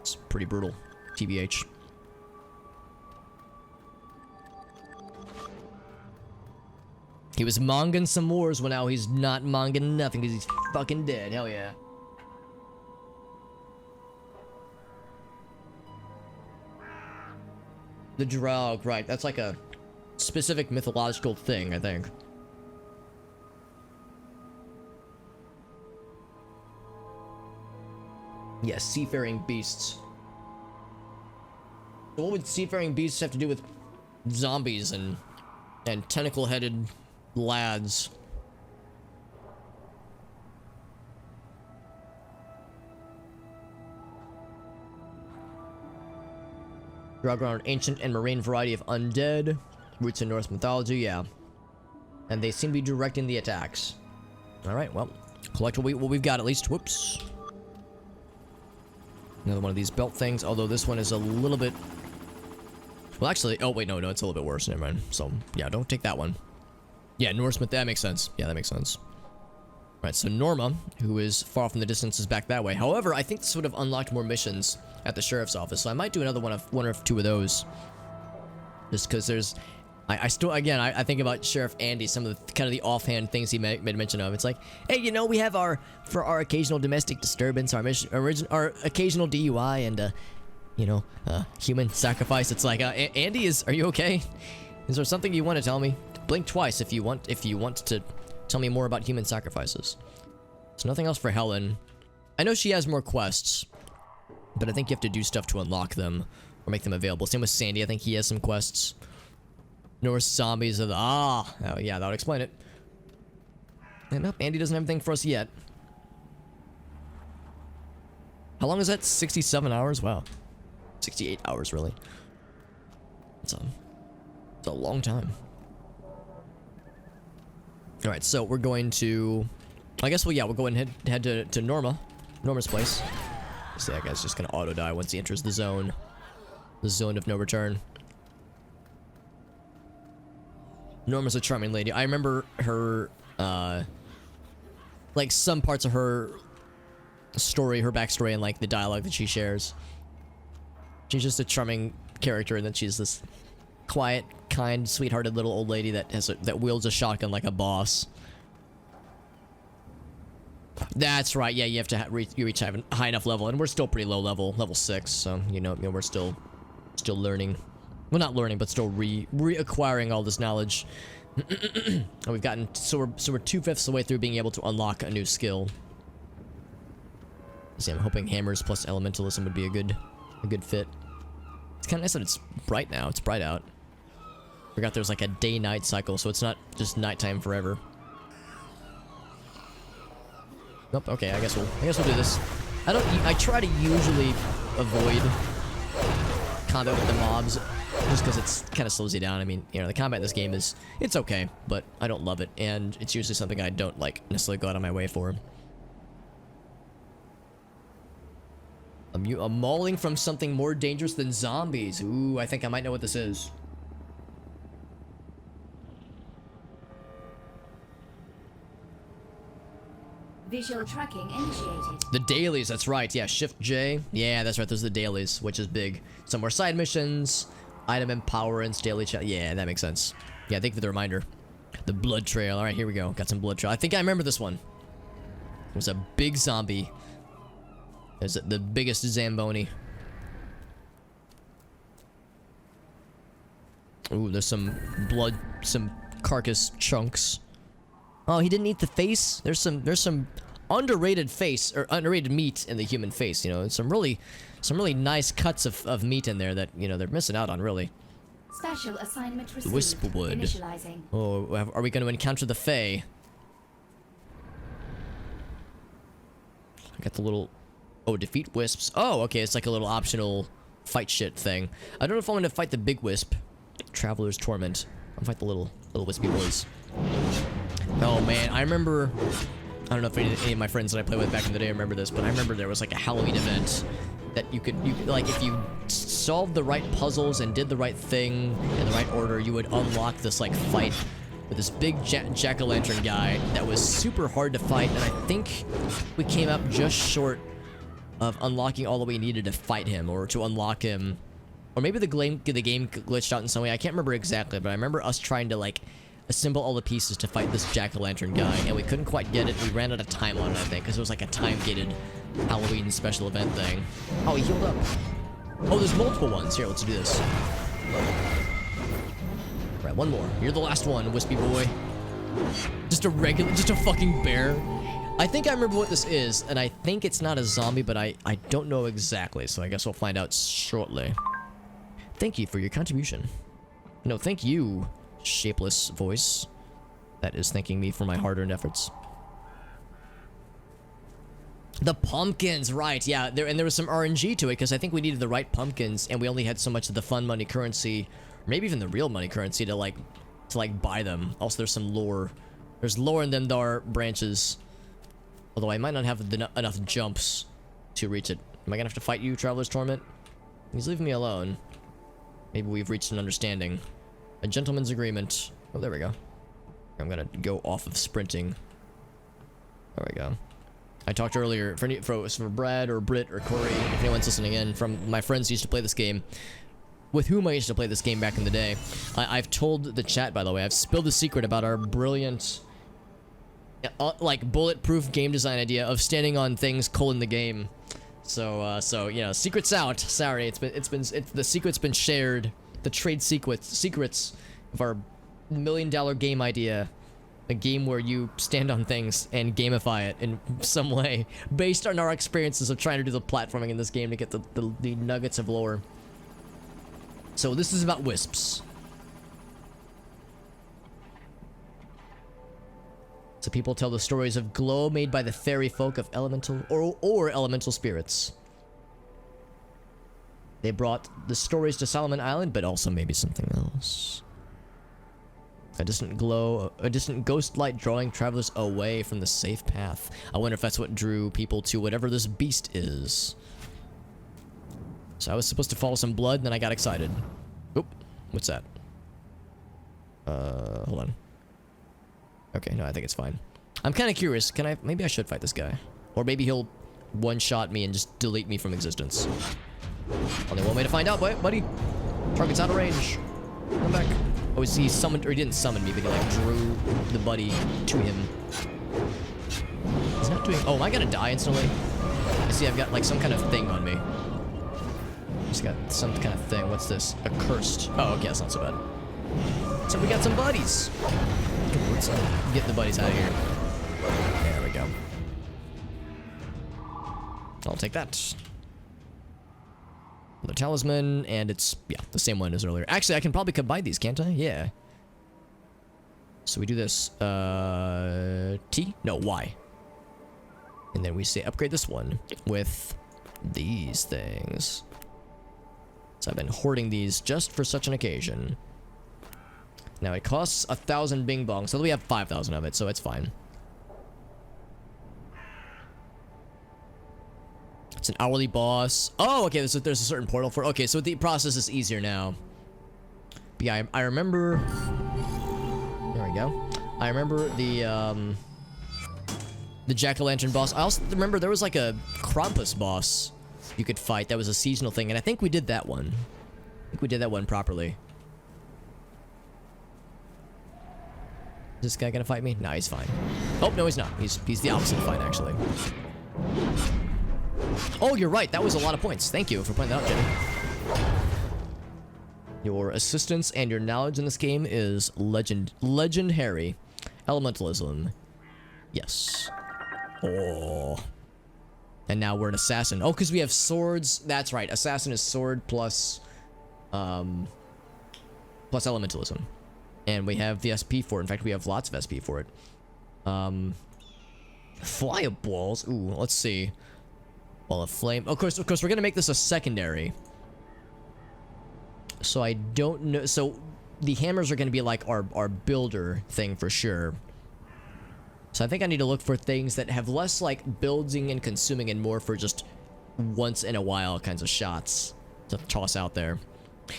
Speaker 1: It's pretty brutal. TBH. He was monging some wars, well now he's not monging nothing because he's fucking dead. Hell yeah. The Draug, right. That's like a specific mythological thing, I think. Yes, seafaring beasts. So what would seafaring beasts have to do with zombies and tentacle-headed lads? Draug are an ancient and marine variety of undead. Roots in Norse mythology, yeah. And they seem to be directing the attacks. Alright, well, collect what we've got at least. Whoops. Another one of these belt things, although this one is a little bit... Well, actually, oh wait, no, it's a little bit worse, never mind. So, yeah, don't take that one. Yeah, Norse myth, that makes sense. Yeah, that makes sense. Right, so Norma, who is far off in the distance, is back that way. However, I think this would have unlocked more missions at the sheriff's office, so I might do another one or two of those. Just because there's... I still, again, I think about Sheriff Andy, some of the kind of the offhand things he made mention of. It's like, hey, you know, we have for our occasional domestic disturbance, our occasional DUI, and, you know, human sacrifice. It's like, Andy, are you okay? Is there something you want to tell me? Blink twice if you want to tell me more about human sacrifices. So nothing else for Helen. I know she has more quests, but I think you have to do stuff to unlock them or make them available. Same with Sandy. I think he has some quests. Norse zombies are the... oh yeah, that would explain it. And nope, Andy doesn't have anything for us yet. How long is that? 67 hours? Wow. 68 hours, really. It's a long time. Alright, so we're going to... I guess, well, yeah, we'll go ahead and head to Norma's place. So that guy's just gonna auto-die once he enters the zone. The zone of no return. Norma's a charming lady. I remember her, like, some parts of her story, her backstory, and, like, the dialogue that she shares. She's just a charming character, and then she's this quiet, kind, sweethearted little old lady that wields a shotgun like a boss. That's right, yeah, you have to reach a high enough level, and we're still pretty low level 6, so, you know we're still learning. Well, not learning, but still reacquiring all this knowledge. And we've gotten... So we're 2/5 of the way through being able to unlock a new skill. See, I'm hoping hammers plus elementalism would be a good fit. It's kind of nice that it's bright now. It's bright out. Forgot there's like a day-night cycle, so it's not just nighttime forever. Nope. Okay, I guess we'll do this. I try to usually avoid combat with the mobs, just because it's kind of slows you down. I mean, you know, the combat in this game it's okay, but I don't love it, and it's usually something I don't, like, necessarily go out of my way for. I'm mauling from something more dangerous than zombies. Ooh, I think I might know what this is.
Speaker 19: Visual tracking initiated.
Speaker 1: The dailies, that's right. Yeah, Shift J. Yeah, that's right. Those are the dailies, which is big. Some more side missions, item empowerance, daily chat. Yeah, that makes sense. Yeah, thank you for the reminder. The blood trail. All right, here we go. Got some blood trail. I think I remember this one. There's a big zombie. There's the biggest Zamboni. Ooh, there's some blood, some carcass chunks. Oh, he didn't eat the face? There's some underrated face, or underrated meat in the human face, you know. Some really nice cuts of meat in there that, you know, they're missing out on, really.
Speaker 19: Special assignment received.
Speaker 1: Wispwood.
Speaker 19: Initializing.
Speaker 1: Oh, are we going to encounter the Fae? I got the little... Oh, defeat wisps. Oh, okay, it's like a little optional fight shit thing. I don't know if I'm going to fight the big wisp. Traveler's Torment. I'll fight the little wispy boys. Oh man, I remember, I don't know if any of my friends that I played with back in the day remember this, but I remember there was like a Halloween event that you could like, if you solved the right puzzles and did the right thing in the right order, you would unlock this like fight with this big jack-o'-lantern guy that was super hard to fight, and I think we came up just short of unlocking all that we needed to fight him, or to unlock him. Or maybe the game glitched out in some way. I can't remember exactly, but I remember us trying to, like, assemble all the pieces to fight this jack-o'-lantern guy, and we couldn't quite get it. We ran out of time on it, I think, because it was like a time-gated Halloween special event thing. Oh, he healed up. Oh, there's multiple ones. Here, let's do this. Right, one more. You're the last one, Wispy Boy. Just a fucking bear. I think I remember what this is, and I think it's not a zombie, but I don't know exactly, so I guess we'll find out shortly. Thank you for your contribution. No, thank you, shapeless voice. That is thanking me for my hard-earned efforts. The pumpkins, right, yeah, there was some RNG to it, because I think we needed the right pumpkins, and we only had so much of the fun money currency, or maybe even the real money currency to buy them. Also, there's some lore. There's lore in them Dar branches. Although I might not have enough jumps to reach it. Am I gonna have to fight you, Traveler's Torment? He's leaving me alone. Maybe we've reached an understanding. A gentleman's agreement. Oh, there we go. I'm gonna go off of sprinting. There we go. I talked earlier, for Brad or Britt or Corey, if anyone's listening in, from my friends who used to play this game, with whom I used to play this game back in the day. I've told the chat, by the way, I've spilled the secret about our brilliant, like, bulletproof game design idea of standing on things in the game. So you know, secret's out. Sorry, the secret's been shared. The trade secrets of our $1 million game idea. A game where you stand on things and gamify it in some way, based on our experiences of trying to do the platforming in this game to get the nuggets of lore. So this is about wisps. So people tell the stories of glow made by the fairy folk of elemental or elemental spirits. They brought the stories to Solomon Island, but also maybe something else. A distant ghost light drawing travelers away from the safe path. I wonder if that's what drew people to whatever this beast is. So I was supposed to follow some blood, and then I got excited. Oop, what's that? Hold on. Okay, no, I think it's fine. I'm kind of curious. Maybe I should fight this guy. Or maybe he'll one-shot me and just delete me from existence. Only one way to find out, buddy. Target's out of range. Come back. Oh, he summoned, or he didn't summon me, but he, like, drew the buddy to him. He's not doing... Oh, am I gonna die instantly? I see I've got, like, some kind of thing on me. Just got some kind of thing. What's this? Accursed. Oh, okay, that's not so bad. So we got some buddies. Let's get the buddies out of here. There we go. I'll take that. The talisman, and it's, yeah, the same one as earlier. Actually, I can probably combine these, can't I? Yeah. So we do this, T? No, Y. And then we say upgrade this one with these things. So I've been hoarding these just for such an occasion. Now it costs 1,000 bing bong, so we have 5,000 of it, so it's fine. It's an hourly boss. Oh, okay, there's a certain portal for... Okay, so the process is easier now. But yeah, I remember... There we go. I remember the jack-o'-lantern boss. I also remember there was like a Krampus boss you could fight that was a seasonal thing, and I think we did that one. I think we did that one properly. Is this guy gonna fight me? Nah, he's fine. Oh, no, he's not. He's the opposite of fine, actually. Oh, you're right. That was a lot of points. Thank you for pointing that out, Jimmy. Your assistance and your knowledge in this game is legendary. Elementalism. Yes. Oh. And now we're an assassin. Oh, because we have swords. That's right. Assassin is sword plus elementalism. And we have the SP for it. In fact, we have lots of SP for it. Flyballs. Ooh, let's see. Well, a flame. Of course, we're gonna make this a secondary. So I don't know. So the hammers are gonna be like our builder thing for sure. So I think I need to look for things that have less like building and consuming and more for just once in a while kinds of shots to toss out there.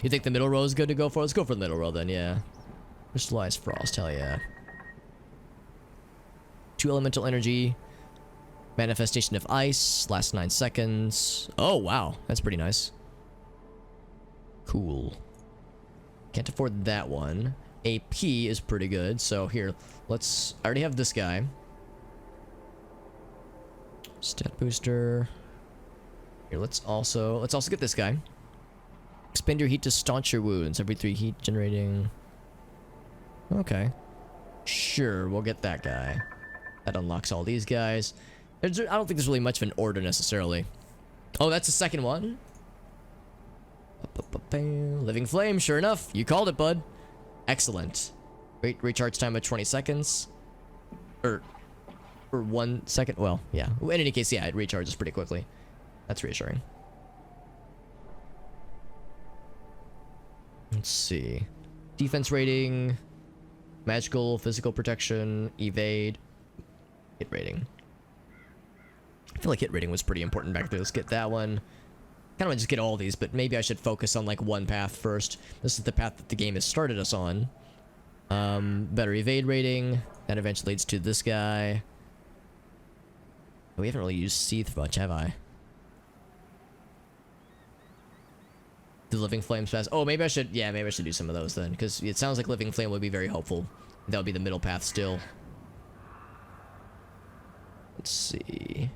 Speaker 1: You think the middle row is good to go for? Let's go for the middle row then. Yeah. Crystallized frost. Hell yeah. 2 elemental energy. Manifestation of ice, last 9 seconds. Oh, wow. That's pretty nice. Cool. Can't afford that one. AP is pretty good, so here, let's... I already have this guy. Stat booster. Here, let's also get this guy. Expend your heat to staunch your wounds. Every 3 heat generating... Okay. Sure, we'll get that guy. That unlocks all these guys. I don't think there's really much of an order necessarily. Oh, that's the second one? Living Flame, sure enough. You called it, bud. Excellent. Wait, recharge time of 20 seconds. Or 1 second. Well, yeah. In any case, yeah, it recharges pretty quickly. That's reassuring. Let's see. Defense rating. Magical, physical protection, evade. Hit rating. I feel like hit rating was pretty important back there. Let's get that one. Kind of want to just get all these, but maybe I should focus on like one path first. This is the path that the game has started us on. Better evade rating. That eventually leads to this guy. We haven't really used Seethe much, have I? The Living Flames pass. Oh, maybe I should... Yeah, maybe I should do some of those then. Because it sounds like Living Flame would be very helpful. That would be the middle path still. Let's see...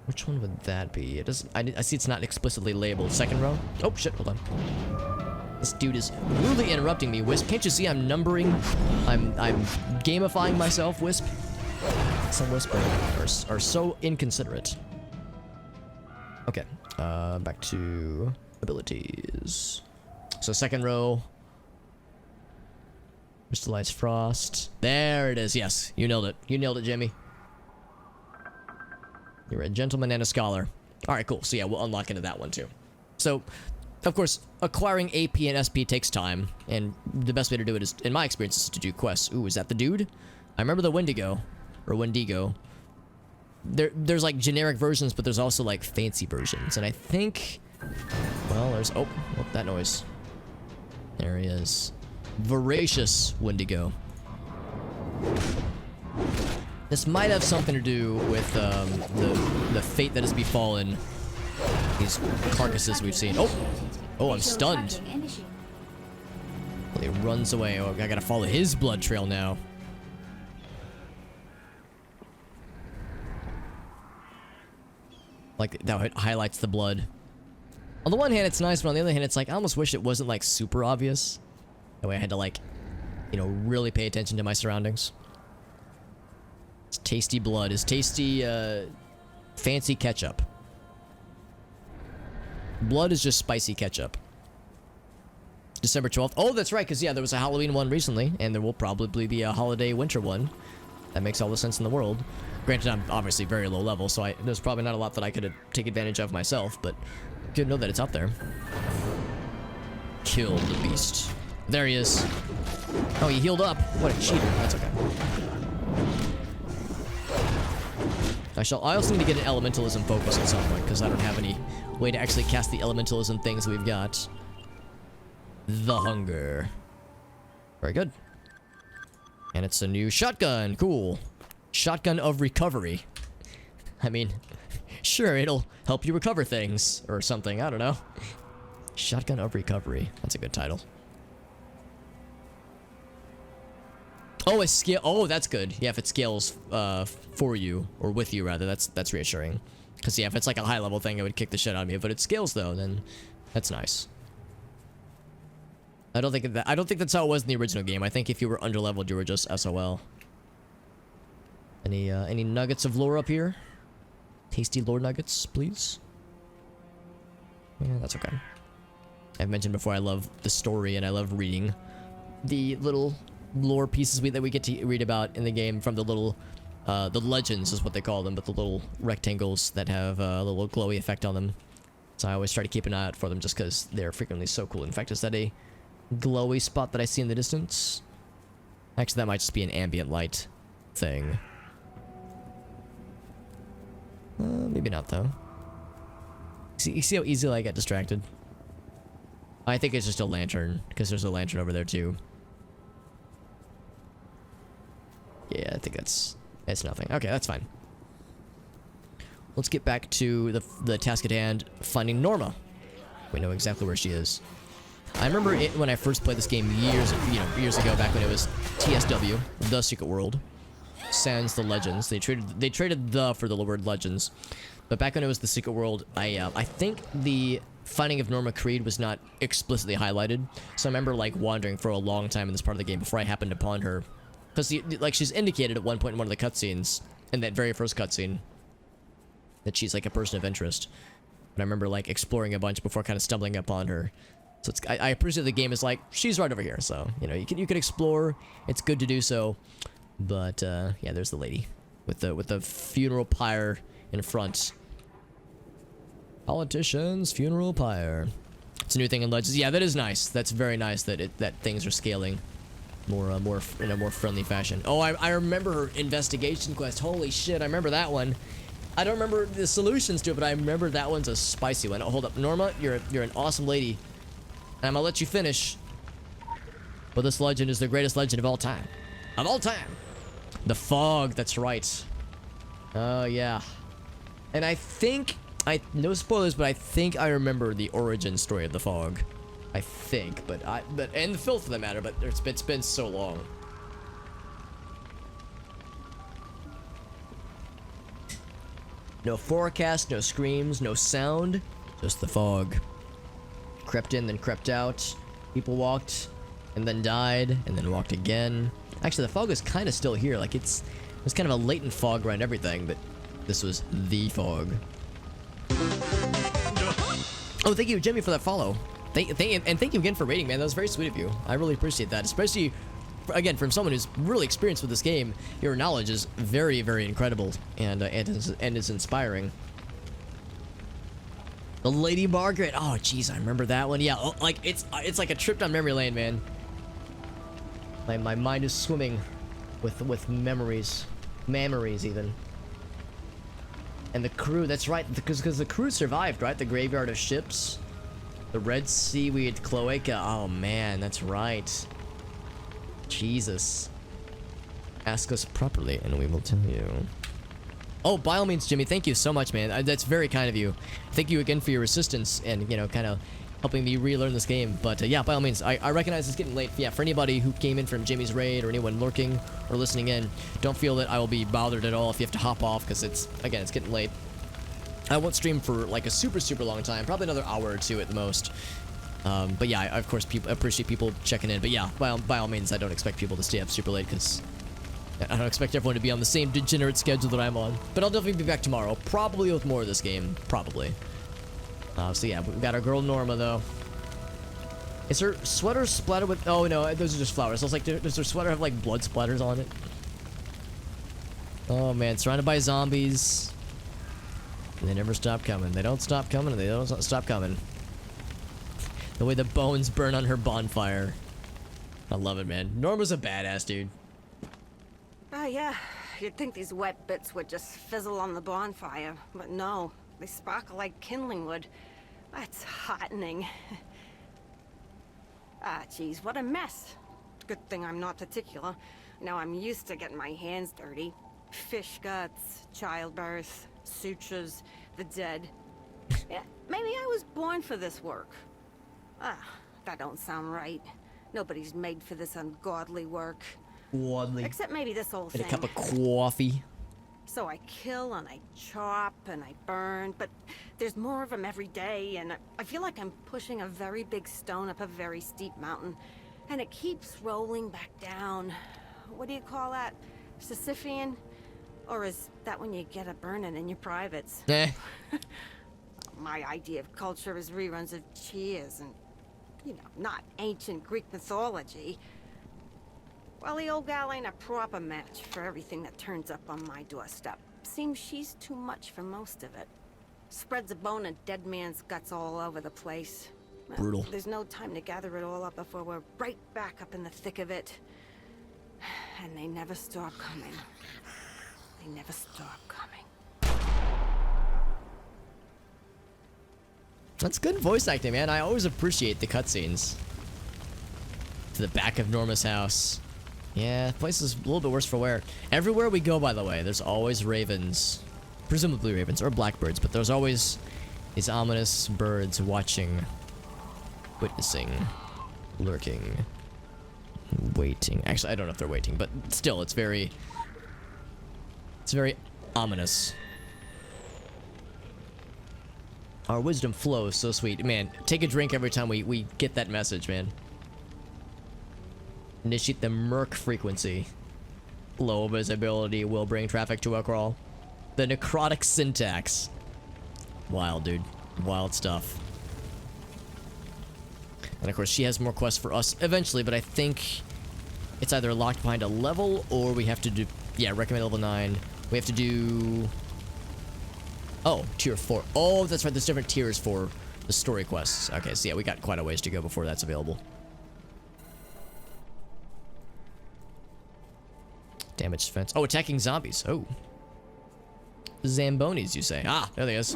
Speaker 1: Which one would that be? It doesn't... I see it's not explicitly labeled. Second row? Oh, shit. Hold on. This dude is rudely interrupting me, Wisp. Can't you see I'm numbering? I'm gamifying myself, Wisp. Some Wisp are so inconsiderate. Okay. Back to abilities. So second row. Crystallized Frost. There it is. Yes. You nailed it. You nailed it, Jimmy. You're a gentleman and a scholar. Alright, cool. So yeah, we'll unlock into that one too. So, of course, acquiring AP and SP takes time, and the best way to do it is, in my experience, is to do quests. Ooh, is that the dude? I remember the Wendigo. Or Wendigo. There's like generic versions, but there's also like fancy versions. And I think... Well, there's... Oh, that noise. There he is. Voracious Wendigo. This might have something to do with the fate that has befallen these carcasses we've seen. Oh, I'm stunned. Well, he runs away. Oh, I gotta follow his blood trail now. Like, that highlights the blood. On the one hand, it's nice, but on the other hand, it's like, I almost wish it wasn't, like, super obvious. That way I had to, like, you know, really pay attention to my surroundings. It's tasty blood. It's tasty, fancy ketchup. Blood is just spicy ketchup. December 12th. Oh, that's right, because, yeah, there was a Halloween one recently, and there will probably be a holiday winter one. That makes all the sense in the world. Granted, I'm obviously very low level, so there's probably not a lot that I could take advantage of myself, but good to know that it's out there. Kill the beast. There he is. Oh, he healed up. What a cheater. That's okay. I also need to get an elementalism focus at some point, because I don't have any way to actually cast the elementalism things we've got. The Hunger. Very good. And it's a new shotgun. Cool. Shotgun of Recovery. I mean, sure, it'll help you recover things or something. I don't know. Shotgun of Recovery. That's a good title. Oh, it scale. Oh, that's good. Yeah, if it scales for you or with you rather, that's reassuring. Because yeah, if it's like a high level thing, it would kick the shit out of me. But it scales though, then that's nice. I don't think that's how it was in the original game. I think if you were underleveled, you were just SOL. Any nuggets of lore up here? Tasty lore nuggets, please. Yeah, that's okay. I've mentioned before I love the story and I love reading the little lore pieces that we get to read about in the game from the little the legends is what they call them, but the little rectangles that have a little glowy effect on them. So I always try to keep an eye out for them just because they're frequently so cool. In fact, is that a glowy spot that I see in the distance? Actually, that might just be an ambient light thing. Maybe not, though. You see how easily I get distracted? I think it's just a lantern, because there's a lantern over there, too. Yeah, I think that's nothing. Okay, that's fine. Let's get back to the task at hand, finding Norma. We know exactly where she is. I remember it when I first played this game years ago, back when it was TSW, The Secret World, sans the Legends. They traded the for the word Legends, but back when it was The Secret World, I think the finding of Norma Creed was not explicitly highlighted. So I remember like wandering for a long time in this part of the game before I happened upon her, because like she's indicated at one point in one of the cutscenes, in that very first cutscene, that she's like a person of interest. But I remember like exploring a bunch before kind of stumbling upon her. So it's, I appreciate the game is like, she's right over here. So, you know, you can explore. It's good to do so. But, yeah, there's the lady with the funeral pyre in front. Politicians, funeral pyre. It's a new thing in Legends. Yeah, that is nice. That's very nice that that things are scaling more in a more friendly fashion. Oh, I remember her investigation quest. Holy shit, I remember that one. I don't remember the solutions to it, but I remember that one's a spicy one. Oh, hold up, Norma, you're an awesome lady. And I'm gonna let you finish. But this legend is the greatest legend of all time. Of all time! The fog, that's right. Oh, yeah. And I think, no spoilers, but I think I remember the origin story of the fog. I think, and the filth for that matter, but it's been so long. No forecast, no screams, no sound, just the fog. Crept in, then crept out. People walked, and then died, and then walked again. Actually, the fog is kind of still here. Like, it's kind of a latent fog around everything, but this was the fog. Oh, thank you, Jimmy, for that follow. And thank you again for rating, man. That was very sweet of you. I really appreciate that, especially, again, from someone who's really experienced with this game. Your knowledge is very, very incredible, and is inspiring. The Lady Margaret. Oh, jeez, I remember that one. Yeah, like it's like a trip down memory lane, man. My mind is swimming with memories even. And the crew. That's right, because the crew survived, right? The graveyard of ships, the red seaweed cloaca. Oh man, that's right. Jesus. Ask us properly, and we will tell you. Oh, by all means, Jimmy, thank you so much, man. That's very kind of you. Thank you again for your assistance and, you know, kind of helping me relearn this game. But, yeah, by all means, I recognize it's getting late. Yeah, for anybody who came in from Jimmy's raid or anyone lurking or listening in, don't feel that I will be bothered at all if you have to hop off, because it's getting late. I won't stream for, like, a super, super long time. Probably another hour or two at the most. But, yeah, I, of course, appreciate people checking in. But, yeah, by all means, I don't expect people to stay up super late, because I don't expect everyone to be on the same degenerate schedule that I'm on. But I'll definitely be back tomorrow. Probably with more of this game. Probably. So yeah, we've got our girl Norma, though. Is her sweater splattered with... Oh, no, those are just flowers. I was like, does her sweater have, like, blood splatters on it? Oh, man. Surrounded by zombies. And they never stop coming. They don't stop coming, and they don't stop coming. The way the bones burn on her bonfire. I love it, man. Norma's a badass, dude.
Speaker 6: Oh, yeah. You'd think these wet bits would just fizzle on the bonfire, but no. They sparkle like kindling wood. That's heartening. Ah, geez, what a mess. Good thing I'm not particular. Now I'm used to getting my hands dirty. Fish guts, childbirth, sutures, the dead. Yeah, maybe I was born for this work. Ah, that don't sound right. Nobody's made for this ungodly work.
Speaker 1: Godly.
Speaker 6: Except maybe this old thing.
Speaker 1: And a cup of coffee.
Speaker 6: So I kill and I chop and I burn, but there's more of them every day, and I feel like I'm pushing a very big stone up a very steep mountain, and it keeps rolling back down. What do you call that? Sisyphean? Or is that when you get a burning in your privates?
Speaker 1: Eh.
Speaker 6: My idea of culture is reruns of Cheers and, you know, not ancient Greek mythology. Well, the old gal ain't a proper match for everything that turns up on my doorstep. Seems she's too much for most of it. Spreads a bone of dead man's guts all over the place.
Speaker 1: Brutal.
Speaker 6: There's no time to gather it all up before we're right back up in the thick of it. And they never stop coming. They never stop coming.
Speaker 1: That's good voice acting, man. I always appreciate the cutscenes. To the back of Norma's house. Yeah, the place is a little bit worse for wear. Everywhere we go, by the way, there's always ravens. Presumably ravens, or blackbirds, but there's always these ominous birds watching, witnessing, lurking, waiting. Actually, I don't know if they're waiting, but still, it's very ominous. Our wisdom flows so sweet. Man, take a drink every time we get that message, man. Initiate the Merc frequency. Low visibility will bring traffic to a crawl. The necrotic syntax. Wild, dude. Wild stuff. And of course, she has more quests for us eventually, but I think it's either locked behind a level or we have to do... Yeah, recommend level 9. We have to do... Oh, tier 4. Oh, that's right. There's different tiers for the story quests. Okay, so yeah, we got quite a ways to go before that's available. Damaged fence. Oh, attacking zombies. Oh. Zambonis, you say. Ah, there they is.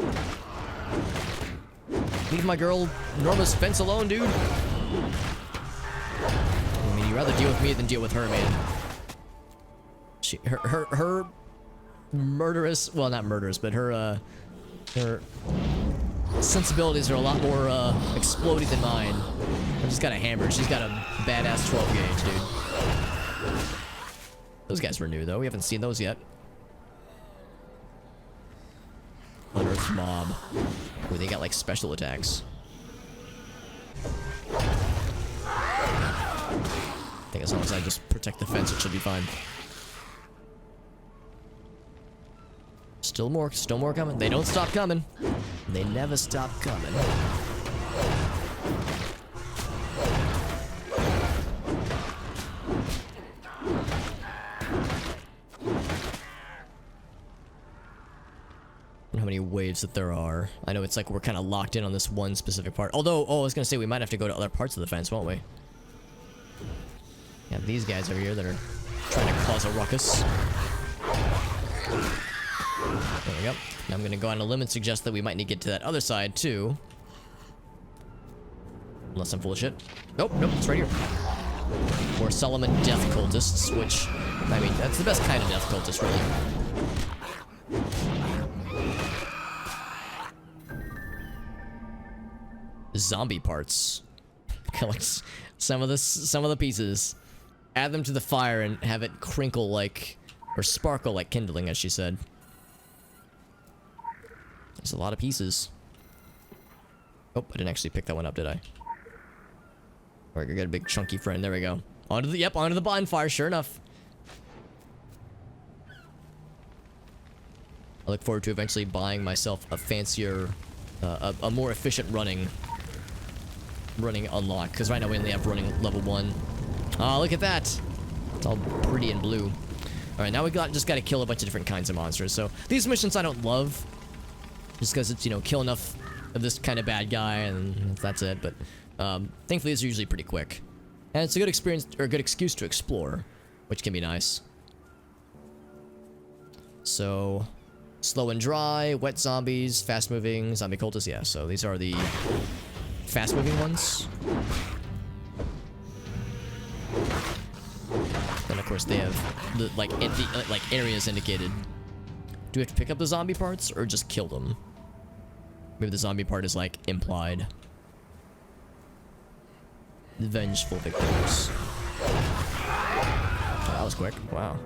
Speaker 1: Leave my girl Norma's fence alone, dude. I mean, you'd rather deal with me than deal with her, man. Her murderous, well, not murderous, but her sensibilities are a lot more explodey than mine. I've just got a hammer. She's got a badass 12 gauge, dude. Those guys were new, though. We haven't seen those yet. Unearthed mob. Ooh, they got, like, special attacks. I think as long as I just protect the fence, it should be fine. Still more coming. They don't stop coming. They never stop coming. How many waves that there are. I know it's like we're kind of locked in on this one specific part. Although, oh, I was gonna say we might have to go to other parts of the fence, won't we? Yeah, these guys over here that are trying to cause a ruckus. There we go. Now I'm gonna go on a limb and suggest that we might need to get to that other side too. Unless I'm full of shit. Nope, it's right here. Or Solomon Death Cultists, which, I mean, that's the best kind of Death Cultist, really. Zombie parts. Collect some of the pieces. Add them to the fire and have it crinkle like, or sparkle like kindling, as she said. There's a lot of pieces. Oh, I didn't actually pick that one up, did I? Alright, you got a big chunky friend. There we go. Onto the bonfire, sure enough. I look forward to eventually buying myself a fancier, a more efficient running unlock. Because right now we only have running level 1. Oh, look at that. It's all pretty and blue. Alright, now we just got to kill a bunch of different kinds of monsters. So these missions I don't love. Just because it's, you know, kill enough of this kind of bad guy and that's it. But thankfully these are usually pretty quick. And it's a good experience, or a good excuse to explore, which can be nice. So, slow and dry, wet zombies, fast moving, zombie cultists, yeah. So these are the fast moving ones. And of course they have the like areas indicated. Do we have to pick up the zombie parts or just kill them? Maybe the zombie part is like implied. Vengeful victims. Oh, that was quick. Wow.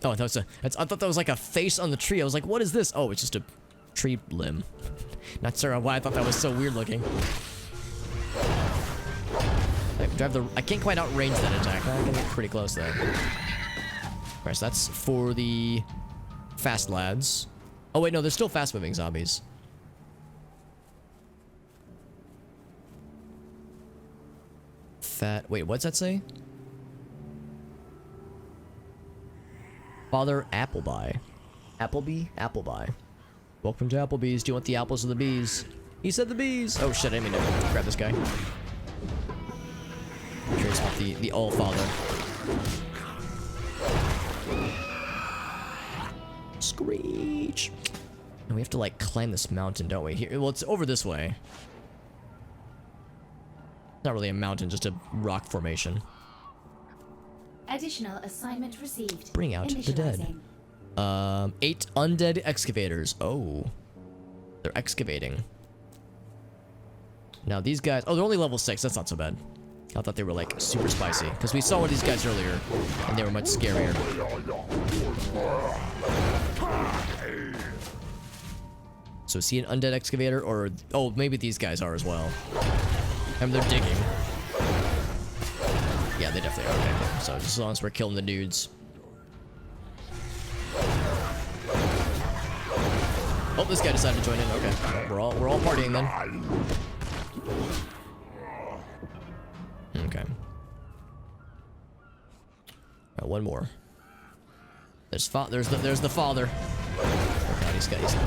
Speaker 1: Oh, I thought that was like a face on the tree. I was like, what is this? Oh, it's just a tree limb. Not sure why I thought that was so weird looking. I can't quite outrange that attack. I can get pretty close though. Alright, so that's for the fast lads. Oh wait, no, there's still fast moving zombies. Wait, what's that say? Father Appleby. Appleby. Welcome to Applebee's. Do you want the apples or the bees? He said the bees. Oh shit, I didn't mean to grab this guy. I'm curious about the All-Father. Screech. And we have to like climb this mountain, don't we? Here, well, it's over this way. Not really a mountain, just a rock formation.
Speaker 19: Additional assignment received.
Speaker 1: Bring out the dead. 8 undead excavators. Oh. They're excavating. Now these guys... Oh, they're only level 6. That's not so bad. I thought they were, like, super spicy. Because we saw one of these guys earlier, and they were much scarier. So is he an undead excavator, or... Oh, maybe these guys are as well. I mean, they're digging. Yeah, they definitely are. Okay, cool. So just as long as we're killing the dudes. Oh, this guy decided to join in. Okay, we're all partying then. Okay. All right, one more. There's the father. Oh God,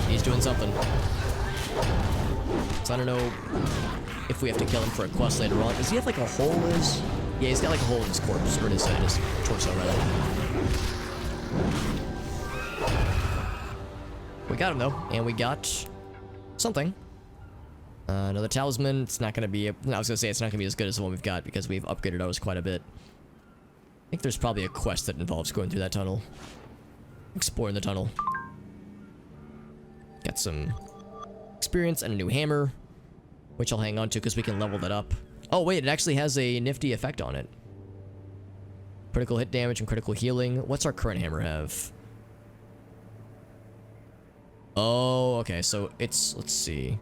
Speaker 1: he's doing something. So I don't know if we have to kill him for a quest later on. Does he have like a hole in his... Yeah, he's got like a hole in his corpse, or in his torso, rather. We got him though, and we got something. Another talisman. It's not gonna be. I was gonna say it's not gonna be as good as the one we've got because we've upgraded ours quite a bit. I think there's probably a quest that involves going through that tunnel, exploring the tunnel. Got some experience and a new hammer, which I'll hang on to because we can level that up. Oh wait, it actually has a nifty effect on it. Critical hit damage and critical healing. What's our current hammer have? Oh, okay, so it's, let's see.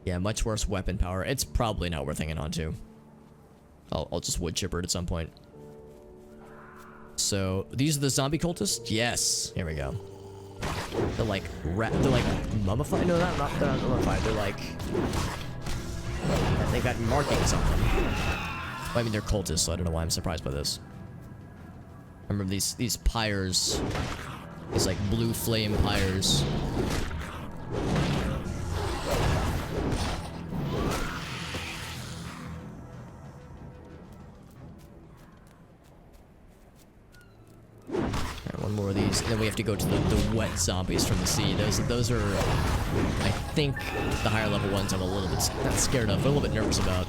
Speaker 1: Yeah, much worse weapon power. It's probably not worth hanging on to. I'll just wood chipper it at some point. So, these are the zombie cultists? Yes. Here we go. They're like, mummified? No, not mummified. They're like... They've got markings on them. Well, I mean, they're cultists, so I don't know why I'm surprised by this. Remember these pyres. These like blue flame pyres. Alright, one more of these. And then we have to go to the wet zombies from the sea. Those are, I think, the higher level ones I'm a little bit, not scared of, but a little bit nervous about.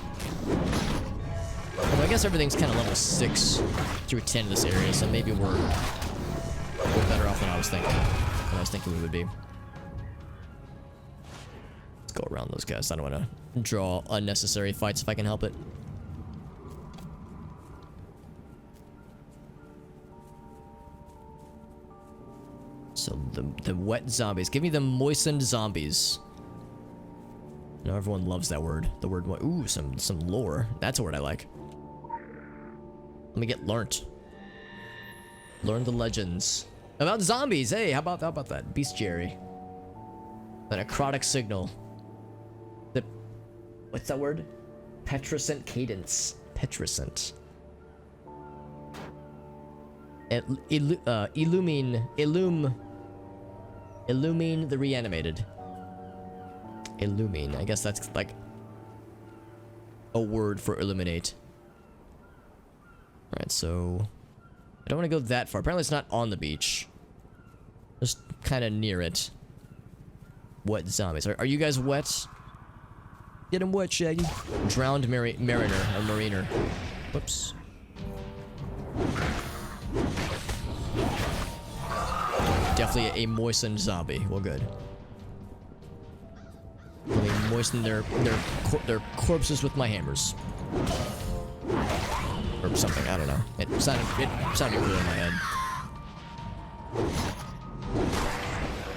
Speaker 1: Although I guess everything's kind of level 6 through 10 in this area, so maybe we're better off than I was thinking we would be. Let's go around those guys. I don't want to draw unnecessary fights if I can help it. So the wet zombies. Give me the moistened zombies. You know, everyone loves that word. The word, ooh, some lore. That's a word I like. Let me get learnt. Learn the legends. About zombies. Hey, how about that? Bestiary. The necrotic signal. The... What's that word? Petricent cadence. Petricent. Illumine the reanimated. Illumine. I guess that's like a word for illuminate. Alright, so I don't want to go that far. Apparently it's not on the beach. Just kind of near it. Wet zombies. Are you guys wet? Get him wet, Shaggy. Drowned mariner. Whoops. Definitely a moistened zombie. Well, good. Let me moisten their corpses with my hammers. Or something, I don't know. It sounded cool in my head.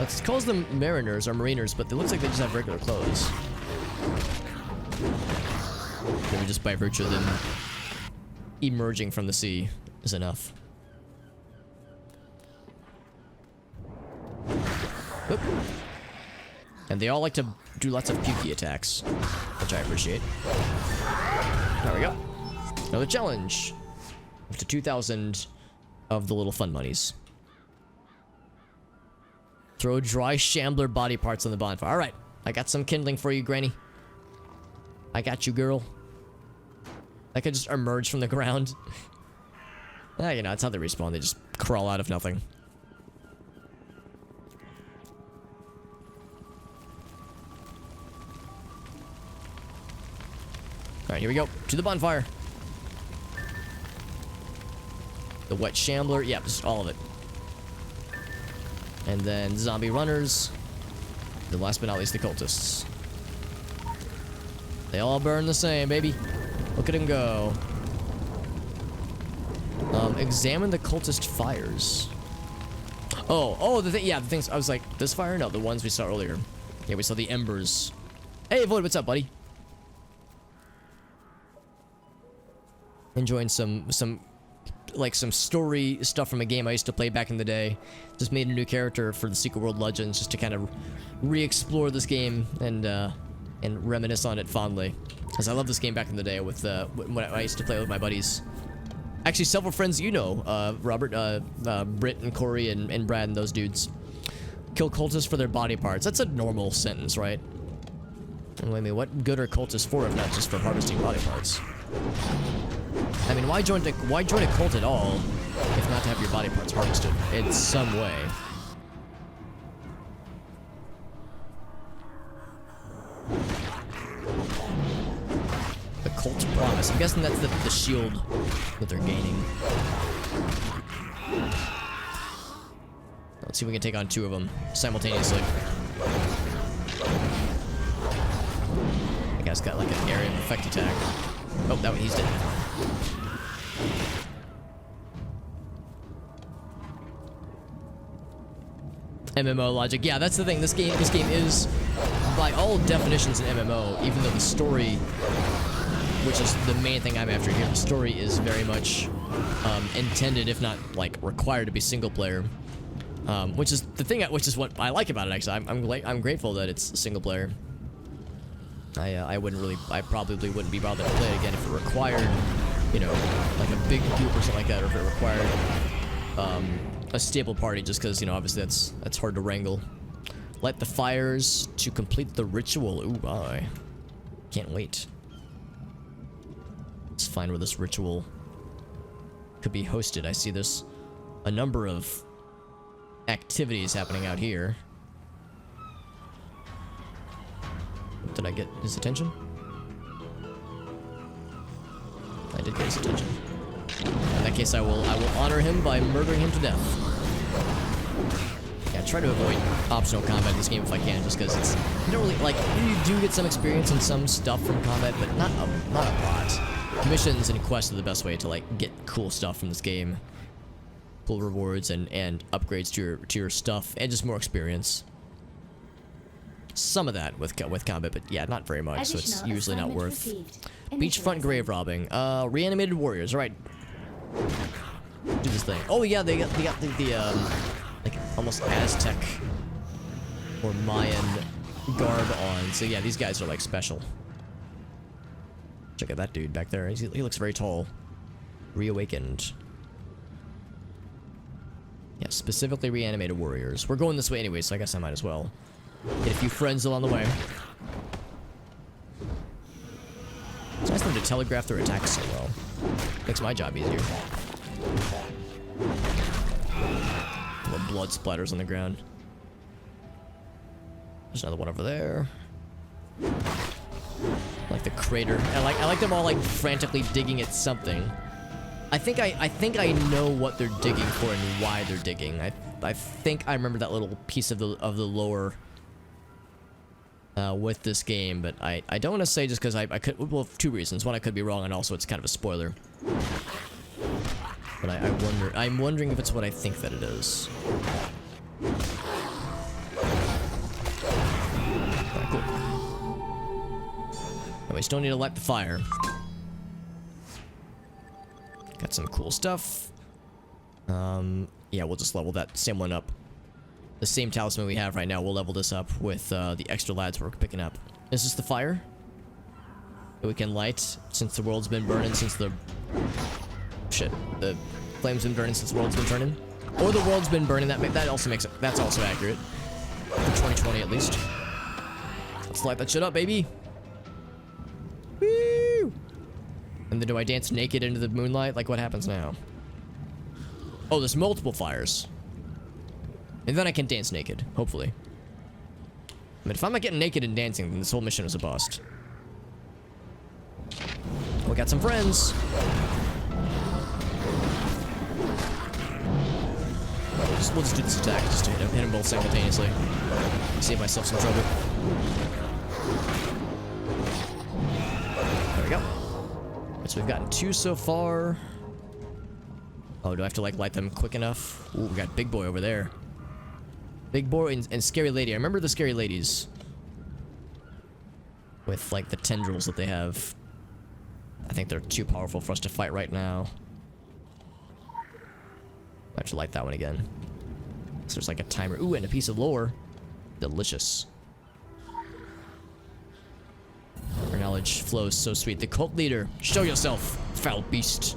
Speaker 1: It calls them mariners or mariners, but it looks like they just have regular clothes. Maybe just by virtue of them emerging from the sea is enough. Oop. And they all like to do lots of pukey attacks, which I appreciate. There we go. Another challenge. Up to 2,000 of the little fun monies. Throw dry shambler body parts on the bonfire. Alright, I got some kindling for you, Granny. I got you, girl. That could just emerge from the ground. You know, that's how they respawn. They just crawl out of nothing. Alright, here we go. To the bonfire. The wet shambler. Yeah, just all of it. And then zombie runners. The last but not least, the cultists. They all burn the same, baby. Look at him go. Examine the cultist fires. Oh, the things. I was like, this fire? No, the ones we saw earlier. Yeah, we saw the embers. Hey, Void, what's up, buddy? Enjoying some story stuff from a game I used to play back in the day. Just made a new character for the Secret World Legends just to kind of re-explore this game and reminisce on it fondly. Because I love this game back in the day with when I used to play with my buddies. Actually, several friends you know, Robert, Britt and Corey and Brad and those dudes. Kill cultists for their body parts. That's a normal sentence, right? I mean, what good are cultists for if not just for harvesting body parts? I mean, why join a cult at all if not to have your body parts harvested in some way? The cult's promise. I'm guessing that's the shield that they're gaining. Let's see if we can take on 2 of them simultaneously. That guy's got like an area of effect attack. Oh, that one, he's dead. MMO logic. Yeah, that's the thing. This game is, by all definitions, an MMO, even though the story, which is the main thing I'm after here, the story is very much intended, if not like required, to be single player. Which is the thing. Which is what I like about it. Actually, I'm grateful that it's single player. I probably wouldn't be bothered to play it again if it required, you know, like a big group or something like that, or if it required a stable party, just because, you know, obviously that's hard to wrangle. Light the fires to complete the ritual. Ooh, I can't wait. Let's find where this ritual could be hosted. I see there's a number of activities happening out here. Did I get his attention? I did get his attention. In that case, I will honor him by murdering him to death. Yeah, try to avoid optional combat in this game if I can, just because it's, you don't really, like, you do get some experience and some stuff from combat, but not a lot. Missions and quests are the best way to, like, get cool stuff from this game. Cool rewards and upgrades to your stuff, and just more experience. Some of that with combat, but yeah, not very much, so it's usually not worth. Beachfront grave robbing. Reanimated warriors. All right. Do this thing. Oh yeah, they got the like almost Aztec or Mayan garb on. So yeah, these guys are like special. Check out that dude back there. He looks very tall. Reawakened. Yeah, specifically reanimated warriors. We're going this way anyway, so I guess I might as well get a few friends along the way. It's nice of them to telegraph their attacks so well. Makes my job easier. The blood splatters on the ground. There's another one over there. Like the crater. I like them all like frantically digging at something. I think I know what they're digging for and why they're digging. I think I remember that little piece of the lore with this game, but I don't want to say just because I could, well, 2 reasons. One, I could be wrong, and also it's kind of a spoiler. But I'm wondering if it's what I think that it is. Alright, cool. Anyway, still need to light the fire. Got some cool stuff. Yeah, we'll just level that same one up. The same talisman we have right now, we'll level this up with the extra lads we're picking up. Is this the fire that we can light since the world's been burning since the... Shit. The flame's been burning since the world's been turning? Or the world's been burning. That also makes it... That's also accurate. For 2020 at least. Let's light that shit up, baby! Woo! And then do I dance naked into the moonlight? Like, what happens now? Oh, there's multiple fires. And then I can dance naked, hopefully. I mean, if I'm not getting naked and dancing, then this whole mission is a bust. we got some friends. We'll just do this attack. Just hit them both simultaneously. Save myself some trouble. There we go. Right, so we've gotten 2 so far. Oh, do I have to like light them quick enough? Ooh, we got Big Boy over there. Big Boy and Scary Lady. I remember the Scary Ladies. With like the tendrils that they have. I think they're too powerful for us to fight right now. I have to light that one again. So there's like a timer. Ooh, and a piece of lore. Delicious. Our knowledge flows so sweet. The cult leader. Show yourself, foul beast.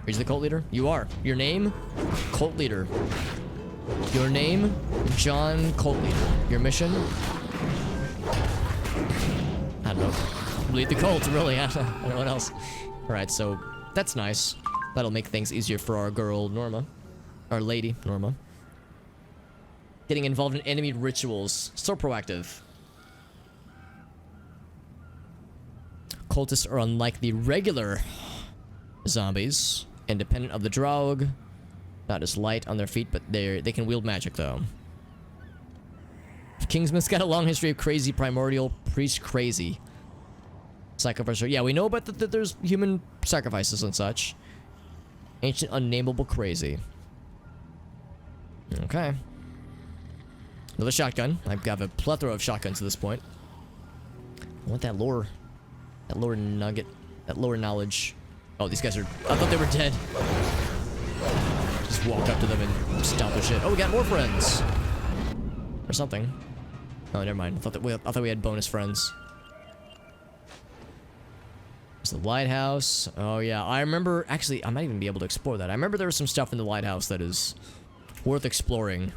Speaker 1: Are you the cult leader? You are. Your name? Cult leader. Your name? John Cult Leader. Your mission? I don't know. Lead the cult, really. I don't know what else. Alright, so that's nice. That'll make things easier for our girl, Norma. Our lady, Norma. Getting involved in enemy rituals. So proactive. Cultists are unlike the regular zombies. Independent of the Draug. Not as light on their feet, but they can wield magic, though. Kingsmouth's got a long history of crazy primordial priest crazy. Sacrificer. Yeah, we know about that there's human sacrifices and such. Ancient unnameable crazy. Okay. Another shotgun. I've got a plethora of shotguns at this point. I want that lore. That lore nugget. That lore knowledge. Oh, these guys are... I thought they were dead. Just walk up to them and stomp the shit. Oh, we got more friends. Or something. Oh, never mind. I thought we had bonus friends. There's the lighthouse. Oh, yeah. I remember... Actually, I might even be able to explore that. I remember there was some stuff in the lighthouse that is worth exploring.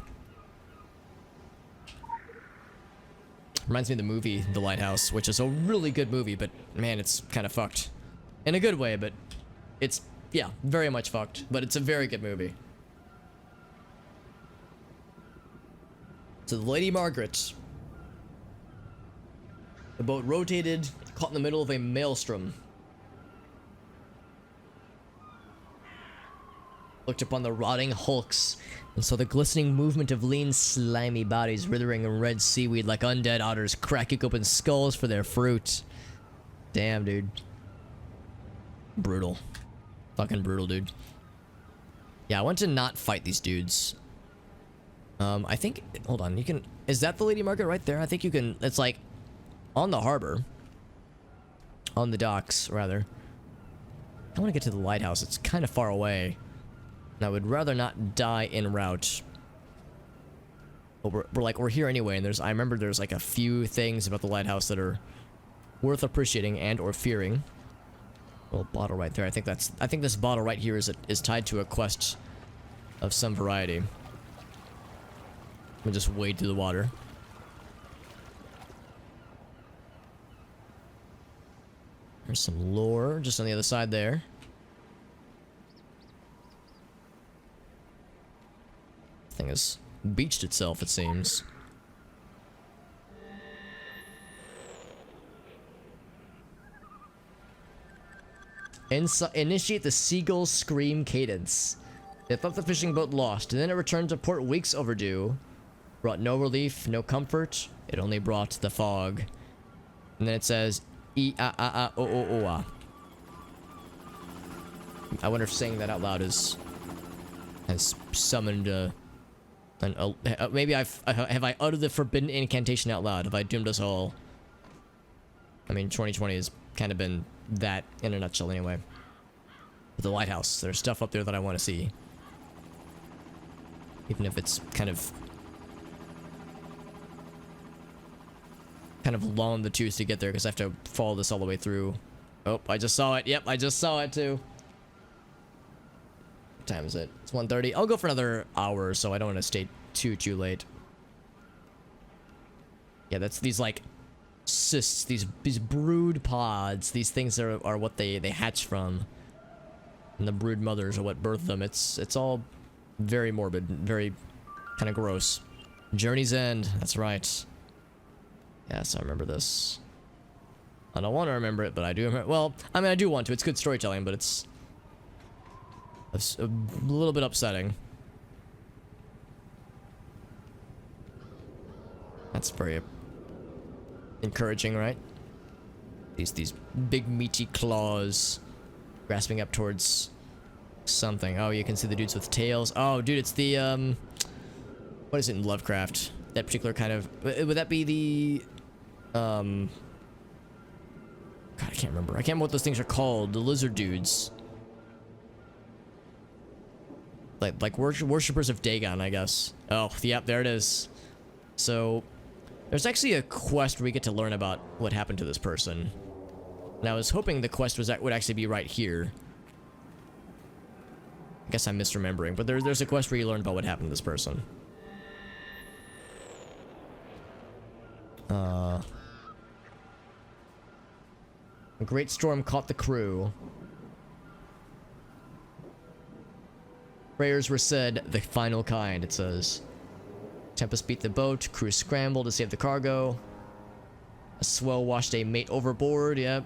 Speaker 1: Reminds me of the movie The Lighthouse, which is a really good movie, but man, it's kind of fucked. In a good way, but it's, yeah, very much fucked. But it's a very good movie. So the Lady Margaret. The boat rotated, caught in the middle of a maelstrom. Looked upon the rotting hulks and saw the glistening movement of lean, slimy bodies writhing in red seaweed like undead otters cracking open skulls for their fruit. Damn, dude. Brutal. Fucking brutal, dude. Yeah, I want to not fight these dudes. I think... Hold on, you can... Is that the Lady Margaret right there? I think you can... It's like... On the harbor. On the docks, rather. I want to get to the lighthouse. It's kind of far away. And I would rather not die en route. But we're here anyway, and I remember there's like a few things about the lighthouse that are worth appreciating and or fearing. Little bottle right there. I think this bottle right here is tied to a quest of some variety. We'll just wade through the water. There's some lore just on the other side there. Thing has beached itself, it seems. Initiate the seagull scream cadence. They thought the fishing boat lost, and then it returned to port weeks overdue. Brought no relief, no comfort. It only brought the fog. And then it says, E-A-A-A-O-O-O-A. I wonder if saying that out loud has summoned maybe have I uttered the forbidden incantation out loud? Have I doomed us all? I mean, 2020 has kind of been that in a nutshell anyway. But the lighthouse, there's stuff up there that I want to see. Even if it's kind of long in the tooth to get there because I have to follow this all the way through. Oh, I just saw it. Yep, I just saw it too. What time is it? It's 1:30. I'll go for another hour or so. I don't want to stay too late. Yeah, that's these like cysts, these brood pods. These things are what they hatch from. And the brood mothers are what birth them. It's all very morbid, very kind of gross. Journey's End. That's right. Yes, I remember this. I don't want to remember it, but I do remember. Well, I mean, I do want to. It's good storytelling, but it's a little bit upsetting. That's very encouraging, right? These big meaty claws grasping up towards something. Oh, you can see the dudes with tails. Oh, dude, it's the what is it in Lovecraft? That particular kind of, would that be the God, I can't remember. I can't remember what those things are called. The lizard dudes. Like worshippers of Dagon, I guess. Oh, yep, there it is. So there's actually a quest where we get to learn about what happened to this person. And I was hoping the quest would actually be right here. I guess I'm misremembering, but there's a quest where you learn about what happened to this person. A great storm caught the crew. Prayers were said, the final kind, it says. Tempest beat the boat, crew scrambled to save the cargo. A swell washed a mate overboard, yep.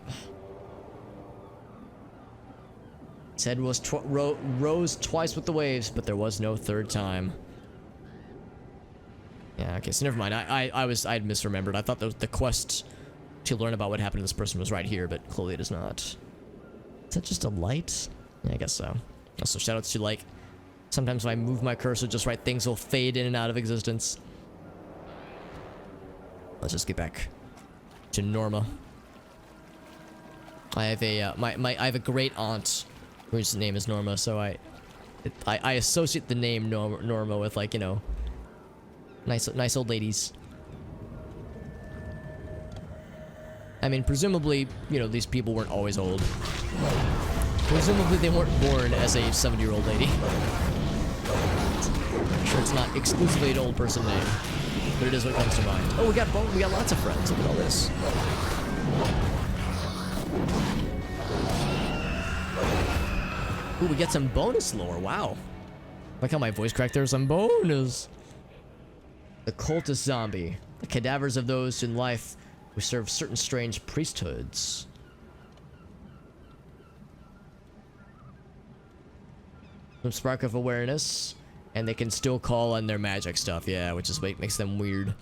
Speaker 1: His head was rose twice with the waves, but there was no third time. Yeah, okay, so never mind. I'd misremembered. I thought the quest to learn about what happened to this person was right here, but clearly it is not. Is that just a light? Yeah, I guess so. Also, shoutouts to, like, sometimes when I move my cursor just right, things will fade in and out of existence. Let's just get back to Norma. I have a I have a great aunt whose name is Norma, so I associate the name Norma with, like, you know, nice old ladies. I mean, presumably, you know, these people weren't always old. Presumably they weren't born as a 70-year-old lady. I'm sure it's not exclusively an old person name, but it is what comes to mind. Oh, we got lots of friends. Look at all this. Ooh, we get some bonus lore. Wow. Like how my voice cracked there. Some bonus. The cultist zombie. The cadavers of those in life who serve certain strange priesthoods. Some spark of awareness. And they can still call on their magic stuff. Yeah, which is what makes them weird.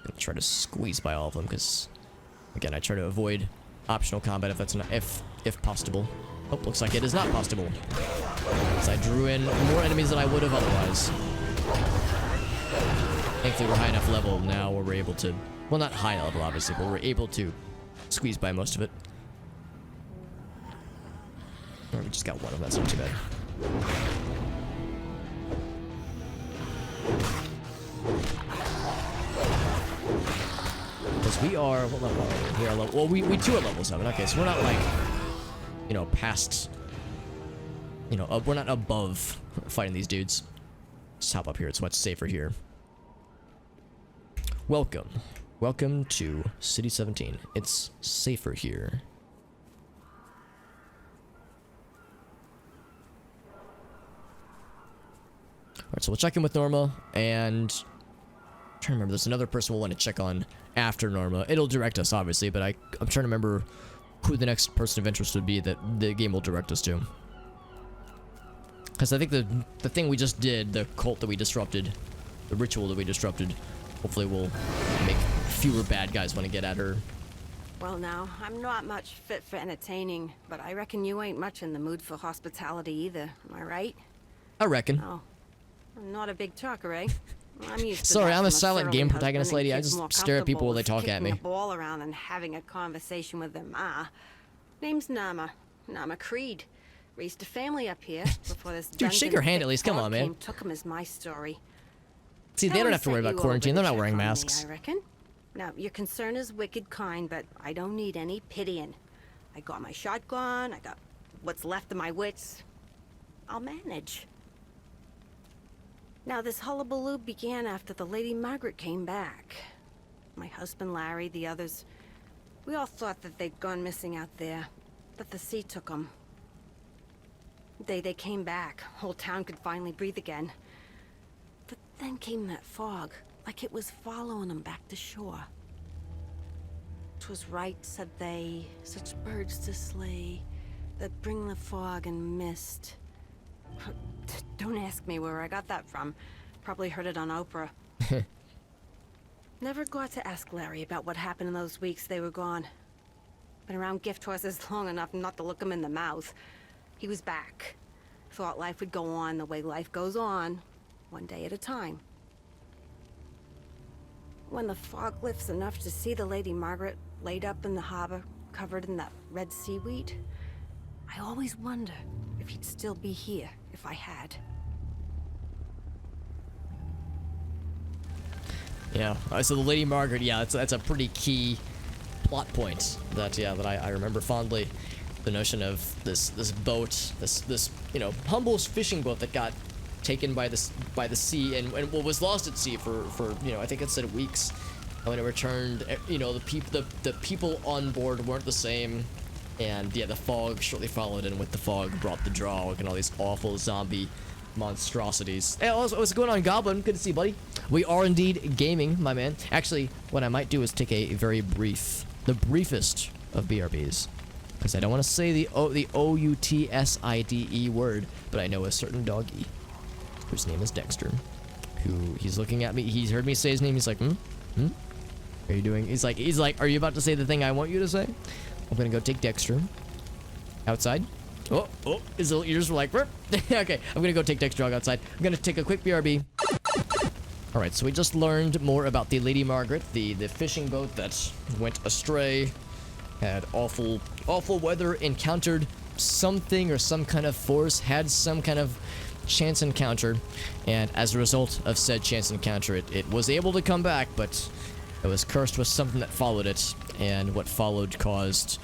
Speaker 1: I'm try to squeeze by all of them because, again, I try to avoid optional combat if that's not if possible. Oh, looks like it is not possible. So I drew in more enemies than I would have otherwise. Thankfully, we're high enough level now where we're able to, well, not high level obviously, but we're able to squeeze by most of it. Oh, we just got one of them. That's not too bad. Because we are, what level are we? We are level, well, we too are level 7. Okay, so we're not like, you know, past, you know, we're not above fighting these dudes. Just hop up here. It's much safer here. Welcome. Welcome to City 17. It's safer here. Alright, so we'll check in with Norma, and I'm trying to remember, there's another person we'll want to check on after Norma. It'll direct us, obviously, but I'm trying to remember who the next person of interest would be that the game will direct us to. Because I think the thing we just did, the cult that we disrupted, the ritual that we disrupted, hopefully will make fewer bad guys want to get at her.
Speaker 6: Well, now, I'm not much fit for entertaining, but I reckon you ain't much in the mood for hospitality either, am I right?
Speaker 1: I reckon.
Speaker 6: Oh. I'm not a big talker, eh? I'm used to
Speaker 1: Sorry, I'm a
Speaker 6: my
Speaker 1: silent game
Speaker 6: surly
Speaker 1: protagonist
Speaker 6: husband
Speaker 1: lady.
Speaker 6: and
Speaker 1: I
Speaker 6: kids
Speaker 1: just
Speaker 6: more
Speaker 1: stare at people while they
Speaker 6: comfortable
Speaker 1: talk at
Speaker 6: with
Speaker 1: me.
Speaker 6: kicking a ball around and having a conversation with their ma. Name's Nama. Nama Creed. Raised a family up here before this.
Speaker 1: Dude, shake your hand at least. Come on, man.
Speaker 6: Took him as my story.
Speaker 1: See, they don't have to worry about quarantine. They're not wearing masks.
Speaker 6: I reckon. Now, your concern is wicked kind, but I don't need any pitying. I got my shotgun. I got what's left of my wits. I'll manage. Now, this hullabaloo began after the Lady Margaret came back. My husband Larry, the others, we all thought that they'd gone missing out there, but the sea took them. They came back. Whole town could finally breathe again. But then came that fog, like it was following them back to shore. 'Twas right, said they, such birds to slay, that bring the fog and mist. Don't ask me where I got that from. Probably heard it on Oprah. Never got to ask Larry about what happened in those weeks they were gone. Been around gift horses long enough not to look him in the mouth. He was back. Thought life would go on the way life goes on, one day at a time. When the fog lifts enough to see the Lady Margaret laid up in the harbor, covered in that red seaweed, I always wonder if he'd still be here if I had.
Speaker 1: Yeah, so the Lady Margaret, yeah, that's a pretty key plot point that, yeah, that I remember fondly. The notion of this boat, this you know, humble fishing boat that got taken by the sea and well, was lost at sea for you know, I think it said weeks. And when it returned, you know, the people on board weren't the same, and yeah, the fog shortly followed, and with the fog brought the drought and all these awful zombie monstrosities. Hey, what's going on, Goblin? Good to see you, buddy. We are indeed gaming, my man. Actually, what I might do is take the briefest of BRBs, because I don't want to say the OUTSIDE word, but I know a certain doggy whose name is Dexter, who he's looking at me. He's heard me say his name. He's like, Are you doing? He's like, are you about to say the thing I want you to say? I'm gonna go take Dexter outside. Oh, his little ears were like, okay, I'm gonna go take Dexter outside. I'm gonna take a quick BRB. All right, so we just learned more about the Lady Margaret, the fishing boat that went astray, had awful weather, encountered something or some kind of force, had some kind of chance encounter, and as a result of said chance encounter, it was able to come back, but it was cursed with something that followed it, and what followed caused,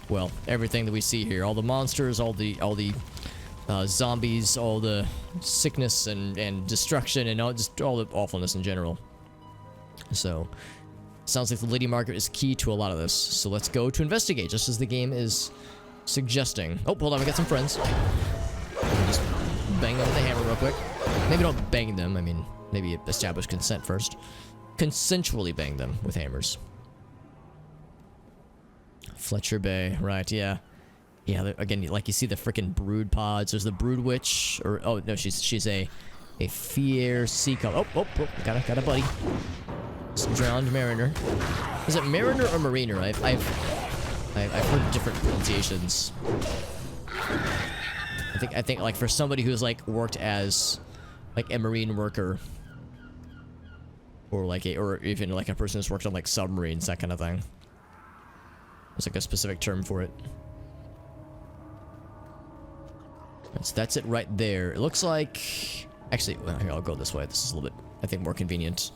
Speaker 1: well, everything that we see here. All the monsters, all the zombies, all the sickness and destruction, and all the awfulness in general. So, sounds like the Lady Margaret is key to a lot of this. So let's go to investigate, just as the game is suggesting. Oh, hold on, we got some friends. Just bang them with the hammer real quick. Maybe don't bang them, I mean, maybe establish consent first. Consensually bang them with hammers. Fletcher Bay, right, yeah. Yeah, again, like you see the freaking brood pods. There's the brood witch, or oh no, she's a Fier sea color. Oh, got a buddy. It's drowned mariner. Is it mariner or mariner? I've heard different pronunciations. I think like for somebody who's like worked as like a marine worker, or even like a person who's worked on like submarines, that kind of thing. There's like a specific term for it. So that's it right there. It looks like... Actually, well, here, I'll go this way. This is a little bit, I think, more convenient.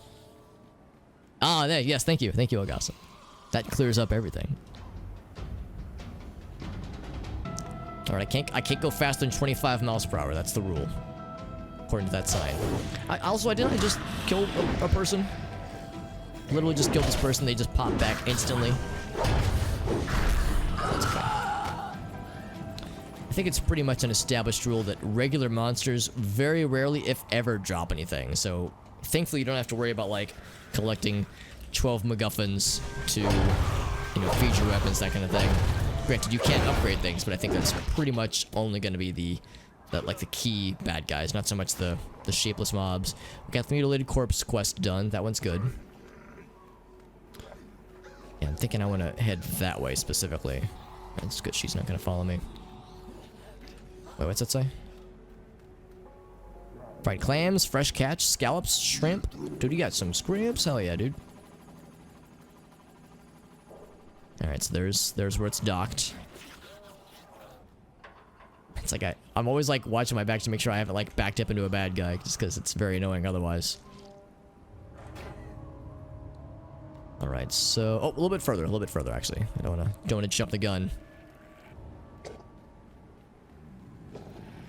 Speaker 1: Ah, there, yes, thank you. Thank you, Ogasa. That clears up everything. Alright, I can't go faster than 25 miles per hour. That's the rule. According to that sign. Didn't I just kill a person? Literally just killed this person. They just pop back instantly. That's okay. I think it's pretty much an established rule that regular monsters very rarely, if ever, drop anything. So, thankfully, you don't have to worry about, like, collecting 12 MacGuffins to, you know, feed your weapons, that kind of thing. Granted, you can't upgrade things, but I think that's pretty much only going to be the key bad guys, not so much the shapeless mobs. We got the mutilated corpse quest done. That one's good. Yeah, I'm thinking I want to head that way specifically. That's good. She's not going to follow me. Wait, what's that say? Fried clams, fresh catch, scallops, shrimp. Dude, you got some scrimps? Hell yeah, dude. Alright, so there's where it's docked. It's like I'm always like watching my back to make sure I haven't like backed up into a bad guy, just because it's very annoying otherwise. Alright, so... Oh, a little bit further actually. I don't wanna jump the gun.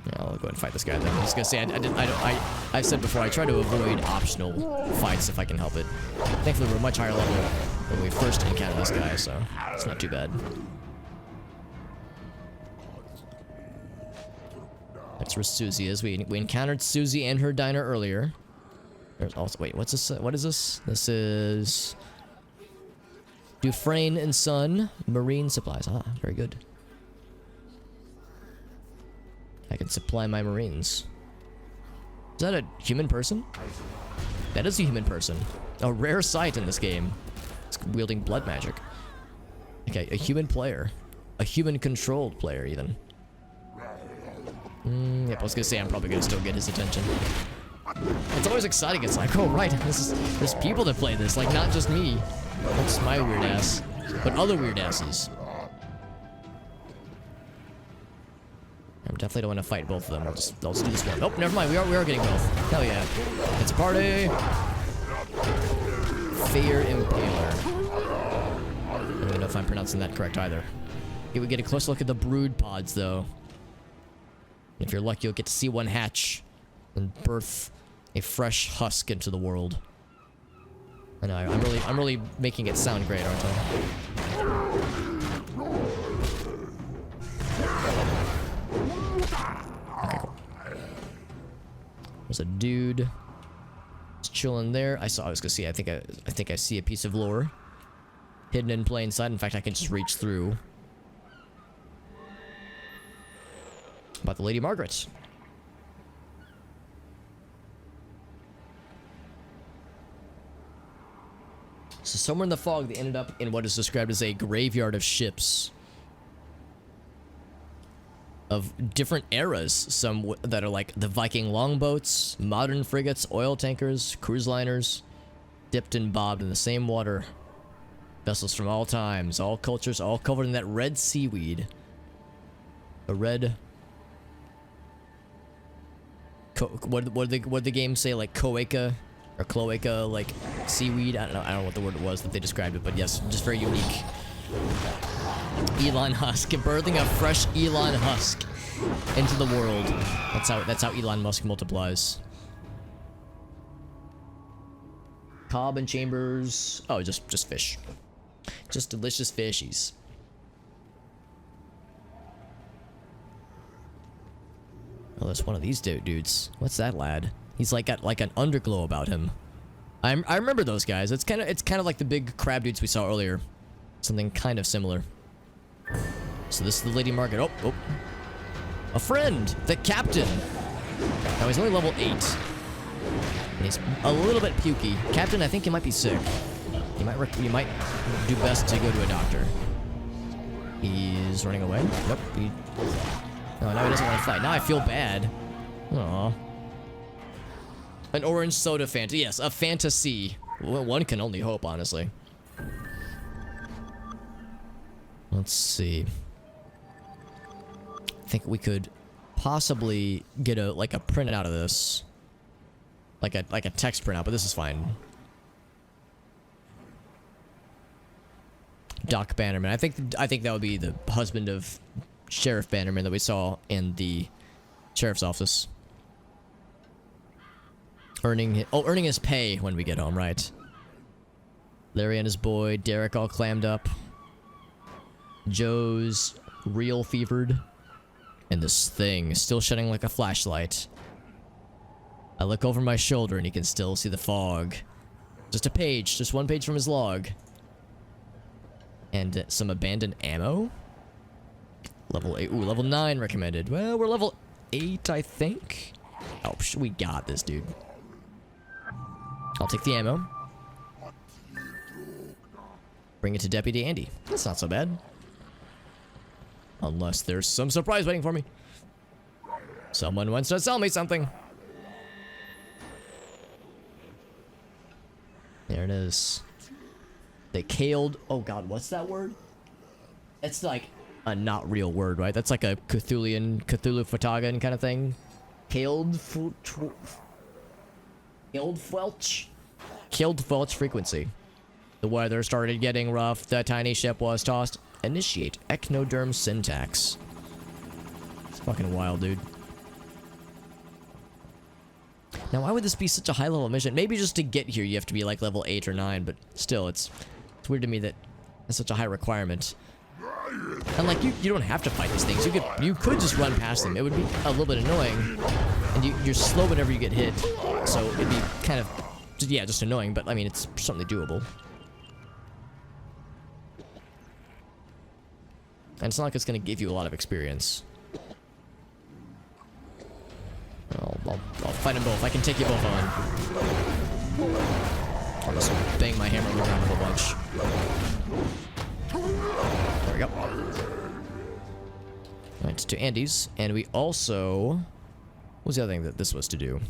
Speaker 1: Yeah, I'll go ahead and fight this guy then. I was gonna say, I said before, I try to avoid optional fights if I can help it. Thankfully, we're a much higher level when we first encountered this guy, so it's not too bad. That's where Susie is. We encountered Susie and her diner earlier. There's also... Wait, what's this? What is this? This is... Dufresne and Son, marine supplies. Ah, very good. I can supply my marines. Is that a human person? That is a human person. A rare sight in this game. It's wielding blood magic. Okay, a human player. A human-controlled player, even. Yep, I was gonna say I'm probably gonna still get his attention. It's always exciting. It's like, oh right, there's people that play this, like not just me. That's my weird ass, but other weird asses. I definitely don't want to fight both of them. I'll just do this one. Oh, never mind. We are getting both. Hell yeah! It's a party. Fair Impaler. I don't even know if I'm pronouncing that correct either. Okay, we get a close look at the brood pods, though. If you're lucky, you'll get to see one hatch and birth a fresh husk into the world. I know, I'm really making it sound great, aren't I? Okay, cool. There's a dude. Just chilling there. I was gonna see. I think I see a piece of lore hidden in plain sight. In fact, I can just reach through. About the Lady Margaret. So somewhere in the fog, they ended up in what is described as a graveyard of ships. Of different eras. Some that are like the Viking longboats, modern frigates, oil tankers, cruise liners, dipped and bobbed in the same water. Vessels from all times, all cultures, all covered in that red seaweed. A red... What did the game say? Like cloaca or cloaca, like seaweed? I don't know what the word was that they described it, but yes, just very unique. Elon Husk, birthing a fresh Elon Husk into the world. That's how Elon Musk multiplies. Cobb and Chambers. Oh, just fish. Just delicious fishies. Oh, there's one of these dudes. What's that lad? He's like got like an underglow about him. I remember those guys. It's kind of like the big crab dudes we saw earlier. Something kind of similar. So this is the Lady Margaret. Oh. A friend! The captain! Now he's only level 8. And he's a little bit pukey. Captain, I think he might be sick. You might do best to go to a doctor. He's running away. Nope. Oh, now he doesn't want to fight. Now I feel bad. Aww. An orange soda Fanta. Yes, a fantasy. Well, one can only hope, honestly. Let's see. I think we could possibly get a printout of this. Like a text printout, but this is fine. Doc Bannerman. I think that would be the husband of Sheriff Bannerman that we saw in the sheriff's office. Earning his pay when we get home, right? Larry and his boy, Derek all clammed up. Joe's real fevered. And this thing is still shining like a flashlight. I look over my shoulder and he can still see the fog. Just a page, just one page from his log. And some abandoned ammo? Level 8, ooh, level 9 recommended. Well, we're level 8, I think. Oh, we got this, dude. I'll take the ammo. Bring it to Deputy Andy. That's not so bad. Unless there's some surprise waiting for me. Someone wants to sell me something. There it is. They kaled. Oh god, what's that word? It's like a not real word, right? That's like a Cthulhu Fatagan kind of thing. Killed Felch frequency. The weather started getting rough. The tiny ship was tossed. Initiate echinoderm syntax. It's fucking wild, dude. Now, why would this be such a high-level mission? Maybe just to get here, you have to be like level 8 or 9, but still, it's weird to me that that's such a high requirement. And like, you don't have to fight these things. You could just run past them. It would be a little bit annoying, and you're slow whenever you get hit. So it'd be kind of, yeah, just annoying. But I mean, it's certainly doable. And it's not like it's going to give you a lot of experience. I'll fight them both. I can take you both on. I'll just bang my hammer around a whole bunch. There we go. Alright, to Andy's. And we also... What was the other thing that this was to do?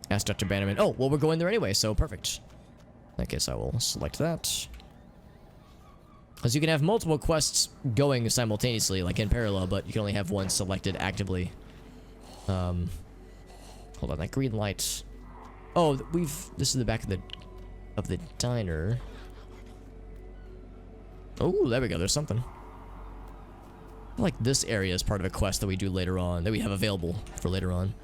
Speaker 1: Ask Dr. Bannerman. Oh, well, we're going there anyway, so perfect. In that case, I will select that. Because you can have multiple quests going simultaneously, like in parallel, but you can only have one selected actively. Hold on, that green light. Oh, this is the back of the diner. Oh, there we go. There's something. I like this area is part of a quest that we do later on, that we have available for later on.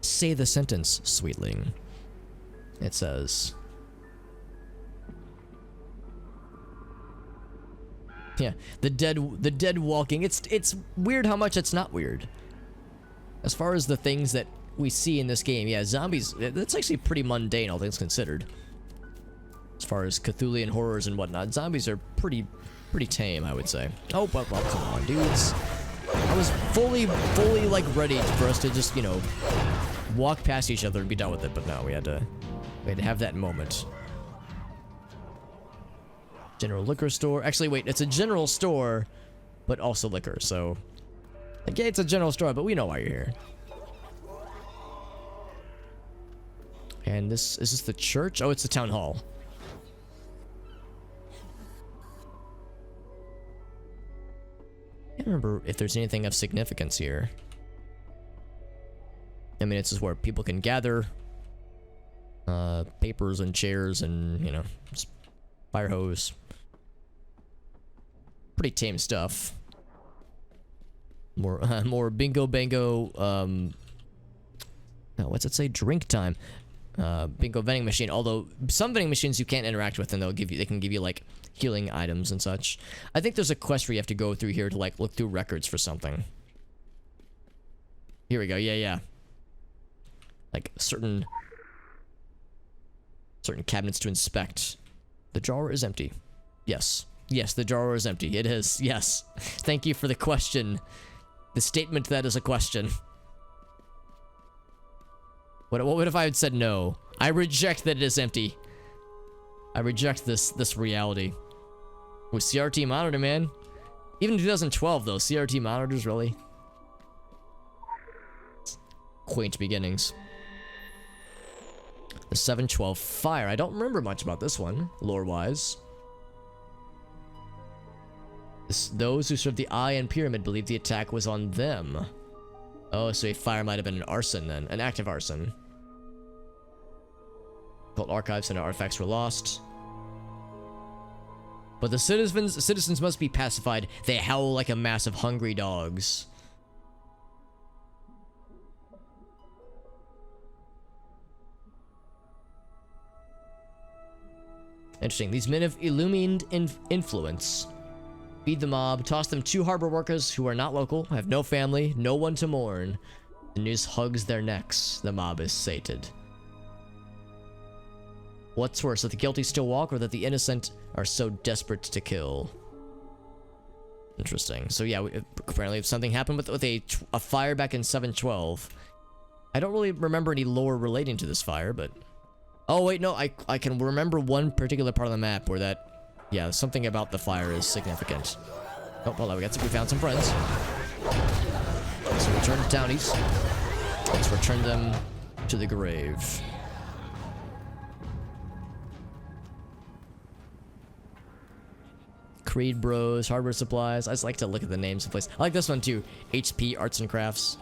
Speaker 1: Say the sentence, sweetling. It says. Yeah, the dead walking. It's weird how much it's not weird. As far as the things that we see in this game, yeah, zombies, that's actually pretty mundane, all things considered. As far as Cthulhian horrors and whatnot, zombies are pretty tame, I would say. Oh, well, come on, dudes. I was fully like ready for us to just, you know, walk past each other and be done with it, but no, we had to have that moment. General liquor store. Actually, wait, it's a general store, but also liquor, so... Like, yeah, it's a general store, but we know why you're here. And is this the church? Oh, it's the town hall. I can't remember if there's anything of significance here. I mean, it's just where people can gather papers and chairs and, you know, just fire hose. Pretty tame stuff. More bingo bango. No, what's it say? Drink time. Bingo vending machine. Although some vending machines you can't interact with, and they can give you like healing items and such. I think there's a quest where you have to go through here to like look through records for something. Here we go. Yeah. Like certain cabinets to inspect. The drawer is empty. Yes, the drawer is empty. It is. Yes. Thank you for the question. The statement that is a question. What if I had said no? I reject that it is empty. I reject this reality. With CRT monitor, man. Even 2012 though, CRT monitors, really? Quaint beginnings. The 712 fire. I don't remember much about this one, lore-wise. Those who served the Eye and Pyramid believed the attack was on them. Oh, so a fire might have been an arson then. An active arson. Cult archives and artifacts were lost. But the citizens must be pacified. They howl like a mass of hungry dogs. Interesting. These men of illumined influence. Feed the mob, toss them 2 harbor workers who are not local, have no family, no one to mourn. The news hugs their necks. The mob is sated. What's worse, that the guilty still walk, or that the innocent are so desperate to kill? Interesting. So yeah, apparently something happened with a fire back in 712. I don't really remember any lore relating to this fire, but... Oh wait, no, I can remember one particular part of the map where that... Yeah, something about the fire is significant. Oh, hold on, we found some friends. Let's return to townies. Let's return them to the grave. Creed Bros, Hardware Supplies. I just like to look at the names of places. I like this one too. HP Arts and Crafts.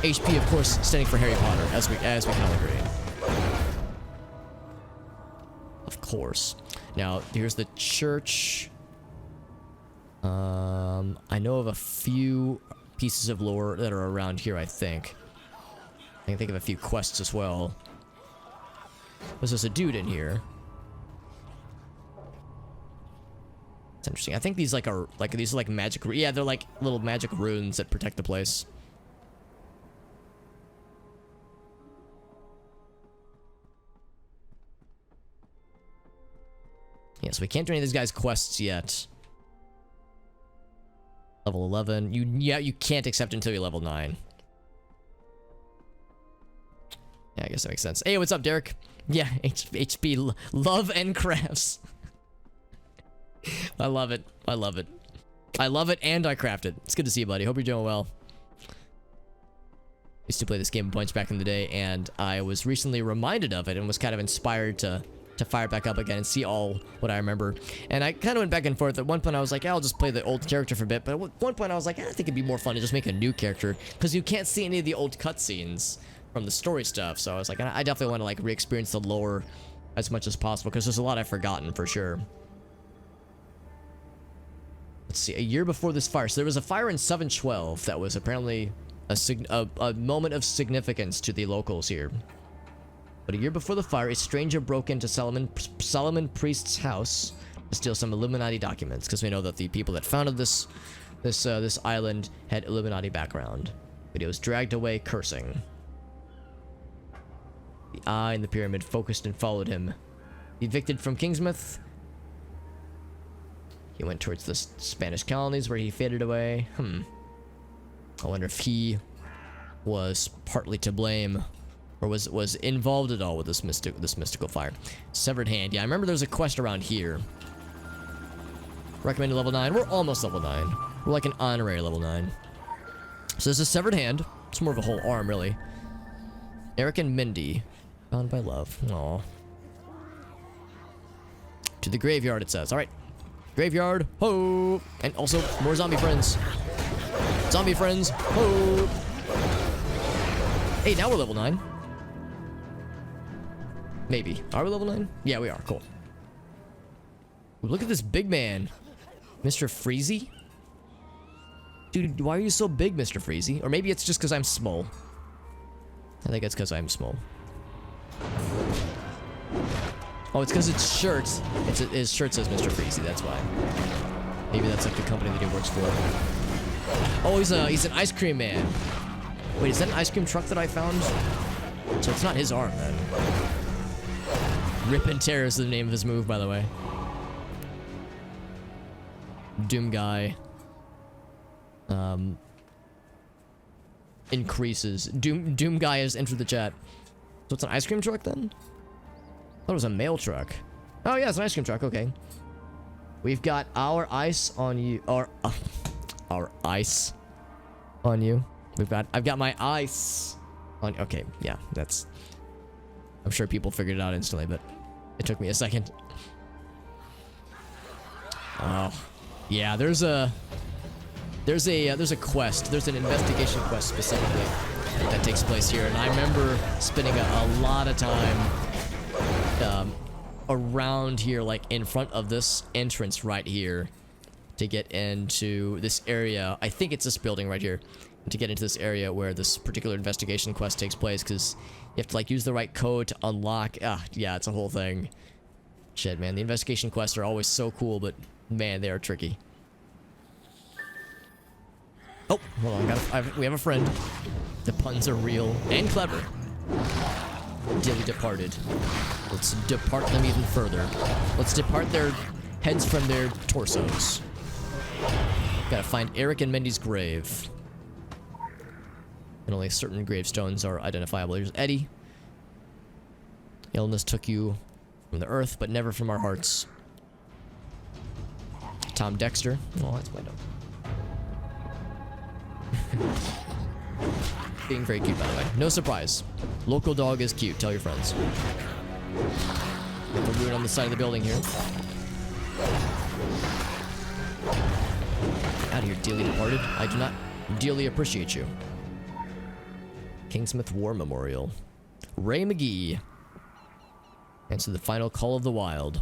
Speaker 1: HP, of course, standing for Harry Potter, as we can all agree. Of course. Now, here's the church. I know of a few pieces of lore that are around here, I think. I can think of a few quests as well. There's a dude in here. It's interesting. I think these are like magic. Yeah, they're like little magic runes that protect the place. Yeah, so we can't do any of these guys' quests yet. Level 11. You can't accept until you're level 9. Yeah, I guess that makes sense. Hey, what's up, Derek? Yeah, HP love and crafts. I love it. I love it. I love it and I craft it. It's good to see you, buddy. Hope you're doing well. Used to play this game a bunch back in the day, and I was recently reminded of it and was kind of inspired to fire it back up again and see all what I remember. And I kind of went back and forth. At one point I was like, I'll just play the old character for a bit, but at one point I was like, I think it'd be more fun to just make a new character, because you can't see any of the old cutscenes from the story stuff. So I was like, I definitely want to like re-experience the lore as much as possible, because there's a lot I've forgotten for sure. Let's see, a year before this fire. So there was a fire in 712 that was apparently a moment of significance to the locals here. But a year before the fire, a stranger broke into Solomon Priest's house to steal some Illuminati documents, because we know that the people that founded this island had Illuminati background. But he was dragged away cursing. The eye in the pyramid focused and followed him. Evicted from Kingsmouth, he went towards the Spanish colonies, where he faded away. I wonder if he was partly to blame, or was involved at all with this mystical fire. Severed hand. Yeah, I remember there's a quest around here. Recommended level 9. We're almost level 9. We're like an honorary level 9. So there's a severed hand. It's more of a whole arm, really. Eric and Mindy. Bound by love. Aww. To the graveyard, it says. Alright. Graveyard. Ho! And also, more zombie friends. Zombie friends. Ho! Hey, now we're level 9. Maybe. Are we level 9? Yeah, we are. Cool. Ooh, look at this big man. Mr. Freezy? Dude, why are you so big, Mr. Freezy? Or maybe it's just because I'm small. I think it's because I'm small. Oh, it's because it's shirt. His shirt says Mr. Freezy, that's why. Maybe that's like the company that he works for. Oh, he's an ice cream man. Wait, is that an ice cream truck that I found? So it's not his arm, then. Rip and Tear is the name of his move, by the way. Doom Guy. Increases. Doom Guy has entered the chat. So it's an ice cream truck, then? I thought it was a mail truck. Oh, yeah, it's an ice cream truck. Okay. We've got our ice on you. Or, our ice on you. I've got my ice on. Okay, yeah, that's. I'm sure people figured it out instantly, but it took me a second. Oh, yeah. There's a quest. There's an investigation quest specifically that takes place here, and I remember spending a lot of time around here, like in front of this entrance right here, to get into this area. I think it's this building right here. To get into this area where this particular investigation quest takes place, because you have to like use the right code to unlock. Yeah, it's a whole thing. Shit, man, the investigation quests are always so cool, but man, they are tricky. Oh, hold on, we have a friend. The puns are real and clever. Dearly departed. Let's depart them even further. Let's depart their heads from their torsos. Gotta find Eric and Mindy's grave. And only certain gravestones are identifiable. Here's Eddie. Illness took you from the earth, but never from our hearts. Tom Dexter. Oh, that's my dog. Being very cute, by the way. No surprise. Local dog is cute. Tell your friends. Got the ruin on the side of the building here. Out of here, dearly departed. I do not dearly appreciate you. Kingsmouth War Memorial. Ray McGee. Answer the final call of the wild.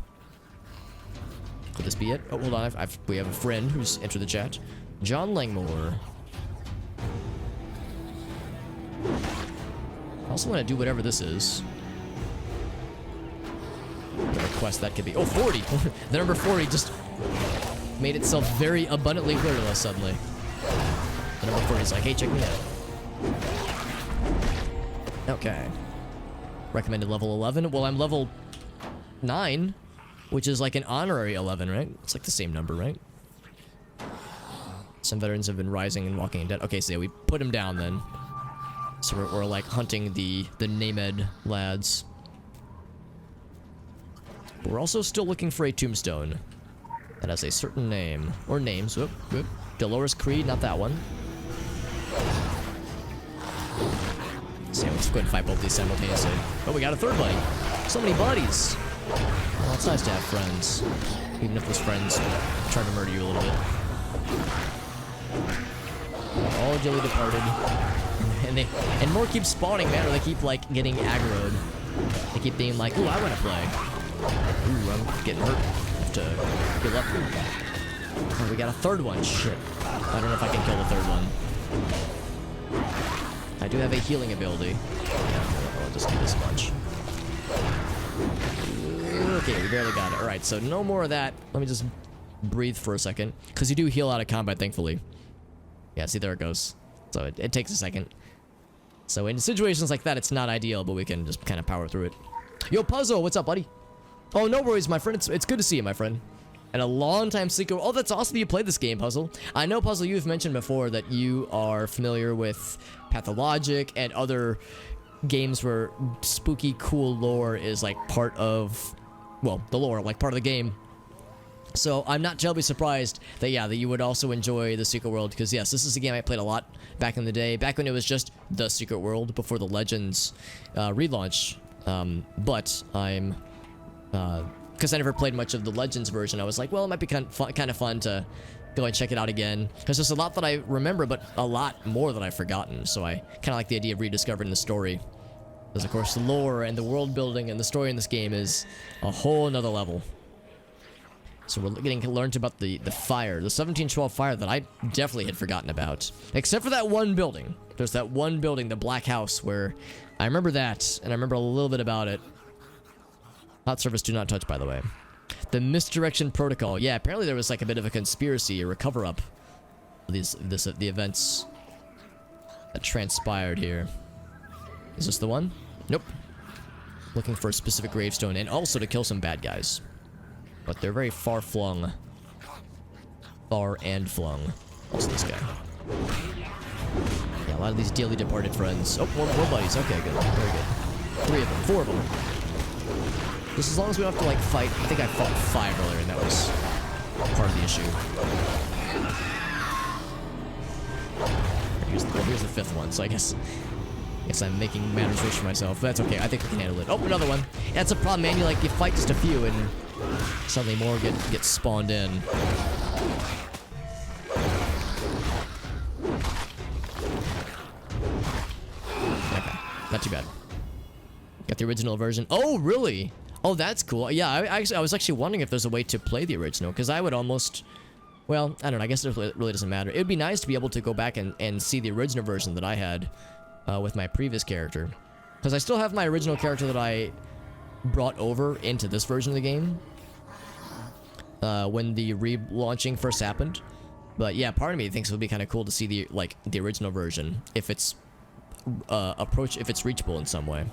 Speaker 1: Could this be it? Oh, hold on. We have a friend who's entered the chat. John Langmore. I also want to do whatever this is. Whatever quest that could be. Oh, 40! The number 40 just like made itself very abundantly clear to us suddenly. The number 40 is like, hey, check me out. Okay. Recommended level 11. Well, I'm level 9, which is like an honorary 11, right? It's like the same number, right? Some veterans have been rising and walking dead. Okay, so yeah, we put him down then. So we're like hunting the Named lads. But we're also still looking for a tombstone that has a certain name. Or names. Whoop, whoop. Dolores Creed, not that one. So yeah, let's go ahead and fight both these simultaneously. Oh, we got a third buddy. So many buddies. Well, it's nice to have friends. Even if those friends try to murder you a little bit. All dearly departed. And more keep spawning, man, or they keep like getting aggroed. They keep being like, ooh, I want to play. Ooh, I'm getting hurt. Have to heal up. Oh, we got a third one. Shit. I don't know if I can kill the third one. I do have a healing ability. Yeah, I'll just do this much. Okay, we barely got it. Alright, so no more of that. Let me just breathe for a second. Because you do heal out of combat, thankfully. Yeah, see, there it goes. So it takes a second. So in situations like that, it's not ideal, but we can just kind of power through it. Yo, Puzzle, what's up, buddy? Oh, no worries, my friend. It's good to see you, my friend. And a long-time seeker. Oh, that's awesome that you played this game, Puzzle. I know, Puzzle, you've mentioned before that you are familiar with Pathologic and other games where spooky, cool lore is like part of, well, the lore, like part of the game. So I'm not terribly surprised that, yeah, that you would also enjoy the Secret World, because yes, this is a game I played a lot back in the day, back when it was just the Secret World before the Legends relaunch. But I'm, because I never played much of the Legends version, I was like, well, it might be kind of fun to go and check it out again, because there's a lot that I remember, but a lot more that I've forgotten. So I kind of like the idea of rediscovering the story, because of course the lore and the world building and the story in this game is a whole nother level. So we're getting learned about the fire, the 1712 fire that I definitely had forgotten about. Except for that one building. There's that one building, the Black House, where I remember that, and I remember a little bit about it. Hot surface do not touch, by the way. The misdirection protocol. Yeah, apparently there was like a bit of a conspiracy or a cover-up of the events that transpired here. Is this the one? Nope. Looking for a specific gravestone, and also to kill some bad guys. But they're very far-flung. Far and flung. What's this guy? Yeah, a lot of these dearly departed friends. Oh, more buddies. Okay, good. Very good. 3 of them. 4 of them. Just as long as we don't have to, like, fight. I think I fought 5 earlier, and that was part of the issue. Here's the 5th one, so I guess I'm making matters worse for myself. But that's okay. I think we can handle it. Oh, another one. That's a problem, man. You fight just a few, and suddenly more get spawned in. Okay, not too bad. Got the original version. Oh, really? Oh, that's cool. Yeah, I was actually wondering if there's a way to play the original, because I would almost... Well, I don't know. I guess it really doesn't matter. It would be nice to be able to go back and see the original version that I had with my previous character. Because I still have my original character that I brought over into this version of the game when the relaunching first happened. But yeah, part of me thinks it would be kind of cool to see the original version if it's if it's reachable in some way.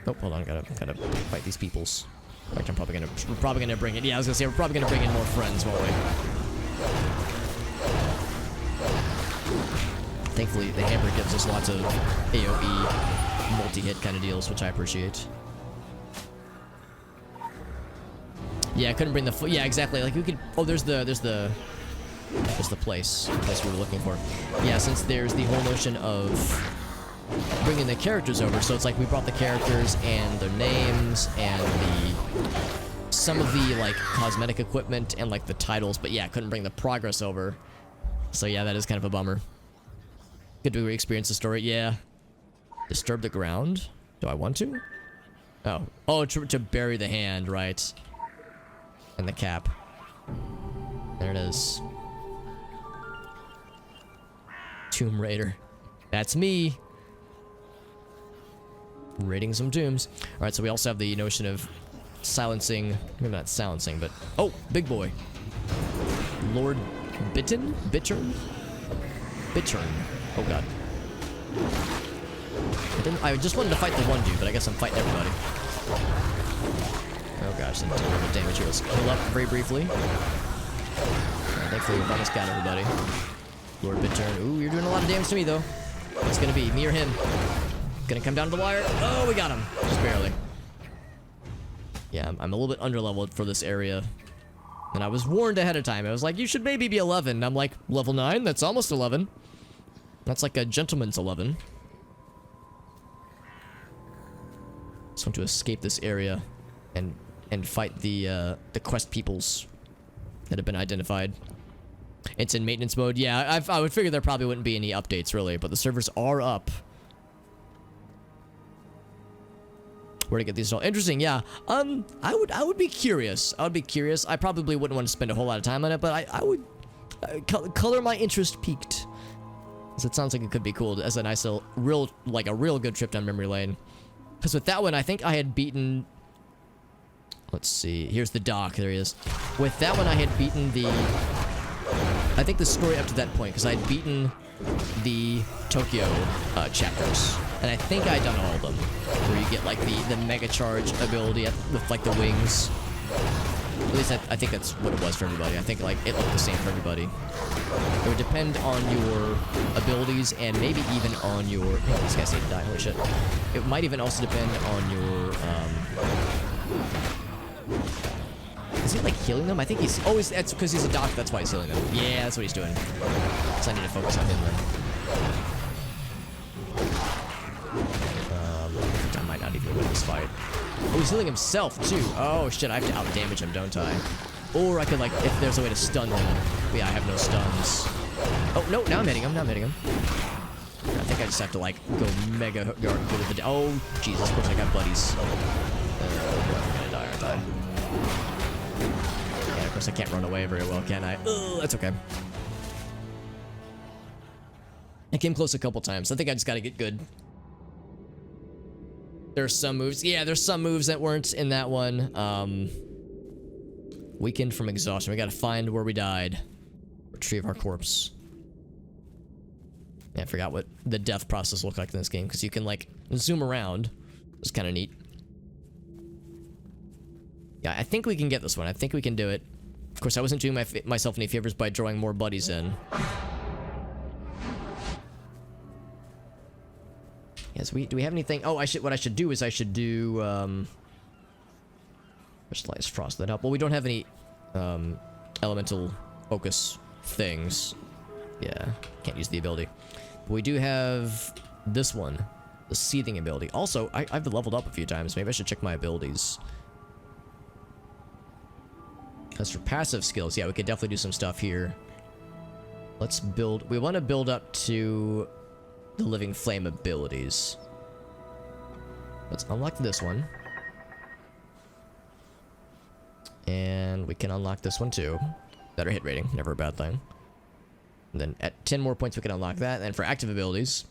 Speaker 1: Oh, hold on, gotta fight these peoples. In fact, we're probably gonna bring it. Yeah, I was gonna say we're probably gonna bring in more friends, won't we? Thankfully, the hammer gives us lots of AoE multi-hit kind of deals, which I appreciate. Yeah, I couldn't bring the yeah, exactly. Like we could. Oh, there's the place we were looking for. Yeah, since there's the whole notion of bringing the characters over, so it's like we brought the characters and their names and some of the like cosmetic equipment and like the titles, but yeah, I couldn't bring the progress over. So yeah, that is kind of a bummer. Good to re-experience the story. Yeah. Disturb the ground? Do I want to? Oh, to bury the hand, right? And the cap. There it is. Tomb Raider. That's me. Raiding some tombs. Alright, so we also have the notion of silencing, maybe not silencing, but... Oh, big boy. Lord Bittern? Bittern? Bittern. Oh god. I just wanted to fight the one dude, but I guess I'm fighting everybody. Oh gosh, didn't do a little damage here. Let's heal up very briefly. Thankfully, we've almost got everybody. Lord Bittern. Ooh, you're doing a lot of damage to me, though. What's gonna be? Me or him? Gonna come down to the wire. Oh, we got him. Just barely. Yeah, I'm a little bit underleveled for this area. And I was warned ahead of time. I was like, you should maybe be 11. I'm like, level 9? That's almost 11. That's like a gentleman's 11. Just want to escape this area and fight the quest peoples that have been identified. It's in maintenance mode. Yeah, I would figure there probably wouldn't be any updates really, but the servers are up. Where to get these all? Interesting, yeah. I would be curious. I would be curious. I probably wouldn't want to spend a whole lot of time on it, but I would color my interest peaked. Because it sounds like it could be cool as a nice little, a real good trip down memory lane. Because with that one, I think I had beaten. Let's see. Here's the dock. There he is. With that one, I had beaten the. I think the story up to that point, because I had beaten the Tokyo chapters. And I think I'd done all of them. Where you get like the mega charge ability with like the wings. At least I think that's what it was for everybody. I think like it looked the same for everybody. It would depend on your abilities and maybe even on your. Oh, this guy's need to die. Holy shit. It might even also depend on your. Is he like healing them? I think he's always. That's because he's a doc. That's why he's healing them. Yeah, that's what he's doing. So I need to focus on him then. I might not even win this fight. Oh, he's healing himself too. Oh shit, I have to out damage him, don't I? Or I could like, if there's a way to stun him. But yeah, I have no stuns. Oh no, now I'm hitting him. Now I'm hitting him. I think I just have to like go mega guard with the. Oh Jesus, of course I got buddies. I'm gonna die, aren't I? Yeah, of course I can't run away very well, can I? That's okay. I came close a couple times. I think I just gotta get good. There's some moves. Yeah, there's some moves that weren't in that one. Weakened from exhaustion. We gotta find where we died. Retrieve our corpse. Yeah, I forgot what the death process looked like in this game, because you can, like, zoom around. It's kind of neat. Yeah, I think we can get this one. I think we can do it. Of course, I wasn't doing myself any favors by drawing more buddies in. Yes, do we have anything? Oh, what I should do is I should do, Crystallized Frost that up. Well, we don't have any, elemental focus things. Yeah, can't use the ability. But we do have this one, the Seething ability. Also, I've leveled up a few times. Maybe I should check my abilities. As for passive skills, yeah, we could definitely do some stuff here. Let's build. We want to build up to the Living Flame abilities. Let's unlock this one. And we can unlock this one too. Better hit rating, never a bad thing. And then at 10 more points we can unlock that. And for active abilities,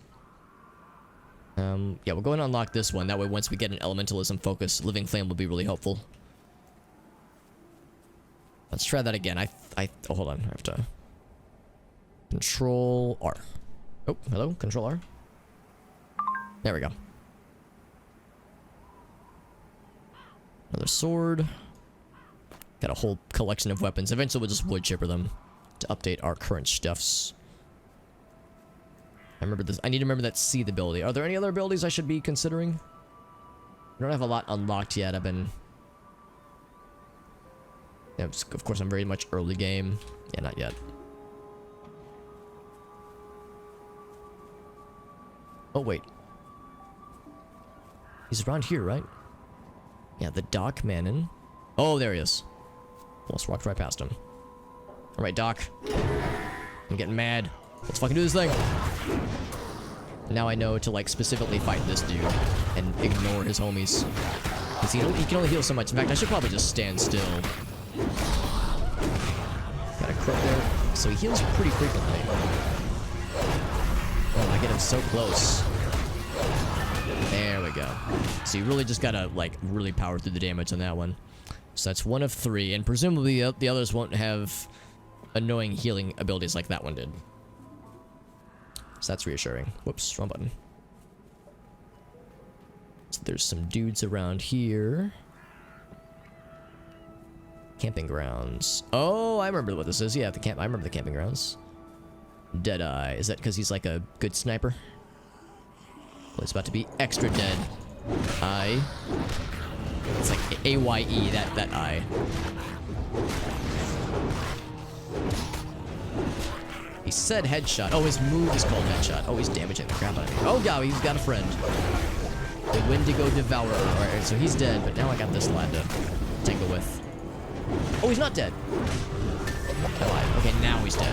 Speaker 1: yeah, we'll go and unlock this one. That way once we get an elementalism focus, Living Flame will be really helpful. Let's try that again. Oh, hold on. I have to Control R. Oh, hello, Control R. There we go. Another sword. Got a whole collection of weapons. Eventually we'll just wood chipper them to update our current stuffs. I remember this. I need to remember that seed ability. Are there any other abilities I should be considering? I don't have a lot unlocked yet. I've been... Yeah, of course, I'm very much early game. Yeah, not yet. Oh, wait. He's around here, right? Yeah, the Doc Manon. Oh, there he is. Almost walked right past him. Alright, Doc. I'm getting mad. Let's fucking do this thing. Now I know to, like, specifically fight this dude and ignore his homies. Because he can only heal so much. In fact, I should probably just stand still. Got a crook there. So he heals pretty frequently. Oh, I get him so close. There we go. So you really just gotta, like, really power through the damage on that one. So that's 1 of 3, and presumably the others won't have annoying healing abilities like that one did. So that's reassuring. Whoops, wrong button. So there's some dudes around here. Camping grounds. Oh, I remember what this is. Yeah, the camp. I remember the camping grounds. Deadeye. Is that because he's like a good sniper? Well, it's about to be extra dead. Eye. It's like A-Y-E, that eye. He said headshot. Oh, his move is called headshot. Oh, he's damaging the crap out of me. Oh, God, he's got a friend. The Wendigo Devourer. Alright, so he's dead, but now I got this lad to tangle with. Oh, he's not dead. I lied. Okay, now he's dead.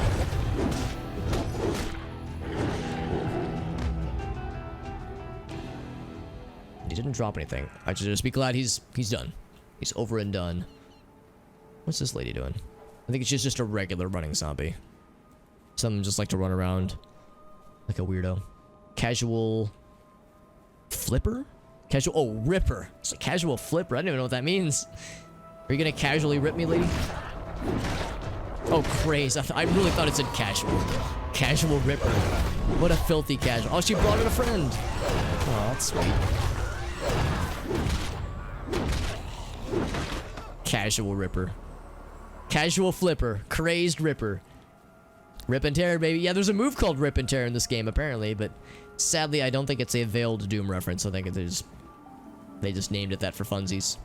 Speaker 1: He didn't drop anything. I should just be glad he's done. He's over and done. What's this lady doing? I think she's just a regular running zombie. Some just like to run around like a weirdo. Casual flipper? Casual, oh, ripper. It's a casual flipper. I don't even know what that means. Are you gonna casually rip me, lady? Oh, crazy. I really thought it said casual. Casual ripper. What a filthy casual. Oh, she brought in a friend. Oh, that's sweet. Casual ripper. Casual flipper. Crazed ripper. Rip and tear, baby. Yeah, there's a move called rip and tear in this game, apparently, but sadly, I don't think it's a Veiled Doom reference. I think they just named it that for funsies.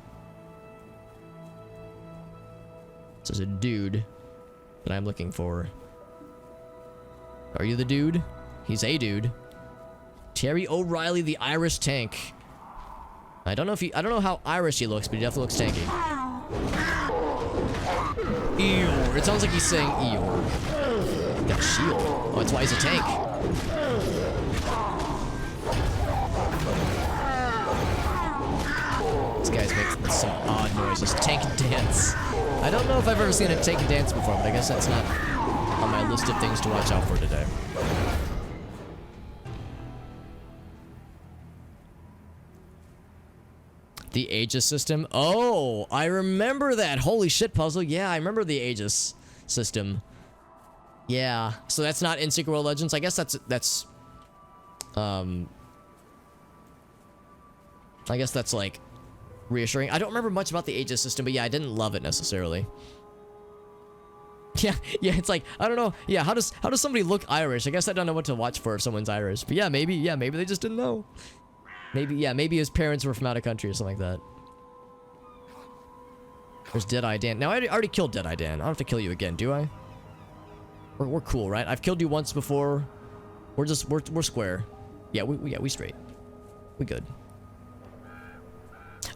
Speaker 1: So there's a dude that I'm looking for. Are you the dude? He's a dude. Terry O'Reilly, the Irish tank. I don't know how Irish he looks, but he definitely looks tanky. Eeyore. It sounds like he's saying Eeyore. Got a shield. Oh, that's why he's a tank. These guys make some odd noises. Tank dance. I don't know if I've ever seen a tank dance before, but I guess that's not on my list of things to watch out for today. The Aegis system. Oh, I remember that. Holy shit, puzzle. Yeah, I remember the Aegis system. Yeah, so that's not in Secret World Legends. I guess that's like reassuring. I don't remember much about the Aegis system, but yeah, I didn't love it necessarily. Yeah, it's like, I don't know. Yeah, how does somebody look Irish? I guess I don't know what to watch for if someone's Irish. But yeah, maybe they just didn't know. Maybe his parents were from out of country or something like that. There's Deadeye Dan. Now, I already killed Deadeye Dan. I don't have to kill you again, do I? We're cool, right? I've killed you once before. We're square. Yeah, we straight. We good.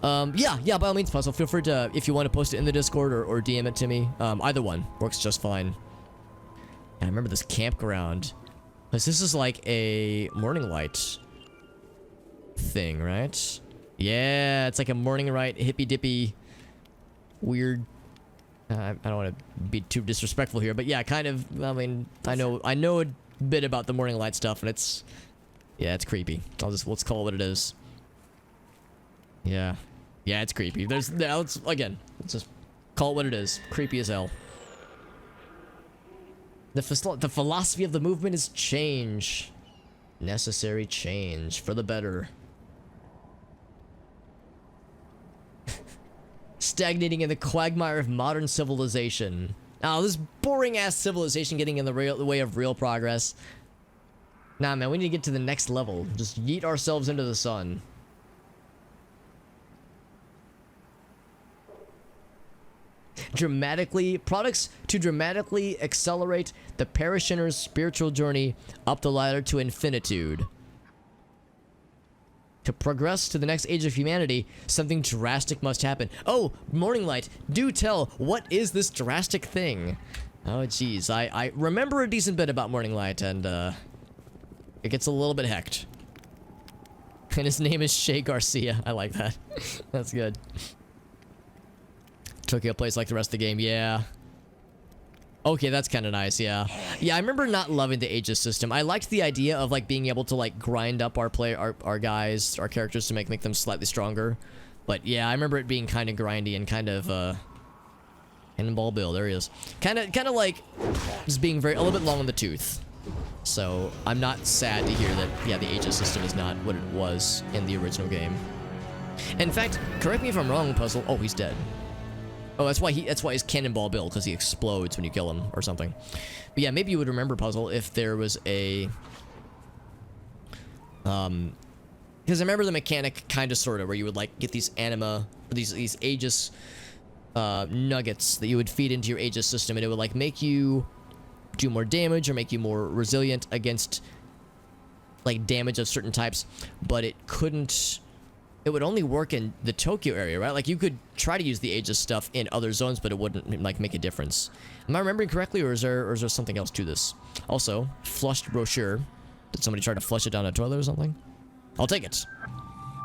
Speaker 1: Yeah, by all means, puzzle. Feel free to, if you want to post it in the Discord or DM it to me. Either one works just fine. And I remember this campground. Because this is like a morning light thing, right? Yeah, it's like a morning light, hippy dippy, weird. I don't want to be too disrespectful here, but yeah, kind of. I mean, I know a bit about the morning light stuff, and it's it's creepy. Let's call it what it is. Yeah, it's creepy. Let's just call it what it is. Creepy as hell. The philosophy of the movement is change. Necessary change for the better. Stagnating in the quagmire of modern civilization. Oh, this boring-ass civilization getting in the way of real progress. Nah, man, we need to get to the next level. Just yeet ourselves into the sun. Products to dramatically accelerate the parishioner's spiritual journey up the ladder to infinitude. To progress to the next age of humanity, something drastic must happen. Oh, Morning Light, do tell, what is this drastic thing? Oh, jeez, I remember a decent bit about Morning Light, and, it gets a little bit hecked. And his name is Shay Garcia. I like that. That's good. Tokyo plays like the rest of the game, yeah. Okay, that's kind of nice, yeah. Yeah, I remember not loving the Aegis system. I liked the idea of, like, being able to, like, grind up our guys, our characters to make them slightly stronger. But, yeah, I remember it being kind of grindy and kind of, Cannonball Bill, there he is. Kind of like just being a little bit long in the tooth. So I'm not sad to hear that, yeah, the Aegis system is not what it was in the original game. In fact, correct me if I'm wrong, Puzzle. Oh, he's dead. Oh, that's why he's Cannonball Bill, because he explodes when you kill him or something. But yeah, maybe you would remember, Puzzle, if there was a because I remember the mechanic kind of sort of where you would like get these anima, these Aegis nuggets that you would feed into your Aegis system, and it would like make you do more damage or make you more resilient against like damage of certain types, but it would only work in the Tokyo area, right? Like you could try to use the Aegis stuff in other zones, but it wouldn't like make a difference. Am I remembering correctly, or is there something else to this? Also, flushed brochure. Did somebody try to flush it down a toilet or something? I'll take it.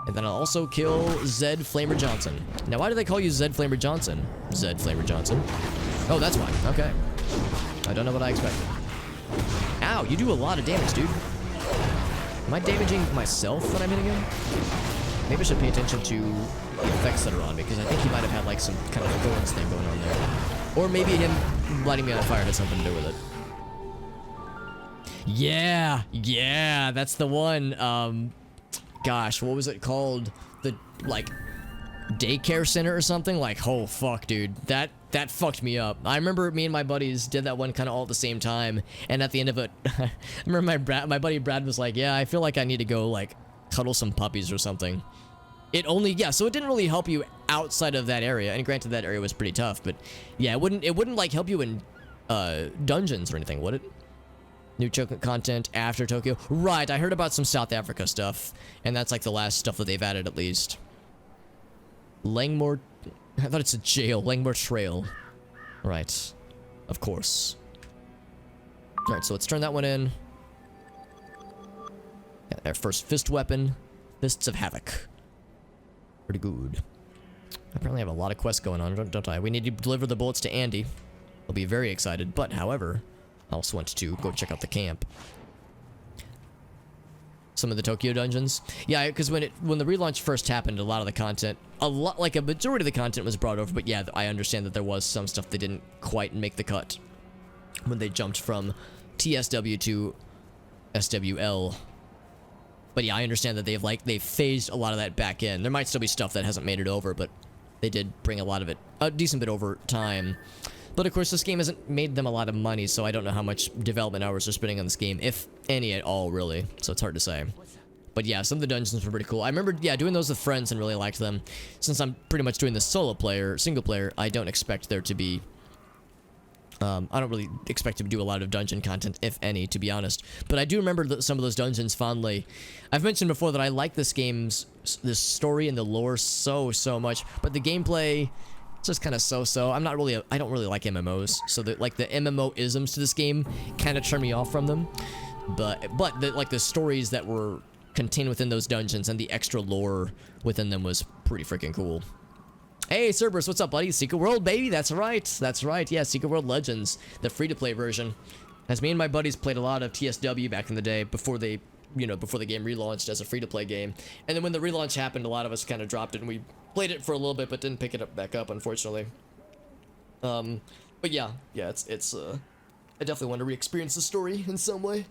Speaker 1: And then I'll also kill Zed Flamer Johnson. Now, why do they call you Zed Flamer Johnson? Zed Flamer Johnson. Oh, that's why. Okay. I don't know what I expected. Ow, you do a lot of damage, dude. Am I damaging myself when I'm hitting him? Maybe I should pay attention to the effects that are on me, because I think he might have had like some kind of thorns thing going on there. Or maybe him lighting me on fire has something to do with it. Yeah, that's the one. Gosh, what was it called? The, like, daycare center or something? Like, oh, fuck, dude. That fucked me up. I remember me and my buddies did that one kind of all at the same time, and at the end of it, I remember my buddy Brad was like, yeah, I feel like I need to go, like, cuddle some puppies or something. So it didn't really help you outside of that area, and granted, that area was pretty tough, but yeah, it wouldn't, like, help you in, dungeons or anything, would it? New content after Tokyo. Right, I heard about some South Africa stuff, and that's like the last stuff that they've added at least. Langmore... I thought it's a jail. Langmore Trail. Right. Of course. Alright, so let's turn that one in. Yeah, our first fist weapon. Fists of Havoc. Pretty good. I apparently have a lot of quests going on, don't I? We need to deliver the bullets to Andy. I'll be very excited, but however... I also want to go check out the camp. Some of the Tokyo dungeons. Yeah, because when the relaunch first happened, a lot of the content, like a majority of the content was brought over, but yeah, I understand that there was some stuff that didn't quite make the cut when they jumped from TSW to SWL. But yeah, I understand that they've phased a lot of that back in. There might still be stuff that hasn't made it over, but they did bring a lot of it, a decent bit over time. But of course, this game hasn't made them a lot of money, so I don't know how much development hours they're spending on this game, if any at all, really. So it's hard to say. But yeah, some of the dungeons were pretty cool. I remember, yeah, doing those with friends and really liked them. Since I'm pretty much doing the single player, I don't expect there to be... I don't really expect to do a lot of dungeon content, if any, to be honest. But I do remember some of those dungeons fondly. I've mentioned before that I like this story and the lore so much, but the gameplay... It's just kind of so-so. I don't really like MMOs, so the MMO-isms to this game kind of turn me off from them. But the stories that were contained within those dungeons and the extra lore within them was pretty freaking cool. Hey, Cerberus, what's up, buddy? Secret World, baby. That's right. Yeah, Secret World Legends, the free-to-play version. As me and my buddies played a lot of TSW back in the day before the game relaunched as a free-to-play game. And then when the relaunch happened, a lot of us kind of dropped it and we played it for a little bit, but didn't pick it back up, unfortunately. But yeah, it's I definitely want to re-experience the story in some way.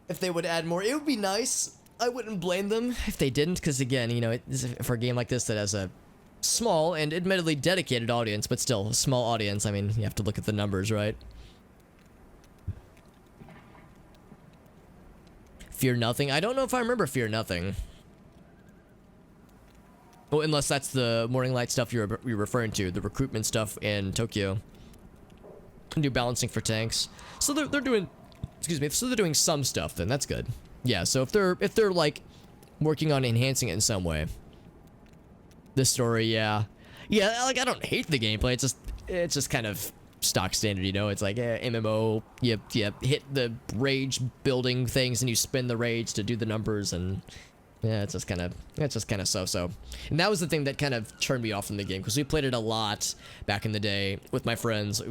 Speaker 1: If they would add more, it would be nice. I wouldn't blame them if they didn't, because again, for a game like this that has a small and admittedly dedicated audience, but still a small audience, I mean, you have to look at the numbers, right? Fear Nothing? I don't know if I remember Fear Nothing. Well, unless that's the Morning Light stuff you're referring to, the recruitment stuff in Tokyo. And do balancing for tanks. So they're doing, excuse me, so they're doing some stuff then, that's good. Yeah, so if they're like working on enhancing it in some way. The story, yeah. Yeah, like I don't hate the gameplay, it's just kind of stock standard, it's like MMO, you hit the rage building things and you spin the rage to do the numbers, and yeah, it's just kind of so-so. And that was the thing that kind of turned me off from the game, because we played it a lot back in the day with my friends,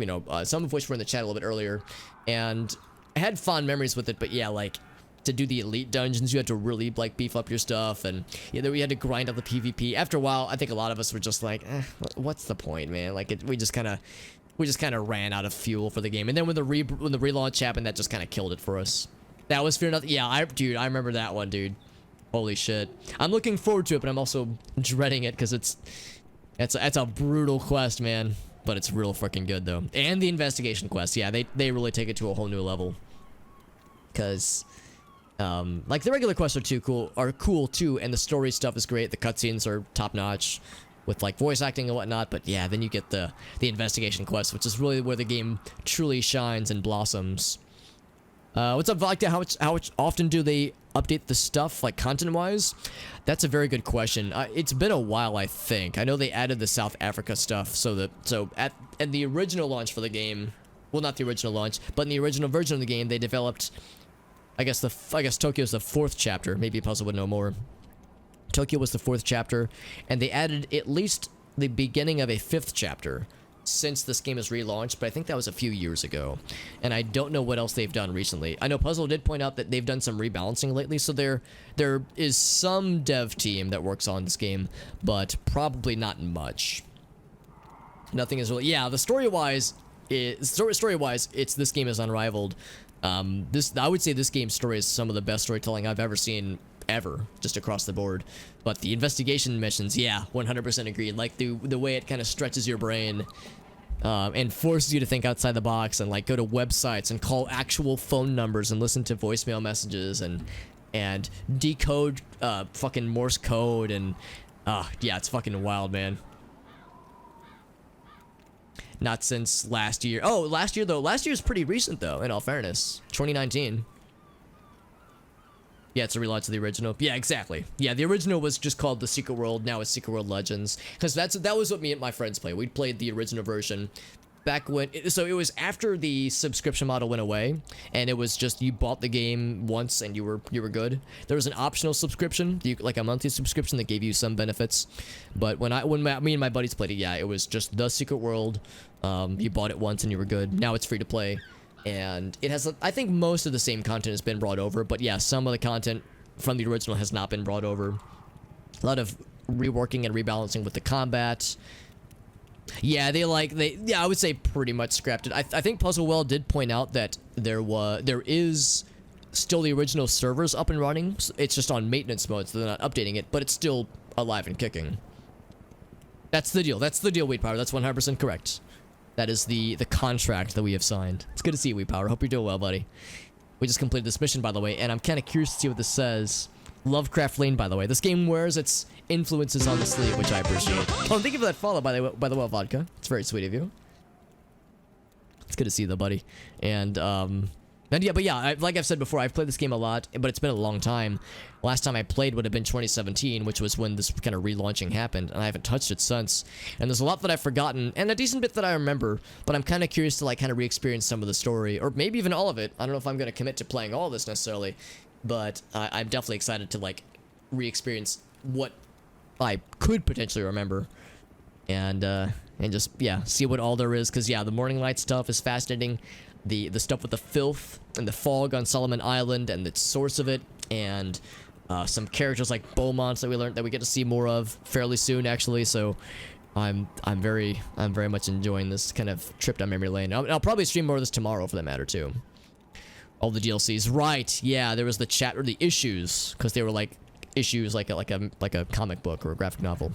Speaker 1: some of which were in the chat a little bit earlier, and I had fond memories with it, but yeah, like to do the elite dungeons, you had to really like beef up your stuff, and yeah, then we had to grind out the PvP. After a while, I think a lot of us were just like, what's the point, man? Like we just kind of ran out of fuel for the game. And then when the relaunch happened, that just kind of killed it for us. That was Fear Nothing. Yeah, dude, I remember that one, dude. Holy shit. I'm looking forward to it, but I'm also dreading it because it's a brutal quest, man. But it's real freaking good though. And the investigation quest, yeah, they really take it to a whole new level. Cause like the regular quests are cool too, and the story stuff is great. The cutscenes are top notch with like voice acting and whatnot. But yeah, then you get the investigation quest, which is really where the game truly shines and blossoms. What's up, Vodka? How much often do they update the stuff, like content-wise? That's a very good question. It's been a while, I think. I know they added the South Africa stuff, so at the original launch for the game, well, not the original launch, but in the original version of the game, they developed, I guess Tokyo's the 4th chapter. Maybe Puzzle would know more. Tokyo was the 4th chapter, and they added at least the beginning of a 5th chapter since this game is relaunched, but I think that was a few years ago, and I don't know what else they've done recently. I know Puzzle did point out that they've done some rebalancing lately, so there is some dev team that works on this game, but probably not much. Nothing is really, yeah, the story-wise, this game is unrivaled. I would say this game's story is some of the best storytelling I've ever seen ever, just across the board. But the investigation missions, yeah, 100% agreed. Like the way it kind of stretches your brain and forces you to think outside the box and like go to websites and call actual phone numbers and listen to voicemail messages and decode fucking Morse code, and yeah, it's fucking wild, man. Not since last year. Oh, last year though. Last year's pretty recent though, in all fairness. 2019. Yeah, it's a relaunch of the original. Yeah, exactly. Yeah, the original was just called The Secret World. Now it's Secret World Legends. Because that was what me and my friends played. We played the original version back when... So it was after the subscription model went away. And it was just you bought the game once and you were good. There was an optional subscription, like a monthly subscription that gave you some benefits. But when me and my buddies played it, yeah, it was just The Secret World. You bought it once and you were good. Now it's free to play. And it has, I think most of the same content has been brought over, but yeah, some of the content from the original has not been brought over. A lot of reworking and rebalancing with the combat. Yeah, I would say pretty much scrapped it. I think Puzzlewell did point out that there is still the original servers up and running. It's just on maintenance mode, so they're not updating it, but it's still alive and kicking. That's the deal. That's the deal, Wheat Power. That's 100% correct. That is the contract that we have signed. It's good to see you, Wheat Power. Hope you're doing well, buddy. We just completed this mission, by the way, and I'm kind of curious to see what this says. Lovecraft Lane, by the way. This game wears its influences on the sleeve, which I appreciate. Oh, thank you for that follow, by the way, Vodka. It's very sweet of you. It's good to see you, though, buddy. And yeah, like I've said before, I've played this game a lot, but it's been a long time. Last time I played would have been 2017, which was when this kind of relaunching happened, and I haven't touched it since. And there's a lot that I've forgotten, and a decent bit that I remember, but I'm kind of curious to like kind of re-experience some of the story, or maybe even all of it. I don't know if I'm going to commit to playing all of this necessarily, but I'm definitely excited to like re-experience what I could potentially remember, and just, yeah, see what all there is, because yeah, the Morning Light stuff is fascinating. The stuff with the filth and the fog on Solomon Island and the source of it, and some characters like Beaumont that we get to see more of fairly soon, actually. So I'm very much enjoying this kind of trip down memory lane. I'll probably stream more of this tomorrow, for that matter, too. All the DLCs, right? Yeah, there was the chat or the issues, because they were like issues like a comic book or a graphic novel.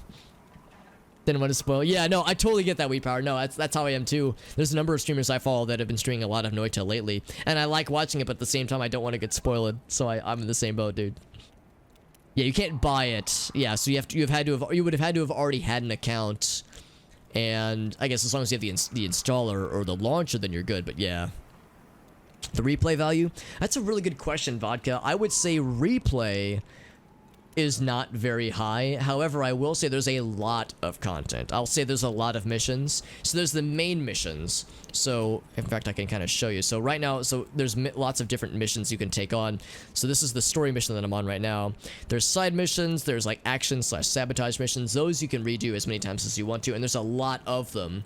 Speaker 1: Didn't want to spoil. Yeah, no, I totally get that, Wheat Power. No, that's how I am too. There's a number of streamers I follow that have been streaming a lot of Noita lately, and I like watching it, but at the same time, I don't want to get spoiled. So I'm in the same boat, dude. Yeah, you can't buy it. Yeah, so you would have had to have already had an account, and I guess as long as you have the installer or the launcher, then you're good. But yeah, the replay value. That's a really good question, Vodka. I would say replay is not very high. However, I will say there's a lot of content. I'll say there's a lot of missions. So there's the main missions, So, in fact, I can kind of show you. So right now, so there's lots of different missions you can take on. So this is the story mission that I'm on right now. There's side missions, there's like action/sabotage missions. Those you can redo as many times as you want to, and there's a lot of them.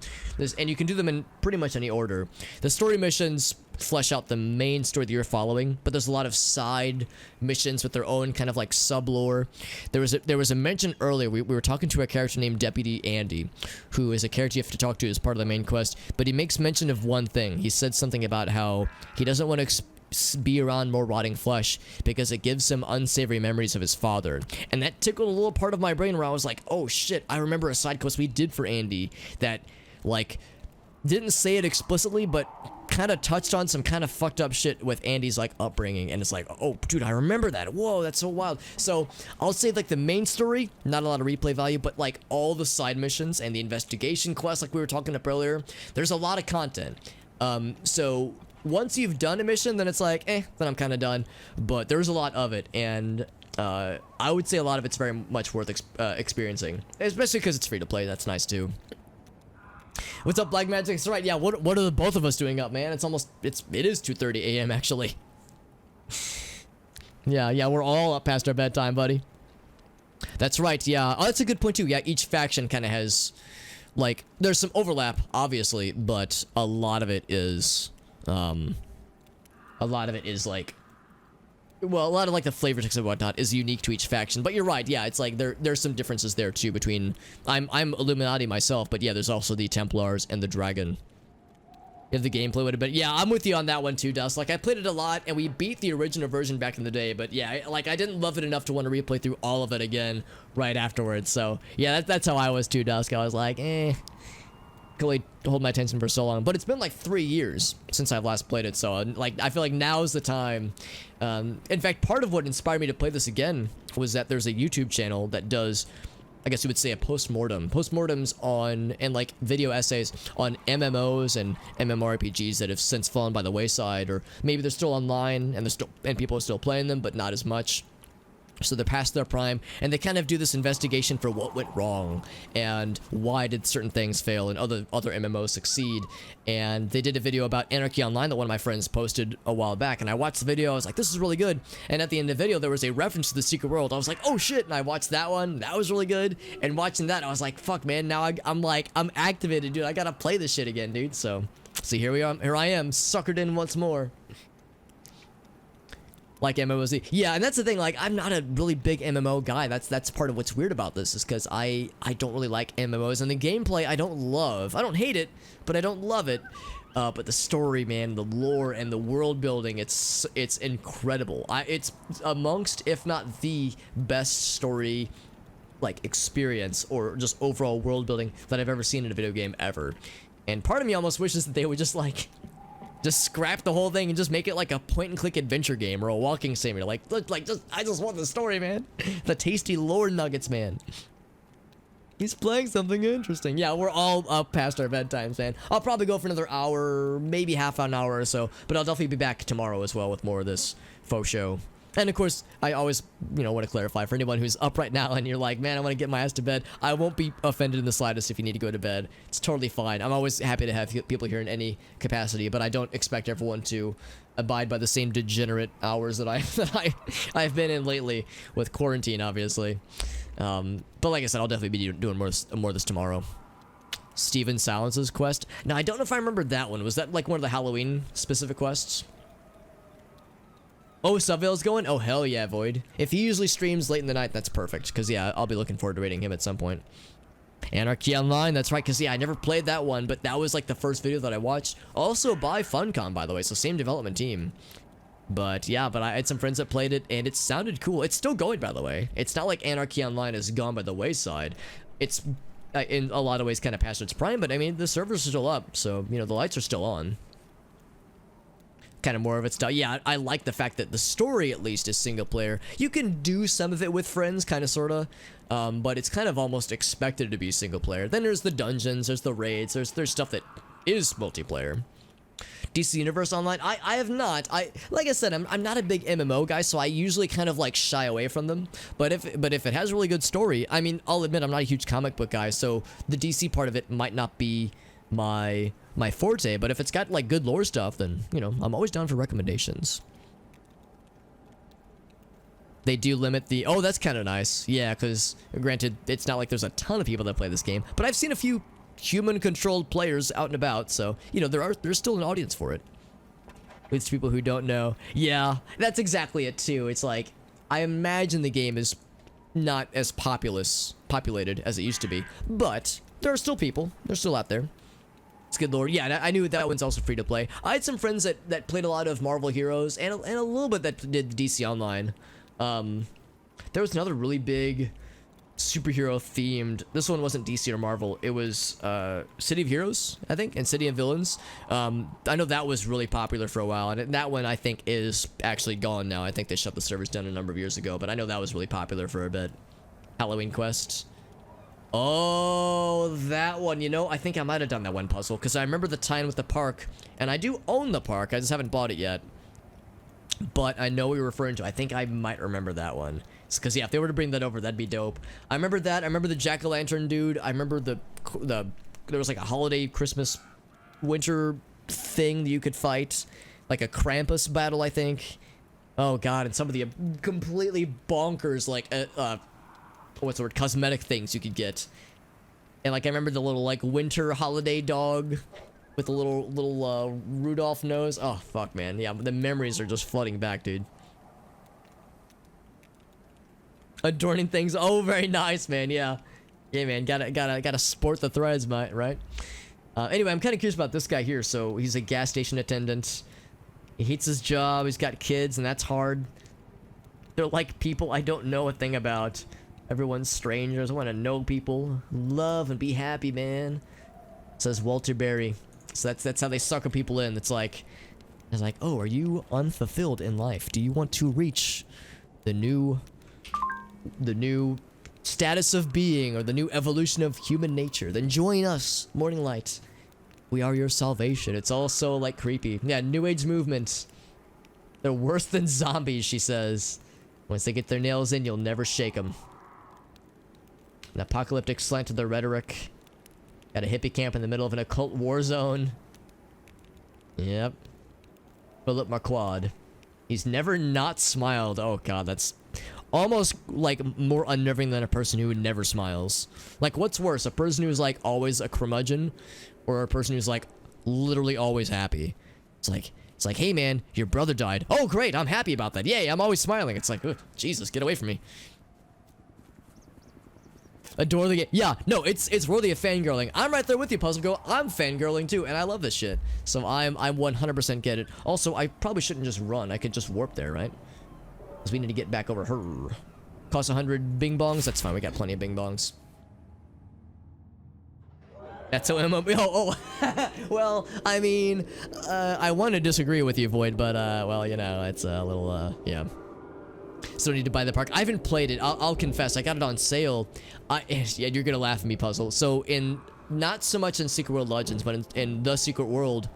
Speaker 1: And you can do them in pretty much any order. The story missions flesh out the main story that you're following, but there's a lot of side missions with their own kind of like sub-lore. There was a mention earlier, we were talking to a character named Deputy Andy, who is a character you have to talk to as part of the main quest, but he makes mention of one thing. He said something about how he doesn't want to be around more rotting flesh because it gives him unsavory memories of his father. And that tickled a little part of my brain where I was like, oh shit, I remember a side quest we did for Andy that, like, didn't say it explicitly, but kind of touched on some kind of fucked up shit with Andy's like upbringing, and it's like, oh dude, I remember that. Whoa, that's so wild. So I'll say like the main story, not a lot of replay value, but like all the side missions and the investigation quests like we were talking about earlier, there's a lot of content. So once you've done a mission, then it's like, then I'm kind of done, but there's a lot of it, and I would say a lot of it's very much worth experiencing, especially because it's free to play. That's nice too. What's up, Black Magic? That's right. Yeah, what are the both of us doing up, man? It is 2:30 a.m. actually. yeah, we're all up past our bedtime, buddy. That's right. Yeah. Oh, that's a good point too. Yeah, each faction kind of has, like, there's some overlap, obviously, but a lot of it is like, well, a lot of like the flavor text and whatnot is unique to each faction. But you're right, yeah, it's like there's some differences there too between I'm Illuminati myself, but yeah, there's also the Templars and the Dragon. If the gameplay would have been, yeah, I'm with you on that one too, Dust. Like, I played it a lot, and we beat the original version back in the day, but yeah, like I didn't love it enough to want to replay through all of it again right afterwards. So yeah, that's how I was too, Dusk. I was like, could only hold my attention for so long, but it's been like 3 years since I've last played it, so like I feel like now is the time. In fact, part of what inspired me to play this again was that there's a YouTube channel that does, I guess you would say, a postmortems on, and like video essays on MMOs and MMORPGs that have since fallen by the wayside, or maybe they're still online and people are still playing them, but not as much. So they're past their prime, and they kind of do this investigation for what went wrong and why did certain things fail and other MMOs succeed. And they did a video about Anarchy Online that one of my friends posted a while back, and I watched the video. I was like, this is really good. And at the end of the video, there was a reference to the Secret World. I was like, oh shit, and I watched that one. That was really good. And watching that, I was like, fuck, man, now I'm activated, dude. I gotta play this shit again, dude. So see, here I am, suckered in once more. Like MMOs. Yeah, and that's the thing, like, I'm not a really big MMO guy. That's part of what's weird about this, is because I don't really like MMOs, and the gameplay I don't love. I don't hate it, but I don't love it. But the story, man, the lore and the world building, it's incredible. It's amongst, if not the best story, like, experience or just overall world building that I've ever seen in a video game ever. And part of me almost wishes that they would just scrap the whole thing and just make it like a point-and-click adventure game or a walking simulator. I just want the story, man. The tasty lore nuggets, man. He's playing something interesting. Yeah, we're all up past our bedtimes, man. I'll probably go for another hour, maybe half an hour or so, but I'll definitely be back tomorrow as well with more of this faux show. And of course, I always, want to clarify for anyone who's up right now and you're like, man, I want to get my ass to bed. I won't be offended in the slightest if you need to go to bed. It's totally fine. I'm always happy to have people here in any capacity, but I don't expect everyone to abide by the same degenerate hours that I've been in lately with quarantine, obviously. But like I said, I'll definitely be doing more of this tomorrow. Steven Silence's quest. Now, I don't know if I remember that one. Was that like one of the Halloween specific quests? Oh, Subvale's going? Oh, hell yeah, Void. If he usually streams late in the night, that's perfect. Because, yeah, I'll be looking forward to raiding him at some point. Anarchy Online, that's right. Because, yeah, I never played that one, but that was, like, the first video that I watched. Also by Funcom, by the way, so same development team. But, yeah, I had some friends that played it, and it sounded cool. It's still going, by the way. It's not like Anarchy Online has gone by the wayside. It's, in a lot of ways, kind of past its prime, but, I mean, the servers are still up, so, the lights are still on. Kind of more of its style. Yeah, I like the fact that the story at least is single player. You can do some of it with friends, kind of, sort of, but it's kind of almost expected to be single player. Then there's the dungeons, there's the raids, there's stuff that is multiplayer. DC Universe Online, I have not. Like I said, I'm not a big MMO guy, so I usually kind of like shy away from them. But if it has a really good story, I mean, I'll admit I'm not a huge comic book guy, so the DC part of it might not be my forte, but if it's got like good lore stuff, then you know I'm always down for recommendations. They do limit the... Oh, that's kind of nice. Yeah, because granted, it's not like there's a ton of people that play this game, but I've seen a few human-controlled players out and about, so, you know, there's still an audience for it. It's people who don't know. Yeah, that's exactly it, too. It's like, I imagine the game is not as populated as it used to be, but there are still people. They're still out there. It's good lore. Yeah, I knew that one's also free to play. I had some friends that played a lot of Marvel Heroes and a little bit that did DC Online. There was another really big superhero themed, this one wasn't DC or Marvel, it was City of Heroes, I think, and City of Villains. I know that was really popular for a while, and that one I think is actually gone now. I think they shut the servers down a number of years ago, but I know that was really popular for a bit. Halloween Quest. Oh, that one. You know, I think I might have done that one puzzle, because I remember the tie-in with the park, and I do own the park, I just haven't bought it yet. But I know what you're referring to. I think I might remember that one. Because, yeah, if they were to bring that over, that'd be dope. I remember that. I remember the Jack-o'-lantern dude. I remember there was like a holiday, Christmas, winter thing that you could fight. Like a Krampus battle, I think. Oh, God. And some of the completely bonkers, like, what's the word? Cosmetic things you could get. And, like, I remember the little, like, winter holiday dog with a little Rudolph nose. Oh, fuck, man. Yeah, the memories are just flooding back, dude. Adorning things. Oh, very nice, man. Yeah. Yeah, man. Gotta sport the threads, right? Anyway, I'm kind of curious about this guy here. So, he's a gas station attendant. He hates his job. He's got kids, and that's hard. They're like people I don't know a thing about. Everyone's strangers. I want to know people. Love and be happy, man. Says Walter Berry. So that's how they sucker people in. It's like, oh, are you unfulfilled in life? Do you want to reach the new status of being, or the new evolution of human nature? Then join us, Morning Light. We are your salvation. It's also like creepy. Yeah, New Age movement. They're worse than zombies, she says. Once they get their nails in, you'll never shake them. An apocalyptic slant to their rhetoric. Got a hippie camp in the middle of an occult war zone. Yep. Philip Marquand. He's never not smiled. Oh, God, that's almost, like, more unnerving than a person who never smiles. Like, what's worse? A person who's, like, always a curmudgeon, or a person who's, like, literally always happy? It's like, hey, man, your brother died. Oh, great, I'm happy about that. Yay, I'm always smiling. It's like, Jesus, get away from me. Adore the game. Yeah, no, it's worthy of fangirling. I'm right there with you, Puzzle Go. I'm fangirling too, and I love this shit. So I'm 100% get it. Also, I probably shouldn't just run. I could just warp there, right? Because we need to get back over her. Cost 100 bing bongs. That's fine. We got plenty of bing bongs. That's so MMO. Oh, well, I mean, I want to disagree with you, Void, but well, you know, it's a little yeah. So I need to buy the park. I haven't played it. I'll confess. I got it on sale. Yeah, you're gonna laugh at me, Puzzle. So not so much in Secret World Legends, but in The Secret World,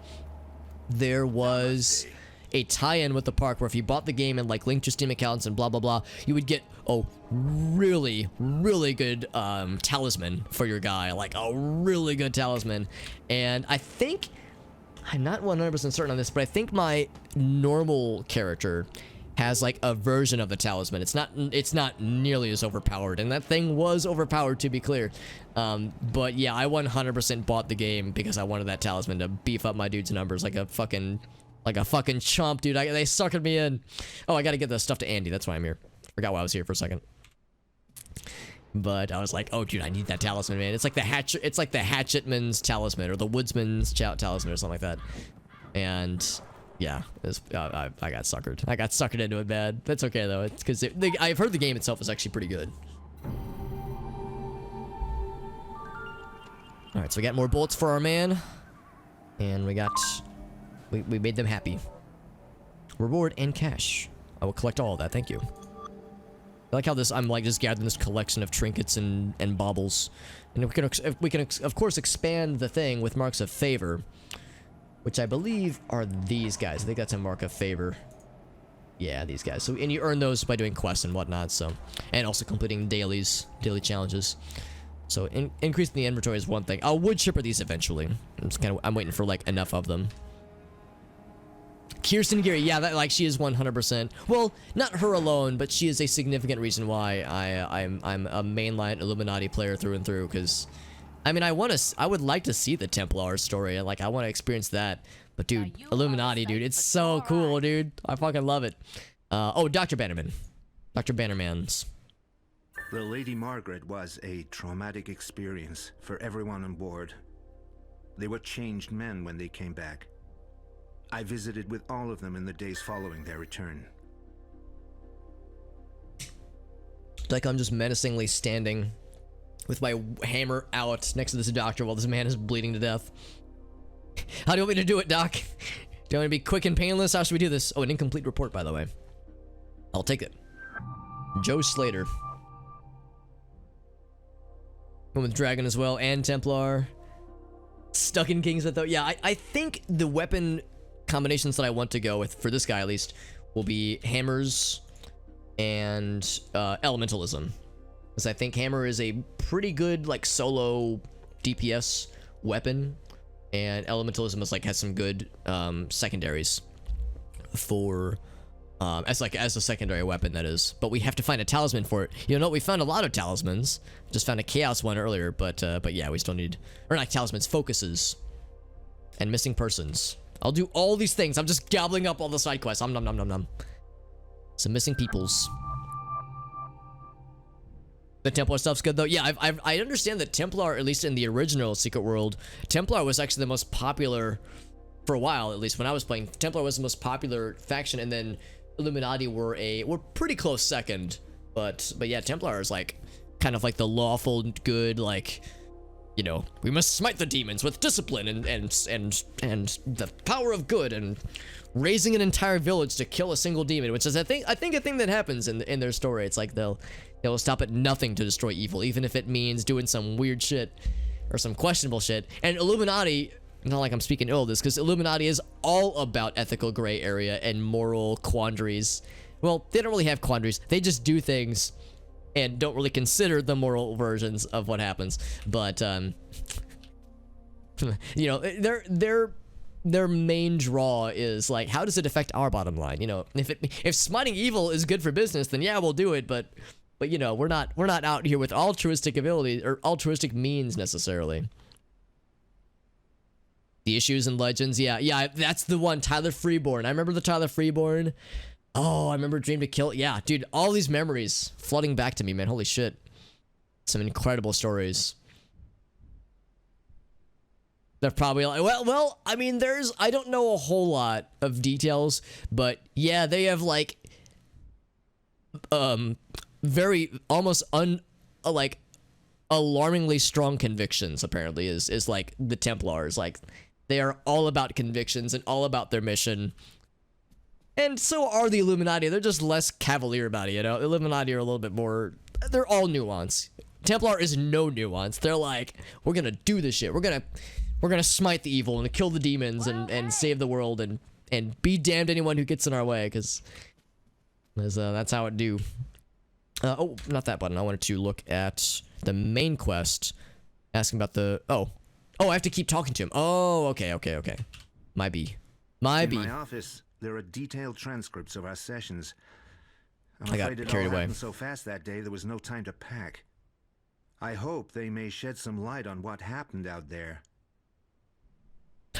Speaker 1: there was a tie-in with the park where if you bought the game and like linked your Steam accounts and blah blah blah, you would get a really good talisman for your guy, like a really good talisman. And I think, I'm not 100% certain on this, but I think my normal character has like a version of the talisman. It's not nearly as overpowered, and that thing was overpowered, to be clear. But yeah, I 100% bought the game because I wanted that talisman to beef up my dude's numbers like a fucking chump, dude. They suckered me in. Oh, I gotta get the stuff to Andy. That's why I'm here. Forgot why I was here for a second. But I was like, oh, dude, I need that talisman, man. It's like the hatchetman's talisman, or the woodsman's talisman, or something like that. And yeah, I got suckered. I got suckered into it bad. That's okay, though. It's because I've heard the game itself is actually pretty good. Alright, so we got more bullets for our man. And we made them happy. Reward and cash. I will collect all of that, thank you. I like how I'm like just gathering this collection of trinkets and baubles. And we can of course expand the thing with marks of favor, which I believe are these guys. I think that's a mark of favor. Yeah, these guys. So, and you earn those by doing quests and whatnot, so. And also completing daily challenges. So increasing the inventory is one thing. I would shipper these eventually. I'm waiting for like enough of them. Kirsten Geary, yeah, that like she is 100%. Well, not her alone, but she is a significant reason why I'm a mainline Illuminati player through and through. Because, I mean, I would like to see the Templars story. Like, I want to experience that. But dude, Illuminati, dude, it's so cool, dude. I fucking love it. Oh, Dr. Bannerman, Dr. Bannerman's.
Speaker 3: The Lady Margaret was a traumatic experience for everyone on board. They were changed men when they came back. I visited with all of them in the days following their return.
Speaker 1: Like I'm just menacingly standing with my hammer out next to this doctor while this man is bleeding to death. How do you want me to do it, Doc? Do you want me to be quick and painless? How should we do this? Oh, an incomplete report, by the way. I'll take it. Joe Slater. One with Dragon as well, and Templar. Stuck in Kingsmouth, though. Yeah, I think the weapon combinations that I want to go with, for this guy at least, will be hammers and elementalism. Because I think hammer is a pretty good, like, solo DPS weapon. And elementalism is, like, has some good secondaries for... as a secondary weapon, that is. But we have to find a talisman for it. You know, we found a lot of talismans. Just found a chaos one earlier, but yeah, we still need, or not talismans, focuses, and missing persons. I'll do all these things. I'm just gobbling up all the side quests. Nom nom nom nom nom. Some missing peoples. The Templar stuff's good though. Yeah, I understand that Templar, at least in the original Secret World, Templar was actually the most popular for a while. At least when I was playing, Templar was the most popular faction, and then Illuminati were pretty close second, but yeah, Templar is like kind of like the lawful good, like, you know, we must smite the demons with discipline and the power of good, and raising an entire village to kill a single demon, which is I think a thing that happens in their story. It's like they'll stop at nothing to destroy evil, even if it means doing some weird shit or some questionable shit. And Illuminati, not like I'm speaking ill of this, because Illuminati is all about ethical gray area and moral quandaries. Well, they don't really have quandaries. They just do things and don't really consider the moral versions of what happens. But, you know, their main draw is like, how does it affect our bottom line? You know, if smiting evil is good for business, then yeah, we'll do it. But you know, we're not out here with altruistic ability or altruistic means necessarily. The Issues and Legends, yeah, that's the one, Tyler Freeborn. I remember the Tyler Freeborn. Oh, I remember Dream to Kill. Yeah, dude, all these memories flooding back to me, man. Holy shit. Some incredible stories. They're probably like, well, I mean, I don't know a whole lot of details, but yeah, they have like, very, almost like, alarmingly strong convictions, apparently, is like the Templars. Like, they are all about convictions and all about their mission. And so are the Illuminati. They're just less cavalier about it, you know? Illuminati are a little bit more... They're all nuance. Templar is no nuance. They're like, we're gonna do this shit. We're gonna smite the evil and kill the demons and save the world and be damned anyone who gets in our way, because that's how it do. Oh, not that button. I wanted to look at the main quest, asking about the... Oh, I have to keep talking to him. Oh, okay. My B.
Speaker 3: In my office, there are detailed transcripts of our sessions.
Speaker 1: I got carried away.
Speaker 3: Happened so fast that day, there was no time to pack. I hope they may shed some light on what happened out there.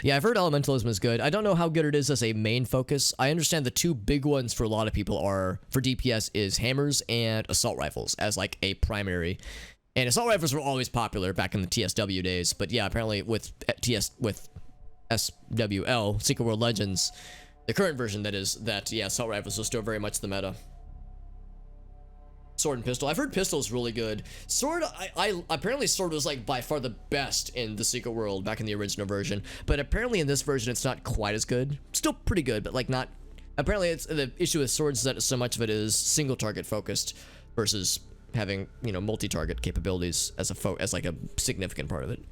Speaker 1: Yeah, I've heard elementalism is good. I don't know how good it is as a main focus. I understand the two big ones for a lot of people are, for DPS, is hammers and assault rifles as like a primary. And assault rifles were always popular back in the TSW days, but yeah, apparently with SWL, Secret World Legends, the current version yeah, assault rifles are still very much the meta. Sword and pistol. I've heard pistol is really good. Sword, apparently sword was like by far the best in the Secret World back in the original version, but apparently in this version it's not quite as good. Still pretty good, but like not. Apparently it's the issue with swords is that so much of it is single target focused versus having, you know, multi-target capabilities as like a significant part of it.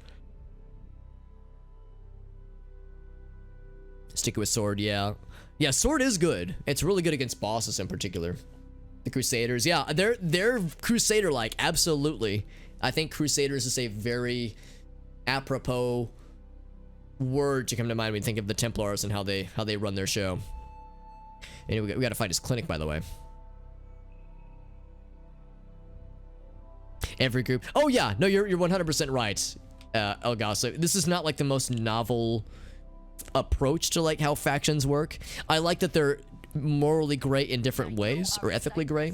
Speaker 1: Stick with sword, yeah. Yeah, sword is good. It's really good against bosses in particular. The Crusaders, yeah, they're Crusader-like, absolutely. I think Crusaders is a very apropos word to come to mind when you think of the Templars and how they run their show. Anyway, we got to fight his clinic, by the way. Every group. Oh yeah, no, you're 100% right, Elgas. So this is not like the most novel approach to like how factions work. I like that they're morally gray in different ways, or ethically gray.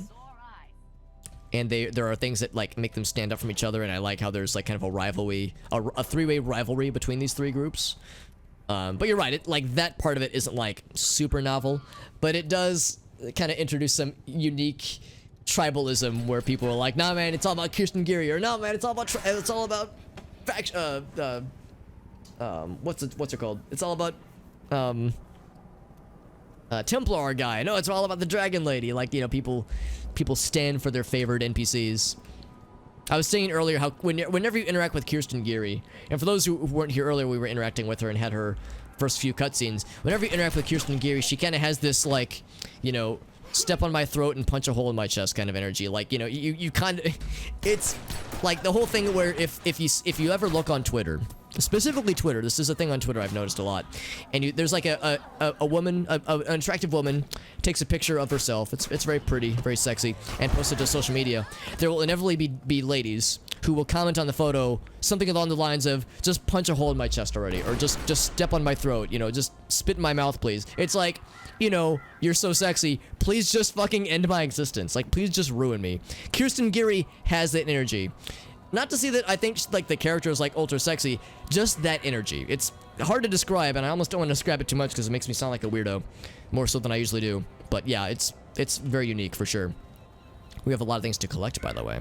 Speaker 1: And there are things that like make them stand up from each other, and I like how there's like kind of a rivalry, a three-way rivalry between these three groups. But you're right, like that part of it isn't like super novel, but it does kind of introduce some unique tribalism where people are like, nah man, it's all about Kirsten Geary, or nah man, it's all about faction, what's it called? It's all about Templar guy. No, it's all about the Dragon Lady. Like, you know, people stand for their favorite NPCs. I was saying earlier how whenever you interact with Kirsten Geary, and for those who weren't here earlier, we were interacting with her and had her first few cutscenes. Whenever you interact with Kirsten Geary, she kind of has this like, you know, step on my throat and punch a hole in my chest kind of energy. Like, you know, you kind of, it's like the whole thing where if you ever look on Twitter, specifically Twitter, this is a thing on Twitter I've noticed a lot, and there's like a woman, an attractive woman takes a picture of herself, it's very pretty, very sexy, and posts it to social media. There will inevitably be ladies who will comment on the photo something along the lines of, just punch a hole in my chest already, or just step on my throat, you know, just spit in my mouth please. It's like, you know, you're so sexy, please just fucking end my existence, like please just ruin me. Kirsten Geary has that energy. Not to say that I think like the character is like ultra sexy, just that energy. It's hard to describe, and I almost don't want to describe it too much because it makes me sound like a weirdo, more so than I usually do. But yeah, it's very unique for sure. We have a lot of things to collect, by the way.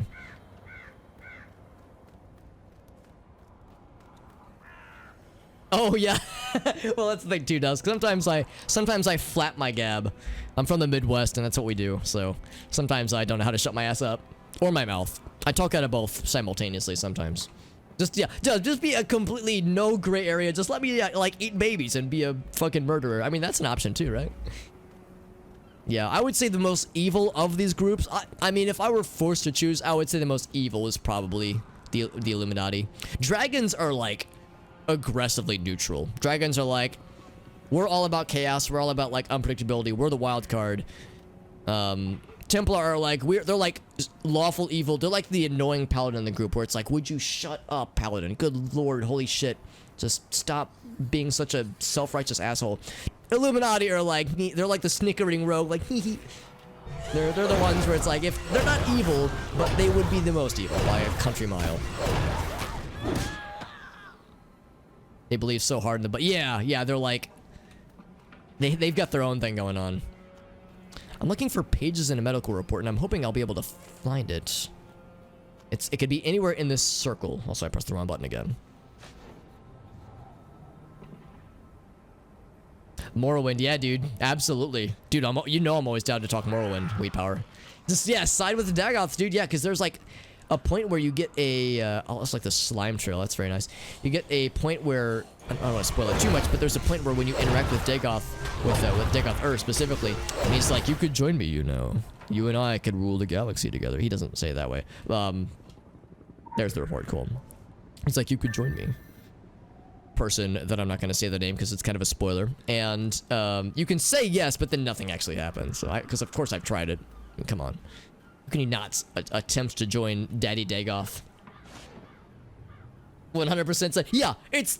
Speaker 1: Oh yeah, well that's the thing too, Dusk. Sometimes I flap my gab. I'm from the Midwest, and that's what we do. So sometimes I don't know how to shut my ass up or my mouth. I talk out of both simultaneously sometimes. Just be a completely no gray area. Just let me like eat babies and be a fucking murderer. I mean that's an option too, right? Yeah, I would say the most evil of these groups. I mean, if I were forced to choose, I would say the most evil is probably the Illuminati. Dragons are like aggressively neutral. Dragons are like, we're all about chaos, we're all about like unpredictability, we're the wild card. Templar are like, they're like lawful evil. They're like the annoying paladin in the group where it's like, would you shut up, paladin? Good lord, holy shit, just stop being such a self-righteous asshole. Illuminati are like, they're like the snickering rogue, like they're the ones where it's like, if they're not evil, but they would be the most evil by a country mile. They believe so hard in the, but yeah, they're like, they've got their own thing going on. I'm looking for pages in a medical report, and I'm hoping I'll be able to find it. It could be anywhere in this circle. Also, I pressed the wrong button again. Morrowind, yeah, dude, absolutely, dude. You know I'm always down to talk Morrowind. Wheat power. Just yeah, side with the Dagoths, dude. Yeah, because there's like a point where you get a oh, it's like the slime trail. That's very nice. You get a point where, I don't want to spoil it too much, but there's a point where when you interact with Dagoth, with Dagoth specifically, and he's like, you could join me, you know. You and I could rule the galaxy together. He doesn't say it that way. There's the report. Cool. He's like, you could join me. Person that I'm not going to say the name because it's kind of a spoiler. And you can say yes, but then nothing actually happens. So because of course I've tried it. I mean, come on. How can you not attempt to join Daddy Dagoth? 100% say, yeah, it's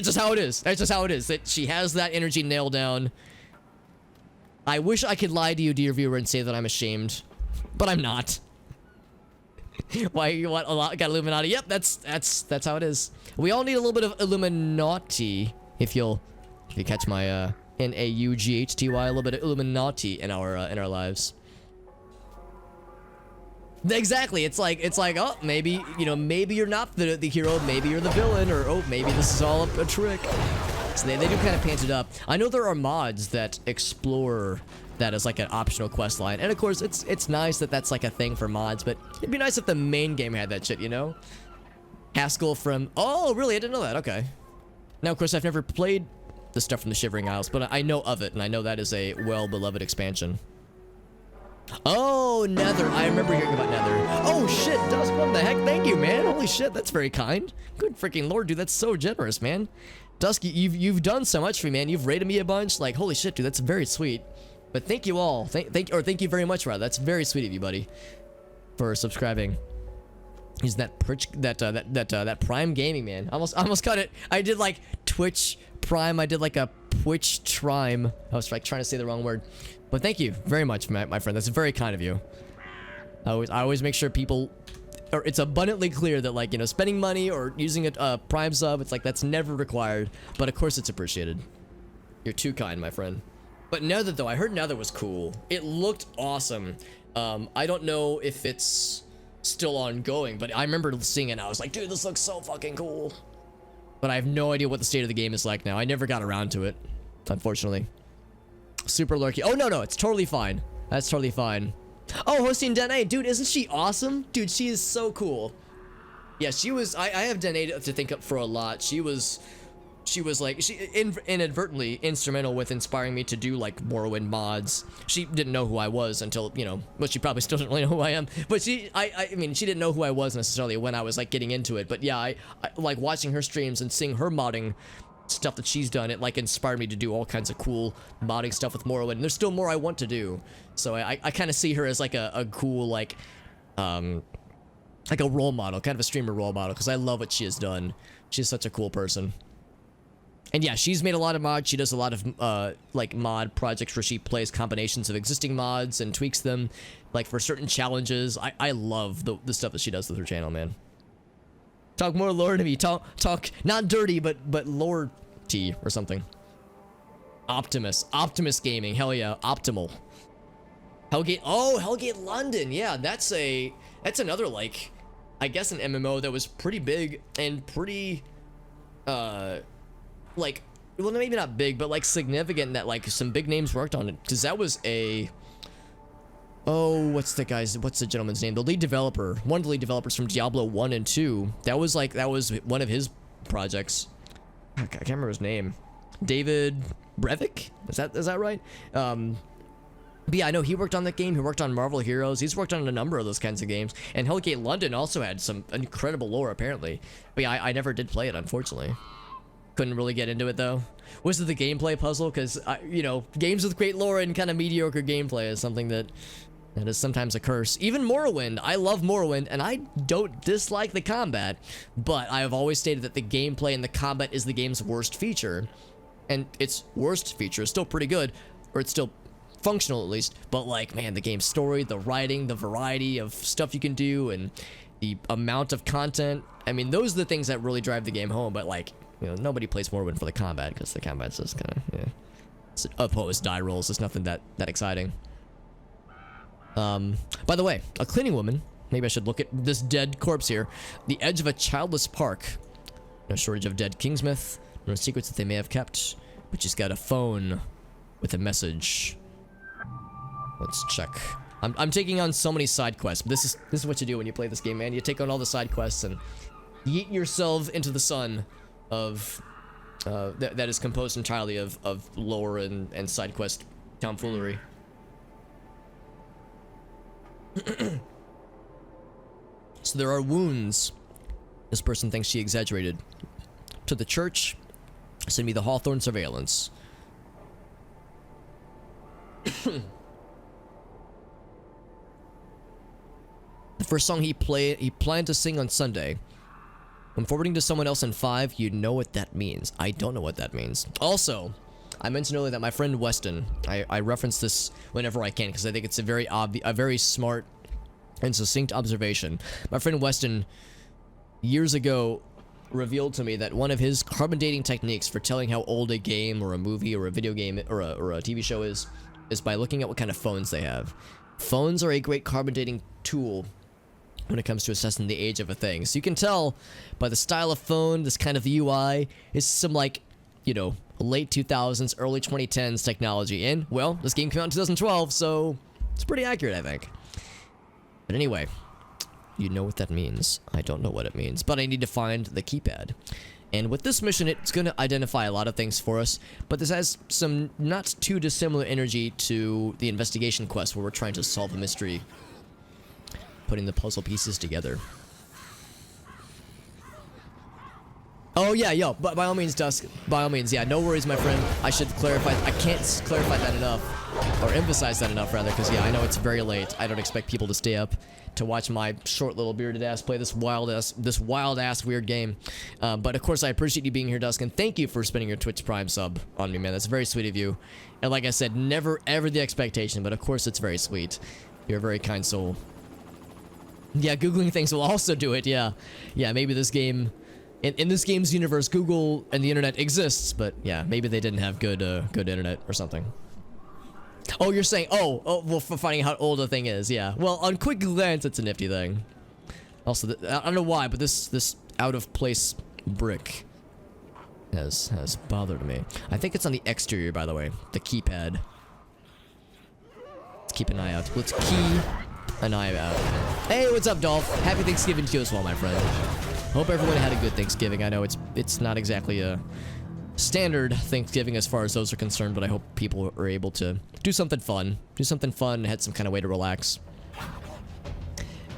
Speaker 1: just how it is. That's just how it is. That she has that energy nailed down. I wish I could lie to you, dear viewer, and say that I'm ashamed, but I'm not. Why you want a lot? Got Illuminati? Yep, that's how it is. We all need a little bit of Illuminati. If you catch my Naughty, a little bit of Illuminati in our lives. Exactly. It's like, oh, maybe, you know, maybe you're not the hero, maybe you're the villain, or oh, maybe this is all a trick. So they do kind of pant it up. I know there are mods that explore that as like an optional quest line, and of course it's nice that that's like a thing for mods, but it'd be nice if the main game had that shit, you know? Haskell from, oh really, I didn't know that. Okay. Now of course I've never played the stuff from the Shivering Isles, but I know of it, and I know that is a well-beloved expansion. Oh Oh, Nether. I remember hearing about Nether. Oh, shit, Dusk, what the heck? Thank you, man. Holy shit, that's very kind. Good freaking lord, dude. That's so generous, man. Dusk, you've done so much for me, man. You've rated me a bunch. Like, holy shit, dude. That's very sweet. But thank you all. Thank you very much, rather. That's very sweet of you, buddy, for subscribing. He's that Prime Gaming, man. Almost got it. I did like Twitch Prime. I did like a Twitch Trime. I was like trying to say the wrong word. But thank you very much, my friend. That's very kind of you. I always make sure people, or it's abundantly clear that, like, you know, spending money or using a Prime sub, it's like that's never required. But of course it's appreciated. You're too kind, my friend. But Nether, though, I heard Nether was cool. It looked awesome. I don't know if it's still ongoing, but I remember seeing it and I was like, dude, this looks so fucking cool. But I have no idea what the state of the game is like now. I never got around to it, unfortunately. Super lurky. Oh, no, it's totally fine. That's totally fine. Oh, hosting Danae. Dude, isn't she awesome? Dude, she is so cool. Yeah, she was, I have Danae to thank up for a lot. She was like, inadvertently instrumental with inspiring me to do like Morrowind mods. She didn't know who I was until, you know, well, she probably still doesn't really know who I am, but I mean, she didn't know who I was necessarily when I was like getting into it. But yeah, I like watching her streams and seeing her modding stuff that she's done. It like inspired me to do all kinds of cool modding stuff with Morrowind, and there's still more I want to do. So I kind of see her as like a cool like a role model, kind of a streamer role model, because I love what she has done. She's such a cool person. And yeah, she's made a lot of mods. She does a lot of like mod projects where she plays combinations of existing mods and tweaks them, like for certain challenges. I love the stuff that she does with her channel, man. Talk more lore to me. Talk not dirty, but lore tea or something. Optimus Gaming. Hell yeah, optimal. Hellgate. Oh, Hellgate London. Yeah, that's another, like, I guess an MMO that was pretty big and pretty like, well, maybe not big, but like significant, that like some big names worked on it, because that was a, oh, what's the gentleman's name? The lead developer, one of the lead developers from Diablo 1 and 2. That was one of his projects. I can't remember his name. David Brevik? Is that right? But yeah, I know he worked on that game. He worked on Marvel Heroes. He's worked on a number of those kinds of games. And Hellgate London also had some incredible lore, apparently. But yeah, I never did play it, unfortunately. Couldn't really get into it, though. Was it the gameplay puzzle? Because, you know, games with great lore and kind of mediocre gameplay is something that is sometimes a curse. Even Morrowind. I love Morrowind, and I don't dislike the combat. But I have always stated that the gameplay and the combat is the game's worst feature. And its worst feature is still pretty good. Or it's still functional, at least. But, like, man, the game's story, the writing, the variety of stuff you can do, and the amount of content. I mean, those are the things that really drive the game home. But, like, you know, nobody plays Morrowind for the combat, because the combat's just kind of, yeah, it's opposed die rolls. It's nothing that exciting. By the way, a cleaning woman. Maybe I should look at this dead corpse here. The edge of a childless park. No shortage of dead Kingsmouth. No secrets that they may have kept. But she's got a phone with a message. Let's check. I'm taking on so many side quests. But this is what you do when you play this game, man. You take on all the side quests and yeet yourself into the sun of that is composed entirely of lore and side quest tomfoolery. So there are wounds. This person thinks she exaggerated. To the church, send me the Hawthorne surveillance. The first song he planned to sing on Sunday. When forwarding to someone else in 5, you know what that means. I don't know what that means. Also, I mentioned earlier that my friend Weston, I reference this whenever I can because I think it's a very smart and succinct observation. My friend Weston, years ago, revealed to me that one of his carbon dating techniques for telling how old a game or a movie or a video game or a TV show is by looking at what kind of phones they have. Phones are a great carbon dating tool when it comes to assessing the age of a thing. So you can tell by the style of phone, this kind of UI, is some, like, you know, late 2000s, early 2010s technology. And, well, this game came out in 2012, so it's pretty accurate, I think. But anyway, you know what that means. I don't know what it means, but I need to find the keypad. And with this mission, it's going to identify a lot of things for us, but this has some not too dissimilar energy to the investigation quest where we're trying to solve a mystery putting the puzzle pieces together. Oh yeah, yo, but by all means, Dusk, by all means, yeah, no worries, my friend. I should clarify, I can't clarify that enough, or emphasize that enough, rather, because yeah, I know it's very late. I don't expect people to stay up to watch my short little bearded ass play this wild ass weird game. But of course, I appreciate you being here, Dusk, and thank you for spending your Twitch Prime sub on me, man. That's very sweet of you. And like I said, never ever the expectation, but of course it's very sweet. You're a very kind soul. Yeah, Googling things will also do it, yeah. Yeah, maybe this game... In this game's universe, Google and the internet exists, but yeah, maybe they didn't have good internet or something. Oh, you're saying, oh, well, for finding out how old a thing is, yeah. Well, on quick glance, it's a nifty thing. Also, I don't know why, but this out-of-place brick has bothered me. I think it's on the exterior, by the way, the keypad. Let's keep an eye out. Let's keep an eye out. Hey, what's up, Dolph? Happy Thanksgiving to you as well, my friend. Hope everyone had a good Thanksgiving. I know it's not exactly a standard Thanksgiving as far as those are concerned, but I hope people are able to do something fun. Do something fun and had some kind of way to relax.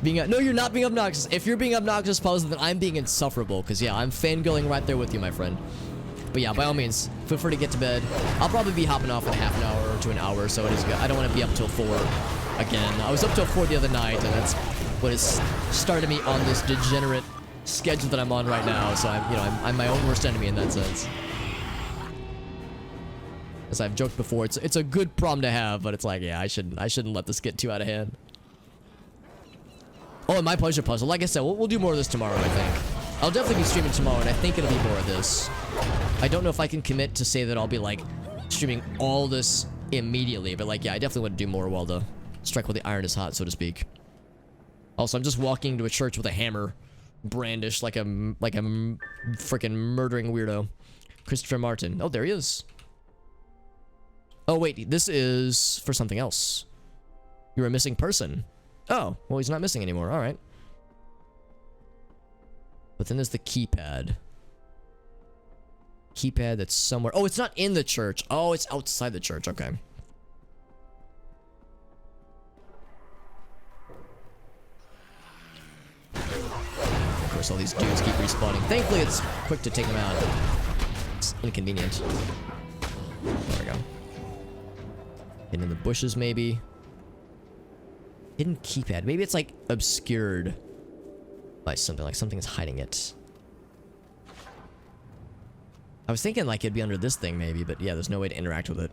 Speaker 1: No, you're not being obnoxious. If you're being obnoxious, pause, then I'm being insufferable, because yeah, I'm fangirling right there with you, my friend. But yeah, by all means, feel free to get to bed. I'll probably be hopping off in half an hour to an hour, so it is good. I don't want to be up till 4 again. I was up till 4 the other night, and that's what has started me on this degenerate schedule that I'm on right now, so I'm my own worst enemy in that sense. As I've joked before, it's a good problem to have, but it's like, yeah, I shouldn't let this get too out of hand. Oh, and my pleasure puzzle. Like I said, we'll do more of this tomorrow, I think. I'll definitely be streaming tomorrow, and I think it'll be more of this. I don't know if I can commit to say that I'll be like streaming all this immediately, but like, yeah, I definitely want to do more while the strike while the iron is hot, so to speak. Also, I'm just walking into a church with a hammer brandished like a freaking murdering weirdo. Christopher Martin. Oh, there he is. Oh, wait, this is for something else. You're a missing person. Oh, well, he's not missing anymore. All right. But then there's the keypad. Keypad that's somewhere. Oh, it's not in the church. Oh, it's outside the church. Okay. Of course, all these dudes keep respawning. Thankfully, it's quick to take them out. It's inconvenient. There we go. Hidden in the bushes, maybe. Hidden keypad. Maybe it's like obscured by something. Like something's hiding it. I was thinking like it'd be under this thing, maybe, but yeah, there's no way to interact with it.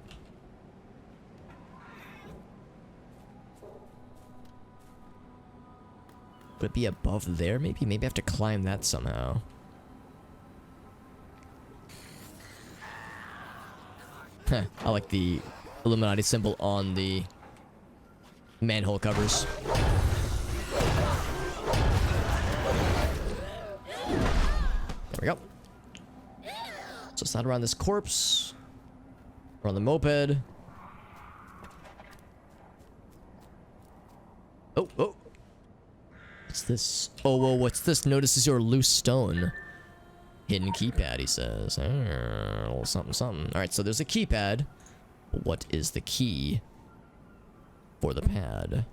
Speaker 1: Would it be above there, maybe? Maybe I have to climb that somehow. Heh, I like the Illuminati symbol on the manhole covers. There we go. So it's not around this corpse. Or on the moped. Oh, oh. What's this? Oh, whoa, what's this? Notices your loose stone. Hidden keypad, he says. Oh, something, something. Alright, so there's a keypad. What is the key for the pad?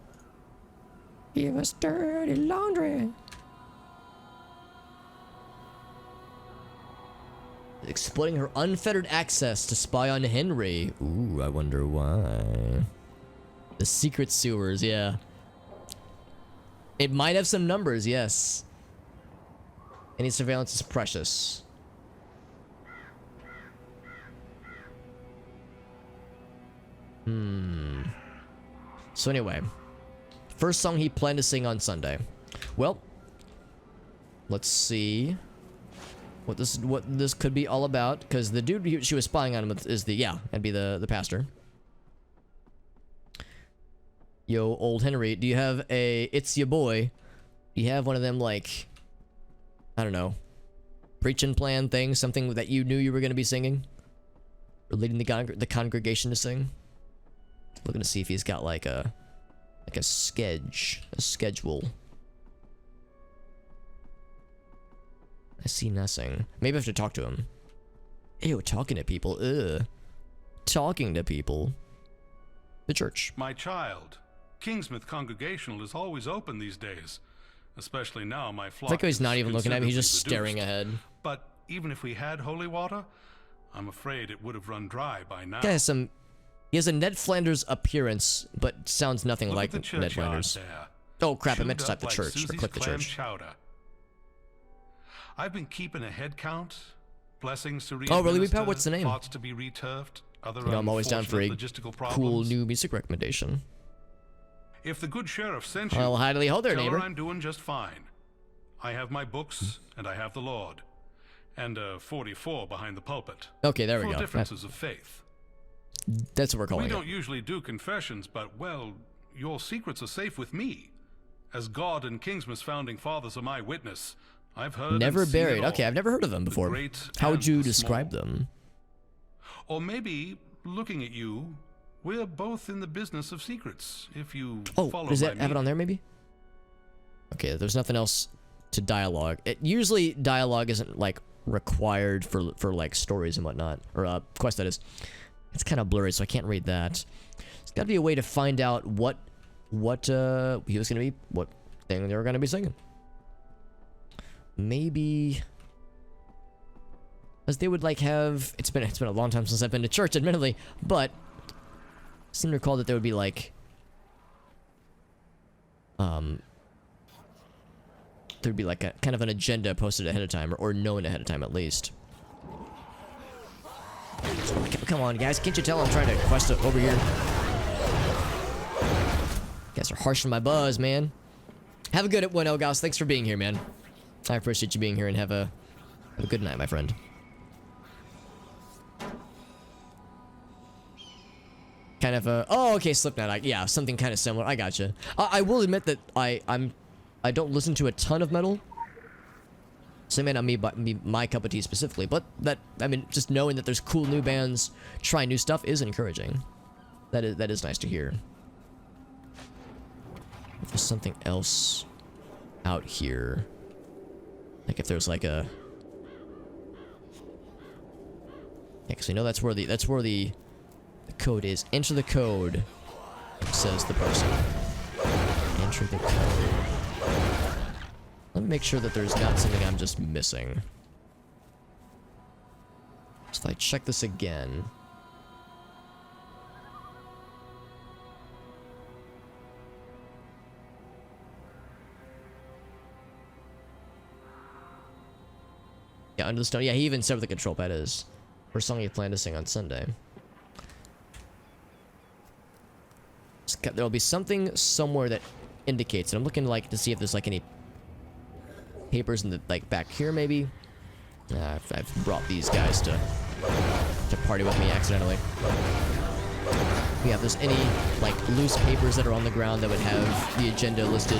Speaker 1: Give us dirty laundry. Exploiting her unfettered access to spy on Henry. Ooh, I wonder why. The secret sewers, yeah. It might have some numbers, yes. Any surveillance is precious. So anyway, first song he planned to sing on Sunday. Well, let's see what this could be all about, because the dude she was spying on him with is it'd be the pastor. Yo, old Henry, do you have a It's Your Boy? Do you have one of them, like, I don't know, preaching plan thing, something that you knew you were going to be singing? Or leading the congregation to sing? Looking to see if he's got like a schedule. I see nothing. Maybe I have to talk to him. Ew, talking to people. Ugh. Talking to people. The church.
Speaker 20: My child,
Speaker 5: Kingsmouth Congregational is always open these days. Especially now my flock
Speaker 1: It's like he's not
Speaker 5: is
Speaker 1: even looking at me, he's just
Speaker 5: considerably
Speaker 1: staring
Speaker 5: reduced.
Speaker 1: ahead.
Speaker 5: But even if we had holy water, I'm afraid it would have run dry by now.
Speaker 1: Guy has he has a Ned Flanders appearance, but sounds nothing
Speaker 5: Look
Speaker 1: like
Speaker 5: at the
Speaker 1: Ned
Speaker 5: churchyard
Speaker 1: Flanders.
Speaker 5: there.
Speaker 1: Oh crap, I meant to
Speaker 5: Chewed
Speaker 1: type
Speaker 5: up
Speaker 1: the
Speaker 5: like
Speaker 1: church, or
Speaker 5: Susie's
Speaker 1: click the
Speaker 5: clam
Speaker 1: church.
Speaker 5: chowder. I've been keeping a head count. Blessings to
Speaker 1: Oh, really,
Speaker 5: re-administer,
Speaker 1: Weepow? What's the name?
Speaker 5: plots to be returfed, other
Speaker 1: You know, I'm always down for a
Speaker 5: unfortunate logistical
Speaker 1: cool
Speaker 5: problems.
Speaker 1: new music recommendation.
Speaker 5: If the good sheriff sent you,
Speaker 1: Well, hidely ho there,
Speaker 5: tell
Speaker 1: neighbor.
Speaker 5: her I'm doing just fine. I have my books, and I have the Lord. And 44 behind the pulpit.
Speaker 1: Okay, there we
Speaker 5: For
Speaker 1: go.
Speaker 5: differences of faith.
Speaker 1: That's what we're calling
Speaker 5: We
Speaker 1: it.
Speaker 5: don't usually do confessions, but, well, your secrets are safe with me. As God and Kingsmouth's founding fathers are my witness, I've heard
Speaker 1: Never
Speaker 5: and seen it
Speaker 1: buried.
Speaker 5: all.
Speaker 1: Okay, I've never heard of them
Speaker 5: The
Speaker 1: before.
Speaker 5: great
Speaker 1: How would
Speaker 5: and
Speaker 1: you
Speaker 5: the
Speaker 1: describe
Speaker 5: small.
Speaker 1: them?
Speaker 5: Or maybe, looking at you, we're both in the business of secrets, if you
Speaker 1: Oh,
Speaker 5: follow
Speaker 1: does
Speaker 5: my
Speaker 1: that have it on
Speaker 5: meaning.
Speaker 1: there maybe? Okay, there's nothing else to dialogue. Usually dialogue isn't like required for like stories and whatnot, or quest that is. It's kind of blurry, so I can't read that. There's got to be a way to find out what he was gonna be, what thing they were gonna be singing. Maybe, as they would like have. It's been a long time since I've been to church, admittedly, but I seem to recall that there would be like there'd be like a kind of an agenda posted ahead of time, or known ahead of time at least. Come on, guys, can't you tell I'm trying to quest it over here? You guys are harshing my buzz, man. Have a good one, Elgos. Thanks for being here, man. I appreciate you being here, and have a good night, my friend. Kind of a... Oh, okay, Slipknot. Yeah, something kind of similar. I gotcha. I will admit that I don't listen to a ton of metal. So it may not be my cup of tea specifically, but just knowing that there's cool new bands trying new stuff is encouraging. That is nice to hear. If there's something else out here, like if there's like a... Yeah, because we know that's where the code is. Enter the code, says the person. Enter the code. Let me make sure that there's not something I'm just missing. So if I check this again... Yeah, Under the Stone. Yeah, he even said what the control pad is. First song you plan to sing on Sunday. There'll be something somewhere that indicates it. I'm looking like to see if there's like any papers in the like back here maybe. I've brought these guys to party with me accidentally. Yeah, if there's any like loose papers that are on the ground that would have the agenda listed,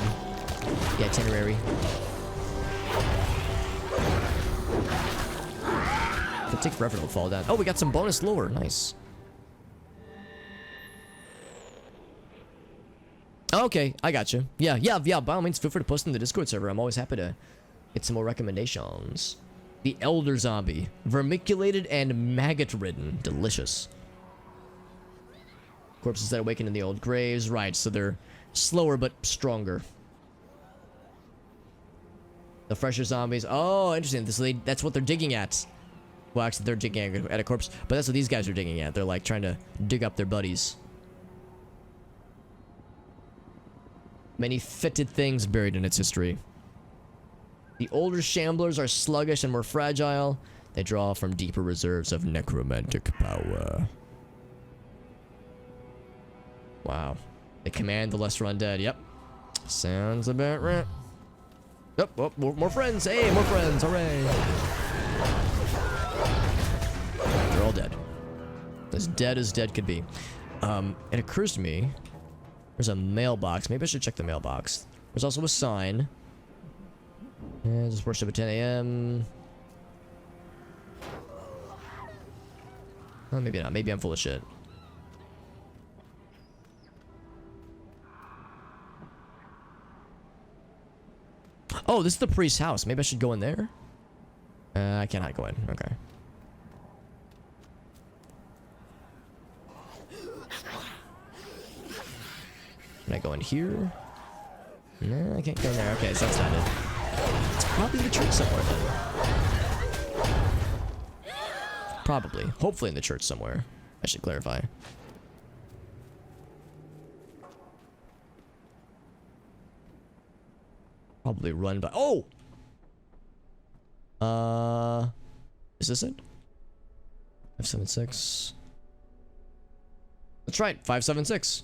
Speaker 1: the itinerary. It'll take forever to fall down. Oh, we got some bonus lore. Nice. Okay, I got you. Yeah. By all means, feel free to post in the Discord server. I'm always happy to get some more recommendations. The Elder Zombie. Vermiculated and maggot-ridden. Delicious. Corpses that awaken in the old graves. Right, so they're slower but stronger. The fresher zombies. Oh, interesting. That's what they're digging at. Well, actually, they're digging at a corpse. But that's what these guys are digging at. They're like trying to dig up their buddies. Many fetid things buried in its history. The older shamblers are sluggish and more fragile. They draw from deeper reserves of necromantic power. Wow. They command the lesser undead. Yep. Sounds about right. Oh, more friends. Hey, more friends. Hooray. They're all dead. As dead as dead could be. It occurs to me... There's a mailbox. Maybe I should check the mailbox. There's also a sign. Yeah, just worship at 10 a.m. Oh, maybe not. Maybe I'm full of shit. Oh, this is the priest's house. Maybe I should go in there? I cannot go in. Okay. Can I go in here? No, I can't go in there. Okay, so that's not it. It's probably the church somewhere then. Probably. Hopefully in the church somewhere. I should clarify. Probably run by... Oh! Is this it? 576. That's right, 576.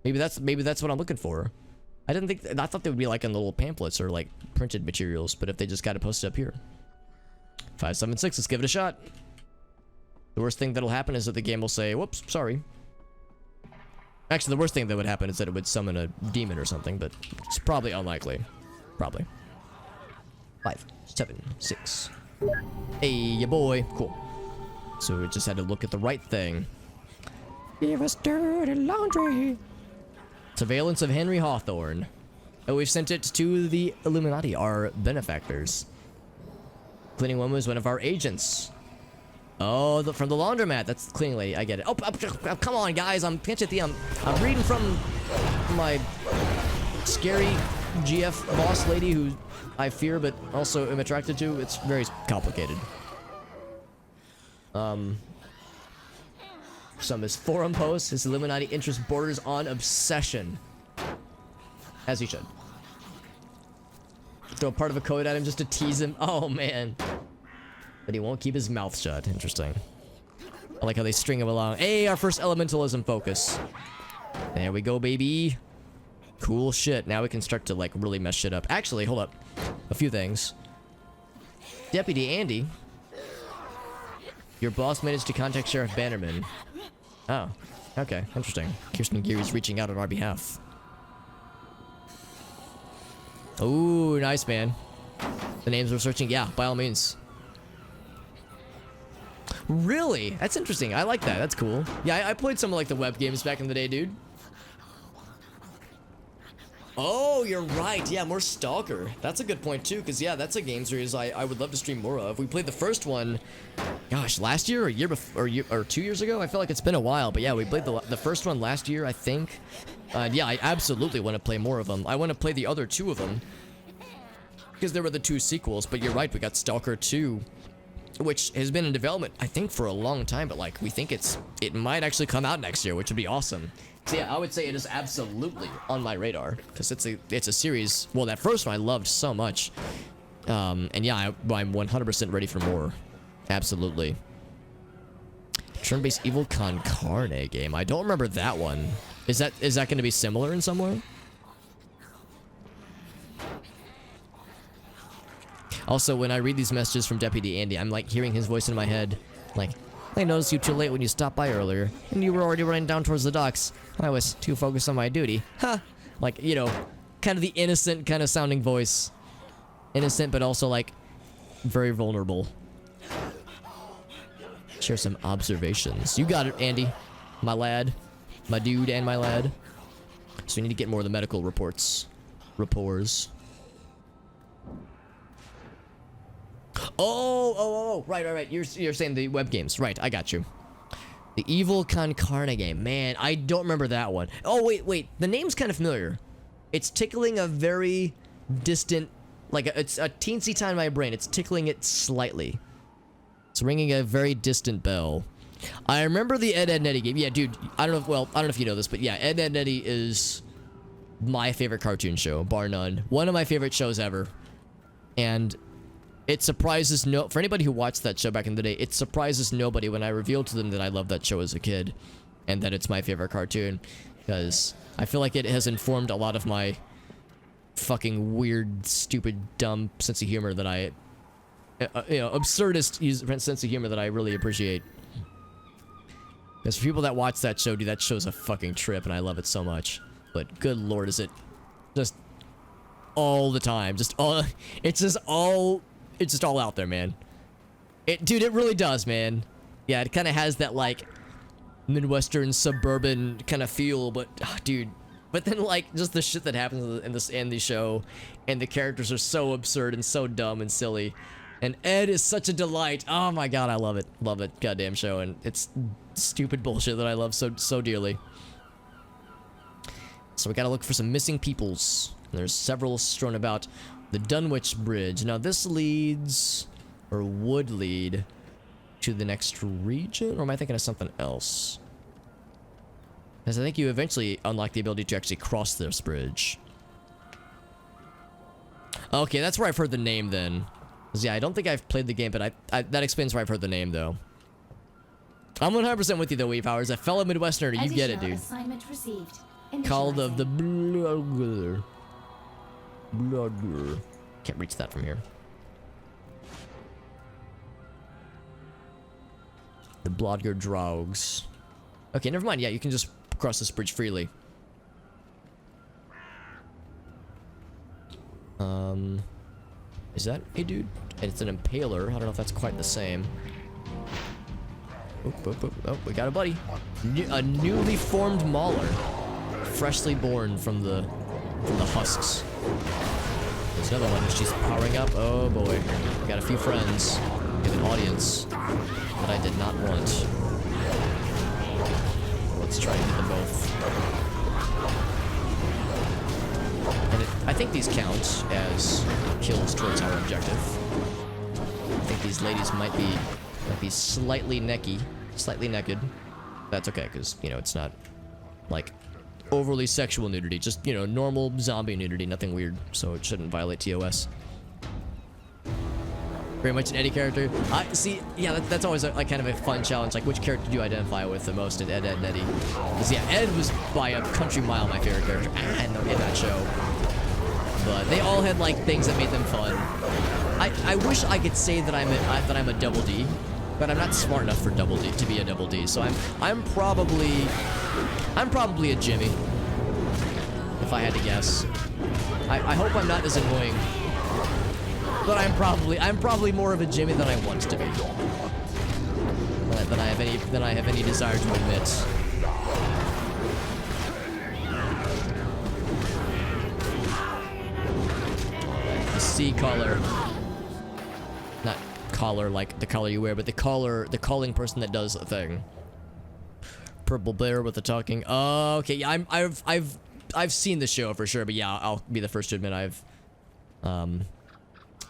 Speaker 1: Maybe that's what I'm looking for. I thought they would be like in little pamphlets or like printed materials, but if they just got it posted up here. 576, let's give it a shot. The worst thing that'll happen is that the game will say, whoops, sorry. Actually, the worst thing that would happen is that it would summon a demon or something, but it's probably unlikely. Probably. 5, 7, 6. Hey, ya boy. Cool. So we just had to look at the right thing. Give us dirty laundry. Surveillance of Henry Hawthorne. Oh, we've sent it to the Illuminati, our benefactors. Cleaning woman was one of our agents. Oh, from the laundromat. That's the cleaning lady. I get it. Oh, come on, guys. I'm reading from my scary GF boss lady who I fear but also am attracted to. It's very complicated. Some his forum posts, his Illuminati interest borders on obsession. As he should. Throw part of a code at him just to tease him. Oh, man. But he won't keep his mouth shut. Interesting. I like how they string him along. Hey, our first elementalism focus. There we go, baby. Cool shit. Now we can start to, like, really mess shit up. Actually, hold up. A few things. Deputy Andy. Your boss managed to contact Sheriff Bannerman. Oh. Okay. Interesting. Kirsten Geary's reaching out on our behalf. Ooh, nice, man. The names we're searching? Yeah, by all means. Really? That's interesting. I like that. That's cool. Yeah, I played some of like the web games back in the day, dude. Oh, you're right. Yeah, more Stalker. That's a good point too, because yeah, that's a game series I would love to stream more of. We played the first one, gosh, last year or a year before, or 2 years ago. I feel like it's been a while, but yeah, we played the first one last year, I think. Yeah, I absolutely want to play more of them. I want to play the other two of them because there were the two sequels. But you're right, we got Stalker 2, which has been in development, I think, for a long time. But like, we think it might actually come out next year, which would be awesome. So yeah, I would say it is absolutely on my radar because it's a series. Well, that first one I loved so much, and yeah, I'm 100% ready for more. Absolutely. Turn-based Evil Con Carne game. I don't remember that one. Is that going to be similar in some way? Also, when I read these messages from Deputy Andy, I'm like hearing his voice in my head, like, I noticed you too late when you stopped by earlier, and you were already running down towards the docks. I was too focused on my duty. Huh. Like, you know, kind of the innocent kind of sounding voice. Innocent, but also, like, very vulnerable. Share some observations. You got it, Andy. My lad. My dude and my lad. So we need to get more of the medical reports. Rapports. Oh, right. You're saying the web games. Right, I got you. The Evil Con Carne game. Man, I don't remember that one. Oh, wait. The name's kind of familiar. It's tickling a very distant, like, it's a teensy tine in my brain. It's tickling it slightly. It's ringing a very distant bell. I remember the Ed, Edd n Eddy game. Yeah, dude, I don't know if you know this, but yeah, Ed, Edd n Eddy is my favorite cartoon show, bar none. One of my favorite shows ever. And it surprises for anybody who watched that show back in the day, it surprises nobody when I reveal to them that I loved that show as a kid and that it's my favorite cartoon, because I feel like it has informed a lot of my fucking weird, stupid, dumb sense of humor that I, absurdist sense of humor that I really appreciate. Because for people that watch that show, dude, that show's a fucking trip and I love it so much. But good lord, is it just all the time, it's just all out there, man. Dude, it really does, man. Yeah, it kind of has that, like, Midwestern, suburban kind of feel, but, dude. But then, like, just the shit that happens in this Andy show, and the characters are so absurd and so dumb and silly. And Ed is such a delight. Oh my god, I love it. Love it. Goddamn show, and it's stupid bullshit that I love so dearly. So we gotta look for some missing peoples. There's several strewn about the Dunwich Bridge. Now this leads, or would lead, to the next region? Or am I thinking of something else? Because I think you eventually unlock the ability to actually cross this bridge. Okay, that's where I've heard the name then. 'Cause yeah, I don't think I've played the game, but that explains where I've heard the name though. I'm 100% with you though, Wee Powers. A fellow Midwesterner, you get it, dude.
Speaker 19: Assignment received.
Speaker 1: Called of the Blogger. Blogger. Can't reach that from here. The Blogger Drogs. Okay, never mind. Yeah, you can just cross this bridge freely. Is that a dude? It's an impaler. I don't know if that's quite the same. Oop, oop, oop. Oh, we got a buddy. A newly formed mauler. Freshly born from the husks. There's another one. She's powering up. Oh boy. We got a few friends. We have an audience that I did not want. Let's try and get them both. And I think these count as kills towards our objective. I think these ladies might be slightly naked. That's okay, because, you know, it's not, like, overly sexual nudity. Just, you know, normal zombie nudity, nothing weird. So it shouldn't violate TOS. Very much an Eddie character. See, yeah, that's always a kind of a fun challenge. Like, which character do you identify with the most in Ed, Ed, and Eddie? Because, yeah, Ed was by a country mile my favorite character in that show. But they all had, like, things that made them fun. I wish I could say that I'm a double D, but I'm not smart enough for double D to be a double D. So I'm probably a Jimmy, if I had to guess. I hope I'm not as annoying, but I'm probably more of a Jimmy than I want to be. Than I have any desire to admit. The sea collar. Not collar like the collar you wear, but the calling person that does a thing. Purple bear with the talking. Oh, okay. Yeah, I've seen the show for sure, but yeah, I'll be the first to admit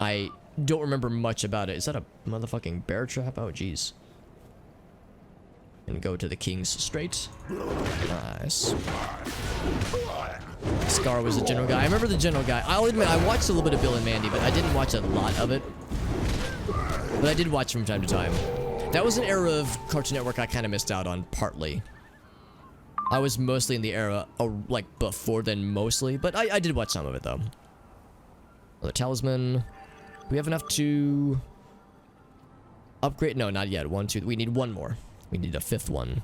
Speaker 1: I don't remember much about it. Is that a motherfucking bear trap? Oh, jeez. And go to the King's Strait. Nice. Scar was the general guy. I remember the general guy. I'll admit, I watched a little bit of Bill and Mandy, but I didn't watch a lot of it. But I did watch from time to time. That was an era of Cartoon Network I kind of missed out on, partly. I was mostly in the era, like, before then, mostly. But I did watch some of it, though. Another talisman. Do we have enough to upgrade? No, not yet. 1, 2. We need one more. We need a 5th one.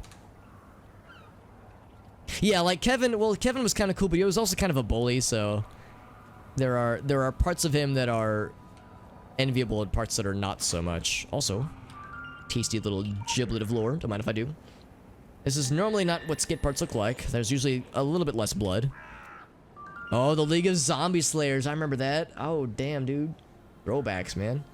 Speaker 1: Yeah, like Kevin. Well, Kevin was kind of cool, but he was also kind of a bully. So there are parts of him that are enviable and parts that are not so much. Also, tasty little giblet of lore. Don't mind if I do. This is normally not what skit parts look like. There's usually a little bit less blood. Oh, the League of Zombie Slayers. I remember that. Oh, damn, dude. Throwbacks, man.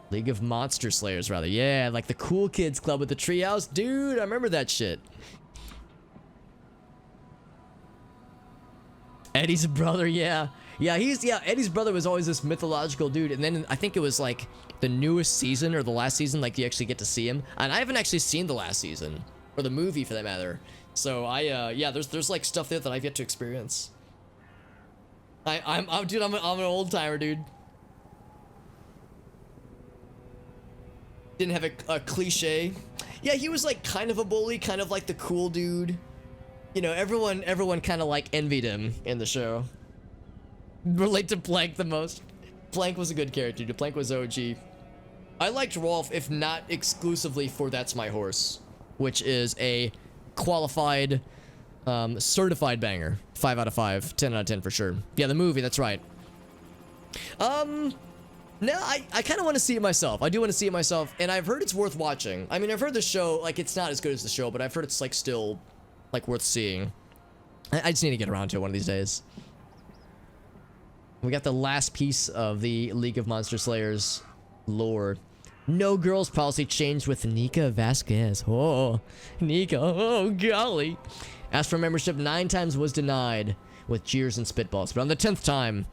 Speaker 1: League of Monster Slayers, rather. Yeah, like the cool kids club with the treehouse. Dude, I remember that shit. Eddie's brother, yeah. Yeah, Eddie's brother was always this mythological dude. And then I think it was like the newest season or the last season, like you actually get to see him. And I haven't actually seen the last season. Or the movie, for that matter. So yeah, there's like stuff there that I've yet to experience. I'm an old timer, dude. Didn't have a cliche. Yeah, he was like kind of a bully, kind of like the cool dude. You know, everyone kind of like envied him in the show. Relate to Plank the most. Plank was a good character, dude. Plank was OG. I liked Rolf, if not exclusively for That's My Horse, which is a qualified, certified banger. 5 out of 5, 10 out of 10 for sure. Yeah, the movie, that's right. No, I kind of want to see it myself. I do want to see it myself, and I've heard it's worth watching. I mean, I've heard the show, like, it's not as good as the show, but I've heard it's, like, still, like, worth seeing. I just need to get around to it one of these days. We got the last piece of the League of Monster Slayers lore. No girls policy changed with Nika Vasquez. Oh, Nika. Oh, golly. Asked for membership 9 times, was denied with jeers and spitballs. But on the 10th time,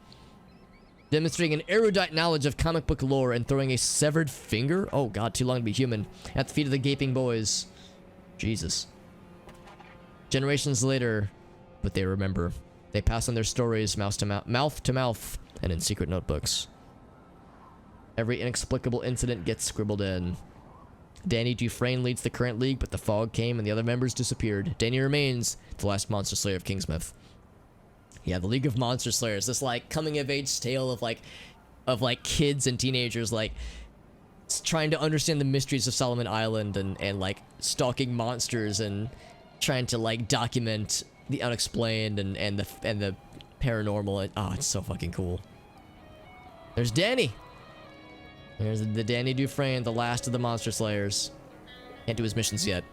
Speaker 1: demonstrating an erudite knowledge of comic book lore and throwing a severed finger, oh god, too long to be human, at the feet of the gaping boys. Jesus. Generations later, but they remember. They pass on their stories mouth to mouth, and in secret notebooks. Every inexplicable incident gets scribbled in. Danny Dufresne leads the current league, but the fog came and the other members disappeared. Danny remains the last monster slayer of Kingsmouth. Yeah, the League of Monster Slayers. This like coming of age tale of like kids and teenagers like trying to understand the mysteries of Solomon Island and like stalking monsters and trying to like document the unexplained and the paranormal. Oh, it's so fucking cool. There's Danny. There's the Danny Dufresne, the last of the Monster Slayers. Can't do his missions yet.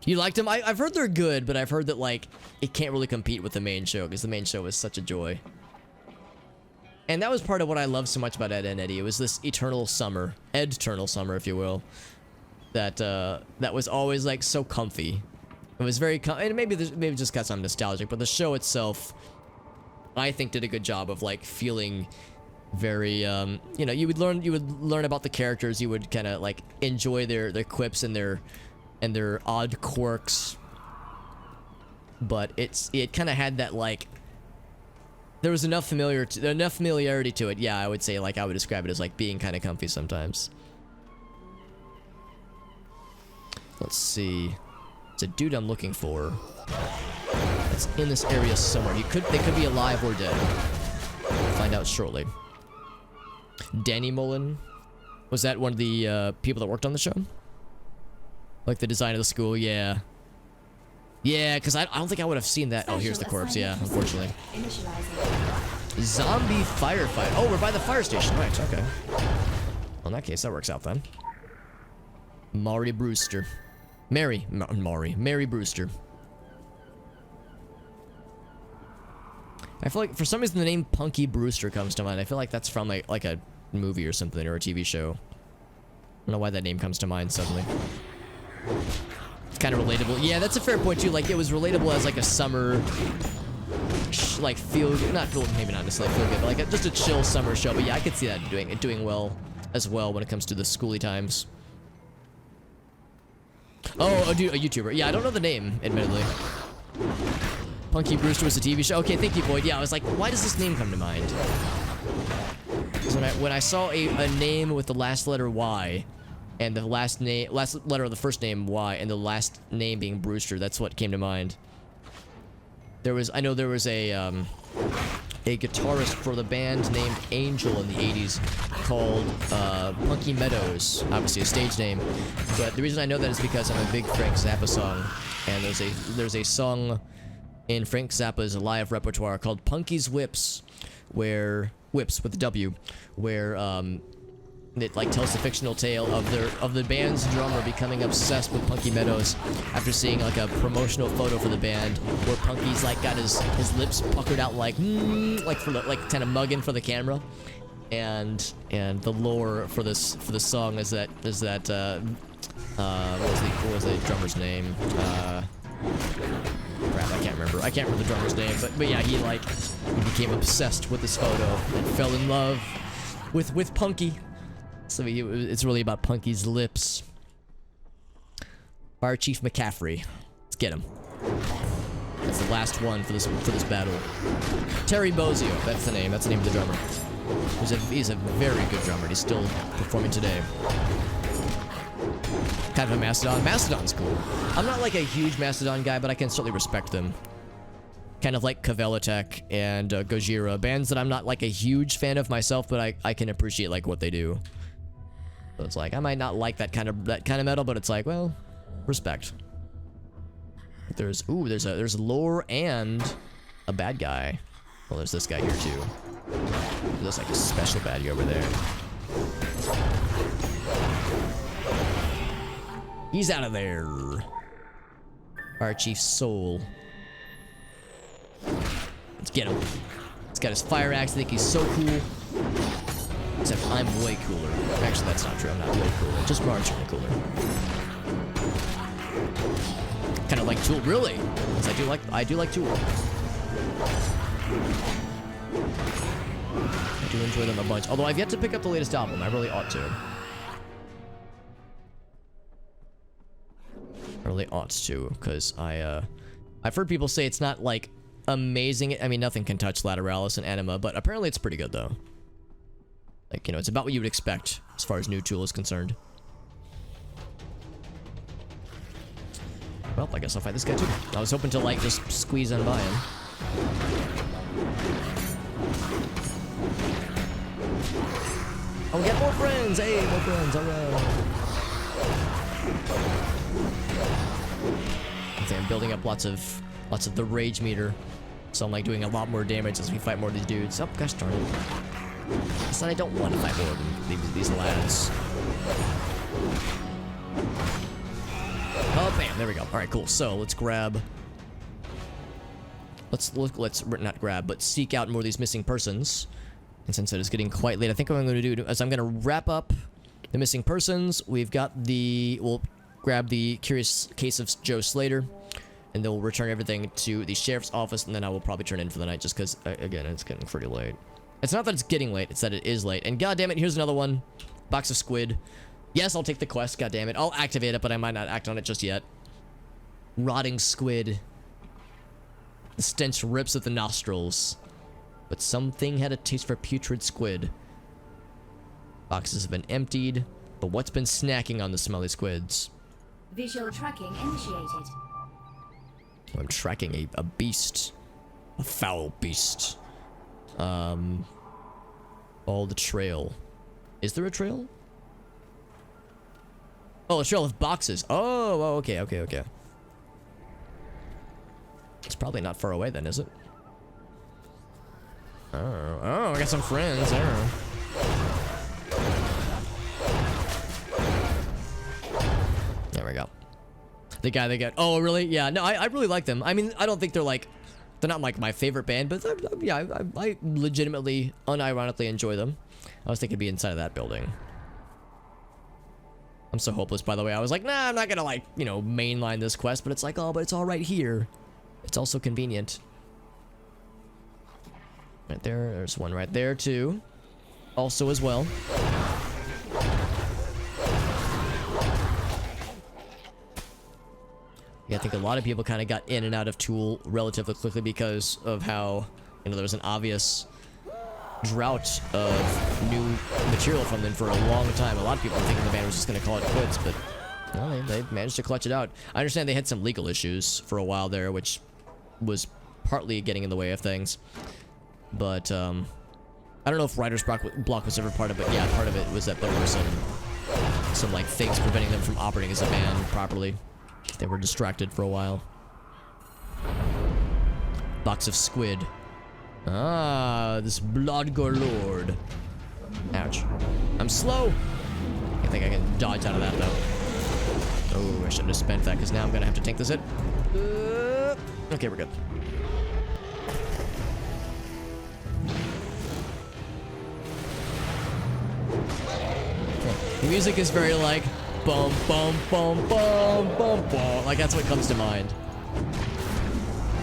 Speaker 1: You liked them? I've heard they're good, but I've heard that like it can't really compete with the main show because the main show is such a joy. And that was part of what I loved so much about Ed and Eddie. It was this eternal summer, Ed-ternal summer, if you will, that was always like so comfy. It was very, and maybe just because I'm nostalgic, but the show itself, I think, did a good job of like feeling very, you know, you would learn about the characters, you would kind of like enjoy their quips and their odd quirks, but it kind of had that like there was enough familiarity to it. Yeah, I would say like I would describe it as like being kind of comfy sometimes. Let's see. It's a dude I'm looking for. It's in this area somewhere. They could be alive or dead. We'll find out shortly. Danny Mullen, was that one of the people that worked on the show? Like the design of the school, yeah. Yeah, because I don't think I would have seen that. Oh, here's the corpse, yeah, unfortunately. Zombie firefight. Oh, we're by the fire station. Right, okay. Well, in that case, that works out then. Maury Brewster. Mary Brewster. I feel like for some reason the name Punky Brewster comes to mind. I feel like that's from like a movie or something, or a TV show. I don't know why that name comes to mind suddenly. It's kind of relatable. Yeah, that's a fair point too. Like it was relatable as like a summer, like maybe not necessarily feel good, but like just a chill summer show. But yeah, I could see that doing well as well when it comes to the schooly times. Oh, a YouTuber. Yeah, I don't know the name, admittedly. Punky Brewster was a TV show. Okay, thank you, Boyd. Yeah, I was like, why does this name come to mind? Because when I saw a name with the last letter Y, and the last letter of the first name Y, and the last name being Brewster, that's what came to mind. I know there was a guitarist for the band named Angel in the 80s called Punky Meadows, obviously a stage name. But the reason I know that is because I'm a big Frank Zappa song, and there's a song in Frank Zappa's live repertoire called Punky's Whips, where Whips with a W, where it like tells the fictional tale of the band's drummer becoming obsessed with Punky Meadows after seeing like a promotional photo for the band where Punky's like got his lips puckered out like kind of mugging for the camera, and the lore for the song is that what was the drummer's name? Crap, I can't remember the drummer's name, but yeah, he became obsessed with this photo and fell in love with Punky. So it's really about Punky's lips. Fire Chief McCaffrey. Let's get him. That's the last one for this battle. Terry Bozio, that's the name of the drummer. He's a very good drummer. He's still performing today. Kind of a Mastodon. Mastodon's cool. I'm not like a huge Mastodon guy, but I can certainly respect them. Kind of like Kavelatek and Gojira, bands that I'm not like a huge fan of myself, but I can appreciate like what they do. So it's like I might not like that kind of metal, but it's like, well, respect. There's lore and a bad guy. Well, there's this guy here too. There's like a special bad guy over there. He's out of there. Our Chief Soul. Let's get him. He's got his fire axe. I think he's so cool. Except I'm way cooler. Actually, that's not true. I'm not way cooler. Just marginally cooler. Kind of like Tool, really? Because I do like Tool. I do enjoy them a bunch. Although I've yet to pick up the latest album. I really ought to. I really ought to, because I've heard people say it's not like amazing. I mean, nothing can touch Lateralis and Anima, but apparently it's pretty good though. Like, you know, it's about what you would expect as far as new Tool is concerned. Well, I guess I'll fight this guy too. I was hoping to like just squeeze on by him. Oh, we got more friends! Hey, more friends! Alright. I'm building up lots of the rage meter, so I'm like doing a lot more damage as we fight more of these dudes. Oh, gosh darn it! I said I don't want to fight more of these lads. Oh, bam! There we go. All right, cool. So let's grab. Let's not grab, but seek out more of these missing persons. And since it is getting quite late, I think what I'm going to do is I'm going to wrap up the missing persons. We've got we'll grab the Curious Case of Joe Slater, and then we'll return everything to the sheriff's office, and then I will probably turn in for the night just because, again, it's getting pretty late. It's not that it's getting late, it's that it is late. And goddammit, here's another one. Box of squid. Yes, I'll take the quest, goddammit. I'll activate it, but I might not act on it just yet. Rotting squid. The stench rips at the nostrils. But something had a taste for putrid squid. Boxes have been emptied, but what's been snacking on the smelly squids?
Speaker 19: Visual tracking initiated.
Speaker 1: I'm tracking a beast. A foul beast. Follow the trail. Is there a trail? Oh, a trail of boxes. Oh, okay. It's probably not far away then, is it? Oh, I got some friends. There we go. The guy they got. Oh, really? Yeah. No, I really like them. I mean, I don't think they're not like my favorite band, but yeah, I legitimately, unironically enjoy them. I was thinking it'd be inside of that building. I'm so hopeless, by the way. I was like, nah, I'm not gonna like, you know, mainline this quest, but it's like, oh, but it's all right here. It's also convenient. Right there. There's one right there too. Also as well. Yeah, I think a lot of people kind of got in and out of Tool relatively quickly because of how, you know, there was an obvious drought of new material from them for a long time. A lot of people were thinking the band was just going to call it quits, but no, they managed to clutch it out. I understand they had some legal issues for a while there, which was partly getting in the way of things. But, I don't know if writer's block was ever part of it. Yeah, part of it was that there were some like things preventing them from operating as a band properly. They were distracted for a while. Box of squid. Ah, this blood lord. Ouch. I'm slow. I think I can dodge out of that though. Oh, I shouldn't have spent that because now I'm gonna have to tank this hit. Okay, we're good. The music is very like bum bum bum bum bum bum. Like that's what comes to mind.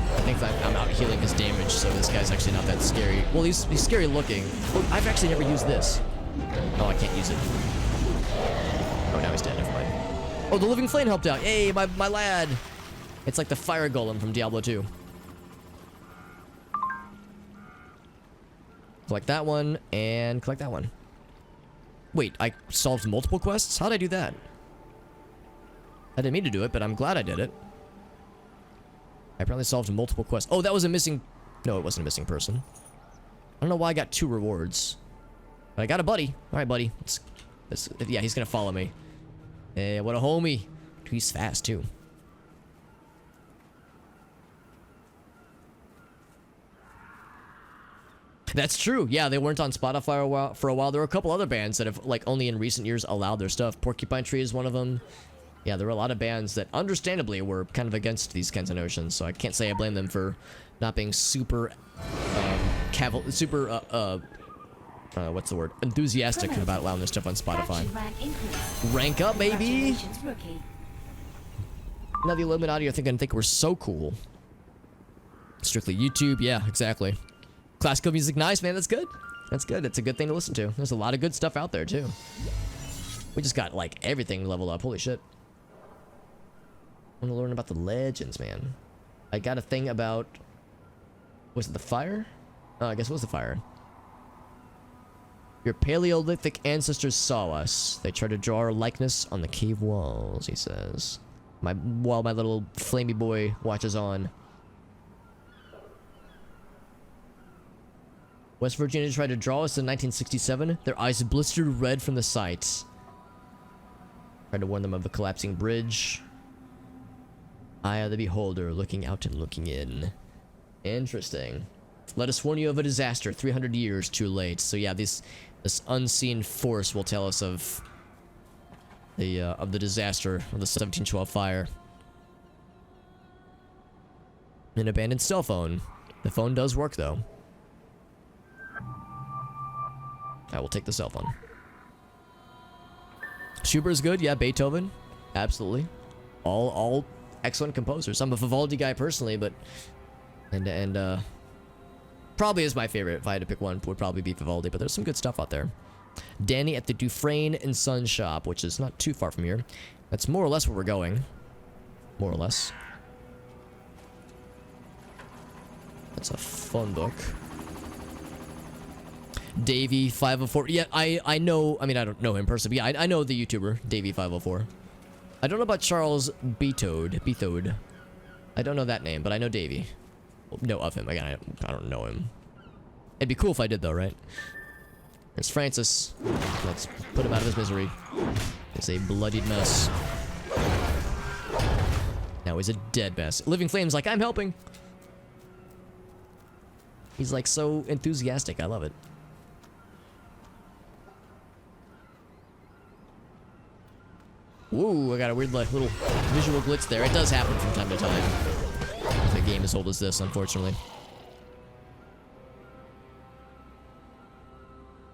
Speaker 1: I think I'm out healing his damage, so this guy's actually not that scary. Well, he's scary looking. Oh, I've actually never used this. Oh, I can't use it. Oh, now he's dead. Never mind. Oh, the living flame helped out. Hey, my lad. It's like the fire golem from Diablo 2. Collect that one and collect that one. Wait, I solved multiple quests? How'd I do that? I didn't mean to do it, but I'm glad I did it. I apparently solved multiple quests. Oh, that was a missing... No, it wasn't a missing person. I don't know why I got 2 rewards. But I got a buddy. Alright, buddy. Yeah, he's gonna follow me. Hey, what a homie. He's fast, too. That's true. Yeah, they weren't on Spotify for a while. There were a couple other bands that have, like, only in recent years allowed their stuff. Porcupine Tree is one of them. Yeah, there were a lot of bands that, understandably, were kind of against these kinds of notions. So I can't say I blame them for not being super, what's the word? Enthusiastic about allowing this stuff on Spotify.
Speaker 19: Rank increase.
Speaker 1: Rank up, baby!
Speaker 19: Congratulations, rookie.
Speaker 1: Now the Illuminati are gonna think we're so cool. Strictly YouTube, yeah, exactly. Classical music, nice, man, that's good. That's good, it's a good thing to listen to. There's a lot of good stuff out there, too. We just got, like, everything leveled up, holy shit. I want to learn about the legends, man. I got a thing about... Was it the fire? Oh, I guess it was the fire. Your Paleolithic ancestors saw us. They tried to draw our likeness on the cave walls, he says. While my little flamey boy watches on. West Virginia tried to draw us in 1967. Their eyes blistered red from the sight. Tried to warn them of the collapsing bridge. Eye of the beholder, looking out and looking in. Interesting. Let us warn you of a disaster 300 years too late. So yeah, this unseen force will tell us of the disaster of the 1712 fire. An abandoned cell phone. The phone does work though. I will take the cell phone. Schubert's good, yeah. Beethoven, absolutely. All excellent composers. I'm a Vivaldi guy personally, but and probably is my favorite. If I had to pick one, would probably be Vivaldi. But there's some good stuff out there. Danny at the Dufresne and Son shop, which is not too far from here. That's more or less where we're going. More or less. That's a fun book. Davey 504. Yeah, I know. I mean, I don't know him personally. But yeah, I know the YouTuber Davey 504. I don't know about Charles Beethode. I don't know that name, but I know Davey. Well, know of him. Again, I don't know him. It'd be cool if I did, though, right? There's Francis. Let's put him out of his misery. It's a bloodied mess. Now he's a dead mess. Living Flame's like, I'm helping. He's like so enthusiastic. I love it. Woo, I got a weird like little visual glitch there. It does happen from time to time. If a game as old as this, unfortunately.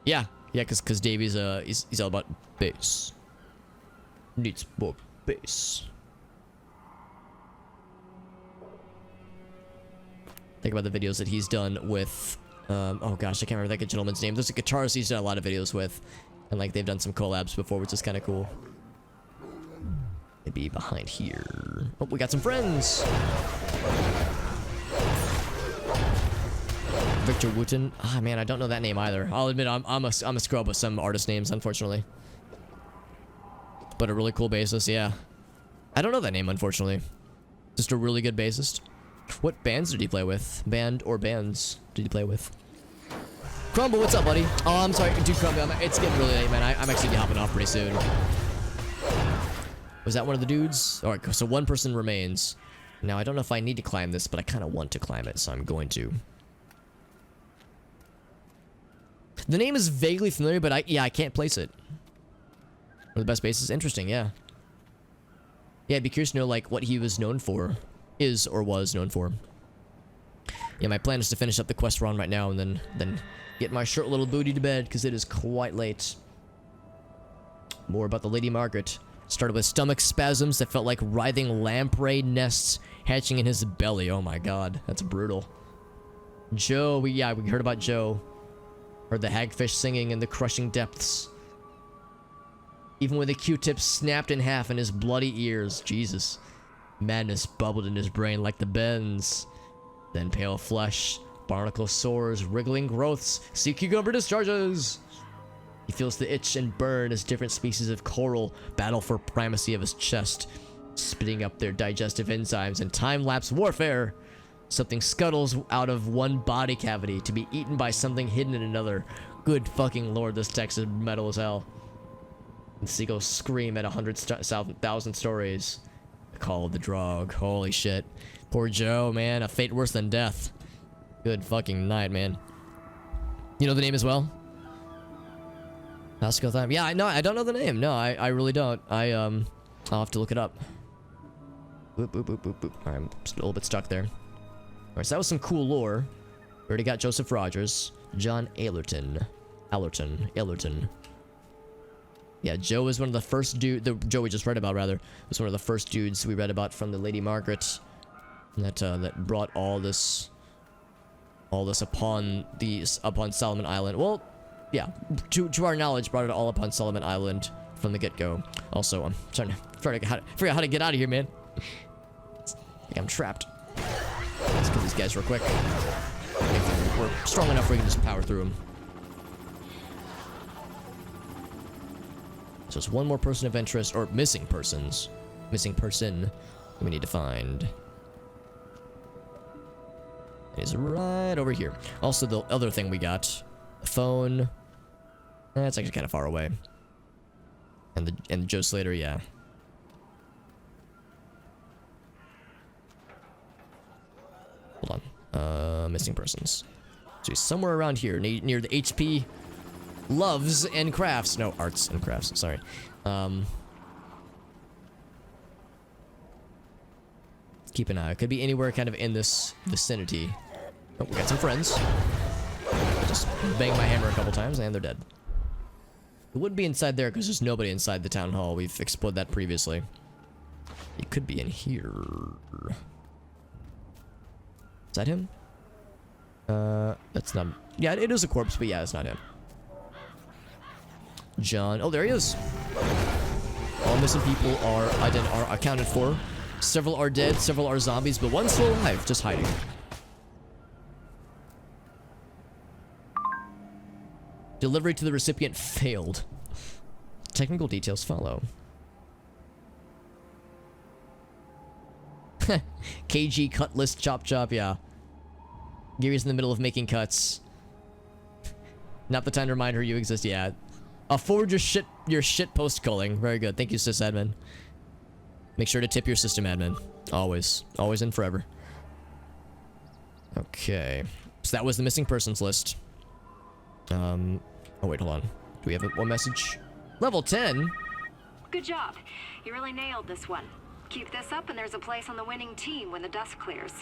Speaker 1: Yeah, because Davey's he's all about bass. Needs more bass. Think about the videos that he's done with oh gosh, I can't remember that gentleman's name. There's a guitarist he's done a lot of videos with, and like they've done some collabs before, which is kind of cool. Maybe behind here. Oh, we got some friends. Victor Wooten. Ah, man, I don't know that name either. I'll admit I'm a scrub with some artist names, unfortunately. But a really cool bassist, yeah. I don't know that name, unfortunately. Just a really good bassist. What bands did he play with? Band or bands did he play with? Crumble, what's up, buddy? Oh, I'm sorry, dude, Crumble. It's getting really late, man. I'm actually hopping off pretty soon. Was that one of the dudes? Alright, so one person remains. Now, I don't know if I need to climb this, but I kind of want to climb it, so I'm going to. The name is vaguely familiar, but I can't place it. One of the best bases. Interesting, yeah. Yeah, I'd be curious to know, like, what he was known for. Is or was known for. Yeah, my plan is to finish up the quest we're on right now and then get my short little booty to bed, because it is quite late. More about the Lady Margaret. Started with stomach spasms that felt like writhing lamprey nests hatching in his belly. Oh my god, that's brutal. Joe, we heard about Joe. Heard the hagfish singing in the crushing depths. Even with a Q-tip snapped in half in his bloody ears. Jesus. Madness bubbled in his brain like the bends. Then pale flesh, barnacle sores, wriggling growths, sea cucumber discharges. He feels the itch and burn as different species of coral battle for primacy of his chest, spitting up their digestive enzymes in time-lapse warfare. Something scuttles out of one body cavity to be eaten by something hidden in another. Good fucking lord, this text is metal as hell. And seagulls scream at 100,000 stories. The call of the drog. Holy shit. Poor Joe, man. A fate worse than death. Good fucking night, man. You know the name as well? Yeah, I don't know the name. No, I really don't. I'll have to look it up. Boop, boop, boop, boop, boop. Alright, I'm just a little bit stuck there. Alright, so that was some cool lore. We already got Joseph Rogers. John Aylerton. Allerton. Yeah, Joe is one of the first Joe we just read about, rather, was one of the first dudes we read about from the Lady Margaret that brought all this upon Solomon Island. Well, yeah, to our knowledge, brought it all upon Solomon Island from the get-go. Also, I'm trying to figure out how to get out of here, man. I think I'm trapped. Let's kill these guys real quick. We're strong enough we can just power through them. So it's one more person of interest, or missing person we need to find. He's right over here. Also, the other thing we got, the phone. That's actually kind of far away. And Joe Slater, yeah. Hold on. Missing persons. So he's somewhere around here, near the HP Loves and Crafts. No, Arts and Crafts, sorry. Keep an eye. It could be anywhere kind of in this vicinity. Oh, we got some friends. Just bang my hammer a couple times and they're dead. It wouldn't be inside there because there's nobody inside the town hall. We've explored that previously. It could be in here. Is that him? That's not... Yeah, it is a corpse, but yeah, it's not him. John... Oh, there he is. All missing people are accounted for. Several are dead, several are zombies, but one's still alive, just hiding. Delivery to the recipient failed. Technical details follow. KG cut list chop, yeah. Gary's in the middle of making cuts. Not the time to remind her you exist, yeah. Forward your shit post culling. Very good. Thank you, sysadmin. Make sure to tip your system admin. Always. Always and forever. Okay. So that was the missing persons list. Oh wait, hold on. Do we have one message? Level 10?
Speaker 10: Good job. You really nailed this one. Keep this up and there's a place on the winning team when the dust clears.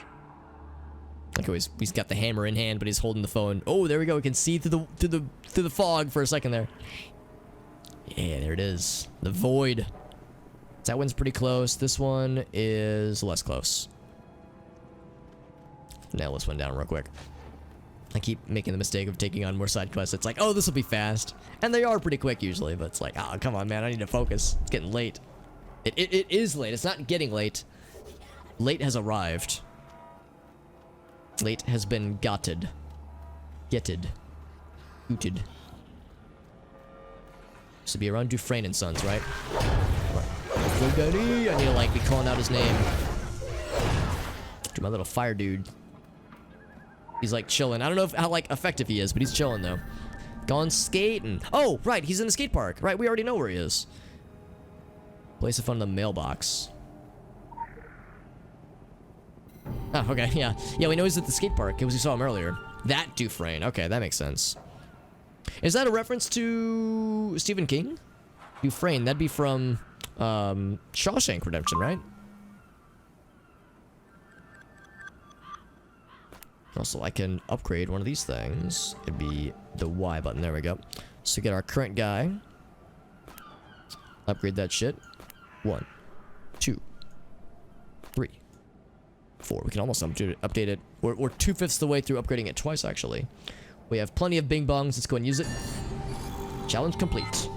Speaker 1: Okay, he's got the hammer in hand, but he's holding the phone. Oh, there we go. We can see through the fog for a second there. Yeah, there it is. The void. That one's pretty close. This one is less close. Nail this one down real quick. I keep making the mistake of taking on more side quests. It's like, oh, this will be fast. And they are pretty quick usually, but it's like, oh, come on, man. I need to focus. It's getting late. It is late. It's not getting late. Late has arrived. Late has been gotted. Ooted. This would be around Dufresne and Sons, right? I need to, like, be calling out his name. To my little fire dude. He's, like, chilling. I don't know how, like, effective he is, but he's chilling, though. Gone skating. Oh, right, he's in the skate park. Right, we already know where he is. Place it on the mailbox. Oh, okay, yeah. Yeah, we know he's at the skate park, because we saw him earlier. That Dufresne. Okay, that makes sense. Is that a reference to Stephen King? Dufresne, that'd be from... Shawshank Redemption, right? Also, I can upgrade one of these things. It'd be the Y button. There we go. So get our current guy. Upgrade that shit. 1, 2, 3, 4. We can almost update it. We're 2/5 the way through upgrading it twice, actually. We have plenty of bing bongs. Let's go and use it. Challenge complete.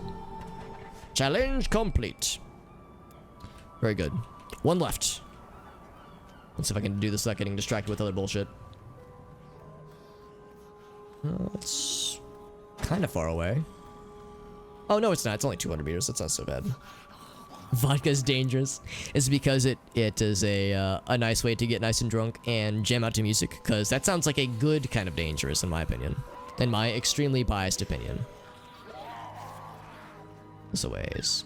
Speaker 1: Challenge complete. Very good. One left. Let's see if I can do this without getting distracted with other bullshit. It's kind of far away. Oh, no, it's not. It's only 200 meters. That's not so bad. Vodka's dangerous. It's because it is a nice way to get nice and drunk and jam out to music, because that sounds like a good kind of dangerous, in my opinion. In my extremely biased opinion. This a ways.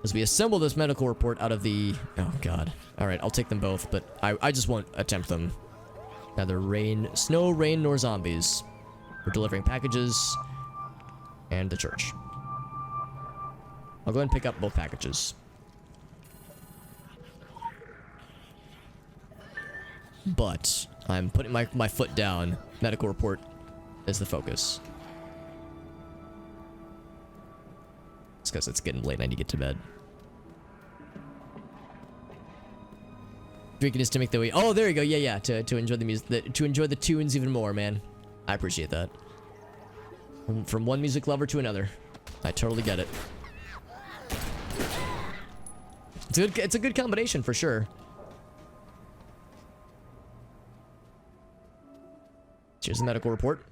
Speaker 1: As we assemble this medical report out of the... Oh, God. Alright, I'll take them both, but I just won't attempt them. Neither snow, rain, nor zombies. We're delivering packages and the church. I'll go ahead and pick up both packages. But I'm putting my foot down. Medical report. is the focus. It's because it's getting late and I need to get to bed. Drinking is to make the way. Oh, there you go. Yeah, yeah. To enjoy the music, to enjoy the tunes even more, man. I appreciate that. From one music lover to another, I totally get it. It's a good combination for sure. Here's the medical report.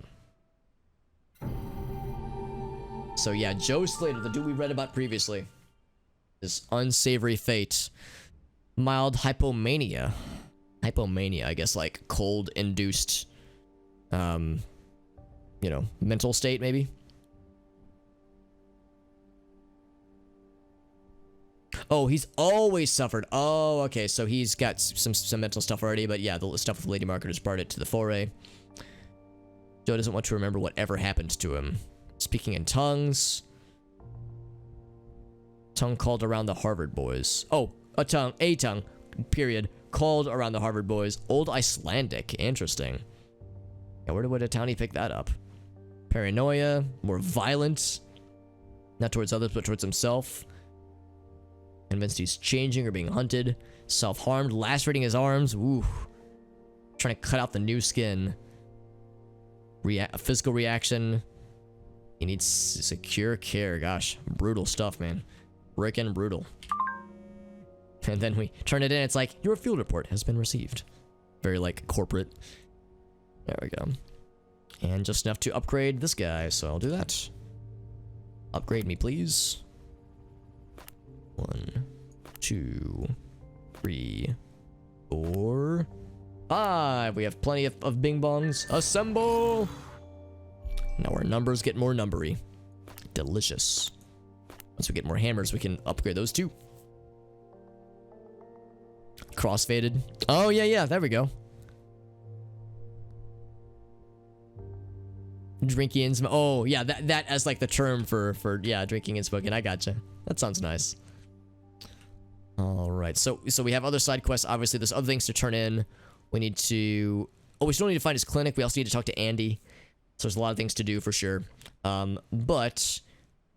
Speaker 1: So yeah, Joe Slater, the dude we read about previously. This unsavory fate. Mild hypomania. Hypomania, I guess like cold-induced, you know, mental state maybe. Oh, he's always suffered. Oh, okay, so he's got some mental stuff already, but yeah, the stuff with Lady Margaret has brought it to the foray. Joe doesn't want to remember whatever happened to him. Speaking in tongues. Tongue called around the Harvard boys. Oh, a tongue, period. Called around the Harvard boys. Old Icelandic. Interesting. Yeah, where would a townie pick that up? Paranoia. More violent. Not towards others, but towards himself. Convinced he's changing or being hunted. Self-harmed. Lacerating his arms. Ooh. Trying to cut out the new skin. Physical reaction. He needs secure care. Gosh, brutal stuff, man. Frickin' brutal. And then we turn it in. It's like, your field report has been received. Very, like, corporate. There we go. And just enough to upgrade this guy, so I'll do that. Upgrade me, please. 1, 2, 3, 4, 5. We have plenty of bing bongs. Assemble! Now our numbers get more numbery. Delicious. Once we get more hammers, we can upgrade those too. Crossfaded. Oh, yeah, yeah. There we go. Drinking and smoking. Oh, yeah. That as like the term for yeah, drinking and smoking. I gotcha. That sounds nice. All right. So we have other side quests. Obviously, there's other things to turn in. We need to... Oh, we still need to find his clinic. We also need to talk to Andy. So there's a lot of things to do for sure. But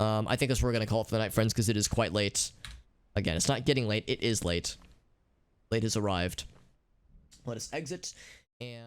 Speaker 1: I think that's where we're going to call it for the night, friends, because it is quite late. Again, it's not getting late. It is late. Late has arrived. Let us exit and...